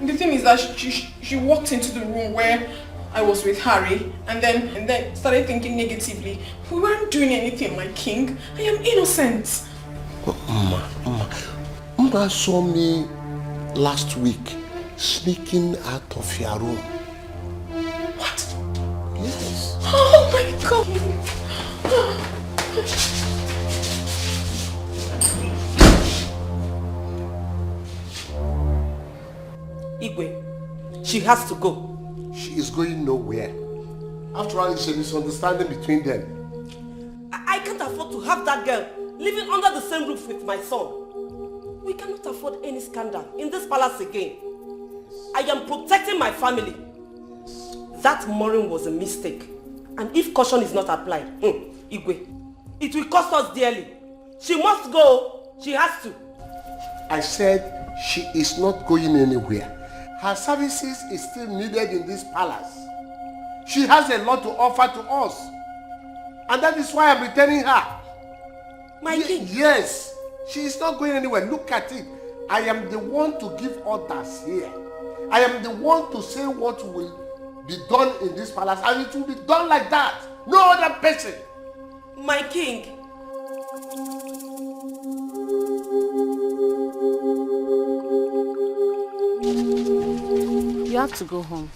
The thing is that she walked into the room where I was with Harry and then started thinking negatively. We weren't doing anything, my king. I am innocent. Mama saw me last week sneaking out of your room. What? Yes. Oh my God. Igwe, she has to go. She is going nowhere. After all, it's a misunderstanding between them. I can't afford to have that girl living under the same roof with my son. We cannot afford any scandal in this palace again. I am protecting my family. That Maureen was a mistake. And if caution is not applied, Igwe, it will cost us dearly. She must go. She has to. I said she is not going anywhere. Her services is still needed in this palace. She has a lot to offer to us. And that is why I'm returning her. My king? Yes. She is not going anywhere. Look at it. I am the one to give orders here. I am the one to say what will be done in this palace. And it will be done like that. No other person. My king. You have to go home.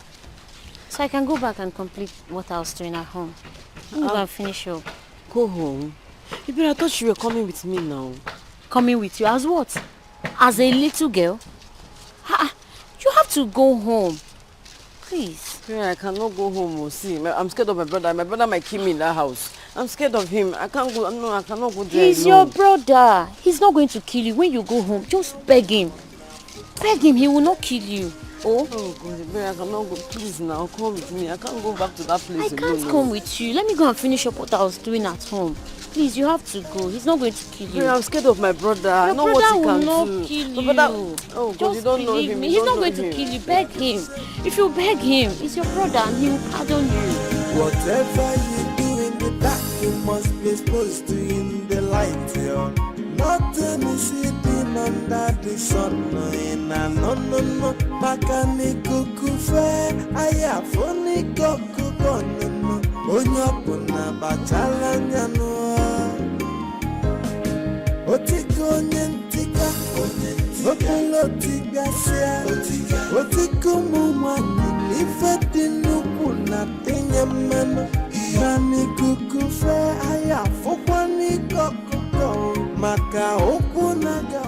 So I can go back and complete what I was doing at home. I'm going to finish up. Go home? But I thought you were coming with me now. Coming with you as what? As a little girl? You have to go home. Please. Yeah, I cannot go home. See, I'm scared of my brother. My brother might kill me in that house. I'm scared of him. I can't go. No, I cannot go there. He's your brother. He's not going to kill you. When you go home, just beg him. Beg him. He will not kill you. Oh God, I cannot go. Please now, come with me. I can't go back to that place. I can't come with you. Let me go and finish up what I was doing at home. Please, you have to go. He's not going to kill you. I'm scared of my brother. I know what he can do. Your brother will not kill you. Oh God, just you don't know him. Me. He's not going to kill you. Beg him. If you beg him, he's your brother and he will pardon you. Whatever you do in the dark, you must be exposed to in the light. Not anything under the sun. No. Makani kukufe, aya foni kukubono. Onyapuna bachala nyano. Otiko nyentika, opolo tigasia. Otiko mumani, ifedi nukuna tenyamano. Mani kukufe, aya fokwani kukubono. Maka okunaga.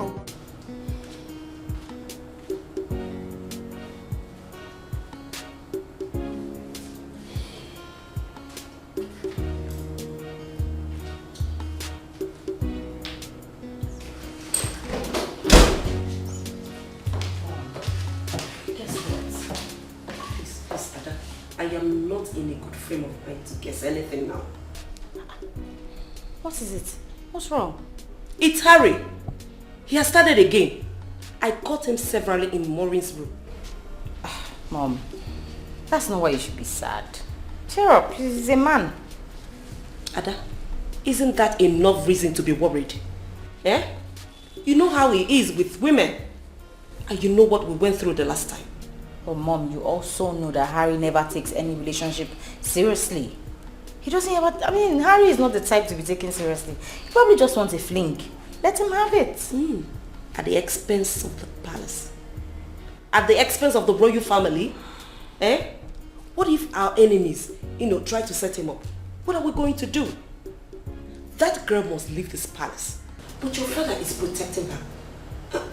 I am not in a good frame of mind to guess anything now. What is it? What's wrong? It's Harry. He has started again. I caught him severally in Maureen's room. Mom, that's not why you should be sad. Cheer up, he's a man. Ada, Isn't that enough reason to be worried? Eh? You know how he is with women. And you know what we went through the last time. But Mom, you also know that Harry never takes any relationship seriously. He doesn't ever... Harry is not the type to be taken seriously. He probably just wants a fling. Let him have it. At the expense of the palace. At the expense of the royal family. Eh? What if our enemies, try to set him up? What are we going to do? That girl must leave this palace. But your father is protecting her.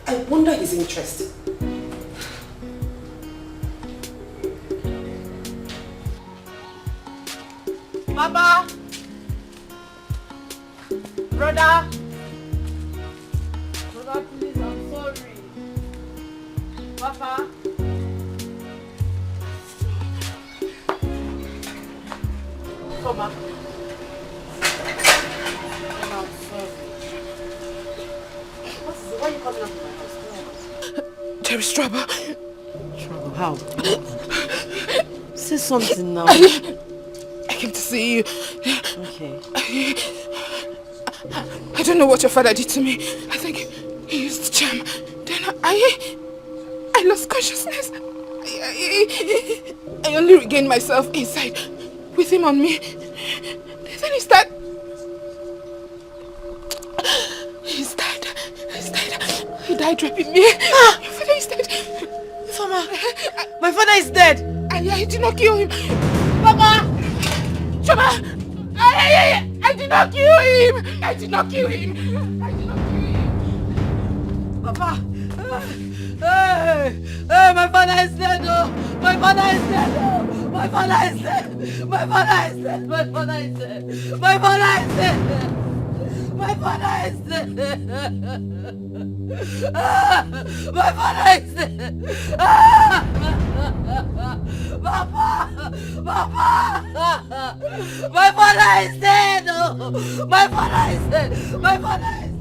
I wonder his interest. Papa! Brother! Brother, please, I'm sorry. Papa! Come on. I'm sorry. Why are you coming up to my house? There is trouble. Trouble? How? Say something now. I came to see you. Okay. I don't know what your father did to me. I think he used the charm. Then I lost consciousness. I only regained myself inside with him on me. Then he died. He died raping me. Your father is dead. Mama, my father is dead. I did not kill him. Papa! Choma! I did not kill him! I did not kill him! Papa! Hey, my father is dead! Oh. My father is dead! Oh. My father is dead! My father is dead! My father is dead! My father is dead! My father is dead! My father is dead! Papa! Papa! My father is dead! Oh. My father is dead! My father is dead!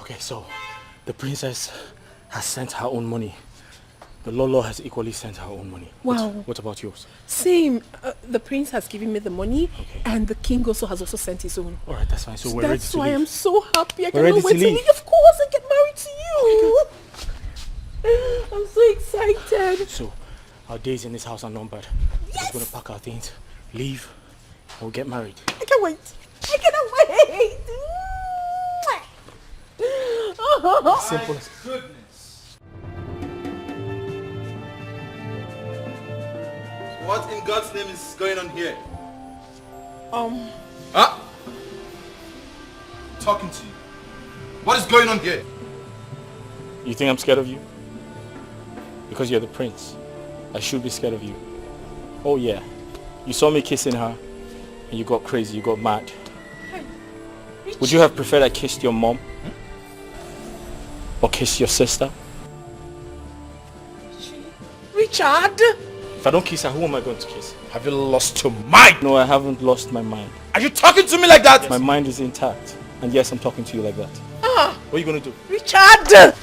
Okay, so the princess has sent her own money. The Lolo has equally sent her own money. Wow. What about yours? Same. The prince has given me the money, and the king also has also sent his own. All right, that's fine. So we're ready to leave. That's why I'm so happy. I We're ready cannot wait to to leave. leave. Of course, I get married to you. I'm so excited. So our days in this house are numbered. Yes. We're going to pack our things, leave, and we'll get married. I can't wait. I cannot wait. Simple. Goodness. What in God's name is going on here? Talking to you. What is going on here? You think I'm scared of you? Because you're the prince. I should be scared of you. Oh yeah. You saw me kissing her and you got crazy, you got mad. Would you have preferred I kissed your mom? Or kissed your sister? Richard! If I don't kiss her, who am I going to kiss? Have you lost your mind? No, I haven't lost my mind. Are you talking to me like that? My mind is intact. And yes, I'm talking to you like that. What are you going to do? Richard!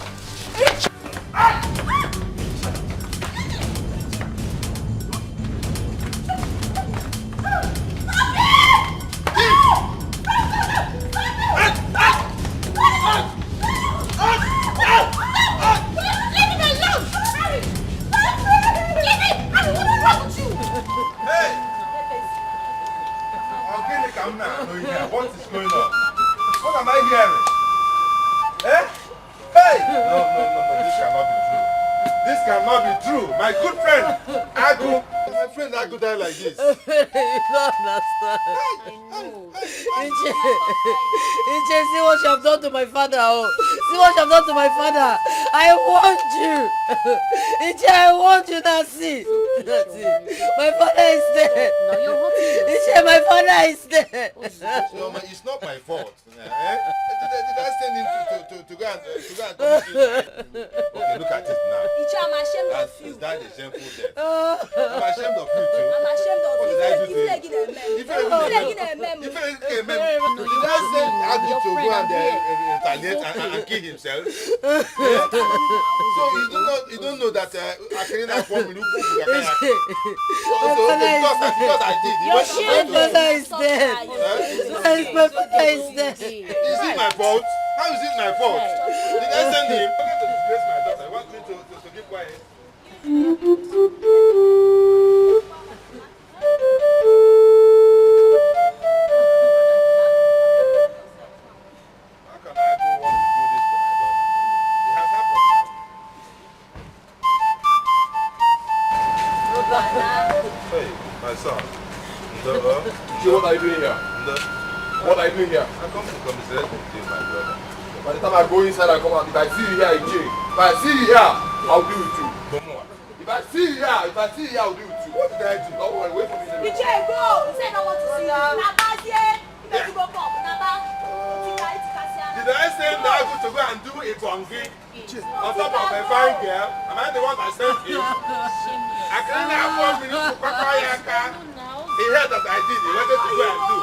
What is going on? What am I hearing? Eh? Hey! No, this cannot be true. This cannot be true. My good friend, Agu. My friend Agu died like this. You don't understand. Iche, see what you have done to my father. Oh. See what you have done to my father. I want you. Iche, I want you. That's it. That's it. My father is dead. No, you're hurting Iche, my father is dead. No, it's not my fault. Eh? Did I send him to go and commit this? Okay, look at it now. Iche, I'm ashamed of you. That is shameful death. I'm ashamed of you too. I'm ashamed of you. Did I say Agu to go and retaliate and kill himself? So you don't know that Akinina form will look because I did. Your father is dead. My father is dead. Is it my fault? How is it my fault? Did I send him? To disgrace my daughter. You want me to keep quiet? Hey, my son. What are you doing here? What are you doing here? I come to commiserate with you, my brother. By the time I go inside and come out, if I see you here, in jail. If I see you here, I'll deal with you. If I see you here, I'll deal with you. What did I do? Don't worry, wait for me. Did you go? You said I want to see you. Naba here. You go come. Naba. Did I send Naija to go and do a bongi on top of a fine girl? Am I the one that sent him? I can't afford me to Papayaka. He heard that I did. He wanted to go and do.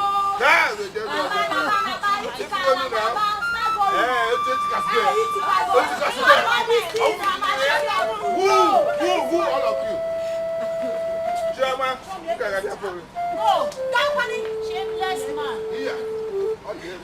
Who all of you? Chairman, look at that for me. No, company, shameless man. Yeah. Oh, yes.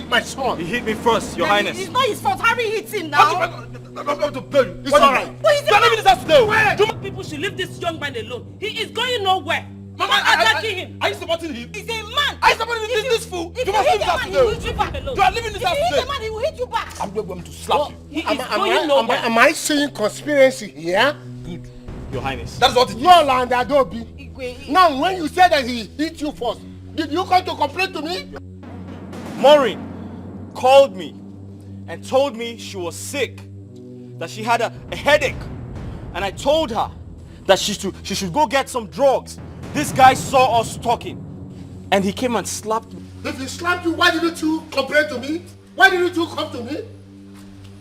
My son. He hit me first, Your Highness. It's not his fault. Harry hit him now. It's alright. But he's leaving this house today. Where? People should leave this young man alone. He is going nowhere. Mama, attacking him. Are you supporting him? He's a man. Are you supporting this fool? If You you must hit leave the this man, house he will today. hit you back. You are leaving this house If you hit today. the man, he will hit you back. I'm going to slap you. He is going nowhere. Am I seeing conspiracy here? Good, Your Highness. That's what it is. No, land Adobe. Now, when you said that he hit you first, did you come to complain to me? Maureen called me and told me she was sick, that she had a headache, and I told her that she should go get some drugs. This guy saw us talking and he came and slapped me. If he slapped you, why didn't you complain to me? Why didn't you come to me?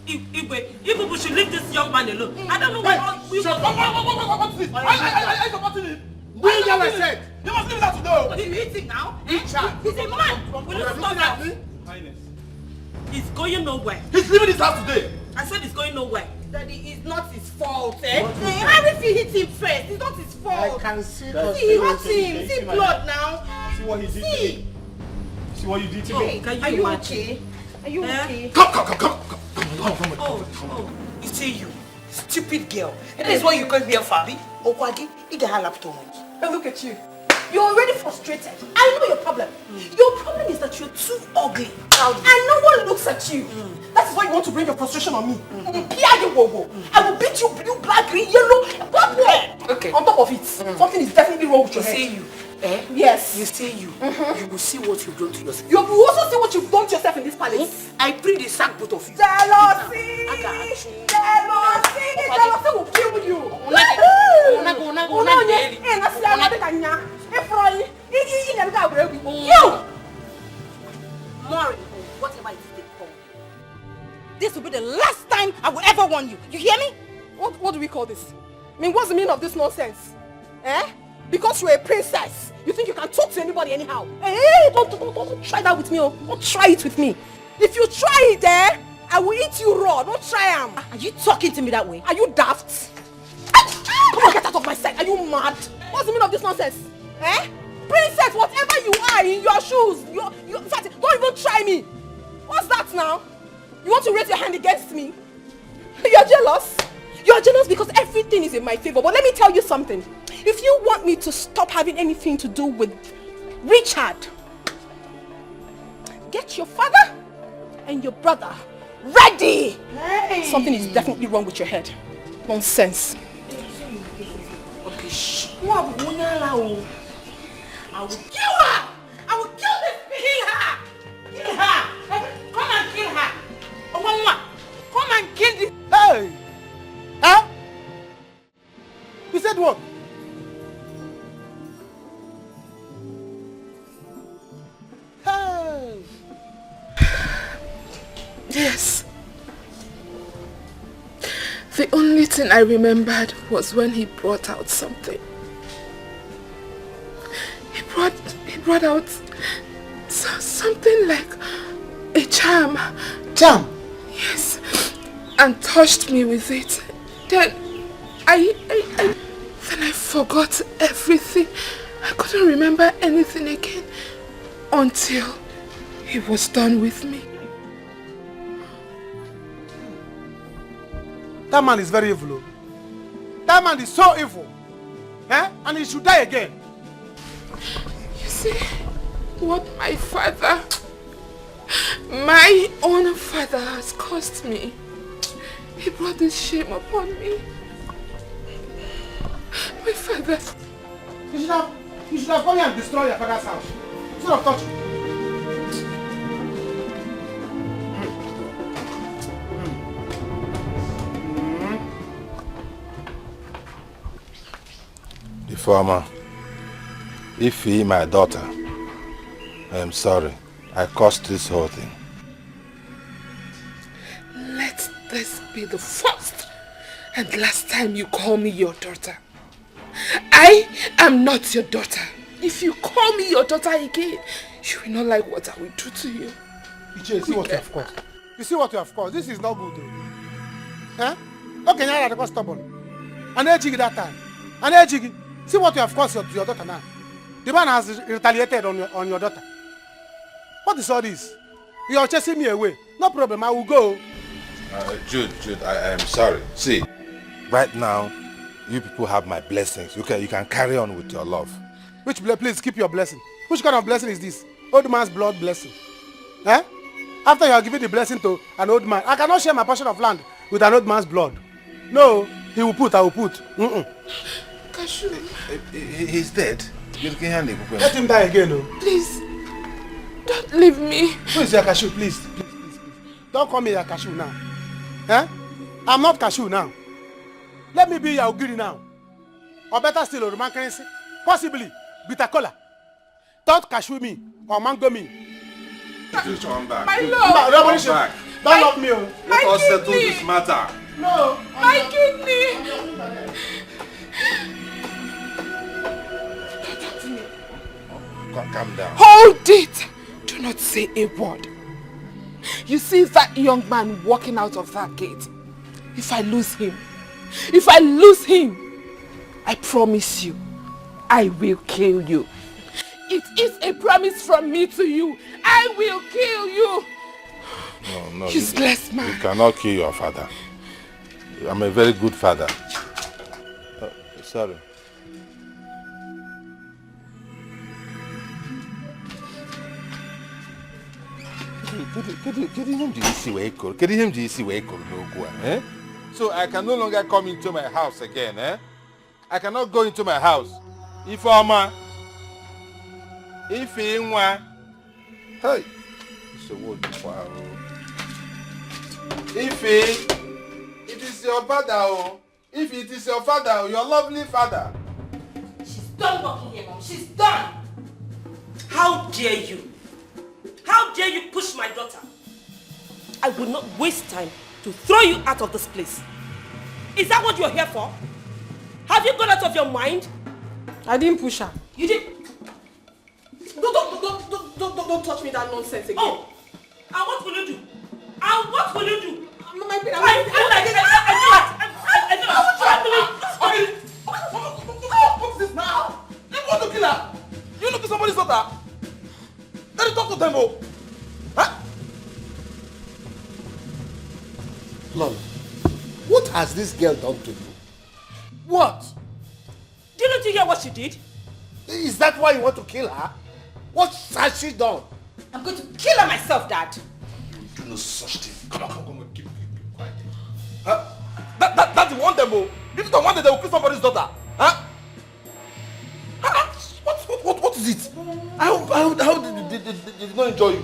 If people should leave this young man alone. I don't know why you... What's this? I supporting him. Where you I said? You must leave that to know. He's hitting now. Richard. He's a man. Will you stop that? Highness. He's going nowhere. He's leaving this house today. I said he's going nowhere. Daddy, it's not his fault, eh? Harry hit him first. It's not his fault. I can see he hurt him. See blood now. See what he did to me. See what you did to me. Can you imagine? Okay? Are you okay? Come. Oh, you see you, stupid girl. And this is what you call me a Fabi. Okwagi, you get her too much. And look at you. You're already frustrated. I know your problem. Your problem is that you're too ugly. And no one looks at you. That is why you want to bring your frustration on me. I will beat you blue, black, green, yellow, black, red. Okay. On top of it, something is definitely wrong with your head. See you. Yes. You see you. You will see what you've done to yourself. You will also see what you've done to yourself in this palace. I bring the sack both of you. Jealousy! Jealousy will kill you. calling you. You hear me? What do we call this? I mean, what's the meaning of this nonsense? Eh? Because you're a princess, you think you can talk to anybody anyhow? Hey, don't try that with me. Oh. Don't try it with me. If you try it, I will eat you raw. Don't try them. Are you talking to me that way? Are you daft? Come on, get out of my sight. Are you mad? What's the meaning of this nonsense? Eh? Princess, whatever you are in your shoes, in fact, don't even try me. What's that now? You want to raise your hand against me? You're jealous? You're jealous because everything is in my favor. But let me tell you something. If you want me to stop having anything to do with Richard, get your father and your brother ready. Hey. Something is definitely wrong with your head. Nonsense. Okay, shh. I will kill her. I will kill this bitch. Kill her. Kill her. Come and kill her. Come and kill this. Hey! Huh? You said what? Hey! Yes. The only thing I remembered was when he brought out something. He brought out something like a charm. Charm? Yes. And touched me with it. Then I forgot everything. I couldn't remember anything again until he was done with me. That man is very evil. That man is so evil. Eh? And he should die again. You see, what my own father has caused me. He brought this shame upon me. My father. You should have gone and destroyed your father's house. Instead of touching. The former. Ify, my daughter, I am sorry. I caused this whole thing. Let this be the first and last time you call me your daughter. I am not your daughter. If you call me your daughter again, you will not like what I will do to you. You see what you have caused. You see what you have caused. This is not good. Huh? Okay, now that was stubborn. And I that time. And I see what you have caused to your daughter now. The man has retaliated on your daughter. What is all this? You are chasing me away. No problem, I will go. Jude, I am sorry. See, right now, you people have my blessings. You can carry on with your love. Please keep your blessing. Which kind of blessing is this? Old man's blood blessing. Eh? After you have given the blessing to an old man, I cannot share my portion of land with an old man's blood. No, he will put, I will put. Cashew. He's dead. Let him die again, no? Please, don't leave me. Who is your cashew? Please. Don't call me your cashew now. Eh? I'm not cashew now. Let me be your ogiri now. Or better still, Roman currency. Possibly, bitter cola. Don't cashew me or mango me. Just come back. My love. Come back. Don't love me. Let us settle this matter. No. My kidney. Calm down. Hold it. Do not say a word. You see that young man walking out of that gate? If I lose him, I promise you, I will kill you. It is a promise from me to you. I will kill you. No. Useless man. You cannot kill your father. I'm a very good father. Sorry. So I can no longer come into my house again, eh? I cannot go into my house. Ifeoma, Ifeinwa, hey, it's a word. Wow. Ife, it is your father, oh. If it is your father, your lovely father. She's done working here, Mom. She's done. How dare you? How dare you push my daughter? I will not waste time to throw you out of this place. Is that what you're here for? Have you gone out of your mind? I didn't push her. You did. Don't touch me that nonsense again. Oh, and what will you do? And what will you do? I feel like What's this now? You want to kill her? You look at somebody's daughter? Let me talk to them, oh. Huh? Lord, what has this girl done to you? What? Didn't you hear what she did? Is that why you want to kill her? What has she done? I'm going to kill her myself, Dad. Do no such thing. Come on, keep quiet. Huh? That's the one demo. If you don't want it, they will kill somebody's daughter. Huh? What is it? How did not enjoy you?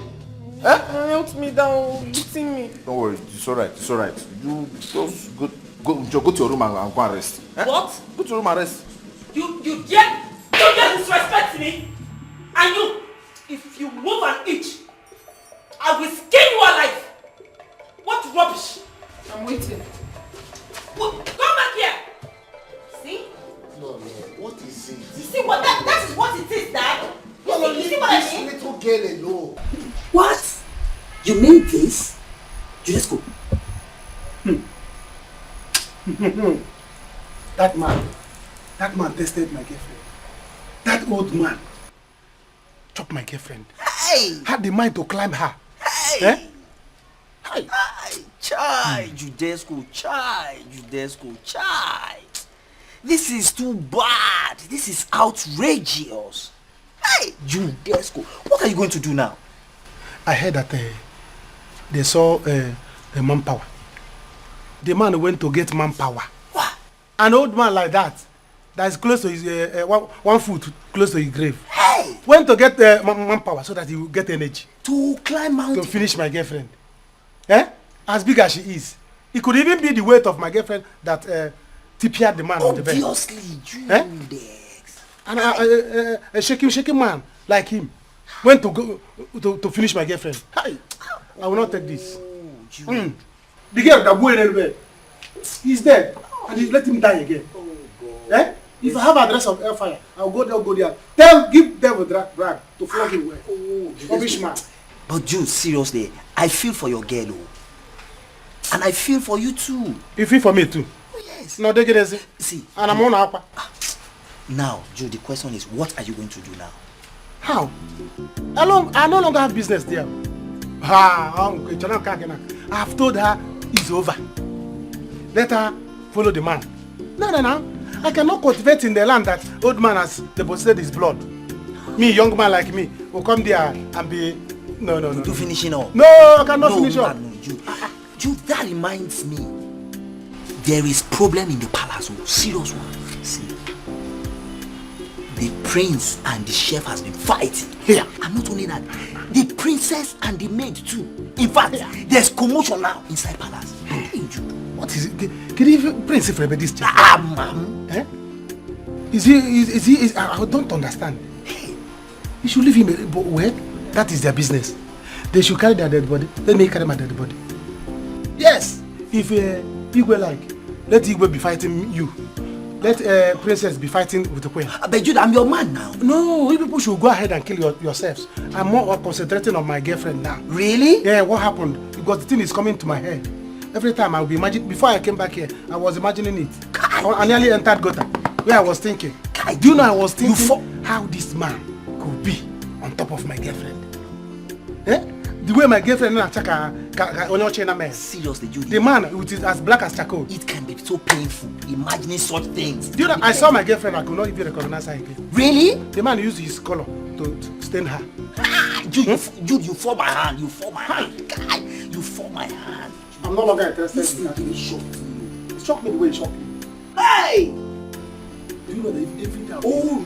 Huh? Help me down, beating me. Don't worry, it's alright. You just go to your room and go and rest. Eh? What? Go to your room and rest. You dare disrespect me? And you, if you move an inch, I will skin you alive. What rubbish? I'm waiting. Come back here. See? No, what is it? You see what that is what it is, Dad? You see what I mean? This little girl alone. What? You mean this? Just go. That man tested my girlfriend. That old man chopped my girlfriend. Hey! Had the mind to climb her. Hey! Eh? Hey! Chai! Judesco, chai! This is too bad. This is outrageous. Hey! Judesco, what are you going to do now? I heard that they saw the manpower. The man went to get manpower. What? An old man like that is close to his 1 foot close to his grave. Hey! Went to get manpower so that he will get energy to climb mountain to finish my girlfriend. Eh? As big as she is, it could even be the weight of my girlfriend that tipped the man on the bed. Obviously, eh? And a shaking man like him went to go to finish my girlfriend. Hi. I will not take this. The girl that went anywhere, he's dead, and he let him die again. Eh? If I have address of hellfire, I'll go there. Give them a drag to flog him away. Rubbish man. But Jude, seriously, I feel for your girl, and I feel for you too. You feel for me too? Oh, yes. No, they get it. See, and I'm on aqua. Now, Jude, the question is, what are you going to do now? How? I no longer have business there. I've told her it's over. Let her follow the man. No. I cannot cultivate in the land that old man has deposited his blood. Me, young man like me, will come there and be... No. To finishing up? No, I cannot finish up. No, Jude, that reminds me. There is problem in the palace. Serious one. See, the prince and the chef has been fighting. Yeah. And not only that, the princess and the maid too. In fact, there's commotion now inside palace. Hey, Jude. What is it? Can you prince for this chef? Ma'am. Eh? Is he? I don't understand. Hey. You should leave him. Well, that is their business. They should carry their dead body. Let me carry my dead body. Yes. If Igwe like, let Igwe be fighting you. Let princess be fighting with the queen. But Jude, I'm your man now. No, you people should go ahead and kill yourselves. I'm more concentrating on my girlfriend now. Really? Yeah, what happened? Because the thing is coming to my head. Every time I'll be imagining, before I came back here, I was imagining it. I nearly entered gutter, where I was thinking. Do you know I was thinking how this man could be on top of my girlfriend? Eh? The way my girlfriend seriously, Judy. The man which is as black as charcoal. It can be so painful imagining such things. Do you know, I saw my girlfriend, I could not even recognize her again. Really? The man used his color to stain her. Jude, you fall my hand. You fall my hand. Guy, you fall my hand. I'm no longer interested in that. It shocked me. It shocked me the way it shocked me. Hey! Do you know that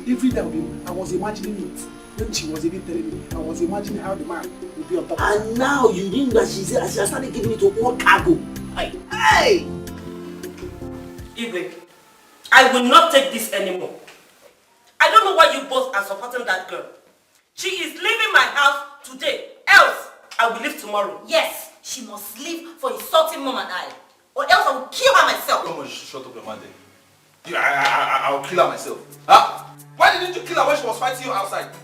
every day I was imagining it. When she was even telling me, I was imagining how the man would be on top of her. And now you didn't that she said she started giving it to all cargo. Hey! Igwe, I will not take this anymore. I don't know why you both are supporting that girl. She is leaving my house today. Else, I will leave tomorrow. Yes, she must leave for insulting Mom and I. or else I will kill her myself. Come on, shut up your man then. I'll kill her myself. Huh? Why didn't you kill her when she was fighting you outside?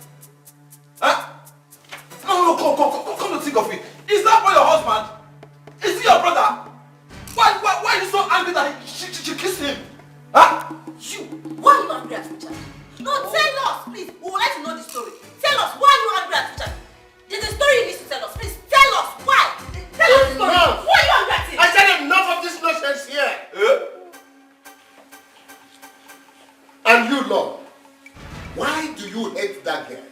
Huh? No, come to think of it. Is that boy your husband? Is he your brother? Why are you so angry that she kissed him? Huh? You, why are you angry at Richard? No, tell us, please. We would like to know the story. Tell us, why are you angry at Richard? There's a story you need to tell us. Please, tell us, why? Tell us the story. Why are you angry at him? I said enough of this nonsense here. And you, Lord, why do you hate that girl?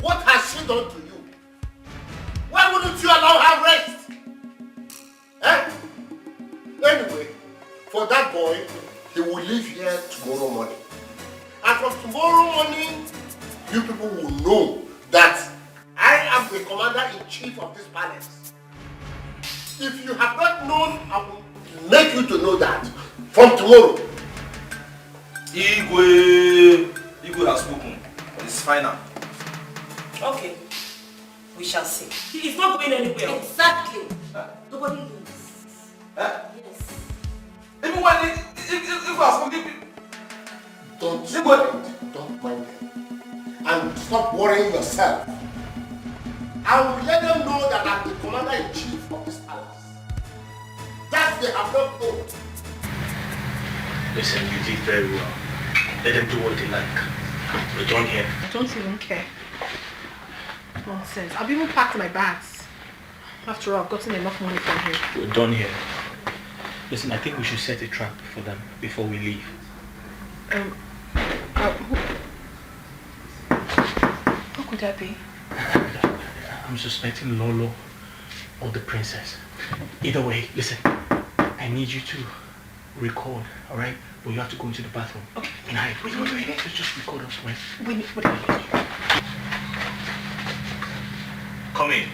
What has she done to you? Why wouldn't you allow her rest? Anyway, for that boy, he will leave here tomorrow morning. And from tomorrow morning, you people will know that I am the commander-in-chief of this palace. If you have not known, I will make you to know that from tomorrow. Igwe has spoken. It's final. Okay. We shall see. He is not going anywhere. Exactly. Nobody leaves. Yes. Even when Igwe has spoken, Don't mind them. And stop worrying yourself. I will let them know that I'm the commander-in-chief of this palace. That they have not known. Listen, you did very well. Let them do what they like. We're done here. I don't even care. Nonsense. I've even packed my bags. After all, I've gotten enough money from here. We're done here. Listen, I think we should set a trap for them before we leave. What could that be? I'm suspecting Lolo or the princess. Either way, listen, I need you to record, alright? But you have to go into the bathroom. Okay. And wait. Let's just record us, right? Wait. Come in.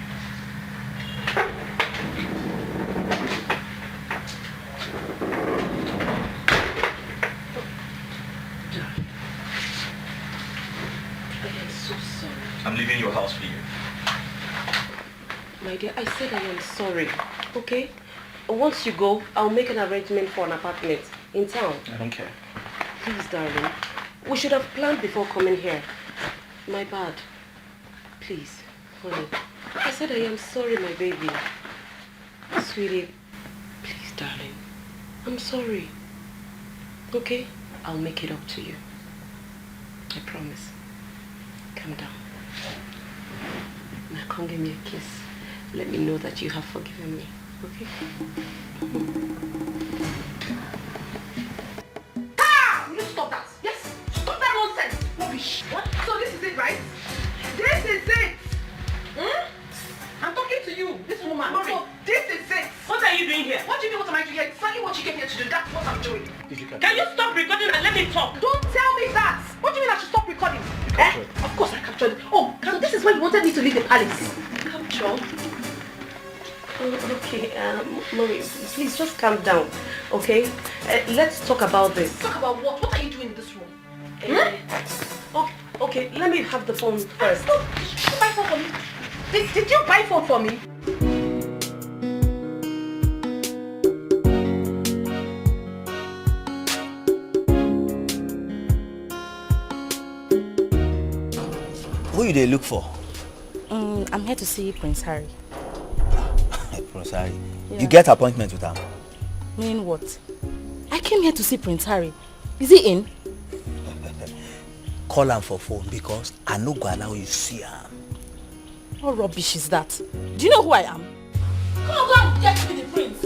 I'm leaving your house for you. My dear, I said I am sorry, okay? Once you go, I'll make an arrangement for an apartment in town. I don't care. Please, darling. We should have planned before coming here. My bad. Please, honey. I said I am sorry, my baby. Sweetie, please, darling. I'm sorry. Okay? I'll make it up to you. I promise. Calm down. Now come give me a kiss. Let me know that you have forgiven me. Okay? Ah! Will you stop that? Yes! Stop that nonsense! Rubbish! What? So this is it, right? This is it! I'm talking to you, this woman. So this is it! What are you doing here? What do you mean what am I doing here? Exactly what you came here to do. That's what I'm doing. Can you stop recording and let me talk? Don't tell me that! What do you mean I should stop recording? Of course I captured it. Oh, this is why you wanted me to leave the palace. Capture? Okay, Mommy, please just calm down, okay? Let's talk about this. Talk about what? What are you doing in this room? Okay, let me have the phone first. No, did you buy phone for me? Did you buy phone for me? Who do they look for? I'm here to see Prince Harry. Prince Harry? Yeah. You get appointment with him? Meaning what? I came here to see Prince Harry. Is he in? Call him for phone because I no go allow you see him. What rubbish is that? Do you know who I am? Come on, go and get me the prince.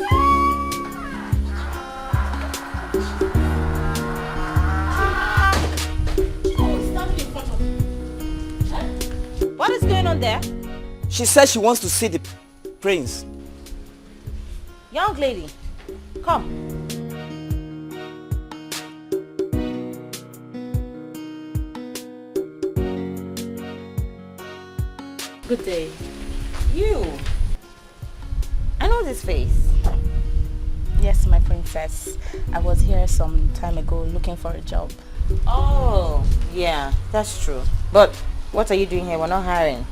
What is going on there? She says she wants to see the prince. Young lady, come. Good day. You. I know this face. Yes, my princess. I was here some time ago looking for a job. Oh, yeah, that's true. But what are you doing here? We're not hiring.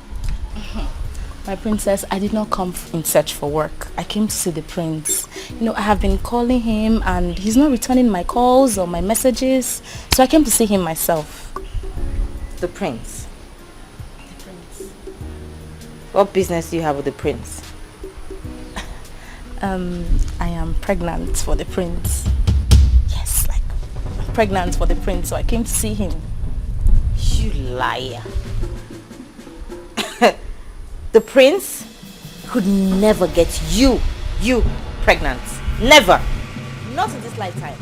My princess, I did not come in search for work. I came to see the prince. I have been calling him and he's not returning my calls or my messages. So I came to see him myself. The prince. The prince. What business do you have with the prince? I am pregnant for the prince. Yes, like I'm pregnant for the prince, so I came to see him. You liar. The prince could never get you pregnant. Never. Not in this lifetime.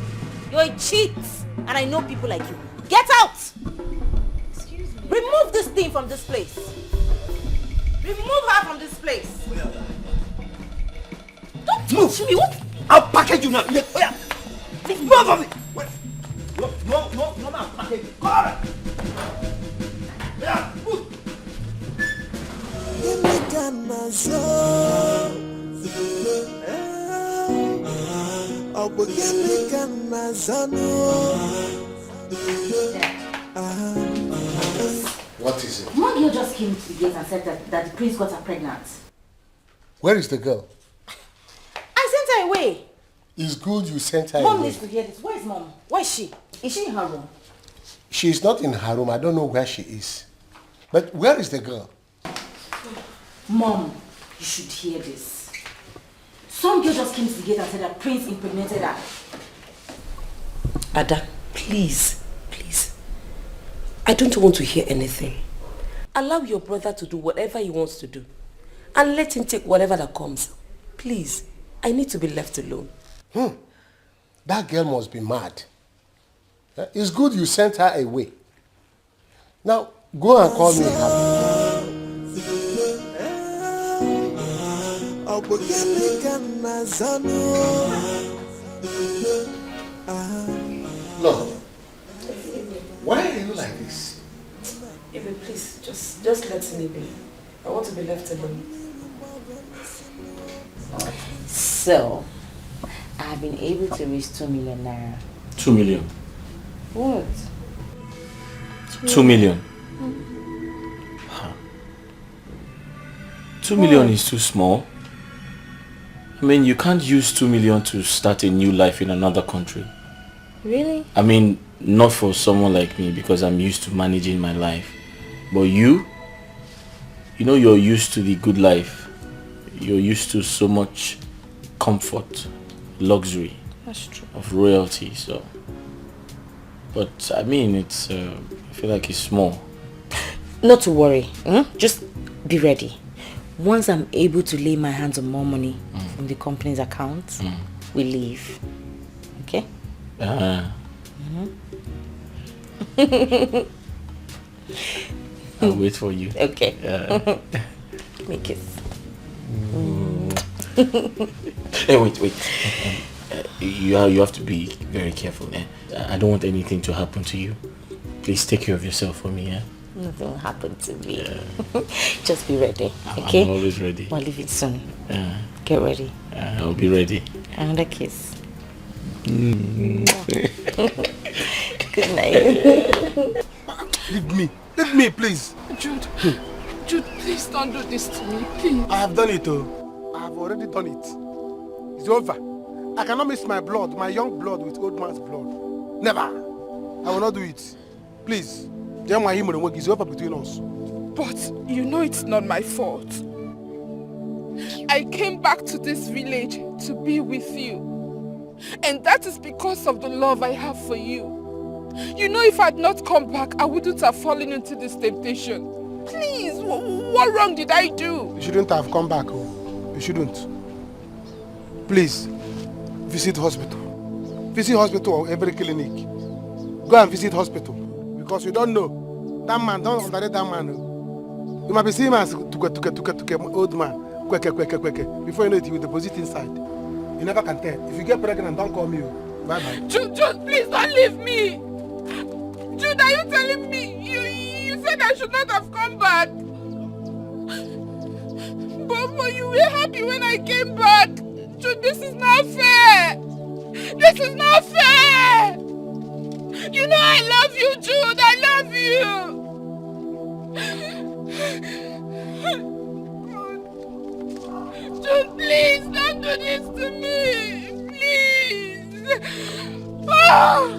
You're a cheat. And I know people like you. Get out! Excuse me. Remove this thing from this place. Remove her from this place. Don't touch me. What? I'll package you now. Move of it. No, man. Package you. Go on. Yeah, move. What is it? One girl just came to the gate and said that the prince got her pregnant. Where is the girl? I sent her away. It's good you sent her Mom away. needs to hear this. Where is Mom? Where is she? Is she in her room? She is not in her room. I don't know where she is. But where is the girl? Mom, you should hear this. Some girl just came to the gate and said that Prince impregnated her. Ada, please. I don't want to hear anything. Allow your brother to do whatever he wants to do. And let him take whatever that comes. Please, I need to be left alone. That girl must be mad. It's good you sent her away. Now, go and call me happy. Look, why are you like this? Even please, just let me be. I want to be left alone. So, I've been able to raise 2 million naira. 2 million. What? 2 million. 2 million is too small. I mean, you can't use 2 million to start a new life in another country. Really? I mean, not for someone like me because I'm used to managing my life. But you know you're used to the good life. You're used to so much comfort, luxury. That's true. Of royalty, so. But I mean, it's, I feel like it's small. Not to worry. Just be ready. Once I'm able to lay my hands on more money from the company's account, we leave. Okay? I'll wait for you. Okay. Make it. Hey, wait. You have to be very careful. I don't want anything to happen to you. Please take care of yourself for me. Nothing will happen to me. Just be ready. Okay? I'm always ready. I'll leave it soon. Get ready. I'll be ready. Another kiss. Good night. Leave me, please. Jude, please don't do this to me, please. I have done it, I have already done it. It's over. I cannot mix my blood, my young blood, with old man's blood. Never. I will not do it. Please. It's over between us. But you know it's not my fault. I came back to this village to be with you. And that is because of the love I have for you. You know, if I had not come back, I wouldn't have fallen into this temptation. Please, what wrong did I do? You shouldn't have come back. You shouldn't. Please, visit hospital. Visit hospital or every clinic. Go and visit hospital. Because you don't know. That man, don't underrate that man. You might be seeing him as old man. Before you know it, he will deposit inside. You never can tell. If you get pregnant, don't call me. Bye-bye. Jude, please don't leave me. Jude, are you telling me? You said I should not have come back. But you were happy when I came back. Jude, this is not fair. This is not fair. You know I love you, Jude. I love you. Jude, please don't do this to me. please. Ah!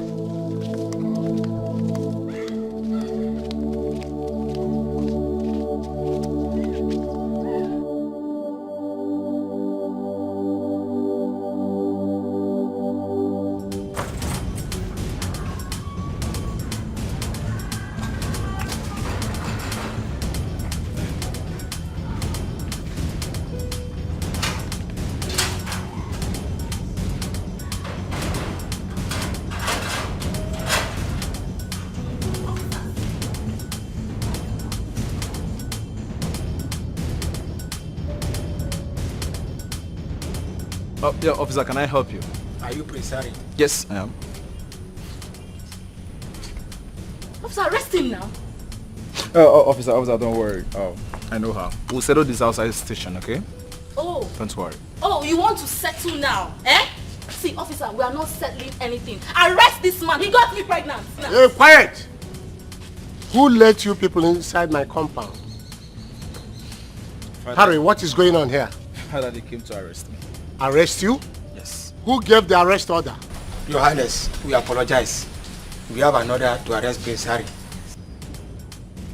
Oh, yeah, officer, can I help you? Are you Prince Harry? Yes, I am. Officer, arrest him now. Officer, don't worry. Oh, I know her. We'll settle this outside station, okay? Oh. Don't worry. Oh, you want to settle now, eh? See, officer, we are not settling anything. Arrest this man. He got me pregnant. Now. Hey, quiet! Who let you people inside my compound? Father, Harry, what is going on here? Father, they came to arrest me. Arrest you? Yes. Who gave the arrest order? Your Highness, we apologize. We have an order to arrest Prince Harry.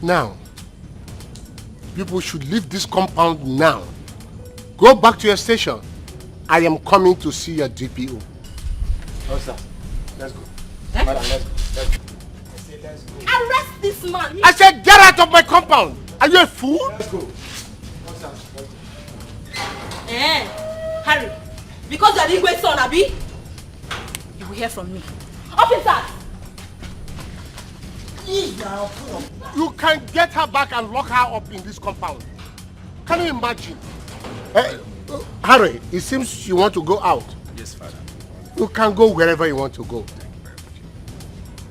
Now, people should leave this compound now. Go back to your station. I am coming to see your DPO. Oh, sir. Let's go. Eh? Madam, let's go. Let's go. I say let's go. Arrest this man. I said get out of my compound. Are you a fool? Let's go. Oh, sir. Let's go. Harry, because you are the Igwe son, Abi, you will hear from me. Officers! You can get her back and lock her up in this compound. Can you imagine? Harry, it seems you want to go out. Yes, Father. You can go wherever you want to go.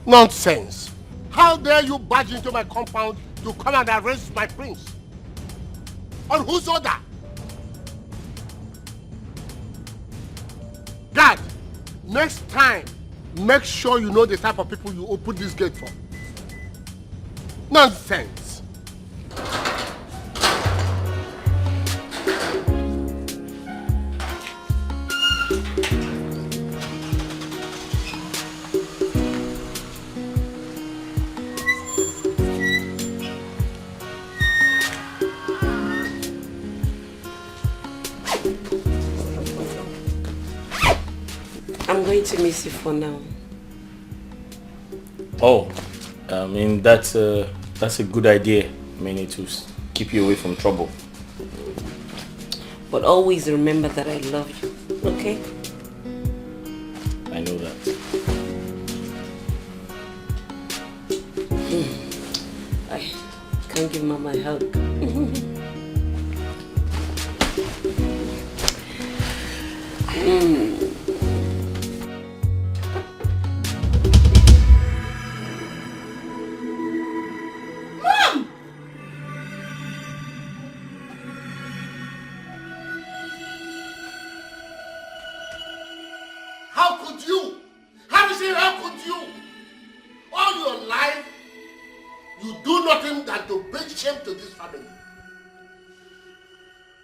Nonsense. How dare you barge into my compound to come and arrest my prince? On whose order? Guard, next time, make sure you know the type of people you open this gate for. Nonsense. I'm going to miss you for now. Oh, I mean, that's a good idea. I mean, to keep you away from trouble. But always remember that I love you, okay? I know that. I can't give Mama a hug. How could you? Harrison, how could you? All your life, you do nothing than to bring shame to this family.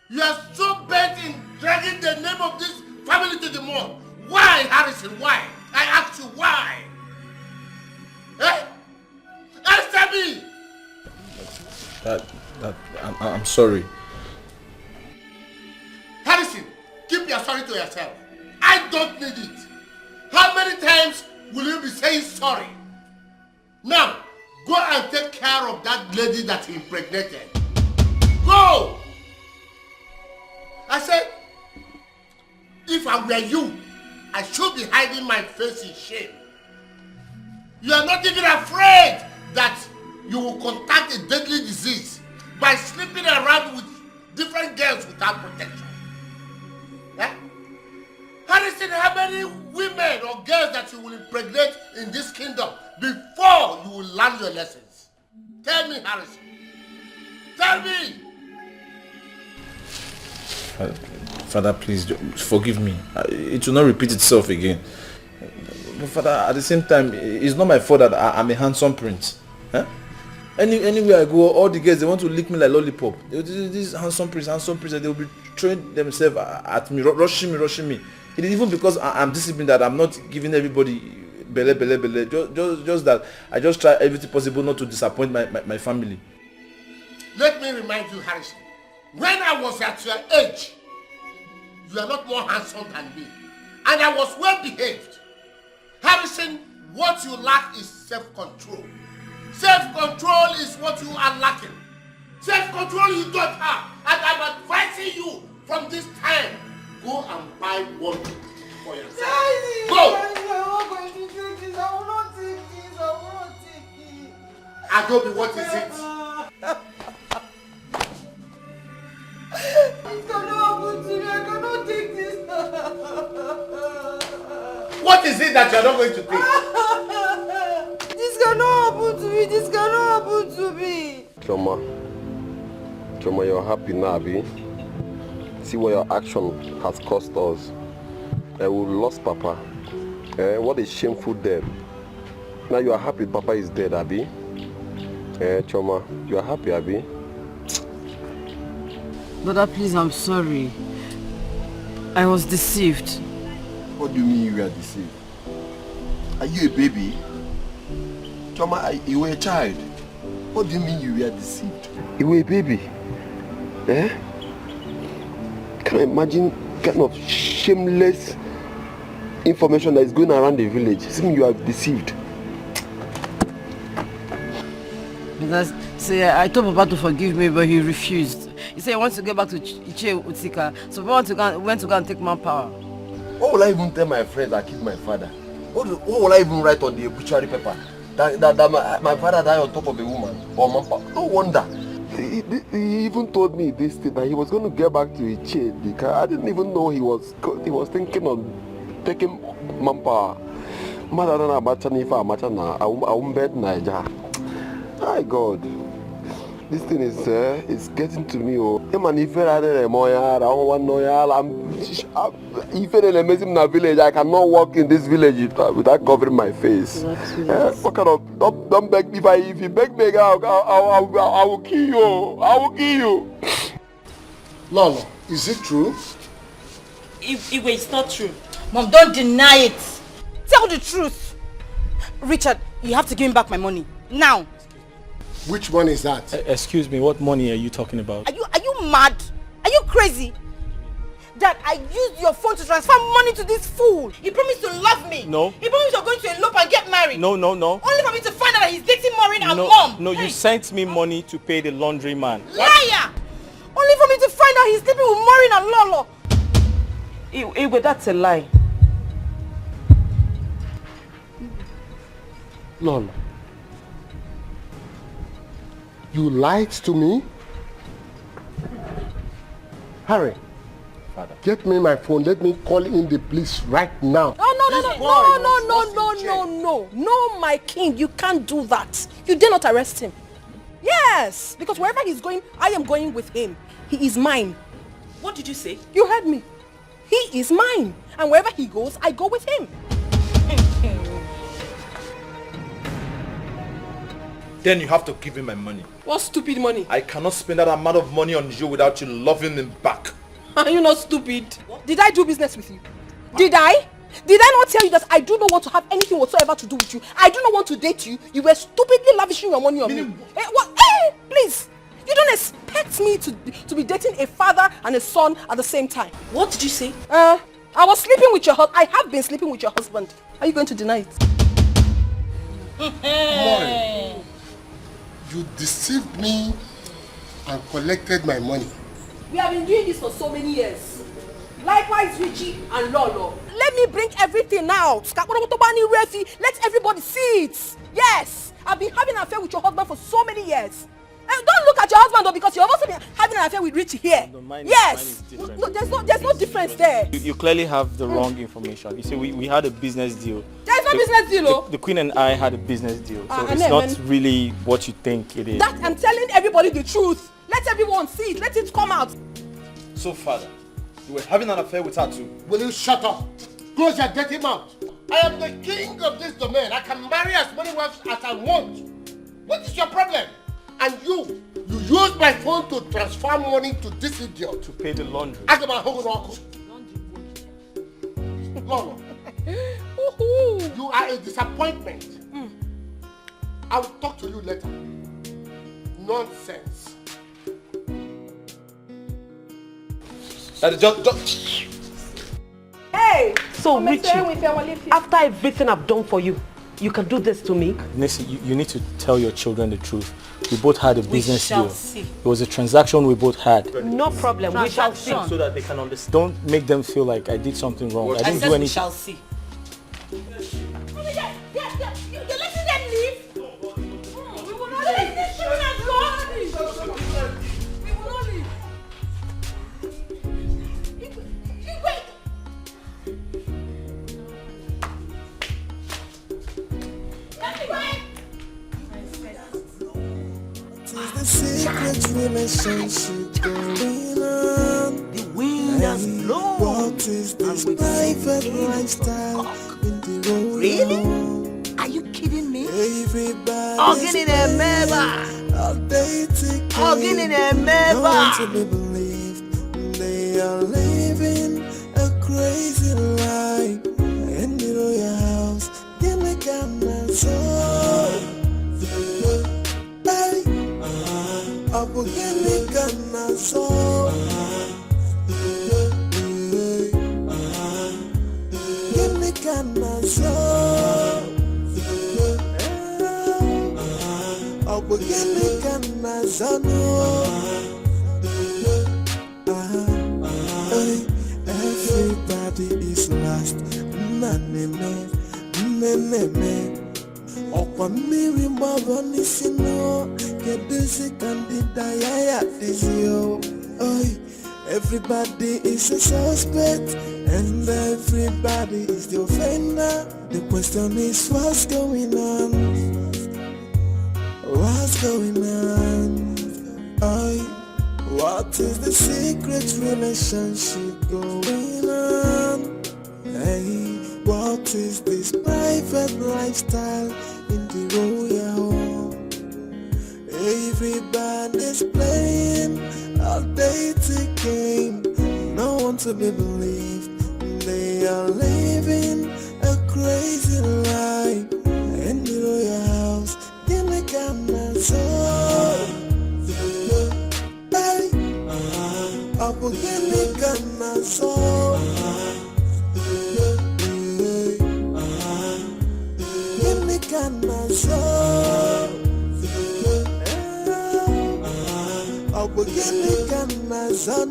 You are so bent in dragging the name of this family to the mud. Why, Harrison? Why? I ask you, why? Eh? Answer me! I'm sorry. Harrison, keep your sorry to yourself. I don't need it. How many times will you be saying sorry? Now, go and take care of that lady that you impregnated. Go! I said, if I were you, I should be hiding my face in shame. You are not even afraid that you will contact a deadly disease by sleeping around with different girls without protection. Eh? Harrison, how many women or girls that you will impregnate in this kingdom before you will learn your lessons? Tell me, Harrison. Tell me! Father, please forgive me. It will not repeat itself again. But Father, at the same time, it's not my fault that I'm a handsome prince. Huh? Anywhere I go, all the girls, they want to lick me like lollipop. This handsome prince, and they will be throwing themselves at me, rushing me. It is even because I'm disciplined that I'm not giving everybody bele. Just that I just try everything possible not to disappoint my family. Let me remind you, Harrison, when I was at your age, you are not more handsome than me. And I was well behaved. Harrison, what you lack is self-control. Self-control is what you are lacking. Self-control you don't have. And I'm advising you from this time, go and buy one for yourself. Daddy, go! I'm not going to take this. I will not take this. I will not take it. Adobe, what is it? It cannot happen to me. I cannot take this. What is it that you're not going to take? This cannot happen to me. This cannot happen to me. Choma, you're happy now, Abi. See what your action has cost us. We lost Papa. What a shameful death. Now you are happy Papa is dead, Abi. Choma, you are happy, Abi. Brother, please, I'm sorry. I was deceived. What do you mean you were deceived? Are you a baby? Choma, you were a child. What do you mean you were deceived? You were a baby. Can I imagine kind of shameless information that is going around the village? Seeing you are deceived. Because, see, I told Papa to forgive me, but he refused. He said he wants to get back to Iche Utika, so Papa went to go and take manpower. What will I even tell my friends I killed my father? What will I even write on the obituary paper? That my father died on top of a woman or manpower? No wonder. He even told me this thing that he was going to get back to Iche Dikeh. I didn't even know he was thinking of taking manpower. Madana Bachanifa Machana, I won't bet Naija. My God, this thing is getting to me. Village. I cannot walk in this village without covering my face. What kind of don't beg me? If you beg me, I will kill you. I will kill you. Lolo, is it true? It's not true. Mom, don't deny it. Tell the truth. Richard, you have to give me back my money now. Which one is that? Excuse me, what money are you talking about? Are you mad? Are you crazy? Dad, I used your phone to transfer money to this fool. He promised to love me. No. He promised you're going to elope and get married. No. Only for me to find out that he's dating Maureen and No, Mom. no, you sent me money to pay the laundry man. Liar! Only for me to find out he's sleeping with Maureen and Lolo. Igwe, that's a lie. Lolo, you lied to me? Harry, Father, get me my phone. Let me call in the police right now. No, my king, you can't do that. You dare not arrest him. Yes, because wherever he's going, I am going with him. He is mine. What did you say? You heard me. He is mine. And wherever he goes, I go with him. Then you have to give him my money. What stupid money? I cannot spend that amount of money on you without you loving him back. Are you not stupid? What? Did I do business with you? Did I? Did I not tell you that I do not want to have anything whatsoever to do with you? I do not want to date you. You were stupidly lavishing your money on me. Hey, please. You don't expect me to be dating a father and a son at the same time. What did you say? I was sleeping with your husband. I have been sleeping with your husband. Are you going to deny it? Maureen, you deceived me and collected my money. We have been doing this for so many years. Likewise, Richie and Lolo. Let me bring everything out. Let everybody see it. Yes, I've been having an affair with your husband for so many years. And don't look at your husband though, because you've also been having an affair with Richie here. Yes. There's no difference there. You clearly have the wrong information. You see, we had a business deal. There's no business deal, the Queen and I had a business deal. So it's not really what you think it is. That I'm telling everybody the truth. Let everyone see it. Let it come out. So, Father, you were having an affair with her too. Will you shut up? Close your dirty mouth. I am the king of this domain. I can marry as many wives as I want. What is your problem? And you used my phone to transfer money to this idiot. To pay the laundry. Lolo, you are a disappointment. I will talk to you later. Nonsense. Just... Hey! So, Richie, after everything I've done for you, you can do this to me? Nancy, you need to tell your children the truth. We both had a business deal. See. It was a transaction we both had. No problem. We shall see. So that they can understand. Don't make them feel like I did something wrong. I didn't do anything. We shall see. You're letting them leave? We will not leave. These children are gone. We will not leave. Wait. The secret relationship going on. The wind has blown. What is this private lifestyle in the road? Really? Are you kidding me? Everybody. Hugging in a member. Hugging in a member. To be believed. They are living a crazy life. In the royal house, they make a mess of. Abu gini kana so gini kana so Abu gini kana so everybody is lost. Okwa miri mbaba nisino Kedisi kandida yaya dizio. Everybody is a suspect and everybody is the offender. The question is what's going on? What's going on? What is the secret relationship going on? What is this private lifestyle in the royal home? Everybody's playing a dating game. No one to be believed. They are living a crazy life in the royal house. They make a mess of. Hey, up again, they got my soul. Kana so Abu gini kana so